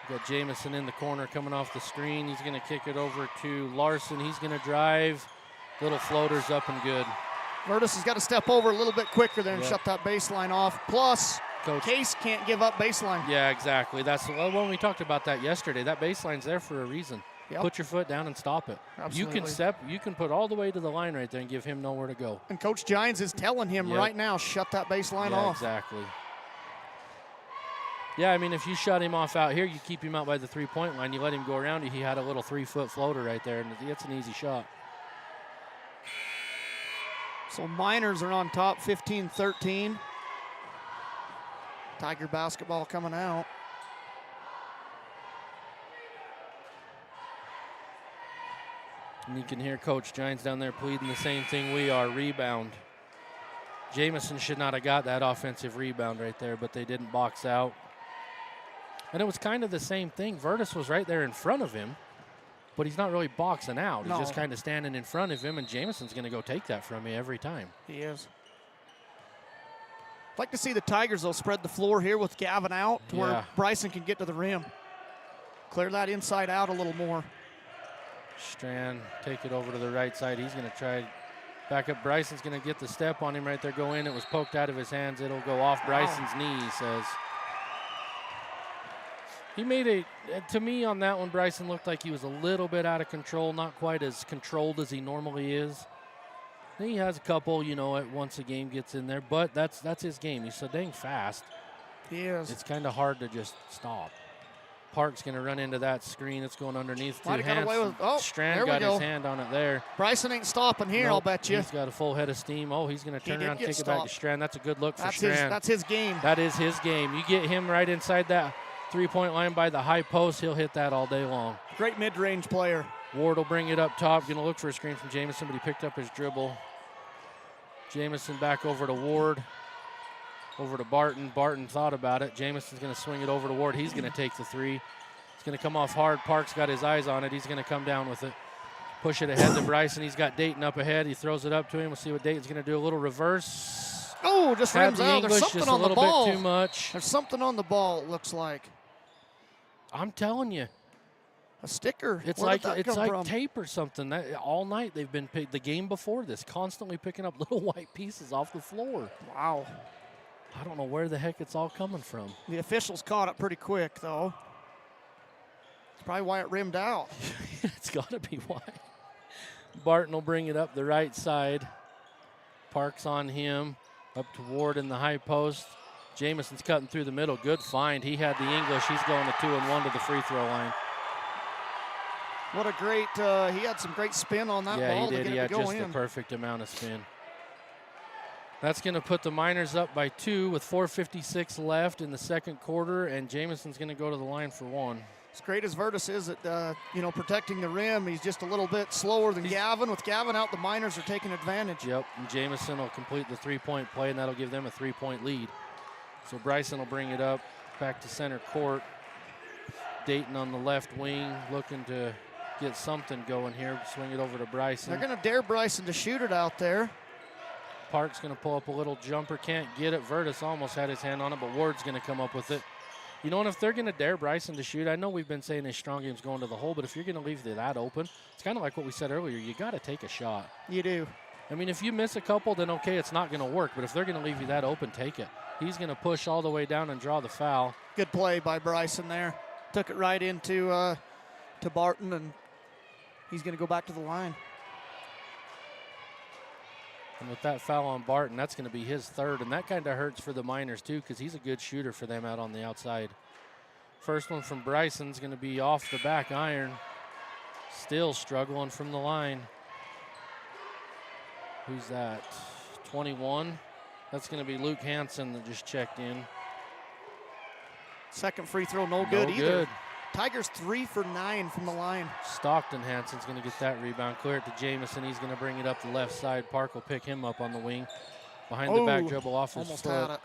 Got Jamison in the corner coming off the screen. He's going to kick it over to Larson. He's going to drive. Little floaters up and good. Virtus has got to step over a little bit quicker there and shut that baseline off. Plus, Coach Case can't give up baseline. Yeah, exactly. That's when we talked about that yesterday. That baseline's there for a reason. Yep. Put your foot down and stop it. Absolutely. You can put all the way to the line right there and give him nowhere to go. And Coach Gines is telling him right now, shut that baseline off. Exactly. Yeah, I mean, if you shut him off out here, you keep him out by the three-point line, you let him go around you, he had a little 3-foot floater right there, and it's an easy shot. So Miners are on top, 15-13. Tiger basketball coming out. And you can hear Coach Gines down there pleading the same thing we are, rebound. Jamison should not have got that offensive rebound right there, but they didn't box out. And it was kind of the same thing. Virtus was right there in front of him, but he's not really boxing out. He's just kind of standing in front of him, and Jamison's going to go take that from you every time. He is. I'd like to see the Tigers, though, spread the floor here with Gavin out to where Bryson can get to the rim. Clear that inside out a little more. Strand take it over to the right side. He's going to try back up. Bryson's going to get the step on him right there. Go in. It was poked out of his hands. It'll go off Bryson's knee, he says. He made to me on that one, Bryson looked like he was a little bit out of control, not quite as controlled as he normally is. He has a couple, once a game gets in there, but that's his game. He's so dang fast. He is. It's kind of hard to just stop. Park's going to run into that screen. It's going underneath two hands. Strand got his hand on it there. Bryson ain't stopping here, I'll bet you. He's got a full head of steam. Oh, he's going to turn around and kick it back to Strand. That's a good look for Strand. That's his game. That is his game. You get him right inside that three-point line by the high post, he'll hit that all day long. Great mid-range player. Ward will bring it up top. Going to look for a screen from Jamison, but he picked up his dribble. Jamison back over to Ward. Over to Barton. Barton thought about it. Jamison's going to swing it over to Ward. He's going to take the three. It's going to come off hard. Park's got his eyes on it. He's going to come down with it. Push it ahead to Bryson. He's got Dayton up ahead. He throws it up to him. We'll see what Dayton's going to do. A little reverse. Oh, just rims out. There's something on the ball. Bit too much. There's something on the ball, it looks like. I'm telling you. A sticker. It's like tape or something. All night they've been the game before this, constantly picking up little white pieces off the floor. Wow. I don't know where the heck it's all coming from. The officials caught it pretty quick, though. It's probably why it rimmed out. It's got to be why. Barton will bring it up the right side. Park's on him. Up to Ward in the high post. Jamison's cutting through the middle. Good find. He had the English. He's going to 2-1 to the free throw line. What a great, he had some great spin on that ball. Yeah, he did. To get He it had to go just in. the perfect amount of spin. That's going to put the Miners up by 2 with 4:56 left in the second quarter, and Jamison's going to go to the line for 1. As great as Virtus is at, protecting the rim, he's just a little bit slower than Gavin. With Gavin out, the Miners are taking advantage. Yep, and Jamison will complete the three-point play, and that'll give them a 3-point lead. So Bryson will bring it up back to center court. Dayton on the left wing looking to get something going here. Swing it over to Bryson. They're going to dare Bryson to shoot it out there. Park's going to pull up a little jumper. Can't get it. Vertus almost had his hand on it, but Ward's going to come up with it. You know, and if they're going to dare Bryson to shoot, I know we've been saying his strong game's going to the hole, but if you're going to leave that open, it's kind of like what we said earlier. You got to take a shot. You do. I mean, if you miss a couple, then okay, it's not going to work. But if they're going to leave you that open, take it. He's going to push all the way down and draw the foul. Good play by Bryson there. Took it right into to Barton, and he's going to go back to the line. And with that foul on Barton, that's going to be his third, and that kind of hurts for the Miners too, because he's a good shooter for them out on the outside. First one from Bryson's going to be off the back iron. Still struggling from the line. Who's that? 21. That's going to be Luke Hansen that just checked in. Second free throw, no good either. Good. Tigers 3 for 9 from the line. Stockton Hansen's going to get that rebound. Clear it to Jamison. He's going to bring it up the left side. Park will pick him up on the wing. Behind the back dribble off his almost foot. Had it.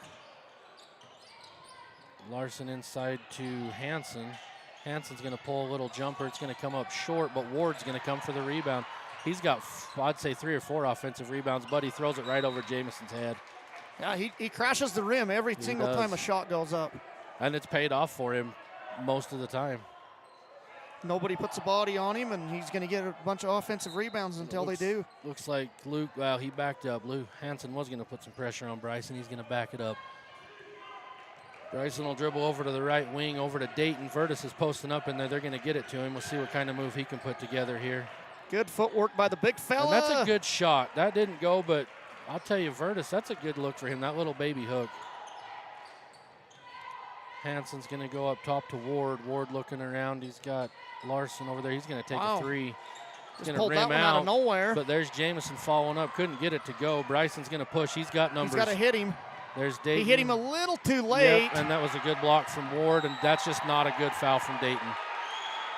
Larson inside to Hansen. Hansen's going to pull a little jumper. It's going to come up short, but Ward's going to come for the rebound. He's got, I'd say, 3 or 4 offensive rebounds, but he throws it right over Jamison's head. Yeah, he crashes the rim every single time a shot goes up. And it's paid off for him most of the time. Nobody puts a body on him, and he's going to get a bunch of offensive rebounds until they do. Looks like Luke, well, he backed up. Luke Hansen was going to put some pressure on Bryson. He's going to back it up. Bryson will dribble over to the right wing, over to Dayton. Vertus is posting up in there. They're going to get it to him. We'll see what kind of move he can put together here. Good footwork by the big fella. And that's a good shot. That didn't go, but I'll tell you, Vertus, that's a good look for him, that little baby hook. Hansen's going to go up top to Ward. Ward looking around. He's got Larson over there. He's going to take a three. He's going to rim out of nowhere. But there's Jamison following up. Couldn't get it to go. Bryson's going to push. He's got numbers. He's got to hit him. There's Dayton. He hit him a little too late. Yep, and that was a good block from Ward, and that's just not a good foul from Dayton.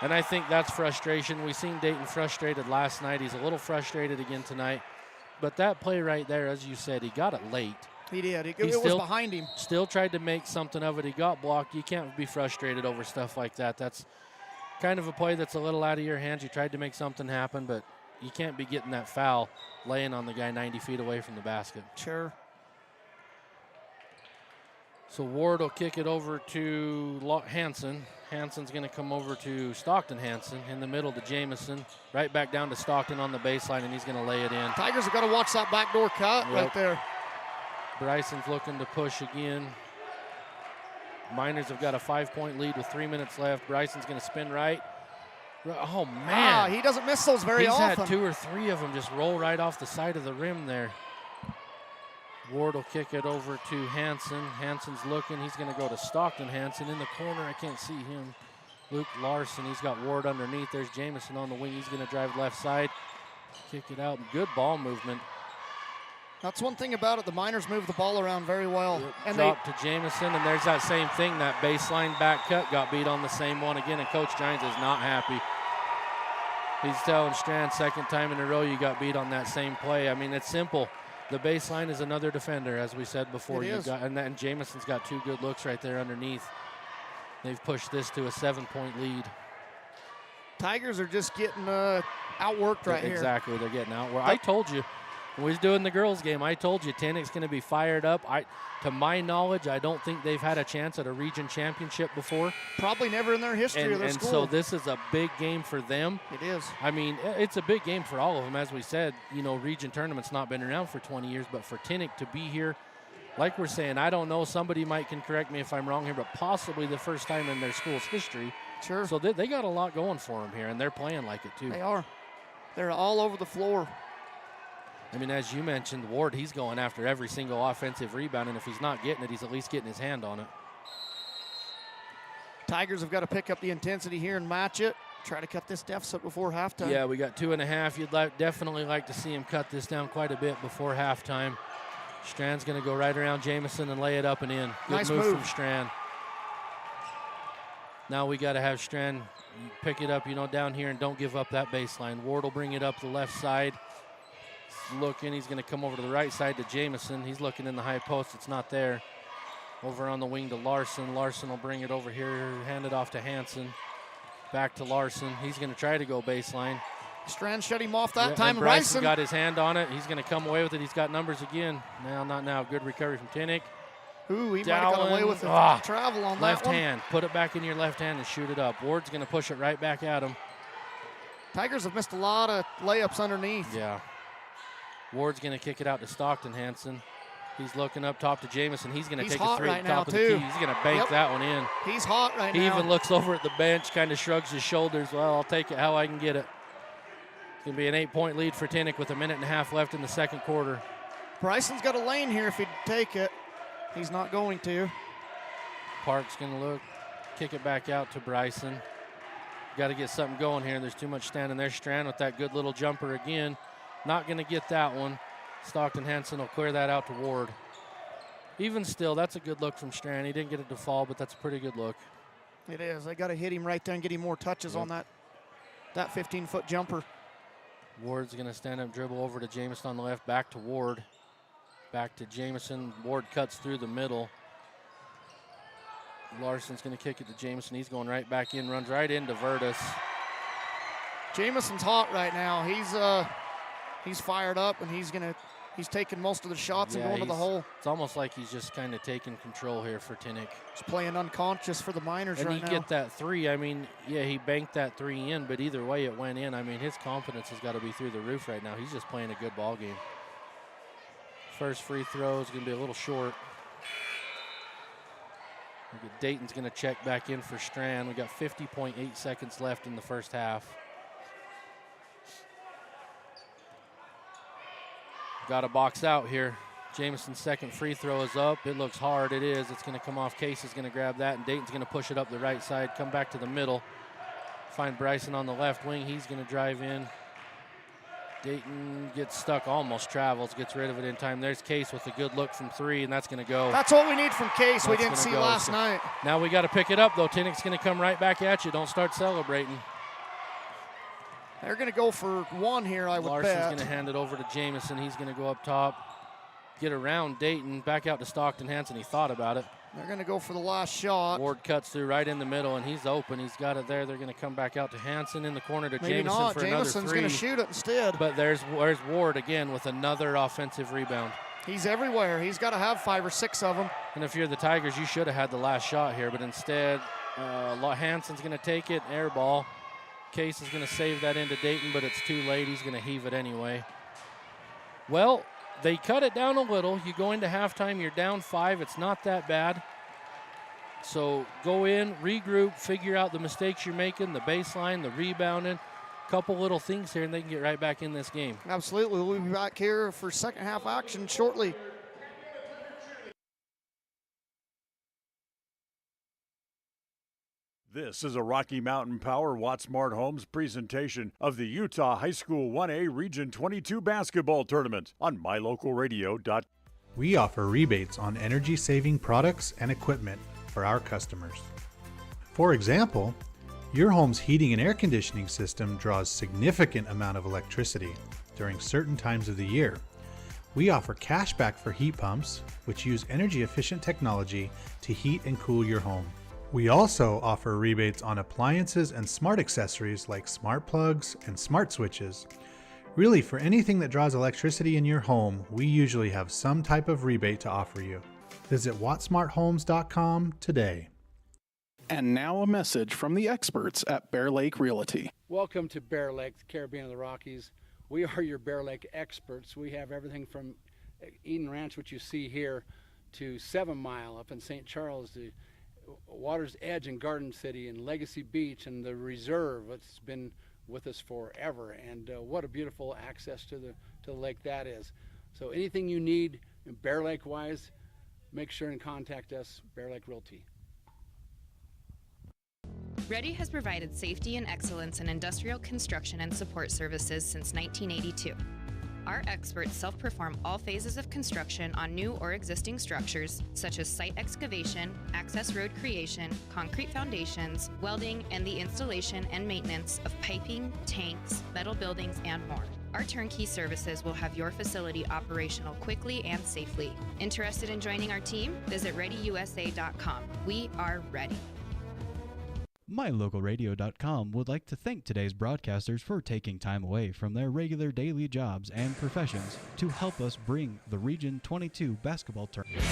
And I think that's frustration. We seen Dayton frustrated last night. He's a little frustrated again tonight. But that play right there, as you said, he got it late. He did. It was behind him. Still tried to make something of it. He got blocked. You can't be frustrated over stuff like that. That's kind of a play that's a little out of your hands. You tried to make something happen, but you can't be getting that foul laying on the guy 90 feet away from the basket. Sure. So Ward will kick it over to Hansen. Hansen's going to come over to Stockton Hansen in the middle to Jamison. Right back down to Stockton on the baseline, and he's going to lay it in. Tigers have got to watch that backdoor cut right there. Bryson's looking to push again. Miners have got a 5-point lead with 3 minutes left. Bryson's going to spin right. Oh, man. He doesn't miss those very often. He's had 2 or 3 of them just roll right off the side of the rim there. Ward will kick it over to Hansen. Hansen's looking. He's going to go to Stockton Hansen in the corner. I can't see him. Luke Larson. He's got Ward underneath. There's Jamison on the wing. He's going to drive left side. Kick it out. Good ball movement. That's one thing about it. The Miners move the ball around very well. And drop to Jamison, and there's that same thing. That baseline back cut got beat on the same one again, and Coach Gines is not happy. He's telling Strand, second time in a row you got beat on that same play. I mean, it's simple. The baseline is another defender, as we said before. And Jamison's got 2 good looks right there underneath. They've pushed this to a 7-point lead. Tigers are just getting outworked right here. Exactly, they're getting outworked. I told you. When we was doing the girls' game, I told you Tinnick's going to be fired up. To my knowledge, I don't think they've had a chance at a region championship before. Probably never in their history of their school. And so this is a big game for them. It is. I mean, it's a big game for all of them. As we said, you know, region tournament's not been around for 20 years, but for Tinnick to be here, like we're saying, I don't know, somebody can correct me if I'm wrong here, but possibly the first time in their school's history. Sure. So they got a lot going for them here, and they're playing like it too. They are. They're all over the floor. I mean, as you mentioned, Ward, he's going after every single offensive rebound, and if he's not getting it, he's at least getting his hand on it. Tigers have got to pick up the intensity here and match it. Try to cut this deficit before halftime. Yeah, we got 2.5. You'd definitely like to see him cut this down quite a bit before halftime. Strand's going to go right around Jamison and lay it up and in. Good nice move from Strand. Now we got to have Strand pick it up, down here, and don't give up that baseline. Ward will bring it up the left side. Looking, he's going to come over to the right side to Jamison. He's looking in the high post. It's not there. Over on the wing to Larson. Larson will bring it over here, hand it off to Hansen. Back to Larson. He's going to try to go baseline. Strand shut him off that Yeah, time. and Bryson got his hand on it. He's going to come away with it. He's got numbers again. Now, not now. Good recovery from Tinnick. Ooh, he might have got away with the travel on left that one. hand. Put it back in your left hand and shoot it up. Ward's going to push it right back at him. Tigers have missed a lot of layups underneath. Yeah. Ward's going to kick it out to Stockton Hansen. He's looking up top to Jamison. He's going to take a three right at the now, top of the too. key. He's going to bank that one in. He's hot right now. He even looks over at the bench, kind of shrugs his shoulders. Well, I'll take it how I can get it. It's going to be an 8-point lead for Tinnick with a minute and a half left in the second quarter. Bryson's got a lane here if he'd take it. He's not going to. Park's going to look, kick it back out to Bryson. Got to get something going here. There's too much standing there. Strand with that good little jumper again. Not going to get that one. Stockton Hansen will clear that out to Ward. Even still, that's a good look from Strand. He didn't get it to fall, but that's a pretty good look. It is. They got to hit him right there and get him more touches on that 15-foot jumper. Ward's going to stand up, dribble over to Jamison on the left, back to Ward. Back to Jamison. Ward cuts through the middle. Larson's going to kick it to Jamison. He's going right back in, runs right into Virtus. Jamison's hot right now. He's fired up, and he's taking most of the shots and going to the hole. It's almost like he's just kind of taking control here for Tinnick. He's playing unconscious for the Miners right now. And he get that three. I mean, yeah, he banked that three in, but either way it went in. I mean, his confidence has got to be through the roof right now. He's just playing a good ball game. First free throw is going to be a little short. Dayton's going to check back in for Strand. We got 50.8 seconds left in the first half. Got to box out here. Jamison's second free throw is up. It looks hard. It is. It's going to come off. Case is going to grab that, and Dayton's going to push it up the right side, come back to the middle. Find Bryson on the left wing. He's going to drive in. Dayton gets stuck, almost travels, gets rid of it in time. There's Case with a good look from three, and that's going to go. That's what we need from Case. We didn't see last night. Now we got to pick it up, though. Tinnick's going to come right back at you. Don't start celebrating. They're going to go for one here, I would bet. Larson's going to hand it over to Jamison. He's going to go up top, get around Dayton, back out to Stockton Hansen. He thought about it. They're going to go for the last shot. Ward cuts through right in the middle, and he's open. He's got it there. They're going to come back out to Hansen in the corner to Maybe Jamison not. for Jamison's another three. going to shoot it instead. But there's Ward again with another offensive rebound. He's everywhere. He's got to have 5 or 6 of them. And if you're the Tigers, you should have had the last shot here, but instead, Hansen's going to take it, air ball. Case is going to save that into Dayton, but it's too late. He's going to heave it anyway. Well, they cut it down a little. You go into halftime, you're down 5. It's not that bad. So go in, regroup, figure out the mistakes you're making, the baseline, the rebounding, couple little things here, and they can get right back in this game. Absolutely. We'll be back here for second half action shortly. This is a Rocky Mountain Power Watt Smart Homes presentation of the Utah High School 1A Region 22 basketball tournament on mylocalradio.com. We offer rebates on energy-saving products and equipment for our customers. For example, your home's heating and air conditioning system draws significant amount of electricity during certain times of the year. We offer cashback for heat pumps, which use energy-efficient technology to heat and cool your home. We also offer rebates on appliances and smart accessories like smart plugs and smart switches. Really, for anything that draws electricity in your home, we usually have some type of rebate to offer you. Visit wattsmarthomes.com today. And now a message from the experts at Bear Lake Realty. Welcome to Bear Lake, the Caribbean of the Rockies. We are your Bear Lake experts. We have everything from Eden Ranch, which you see here, to 7 Mile up in St. Charles, to Water's Edge in Garden City, and Legacy Beach, and the Reserve. It's been with us forever, and what a beautiful access to the lake that is. So anything you need Bear Lake wise, make sure and contact us, Bear Lake Realty. Ready has provided safety and excellence in industrial construction and support services since 1982. Our experts self-perform all phases of construction on new or existing structures, such as site excavation, access road creation, concrete foundations, welding, and the installation and maintenance of piping, tanks, metal buildings, and more. Our turnkey services will have your facility operational quickly and safely. Interested in joining our team? Visit ReadyUSA.com. We are ready. MyLocalRadio.com would like to thank today's broadcasters for taking time away from their regular daily jobs and professions to help us bring the Region 22 basketball tournament.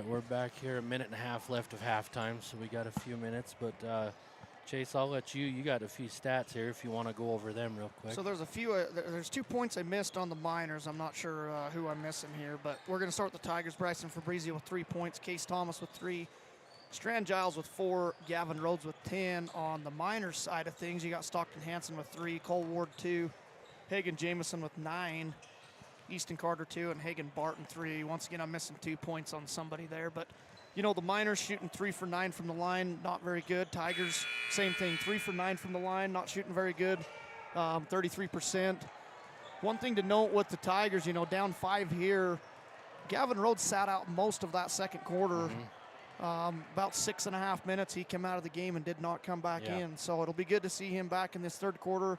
right, we're back here. A minute and a half left of halftime, so we got a few minutes. But Chase, I'll let you. You got a few stats here if you want to go over them real quick. So there's a few. There's 2 points I missed on the minors. I'm not sure who I'm missing here, but we're going to start with the Tigers. Bryson Fabrizio with 3 points. Case Thomas with 3. Strand Giles with 4. Gavin Rhodes with 10. On the minors side of things, you got Stockton Hansen with 3. Cole Ward 2. Hagan Jameson with 9. Easton Carter 2, and Hagan Barton 3. Once again, I'm missing 2 points on somebody there, but you know, the minors shooting 3 for 9 from the line, not very good. Tigers, same thing, 3 for 9 from the line, not shooting very good, 33%. One thing to note with the Tigers, you know, down 5 here, Gavin Rhodes sat out most of that second quarter. About 6.5 minutes, he came out of the game and did not come back in. So it'll be good to see him back in this third quarter.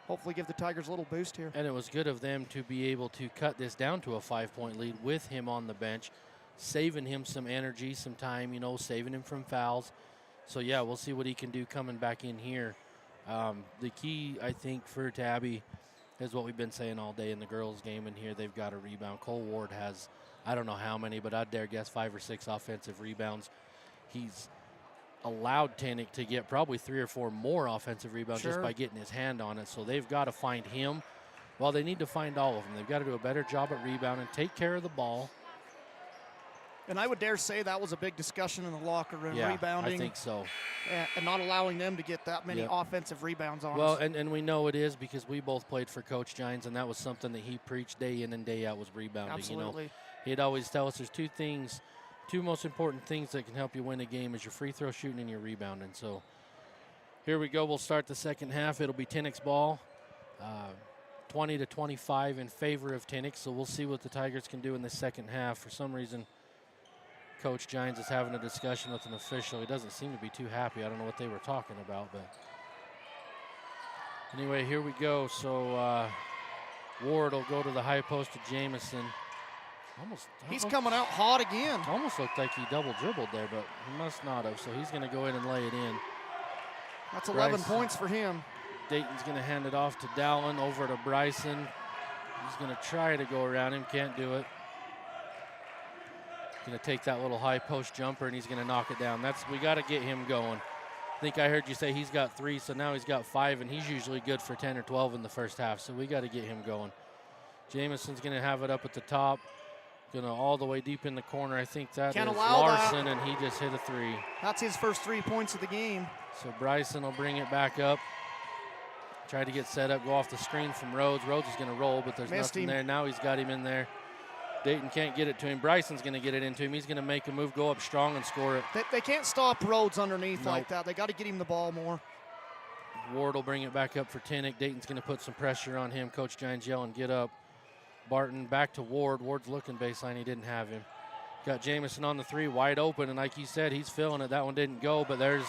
Hopefully give the Tigers a little boost here. And it was good of them to be able to cut this down to a 5-point lead with him on the bench, saving him some energy, some time, you know, saving him from fouls. So, yeah, we'll see what he can do coming back in here. The key, I think, for Tabby is what we've been saying all day in the girls' game in here. They've got a rebound. Cole Ward has, I don't know how many, but I'd dare guess 5 or 6 offensive rebounds. He's allowed Tannick to get probably 3 or 4 more offensive rebounds just by getting his hand on it. So they've got to find him. Well, they need to find all of them. They've got to do a better job at rebounding, take care of the ball. And I would dare say that was a big discussion in the locker room, yeah, rebounding. I think so. And not allowing them to get that many offensive rebounds on Well, us. and we know it is because we both played for Coach Gines, and that was something that he preached day in and day out was rebounding. Absolutely. You know, he'd always tell us there's 2 things, 2 most important things that can help you win a game is your free throw shooting and your rebounding. So here we go. We'll start the second half. It'll be Tinnick's ball, 20-25 in favor of Tinnick. So we'll see what the Tigers can do in the second half. For some reason, Coach Gines is having a discussion with an official. He doesn't seem to be too happy. I don't know what they were talking about, but anyway, here we go. So Ward will go to the high post to Jamison. He's coming out hot again. Almost looked like he double dribbled there, but he must not have. So he's going to go in and lay it in. That's 11 points for him. Dayton's going to hand it off to Dowling, over to Bryson. He's going to try to go around him, can't do it. Going to take that little high post jumper, and he's going to knock it down. We got to get him going. I think I heard you say he's got 3, so now he's got 5, and he's usually good for 10 or 12 in the first half, so we got to get him going. Jamison's going to have it up at the top. Going to all the way deep in the corner. I think that is Larson, and he just hit a 3. That's his first 3 points of the game. So Bryson will bring it back up. Try to get set up, go off the screen from Rhodes. Rhodes is going to roll, but there's nothing there. Now he's got him in there. Dayton can't get it to him. Bryson's going to get it into him. He's going to make a move, go up strong, and score it. They can't stop Rhodes underneath like that. They got to get him the ball more. Ward will bring it back up for Tinnick. Dayton's going to put some pressure on him. Coach Gines yelling, get up. Barton back to Ward. Ward's looking baseline. He didn't have him. Got Jamison on the 3, wide open, and like you said, he's feeling it. That one didn't go, but there's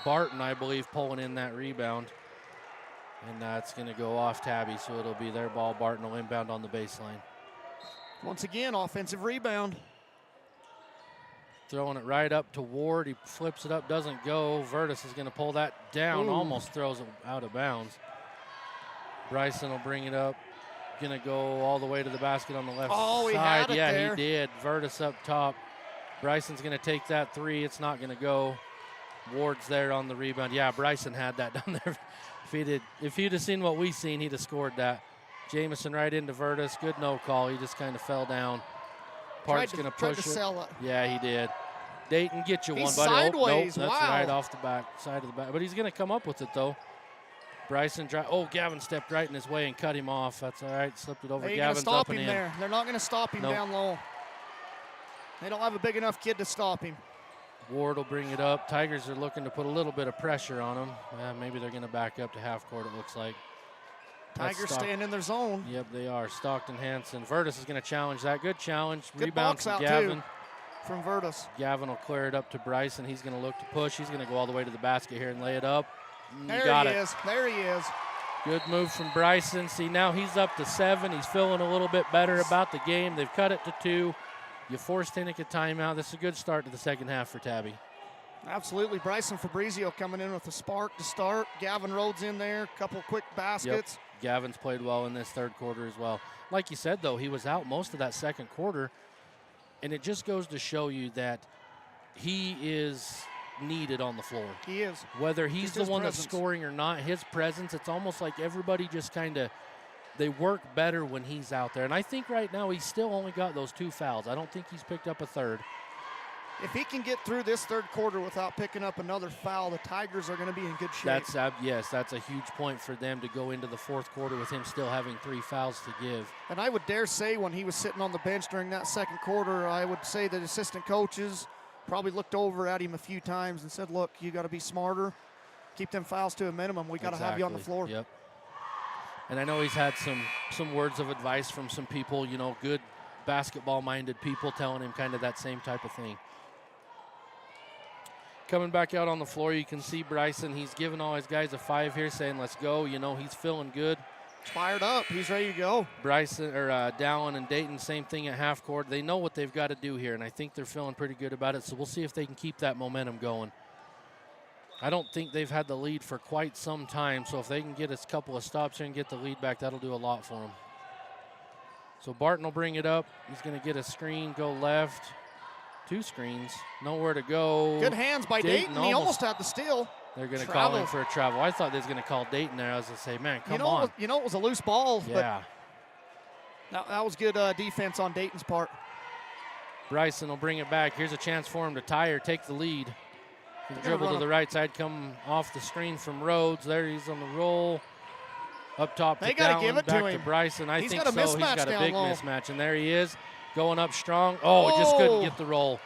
Barton, I believe, pulling in that rebound. And that's going to go off Tabby, so it'll be their ball. Barton will inbound on the baseline. Once again, offensive rebound. Throwing it right up to Ward. He flips it up, doesn't go. Virtus is going to pull that down, almost throws it out of bounds. Bryson will bring it up. Going to go all the way to the basket on the left side. He had it there. He did. Virtus up top. Bryson's going to take that 3. It's not going to go. Ward's there on the rebound. Yeah, Bryson had that down there. If he'd have seen what we seen, he'd have scored that. Jamison right into Virtus. Good no call. He just kind of fell down. Park's going to push it. Sell it. Yeah, he did. Dayton, get you one, buddy. Sideways. Nope, that's right off the back side of the back. But he's going to come up with it, though. Bryson, Gavin stepped right in his way and cut him off. That's all right. Slipped it over. Gavin's up and in. There. They're not going to stop him down low. They don't have a big enough kid to stop him. Ward will bring it up. Tigers are looking to put a little bit of pressure on him. Maybe they're going to back up to half court, it looks like. Tigers staying in their zone. Yep, they are. Stockton Hansen. Virtus is going to challenge that. Good challenge. Good Rebound box from out Gavin. Too, from Virtus. Gavin will clear it up to Bryson. He's going to look to push. He's going to go all the way to the basket here and lay it up. There he is. There he is. Good move from Bryson. See, now he's up to 7. He's feeling a little bit better about the game. They've cut it to 2. You forced Tinnick a timeout. This is a good start to the second half for Tabby. Absolutely. Bryson Fabrizio coming in with a spark to start. Gavin Rhodes in there. Couple quick baskets. Yep. Gavin's played well in this third quarter as well. Like you said, though, he was out most of that second quarter. And it just goes to show you that he is needed on the floor. He is. Whether he's Just the his one presence. that's scoring or not, his presence, it's almost like everybody just kind of, they work better when he's out there. And I think right now he's still only got those 2 fouls. I don't think he's picked up a third. If he can get through this third quarter without picking up another foul, the Tigers are going to be in good shape. That's a huge point for them to go into the fourth quarter with him still having 3 fouls to give. And I would dare say when he was sitting on the bench during that second quarter, I would say that assistant coaches probably looked over at him a few times and said, look, you got to be smarter. Keep them fouls to a minimum. We got to have you on the floor. Yep. And I know he's had some words of advice from some people, you know, good basketball-minded people telling him kind of that same type of thing. Coming back out on the floor, you can see Bryson. He's giving all his guys a 5 here, saying, let's go. You know, he's feeling good. Fired up. He's ready to go. Bryson or Dallin and Dayton, same thing at half court. They know what they've got to do here, and I think they're feeling pretty good about it. So we'll see if they can keep that momentum going. I don't think they've had the lead for quite some time, so if they can get a couple of stops here and get the lead back, that'll do a lot for them. So Barton will bring it up. He's going to get a screen, go left. 2 screens, nowhere to go. Good hands by Dayton. He almost had the steal. They're going to call him for a travel. I thought they was going to call Dayton there. I was going to say, man, come on. You know it was a loose ball. Yeah. But that was good defense on Dayton's part. Bryson will bring it back. Here's a chance for him to tie or take the lead. Dribble to the right side, come off the screen from Rhodes. There he's on the roll. Up top to Dallin, back to Bryson. I think so. He's got a big mismatch, and there he is. Going up strong. Oh, just couldn't get the roll.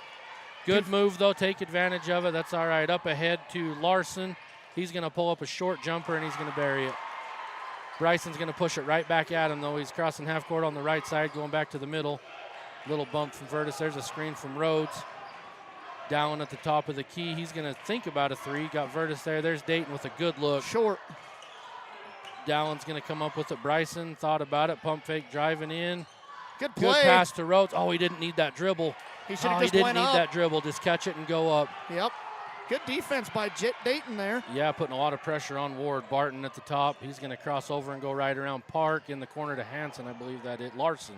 Good move, though. Take advantage of it. That's all right. Up ahead to Larson. He's going to pull up a short jumper, and he's going to bury it. Bryson's going to push it right back at him, though. He's crossing half court on the right side, going back to the middle. Little bump from Virtus. There's a screen from Rhodes. Down at the top of the key. He's going to think about a 3. Got Virtus there. There's Dayton with a good look. Short. Dallon's going to come up with it. Bryson thought about it. Pump fake driving in. Good play. Good pass to Rhodes. Oh, he didn't need that dribble. He should have just went up. He didn't need that dribble. Just catch it and go up. Yep. Good defense by Dayton there. Yeah, putting a lot of pressure on Ward. Barton at the top. He's going to cross over and go right around Park in the corner to Hansen. I believe that it. Larson.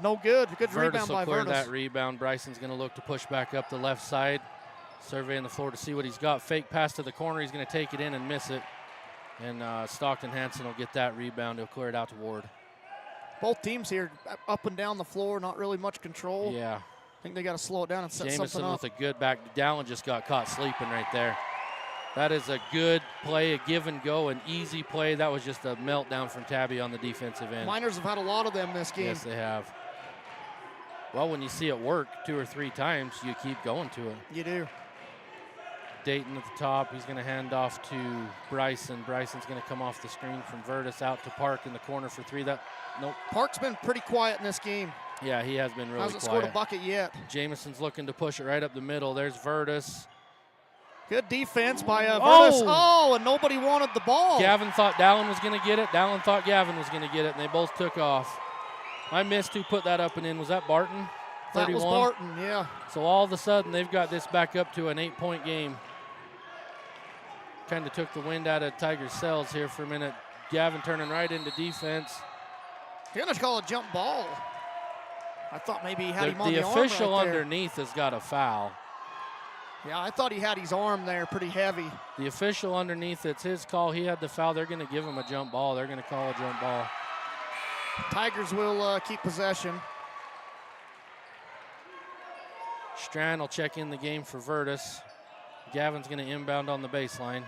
No good. Good Virtus rebound by will clear Virtus. that rebound. Bryson's going to look to push back up the left side. Surveying the floor to see what he's got. Fake pass to the corner. He's going to take it in and miss it. And Stockton Hansen will get that rebound. He'll clear it out to Ward. Both teams here up and down the floor, not really much control. Yeah. I think they got to slow it down and set something up. With a good back. Dallin just got caught sleeping right there. That is a good play, a give and go, an easy play. That was just a meltdown from Tabby on the defensive end. Miners have had a lot of them this game. Yes, they have. Well, when you see it work 2 or 3 times, you keep going to it. You do. Dayton at the top. He's going to hand off to Bryson. Bryson's going to come off the screen from Virtus out to Park in the corner for 3. Nope. Park's been pretty quiet in this game. Yeah, he has been really Hasn't quiet. scored a bucket yet. Jameson's looking to push it right up the middle. There's Virtus. Good defense by Virtus. Oh, and nobody wanted the ball. Gavin thought Dallin was going to get it. Dallin thought Gavin was going to get it, and they both took off. I missed who put that up and in. Was that Barton? 31? That was Barton, yeah. So all of a sudden, they've got this back up to an 8-point game. Kind of took the wind out of Tigers' sails here for a minute. Gavin turning right into defense. You're going to call a jump ball. I thought maybe he had him on the arm. The official right there. underneath has got a foul. Yeah, I thought he had his arm there pretty heavy. The official underneath, it's his call. He had the foul. They're going to give him a jump ball. They're going to call a jump ball. Tigers will keep possession. Strand will check in the game for Virtus. Gavin's going to inbound on the baseline.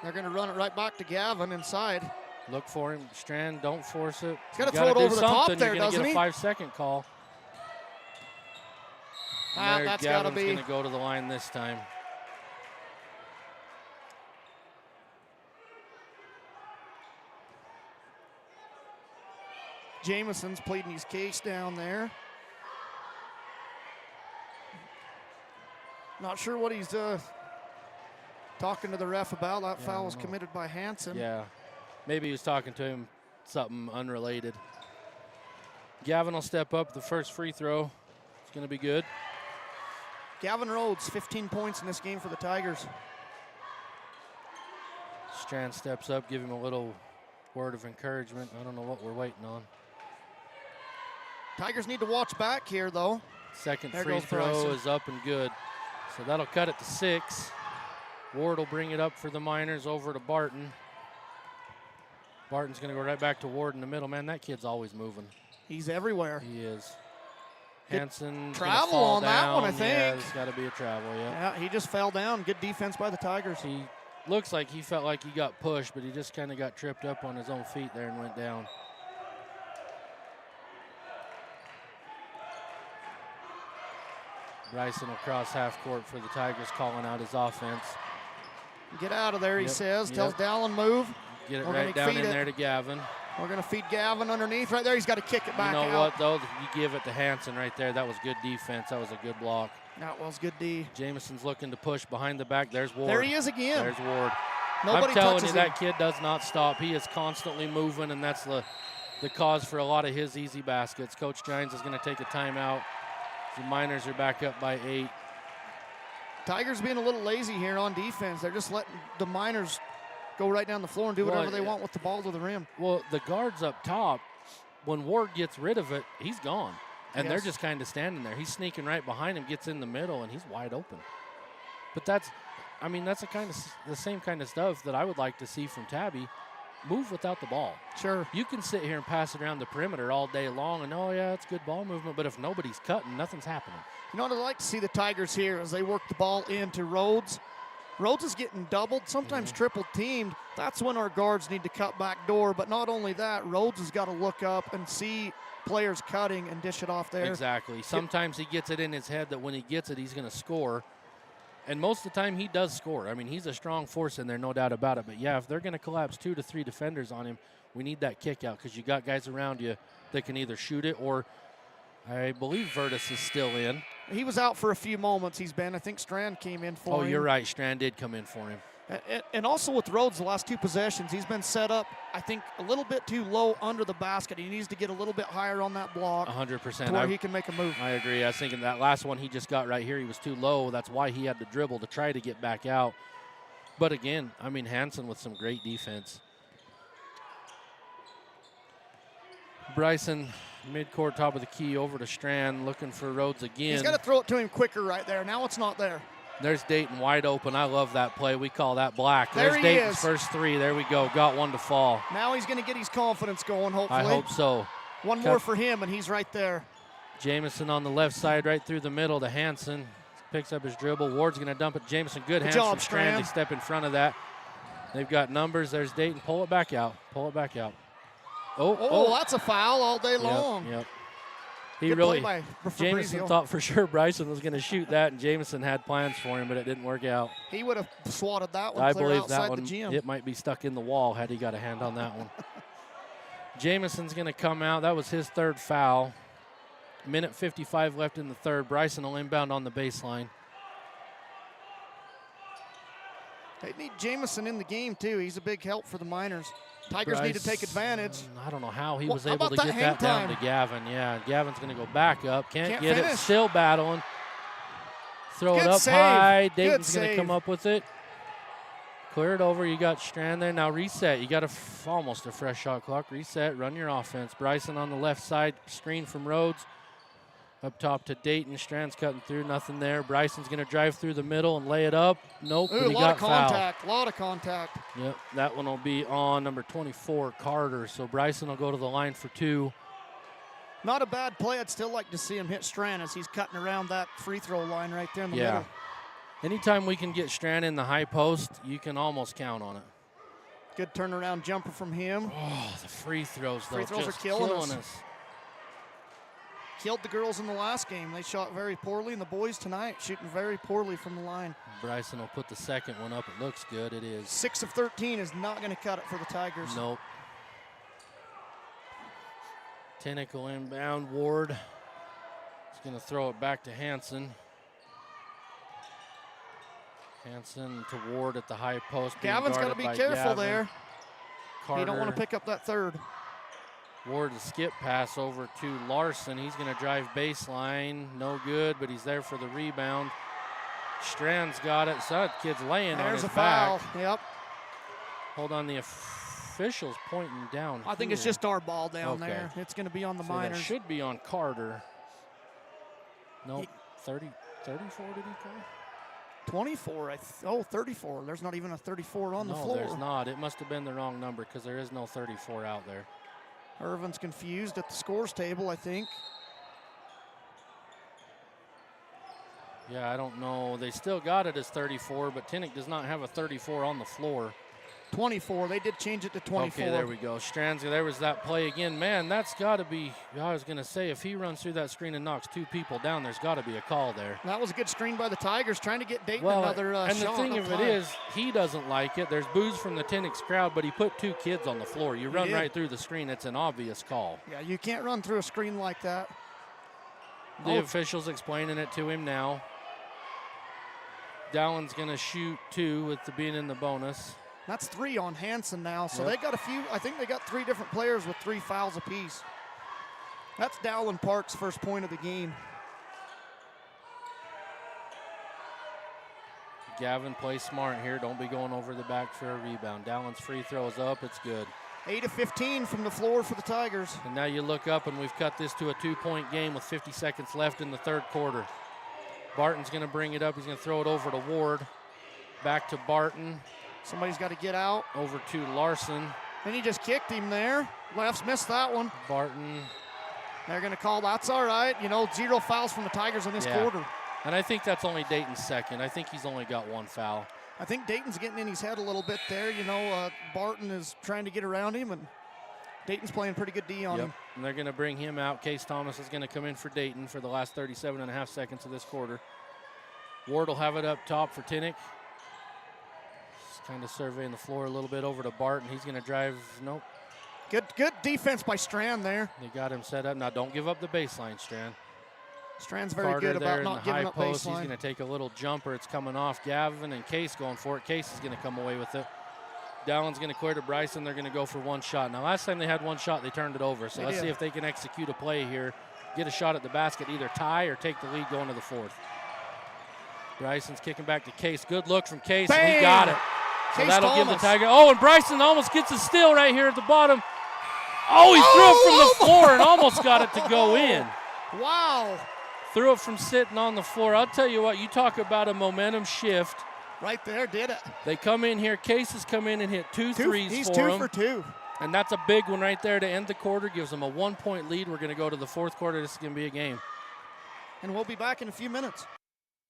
They're going to run it right back to Gavin inside. Look for him. Strand, don't force it. He's got to throw it over the top there, doesn't he? You're going to get a 5-second call. That's got to be. Gavin's going to go to the line this time. Jameson's pleading his case down there. Not sure what he's talking to the ref about. That foul was committed by Hansen. Yeah, maybe he was talking to him something unrelated. Gavin will step up. The first free throw. It's going to be good. Gavin Rhodes, 15 points in this game for the Tigers. Strand steps up, give him a little word of encouragement. I don't know what we're waiting on. Tigers need to watch back here, though. Second There free goes throw Bryson. is up and good. So that'll cut it to 6. Ward will bring it up for the Miners over to Barton. Barton's going to go right back to Ward in the middle. Man, that kid's always moving. He's everywhere. He is. Good Hanson travel on that one, I think. Yeah, there's got to be a travel, yeah. Yeah, he just fell down. Good defense by the Tigers. He looks like he felt like he got pushed, but he just kind of got tripped up on his own feet there and went down. Bryson will cross half court for the Tigers, calling out his offense. Get out of there, he Yep, says. yep. Tells Dallin move. Get it We're right gonna down feed in it. there to Gavin. We're going to feed Gavin underneath right there. He's got to kick it back You know out. what, though? You give it to Hanson right there. That was good defense. That was a good block. That was good D. Jameson's looking to push behind the back. There's Ward. There he is again. There's Ward. Nobody I'm telling touches you, him. that kid does not stop. He is constantly moving, and that's the cause for a lot of his easy baskets. Coach Gines is going to take a timeout. The Miners are back up by 8. Tigers being a little lazy here on defense. They're just letting the Miners go right down the floor and do whatever they want with the ball to the rim. Well, the guards up top, when Ward gets rid of it, he's gone. And they're Yes. just kind of standing there. He's sneaking right behind him, gets in the middle, and he's wide open. But that's the same kind of stuff that I would like to see from Tabby. Move without the ball. Sure. You can sit here and pass it around the perimeter all day long, and, oh, yeah, it's good ball movement. But if nobody's cutting, nothing's happening. You know what I'd like to see the Tigers here as they work the ball into Rhodes. Rhodes is getting doubled, sometimes triple teamed. That's when our guards need to cut back door. But not only that, Rhodes has got to look up and see players cutting and dish it off there. Exactly. Sometimes he gets it in his head that when he gets it, he's going to score. And most of the time, he does score. I mean, he's a strong force in there, no doubt about it. But, yeah, if they're going to collapse 2 to 3 defenders on him, we need that kick out because you got guys around you that can either shoot it or I believe Virtus is still in. He was out for a few moments. He's been. I think Strand came in for him. Oh, you're right. Strand did come in for him. And also with Rhodes, the last 2 possessions, he's been set up, I think, a little bit too low under the basket. He needs to get a little bit higher on that block. 100%. To where he can make a move. I agree. I was thinking that last one he just got right here, he was too low. That's why he had to dribble to try to get back out. But again, I mean, Hanson with some great defense. Bryson, midcourt, top of the key, over to Strand, looking for Rhodes again. He's got to throw it to him quicker right there. Now it's not there. There's Dayton wide open. I love that play. We call that black. There There's he Dayton's is. first 3. There we go. Got one to fall. Now he's going to get his confidence going, hopefully. I hope so. One more for him, and he's right there. Jameson on the left side, right through the middle to Hanson. Picks up his dribble. Ward's going to dump it. Jameson, good hands job, from Strand. They Strand. step in front of that. They've got numbers. There's Dayton. Pull it back out. Pull it back out. Oh, that's a foul all day long. Yep. He Good really, play by Jameson Fabrizio. thought for sure Bryson was going to shoot that, and Jameson had plans for him, but it didn't work out. He would have swatted that one I clear believe outside that one, the gym. it might be stuck in the wall had he got a hand on that one. Jameson's going to come out. That was his 3rd foul. Minute 55 left in the 3rd. Bryson will inbound on the baseline. They need Jameson in the game, too. He's a big help for the Miners. Tigers need to take advantage. I don't know how he Well, was how able to about get that that down hang to time? Gavin. Yeah, Gavin's going to go back up. Can't get finish. it. Still battling. Throw Good it up save. high. Good Dayton's going to save. come up with it. Clear it over. You got Strand there. Now reset. You got almost a fresh shot clock. Reset. Run your offense. Bryson on the left side. Screen from Rhodes. Up top to Dayton. Strand's cutting through. Nothing there. Bryson's going to drive through the middle and lay it up. Nope. Ooh, but a he lot got of fouled. contact. A lot of contact. Yep, that one will be on number 24, Carter. So Bryson will go to the line for 2. Not a bad play. I'd still like to see him hit Strand as he's cutting around that free throw line right there in the middle. Anytime we can get Strand in the high post, you can almost count on it. Good turnaround jumper from him. Oh, the free throws, though. Free throws just are killing us. us. Killed the girls in the last game. They shot very poorly, and the boys tonight shooting very poorly from the line. Bryson will put the second one up. It looks good. It is. 6 of 13 is not going to cut it for the Tigers. Nope. Tentacle inbound. Ward is going to throw it back to Hanson. Hanson to Ward at the high post. Gavin's got to be careful there. Carter. You don't want to pick up that 3rd. Ward, a skip pass over to Larson. He's going to drive baseline. No good, but he's there for the rebound. Strand's got it. So that kid's laying on There's his a foul. back. Yep. Hold on. officials pointing down I think it's here? just our ball down Okay. there. It's going to be on the So minors. that should be on Carter. Nope, 34 did he call? 24, 34. There's not even a 34 on the No, floor. there's not. It must have been the wrong number because there is no 34 out there. Irvin's confused at the scores table, I think. Yeah, I don't know. They still got it as 34, but Tinnick does not have a 34 on the floor. 24. They did change it to 24. Okay, there we go. Strands, there was that play again. Man, that's got to be, I was going to say, if he runs through that screen and knocks 2 people down, there's got to be a call there. That was a good screen by the Tigers, trying to get Dayton another and shot. the thing of it is, he doesn't like it. There's boos from the Tinnick's crowd, but he put 2 kids on the floor. You run right through the screen, it's an obvious call. Yeah, you can't run through a screen like that. The official's explaining it to him now. Dowlin's going to shoot 2 with the being in the bonus. That's 3 on Hansen now. So Yep. they got a few, I think they got 3 different players with 3 fouls apiece. That's Dowlin Park's first point of the game. Gavin plays smart here. Don't be going over the back for a rebound. Dowlin's free throw is up. It's good. 8 of 15 from the floor for the Tigers. And now you look up and we've cut this to a 2-point game with 50 seconds left in the third quarter. Barton's going to bring it up. He's going to throw it over to Ward. Back to Barton. Somebody's got to get out. Over to Larson. And he just kicked him there. Lefts missed that one. Barton. They're going to call, that's all right. 0 fouls from the Tigers in this quarter. And I think that's only Dayton's second. I think he's only got 1 foul. I think Dayton's getting in his head a little bit there. Barton is trying to get around him, and Dayton's playing pretty good D on him. And they're going to bring him out. Case Thomas is going to come in for Dayton for the last 37.5 seconds of this quarter. Ward will have it up top for Tinnick. Just kind of surveying the floor a little bit over to Barton. He's going to drive. Nope. Good defense by Strand there. They got him set up. Now don't give up the baseline, Strand. Strand's very Carter good there about in not the giving high up post. baseline. He's going to take a little jumper. It's coming off. Gavin and Case going for it. Case is going to come away with it. Dowlin's going to clear to Bryson. They're going to go for 1 shot. Now, last time they had 1 shot, they turned it over. So let's see if they can execute a play here, get a shot at the basket, either tie or take the lead going to the 4th. Bryson's kicking back to Case. Good look from Case, and he got it. So that'll give the Tiger. Oh, and Bryson almost gets a steal right here at the bottom. Oh, he threw it from the floor and almost got it to go in. Wow. Threw it from sitting on the floor. I'll tell you what, you talk about a momentum shift. Right there, did it. They come in here. Case has come in and hit 2 threes He's for 2 him. for 2. And that's a big one right there to end the quarter. Gives them a 1-point lead. We're going to go to the 4th quarter. This is going to be a game. And we'll be back in a few minutes.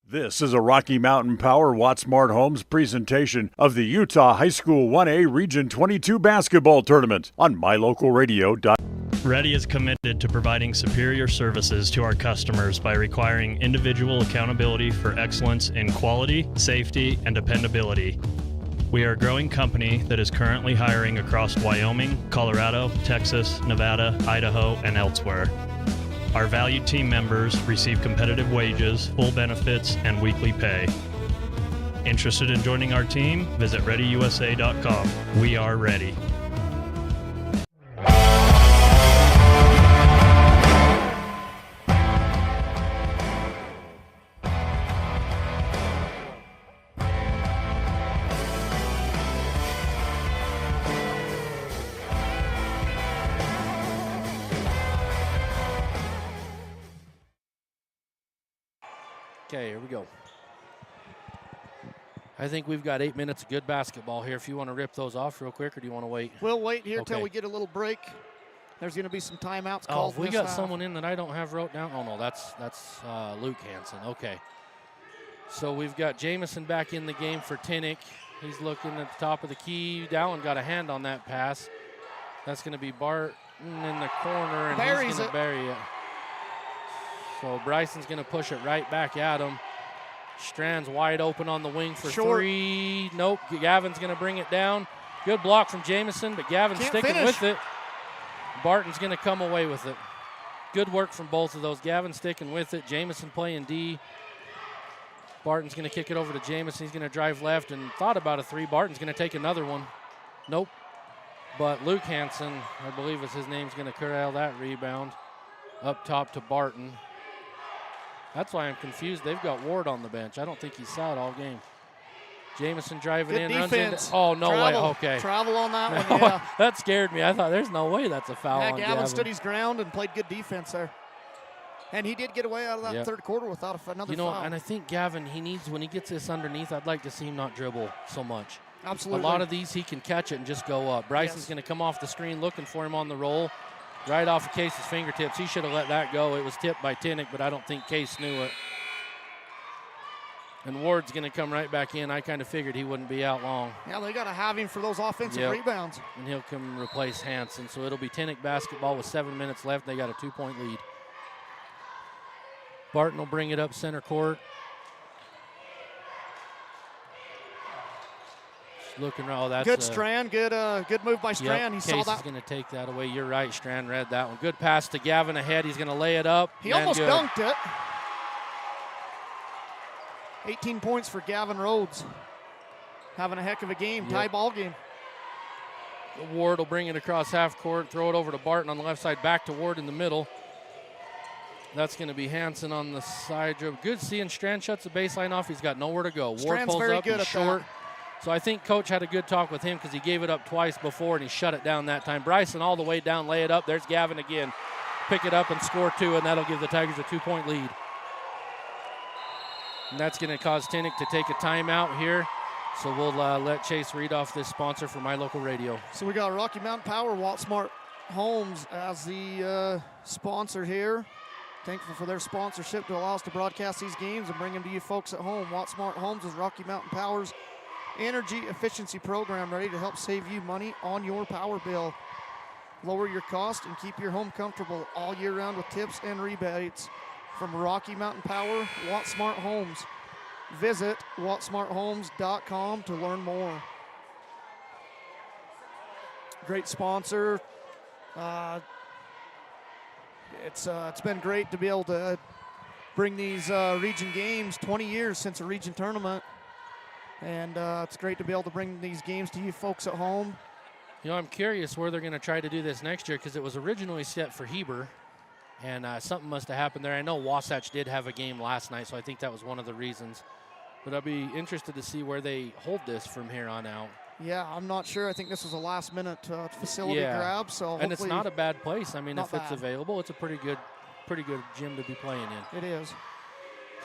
This is a Rocky Mountain Power Wattsmart Homes presentation of the Utah High School 1A Region 22 basketball tournament on mylocalradio.com. Ready is committed to providing superior services to our customers by requiring individual accountability for excellence in quality, safety, and dependability. We are a growing company that is currently hiring across Wyoming, Colorado, Texas, Nevada, Idaho, and elsewhere. Our valued team members receive competitive wages, full benefits, and weekly pay. Interested in joining our team? Visit ReadyUSA.com. We are ready. Okay, here we go. I think we've got 8 minutes of good basketball here. If you want to rip those off real quick, or do you want to wait? We'll wait here till we get a little break. There's going to be some timeouts called. Oh, we got someone in that I don't have wrote down. Oh, no, that's Luke Hansen. Okay. So we've got Jamison back in the game for Tinnick. He's looking at the top of the key. Dowling got a hand on that pass. That's going to be Barton in the corner, and he's going to bury it. So Bryson's going to push it right back at him. Strand's wide open on the wing for 3. Nope. Gavin's going to bring it down. Good block from Jamison, but Gavin's sticking with it. Barton's going to come away with it. Good work from both of those. Gavin sticking with it. Jamison playing D. Barton's going to kick it over to Jamison. He's going to drive left and thought about a 3. Barton's going to take another one. Nope. But Luke Hansen, I believe is his name, is going to corral that rebound up top to Barton. That's why I'm confused. They've got Ward on the bench. I don't think he saw it all game. Jamison driving Good in, runs defense. into. Oh, no way. Okay. Travel on that No, one, yeah. that scared me. I thought there's no way that's a foul Yeah, on Gavin stood his ground and played good defense there. And he did get away out of that Yep. third quarter without another You know, foul. and I think Gavin, he needs, when he gets this underneath, I'd like to see him not dribble so much. Absolutely. A lot of these, he can catch it and just go up. Bryson's Yes. going to come off the screen looking for him on the roll. Right off of Case's fingertips. He should have let that go. It was tipped by Tinnick, but I don't think Case knew it. And Ward's going to come right back in. I kind of figured he wouldn't be out long. Yeah, they got to have him for those offensive rebounds. And he'll come replace Hansen. So it'll be Tinnick basketball with 7 minutes left. They got a 2-point lead. Barton will bring it up center court. Looking, oh, that's good Strand, good move by Strand. Yep, He saw Case that. is going to take that away. You're right, Strand read that one. Good pass to Gavin ahead. He's going to lay it up. He almost dunked it. 18 points for Gavin Rhodes. Having a heck of a game, tie ball game. Ward will bring it across half court, throw it over to Barton on the left side, back to Ward in the middle. That's going to be Hansen on the side dribble. Good seeing Strand shuts the baseline off. He's got nowhere to go. Ward Strand's pulls very up, good he's at short. that. So I think Coach had a good talk with him because he gave it up twice before and he shut it down that time. Bryson all the way down, lay it up. There's Gavin again. Pick it up and score 2, and that'll give the Tigers a 2-point lead. And that's going to cause Tinnick to take a timeout here. So we'll let Chase read off this sponsor for My Local Radio. So we got Rocky Mountain Power, Walmart Homes as the sponsor here. Thankful for their sponsorship to allow us to broadcast these games and bring them to you folks at home. Walmart Homes is Rocky Mountain Power's energy efficiency program, ready to help save you money on your power bill. Lower your cost and keep your home comfortable all year round with tips and rebates from Rocky Mountain Power, Walmart Homes. Visit WaltSmartHomes.com to learn more. Great sponsor. It's been great to be able to bring these region games. 20 years since a region tournament, and it's great to be able to bring these games to you folks at home. You know, I'm curious where they're going to try to do this next year because it was originally set for Heber, and something must have happened there. I know Wasatch did have a game last night, so I think that was one of the reasons. But I'll be interested to see where they hold this from here on out. Yeah, I'm not sure. I think this was a last-minute facility grab. So and it's not a bad place. I mean, if it's bad. available, it's a pretty good gym to be playing in. It is. So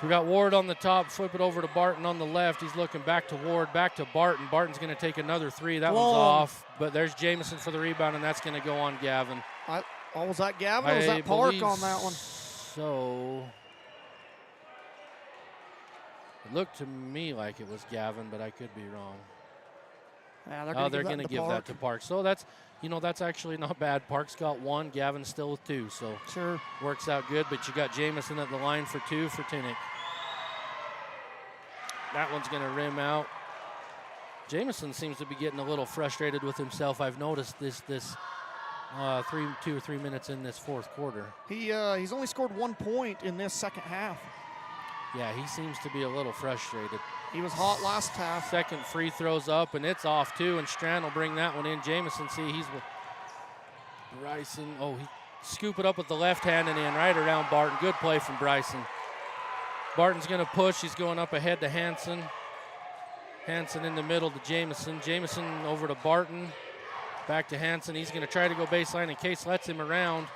we got Ward on the top, flip it over to Barton on the left. He's looking back to Ward, back to Barton. Barton's going to take another 3. That one's off, but there's Jamison for the rebound, and that's going to go on Gavin. Was that Gavin or was that Park on that one? So it looked to me like it was Gavin, but I could be wrong. Yeah, they're going to give that to Park. So that's actually not bad. Park's got 1, Gavin's still with 2, so sure works out good. But you got Jamison at the line for 2 for Tinnick. That one's going to rim out. Jamison seems to be getting a little frustrated with himself. I've noticed this 2 or 3 minutes in this fourth quarter. He's only scored 1 point in this second half. Yeah, he seems to be a little frustrated. He was hot last half. Second free throws up, and it's off too, and Strand will bring that one in. Jamison, see, he's with Bryson. Oh, he scoop it up with the left hand and in right around Barton. Good play from Bryson. Barton's going to push. He's going up ahead to Hansen. Hansen in the middle to Jamison. Jamison over to Barton. Back to Hansen. He's going to try to go baseline in case lets him around.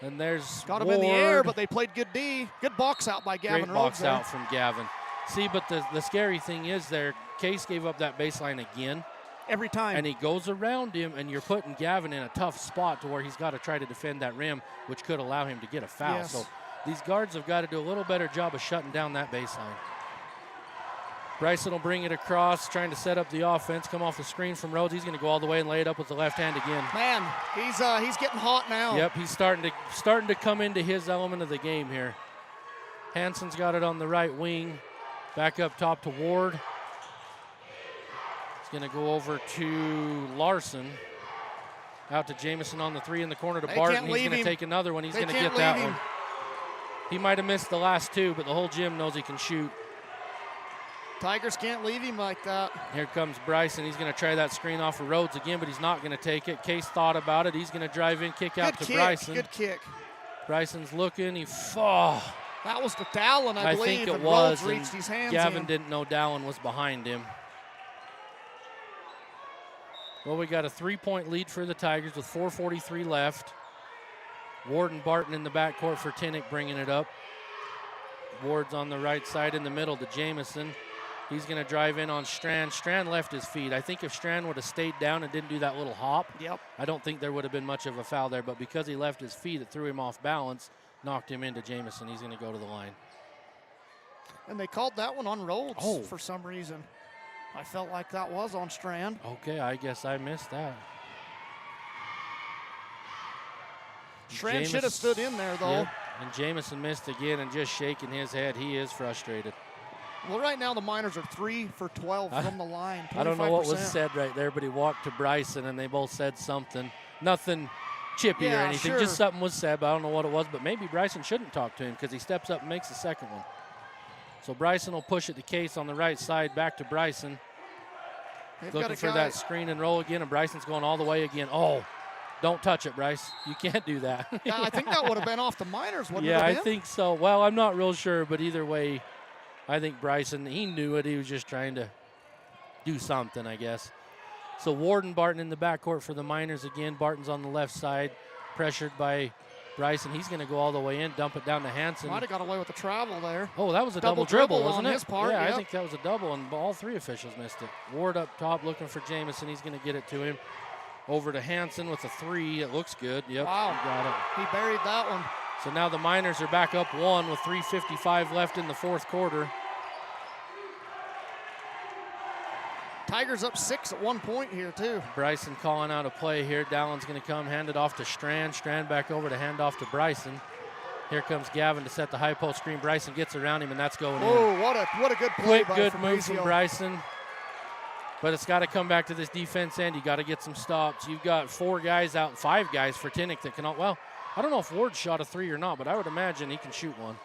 And there's Got him Ward. in the air, but they played good D. Good box out by Gavin Great Rhodes box out from Gavin. See, but the scary thing is there, Case gave up that baseline again. Every time. And he goes around him, and you're putting Gavin in a tough spot to where he's got to try to defend that rim, which could allow him to get a foul. Yes. So these guards have got to do a little better job of shutting down that baseline. Bryson will bring it across, trying to set up the offense, come off the screen from Rhodes. He's going to go all the way and lay it up with the left hand again. Man, he's getting hot now. Yep, he's starting to come into his element of the game here. Hansen's got it on the right wing. Back up top to Ward. He's going to go over to Larson. Out to Jamison on the 3 in the corner to Barton. He's going to take another one. He's going to get that one. He might have missed the last 2, but the whole gym knows he can shoot. Tigers can't leave him like that. Here comes Bryson. He's going to try that screen off of Rhodes again, but he's not going to take it. Case thought about it. He's going to drive in, kick out to Bryson. Good kick. Bryson's looking. That was the Dallin, I believe. think it and was. Rhodes reached his hands Gavin in. didn't know Dallin was behind him. Well, we got a 3-point lead for the Tigers with 4:43 left. Ward and Barton in the backcourt for Tinnick bringing it up. Ward's on the right side in the middle to Jamison. He's going to drive in on Strand. Strand left his feet. I think if Strand would have stayed down and didn't do that little hop, I don't think there would have been much of a foul there. But because he left his feet, it threw him off balance, knocked him into Jamison. He's going to go to the line. And they called that one on Rhodes for some reason. I felt like that was on Strand. Okay, I guess I missed that. Strand should have stood in there, though. Yep. And Jamison missed again and just shaking his head. He is frustrated. Well, right now the Miners are 3 for 12 from the line. 25%. I don't know what was said right there, but he walked to Bryson and they both said something. Nothing chippy or anything. Just something was said, but I don't know what it was. But maybe Bryson shouldn't talk to him because he steps up and makes the second one. So Bryson will push it to Case on the right side, back to Bryson. Looking for that screen and roll again, and Bryson's going all the way again. Oh, don't touch it, Bryce. You can't do that. Yeah, I think that would have been off the Miners, wouldn't it? Yeah, I think so. Well, I'm not real sure, but either way, I think Bryson, he knew it. He was just trying to do something, I guess. So Ward and Barton in the backcourt for the Miners again. Barton's on the left side, pressured by Bryson. He's going to go all the way in, dump it down to Hansen. Might have got away with the travel there. Oh, that was a double dribble, wasn't it? On his part, yeah, I think that was a double, and all three officials missed it. Ward up top looking for Jamison. He's going to get it to him. Over to Hansen with a 3. It looks good. Yep, wow. He got it. He buried that one. So now the Miners are back up 1 with 3:55 left in the fourth quarter. Tigers up 6 at 1 point here, too. Bryson calling out a play here. Dallon's going to come, hand it off to Strand. Strand back over to hand off to Bryson. Here comes Gavin to set the high post screen. Bryson gets around him, and that's going in. Oh, what a good play by good Fabrizio. move from Bryson. But it's got to come back to this defense end. You got to get some stops. You've got 4 guys out, 5 guys for Tinnick that can, well, I don't know if Ward shot a 3 or not, but I would imagine he can shoot one.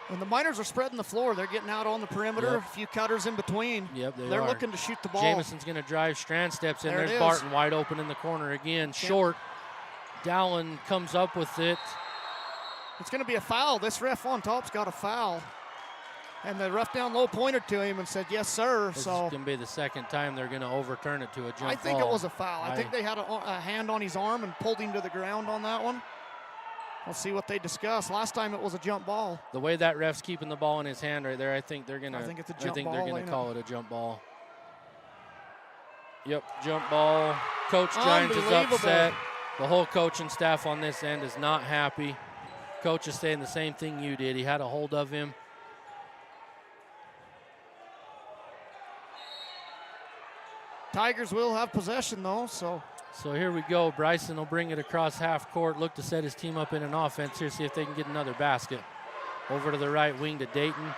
When the Miners are spreading the floor, they're getting out on the perimeter, Yep. a few cutters in between. Yep, they're looking to shoot the ball. Jamison's going to drive. Strand steps in. There There's Barton wide open in the corner again. Short. Dallon comes up with it. It's going to be a foul. This ref on top's got a foul. And the ref down low pointed to him and said, yes, sir. This so is going to be the second time they're going to overturn it to a jump ball. I think it was a foul. I think they had a hand on his arm and pulled him to the ground on that one. Let's see what they discuss. Last time it was a jump ball. The way that ref's keeping the ball in his hand right there, I think they're going to. I think it's a jump ball. They're going to call it a jump ball. Yep, jump ball. Coach Giants is upset. The whole coaching staff on this end is not happy. Coach is saying the same thing you did. He had a hold of him. Tigers will have possession, though, so. So here we go. Bryson will bring it across half court, look to set his team up in an offense here, see if they can get another basket. Over to the right wing to Dayton.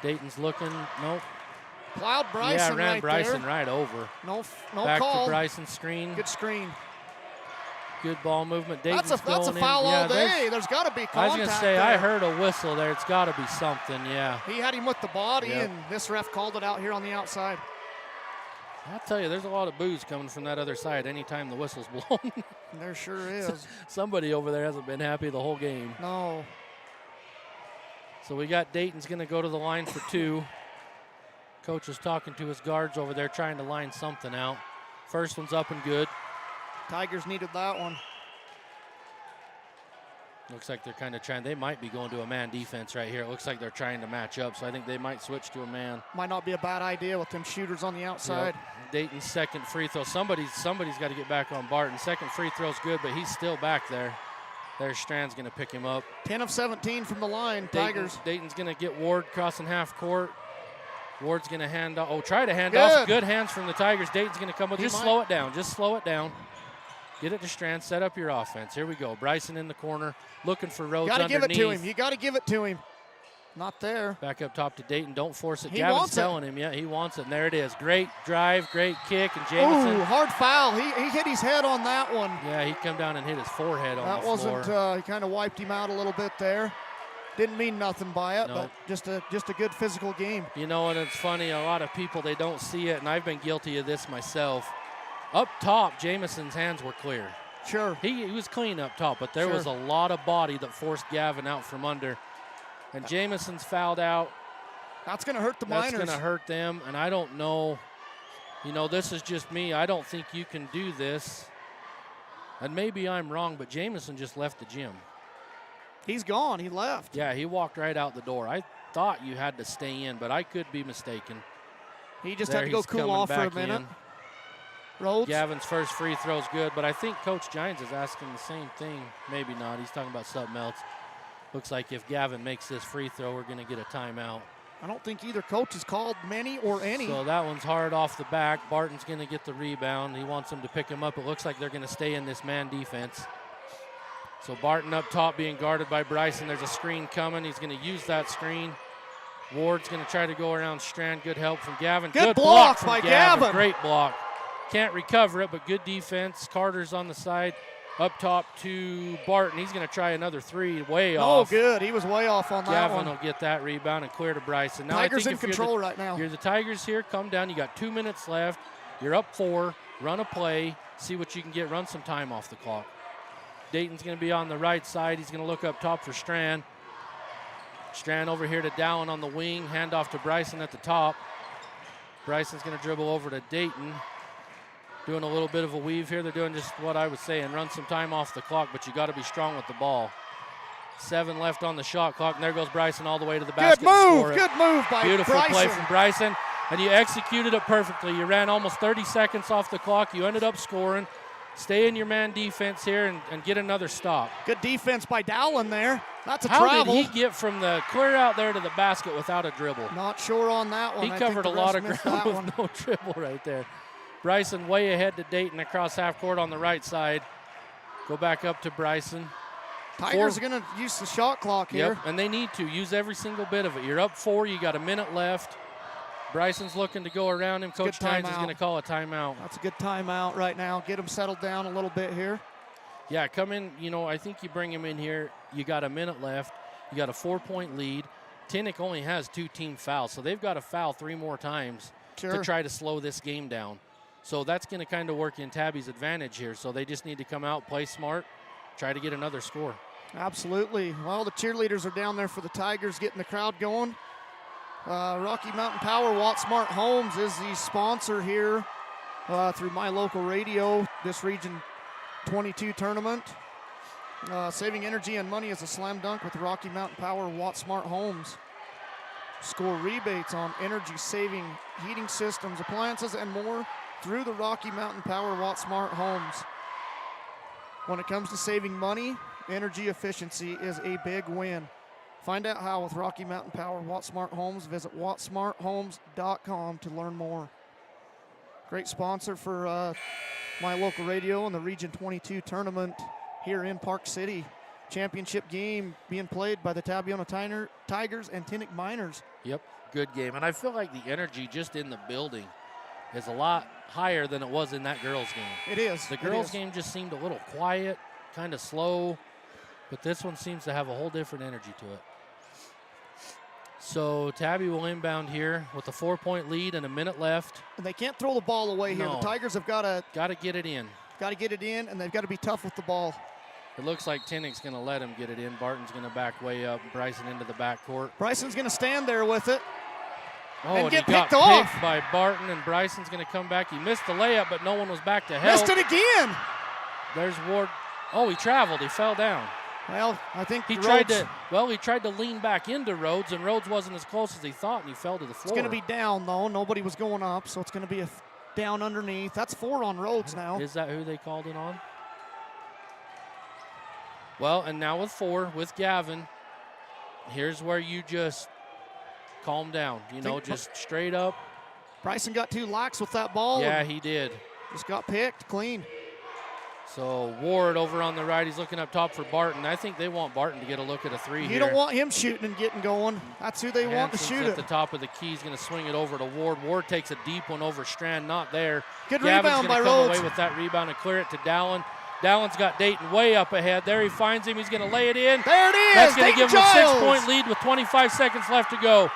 Dayton's looking, nope. Plowed Bryson ran Bryson there. right over. No Back call. to Bryson's screen. Good screen. Good ball movement. Dayton's that's a foul all day. There's got to be contact. I was going to say, I heard a whistle there. It's got to be something, yeah. He had him with the body, and this ref called it out here on the outside. I'll tell you, there's a lot of booze coming from that other side anytime the whistle's blown. There sure is. Somebody over there hasn't been happy the whole game. No. So we got Dayton's going to go to the line for 2. Coach is talking to his guards over there, trying to line something out. First one's up and good. Tigers needed that one. Looks like they're kind of trying. They might be going to a man defense right here. It looks like they're trying to match up, so I think they might switch to a man. Might not be a bad idea with them shooters on the outside. Yep. Dayton's second free throw. Somebody's got to get back on Barton. Second free throw's good, but he's still back there. There's Strand's going to pick him up. 10 of 17 from the line, Tigers. Dayton's going to get Ward crossing half court. Ward's going to hand off. Oh, try to hand off. Good hands from the Tigers. Dayton's going to come with. Just slow it down. Just slow it down. Get it to Strand. Set up your offense. Here we go. Bryson in the corner, looking for Rhodes underneath. Got to give it to him. You got to give it to him. Not there. Back up top to Dayton. Don't force it. He Gavin's telling him, yeah, he wants it. And there it is. Great drive, great kick, and Jamison. Ooh, hard foul. He hit his head on that one. Yeah, he come down and hit his forehead on that the floor. He kind of wiped him out a little bit there. Didn't mean nothing by it, but just a good physical game. You know, and it's funny, a lot of people, they don't see it, and I've been guilty of this myself. Up top, Jamison's hands were clear. Sure. He was clean up top, but there was a lot of body that forced Gavin out from under. And Jamison's fouled out. That's going to hurt the Miners. That's going to hurt them, and I don't know. you know, this is just me. I don't think you can do this. And maybe I'm wrong, but Jamison just left the gym. He's gone. He left. Yeah, he walked right out the door. I thought you had to stay in, but I could be mistaken. He just There had to go he's cool coming off for a back minute. in. Rhodes. Gavin's first free throw's good, but I think Coach Gines is asking the same thing. Maybe not. He's talking about something else. Looks like if Gavin makes this free throw, we're going to get a timeout. I don't think either coach has called many or any. So that one's hard off the back. Barton's going to get the rebound. He wants him to pick him up. It looks like they're going to stay in this man defense. So Barton up top being guarded by Bryson. There's a screen coming. He's going to use that screen. Ward's going to try to go around Strand. Good help from Gavin. Good block from by Gavin. Great block. Can't recover it, but good defense. Carter's on the side. Up top to Barton. He's going to try another three way off. Oh, good. He was way off on that Gavin one. will get that rebound and clear to Bryson. Now Tigers I in think if control right now. You're the Tigers here. Come down. You got 2 minutes left. You're up 4. Run a play. See what you can get. Run some time off the clock. Dayton's going to be on the right side. He's going to look up top for Strand. Strand over here to Dallin on the wing. Hand off to Bryson at the top. Bryson's going to dribble over to Dayton. Doing a little bit of a weave here. They're doing just what I was saying. Run some time off the clock, but you got to be strong with the ball. 7 left on the shot clock, and there goes Bryson all the way to the basket. Good move by Beautiful Bryson. play from Bryson, and you executed it perfectly. You ran almost 30 seconds off the clock. You ended up scoring. Stay in your man defense here and get another stop. Good defense by Dowling there. That's a How travel. did he get from the clear out there to the basket without a dribble? Not sure on that one. He I covered a think the lot refs of missed ground that with one. no dribble right there. Bryson way ahead to Dayton across half court on the right side. Go back up to Bryson. Tigers are going to use the shot clock here. Yep, and they need to use every single bit of it. You're up 4. You got a minute left. Bryson's looking to go around him. Coach Tynes is going to call a timeout. That's a good timeout right now. Get him settled down a little bit here. Yeah, come in. You know, I think you bring him in here. You got a minute left. You got a 4-point lead. Tinnick only has 2 team fouls, so they've got to foul 3 more times to try to slow this game down. So that's going to kind of work in Tabby's advantage here. So they just need to come out, play smart, try to get another score. Absolutely. Well, the cheerleaders are down there for the Tigers, getting the crowd going. Rocky Mountain Power, Watt Smart Homes is the sponsor here through My Local Radio, this Region 22 tournament. Saving energy and money is a slam dunk with Rocky Mountain Power, Watt Smart Homes. Score rebates on energy-saving heating systems, appliances, and more through the Rocky Mountain Power, Watt Smart Homes. When it comes to saving money, energy efficiency is a big win. Find out how with Rocky Mountain Power, Watt Smart Homes. Visit wattsmarthomes.com to learn more. Great sponsor for My Local Radio and the Region 22 tournament here in Park City. Championship game being played by the Tabiona Tigers and Tinnick Miners. Yep, good game. And I feel like the energy just in the building is a lot higher than it was in that girls' game. It is. The girls' game just seemed a little quiet, kind of slow, but this one seems to have a whole different energy to it. So Tabby will inbound here with a 4-point lead and a minute left. And they can't throw the ball away here. No. The Tigers have got to get it in. Got to get it in, and they've got to be tough with the ball. It looks like Tinnick's going to let him get it in. Barton's going to back way up. Bryson into the backcourt. Bryson's going to stand there with it. Oh, and get he got picked off by Barton, and Bryson's going to come back. He missed the layup, but no one was back to help. Missed it again. There's Ward. Oh, he traveled. He fell down. Well, I think he tried to lean back into Rhodes, and Rhodes wasn't as close as he thought, and he fell to the floor. It's going to be down, though. Nobody was going up, so it's going to be a down underneath. That's 4 on Rhodes now. Is that who they called it on? Well, and now with 4, with Gavin, here's where you just calm down. You know, just straight up. Bryson got too lax with that ball. Yeah, he did. Just got picked clean. So Ward over on the right, he's looking up top for Barton. I think they want Barton to get a look at a 3 here. You don't want him shooting and getting going. That's who they want to shoot at it. the top of the key. He's going to swing it over to Ward. Ward takes a deep one over Strand, not there. Good Gavin's rebound by gonna come Rhodes. away with that rebound and clear it to Dallin. Dallin's got Dayton way up ahead. There he finds him. He's going to lay it in. There it is. That's going to give him a Giles. 6-point lead with 25 seconds left to go.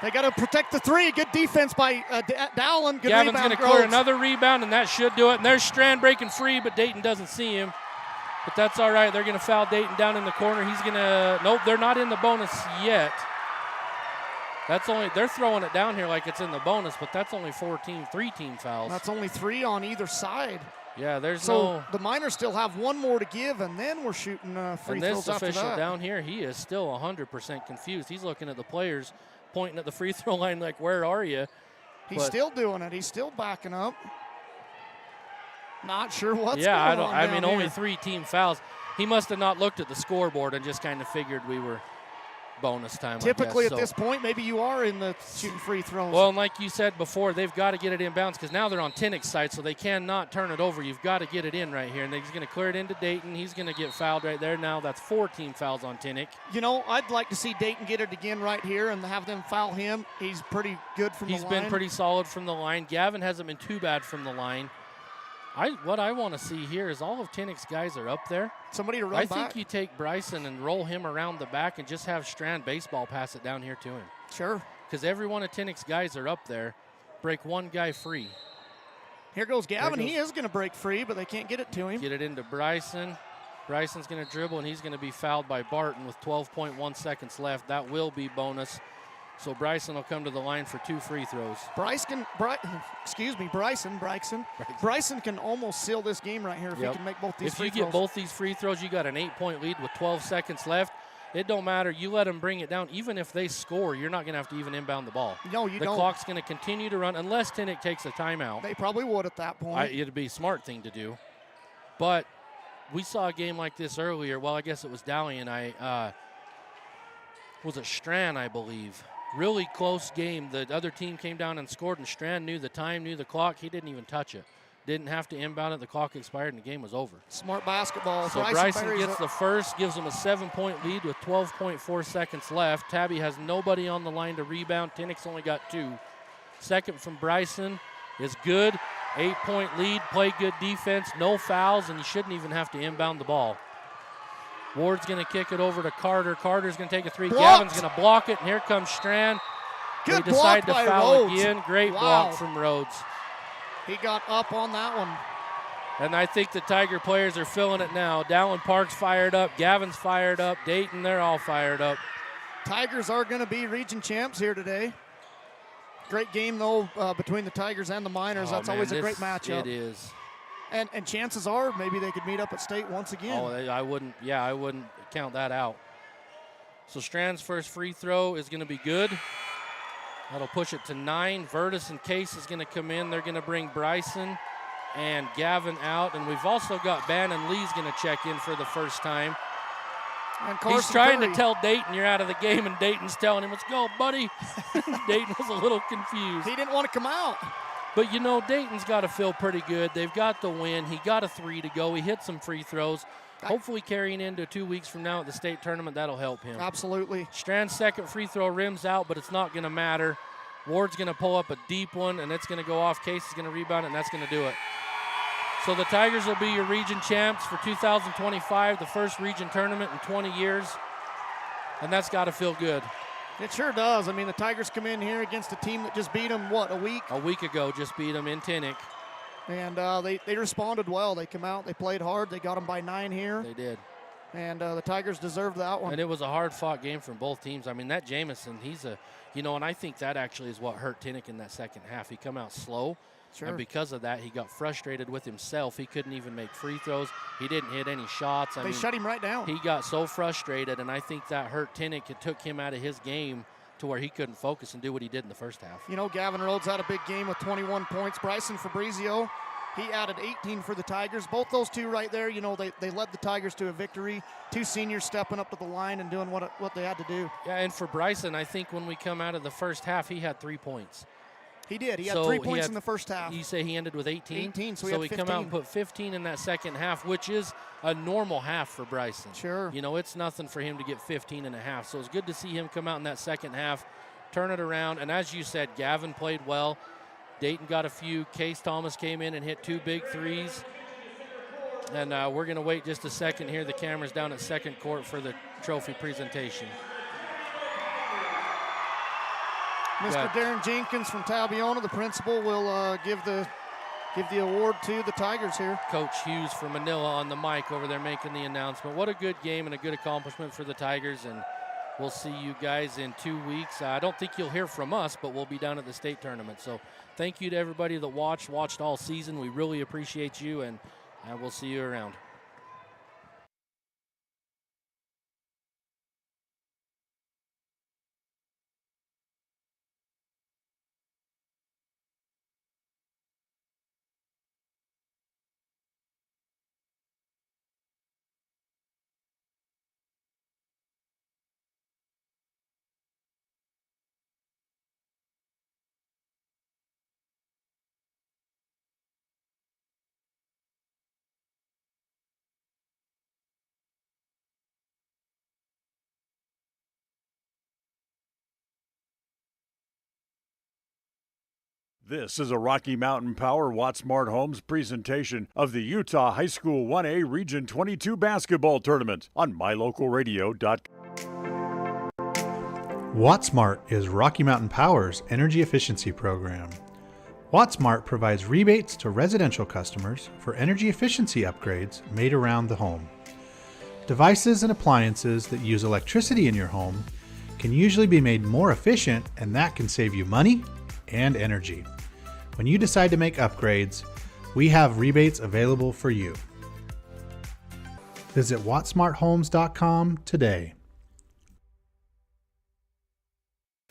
They got to protect the 3. Good defense by Dallin. Good Gavin's rebound. going to clear another rebound, and that should do it. And there's Strand breaking free, but Dayton doesn't see him. But that's all right. They're going to foul Dayton down in the corner. He's going to – nope, they're not in the bonus yet. They're throwing it down here like it's in the bonus, but that's only 3-team fouls. That's only 3 on either side. Yeah, so the Miners still have one more to give, and then we're shooting free throws after that. And this official down here, he is still 100% confused. He's looking at the players, pointing at the free throw line like, where are you? He's still doing it. He's still backing up. Not sure what's going on. I mean, only 3-team fouls. He must have not looked at the scoreboard and just kind of figured we were bonus time. Typically at this point, maybe you are in the shooting free throws. Well, and like you said before, they've got to get it inbounds because now they're on Tinnick's side, so they cannot turn it over. You've got to get it in right here, and he's going to clear it into Dayton. He's going to get fouled right there. Now that's 4-team fouls on Tinnick. You know, I'd like to see Dayton get it again right here and have them foul him. He's pretty good from the line. He's been pretty solid from the line. Gavin hasn't been too bad from the line. What I want to see here is all of Tinnick's guys are up there. Somebody to run back. I think you take Bryson and roll him around the back and just have Strand baseball pass it down here to him. Sure. Because every one of Tinnick's guys are up there. Break one guy free. Here goes Gavin. He is going to break free, but they can't get it to him. Get it into Bryson. Bryson's going to dribble, and he's going to be fouled by Barton with 12.1 seconds left. That will be bonus. So Bryson will come to the line for 2 free throws. Bryson can almost seal this game right here if he can make both these free throws. If you get both these free throws, you got an 8-point lead with 12 seconds left. It don't matter. You let them bring it down. Even if they score, you're not going to have to even inbound the ball. No, you don't. The clock's going to continue to run unless Tinnick takes a timeout. They probably would at that point. It'd be a smart thing to do. But we saw a game like this earlier. Well, I guess it was Dowie and I. Was it Strand, I believe? Really close game. The other team came down and scored, and Strand knew the time, knew the clock. He didn't even touch it. Didn't have to inbound it. The clock expired, and the game was over. Smart basketball. So Bryson gets the first, gives him a 7-point lead with 12.4 seconds left. Tabby has nobody on the line to rebound. Tinnick's only got 2. Second from Bryson is good. 8-point lead, play good defense, no fouls, and you shouldn't even have to inbound the ball. Ward's going to kick it over to Carter. Carter's going to take a 3. Blocked. Gavin's going to block it, and here comes Strand. Good they decide block to by foul Rhodes. again. Great block from Rhodes. He got up on that one. And I think the Tiger players are feeling it now. Dallin Park's fired up. Gavin's fired up. Dayton, they're all fired up. Tigers are going to be region champs here today. Great game, though, between the Tigers and the Miners. That's always a great matchup. It is. And chances are maybe they could meet up at state once again. Oh, I wouldn't count that out. So Strand's first free throw is going to be good. That'll push it to 9. Vertus and Case is going to come in. They're going to bring Bryson and Gavin out. And we've also got Bannon Lee's going to check in for the first time. And he's trying to tell Dayton you're out of the game, and Dayton's telling him, let's go, buddy. Dayton was a little confused. He didn't want to come out. But, you know, Dayton's got to feel pretty good. They've got the win. He got a 3 to go. He hit some free throws. Hopefully carrying into 2 weeks from now at the state tournament, that'll help him. Absolutely. Strand's second free throw rims out, but it's not going to matter. Ward's going to pull up a deep one, and it's going to go off. Case is going to rebound it, and that's going to do it. So the Tigers will be your region champs for 2025, the first region tournament in 20 years, and that's got to feel good. It sure does. I mean, the Tigers come in here against a team that just beat them, what, a week? A week ago, just beat them in Tinnick. And they responded well. They come out, they played hard. They got them by 9 here. They did. And the Tigers deserved that one. And it was a hard-fought game from both teams. I mean, that Jamison, and I think that actually is what hurt Tinnick in that second half. He come out slow. Sure. And because of that, he got frustrated with himself. He couldn't even make free throws. He didn't hit any shots. They shut him right down. He got so frustrated, and I think that hurt Tinnick. It took him out of his game to where he couldn't focus and do what he did in the first half. You know, Gavin Rhodes had a big game with 21 points. Bryson Fabrizio, he added 18 for the Tigers. Both those two right there, you know, they led the Tigers to a victory. 2 seniors stepping up to the line and doing what they had to do. Yeah, and for Bryson, I think when we come out of the first half, he had 3 points. He did. He had 3 points in the first half. You say he ended with 18? 18, so he come out and put 15 in that second half, which is a normal half for Bryson. Sure. You know, it's nothing for him to get 15 and a half. So it's good to see him come out in that second half, turn it around. And as you said, Gavin played well. Dayton got a few. Case Thomas came in and hit 2 big threes. And we're going to wait just a second here. The camera's down at second court for the trophy presentation. Mr. Darren Jenkins from Tabiona, the principal, will give the award to the Tigers here. Coach Hughes from Manila on the mic over there making the announcement. What a good game and a good accomplishment for the Tigers. And we'll see you guys in 2 weeks. I don't think you'll hear from us, but we'll be down at the state tournament. So thank you to everybody that watched all season. We really appreciate you, and we'll see you around. This is a Rocky Mountain Power Wattsmart Homes presentation of the Utah High School 1A Region 22 basketball tournament on mylocalradio.com. Wattsmart is Rocky Mountain Power's energy efficiency program. Wattsmart provides rebates to residential customers for energy efficiency upgrades made around the home. Devices and appliances that use electricity in your home can usually be made more efficient, and that can save you money and energy. When you decide to make upgrades, we have rebates available for you. Visit wattsmarthomes.com today.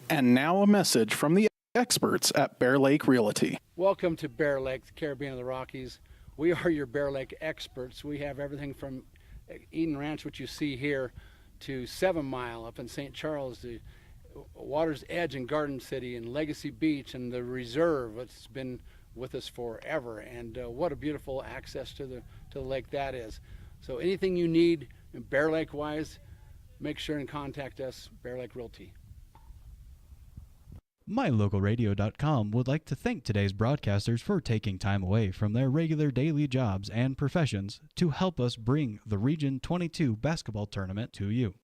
And now a message from the experts at Bear Lake Realty. Welcome to Bear Lake, the Caribbean of the Rockies. We are your Bear Lake experts. We have everything from Eden Ranch, which you see here, to 7 Mile up in St. Charles, to Water's Edge in Garden City, and Legacy Beach, and the Reserve. It's been with us forever, and what a beautiful access to the lake that is. So anything you need Bear Lake wise, make sure and contact us, Bear Lake Realty. MyLocalRadio.com would like to thank today's broadcasters for taking time away from their regular daily jobs and professions to help us bring the Region 22 basketball tournament to you.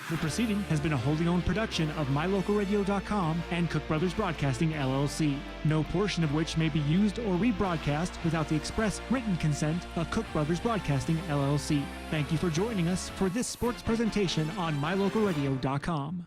The proceeding has been a wholly owned production of MyLocalRadio.com and Cook Brothers Broadcasting, LLC. No portion of which may be used or rebroadcast without the express written consent of Cook Brothers Broadcasting, LLC. Thank you for joining us for this sports presentation on MyLocalRadio.com.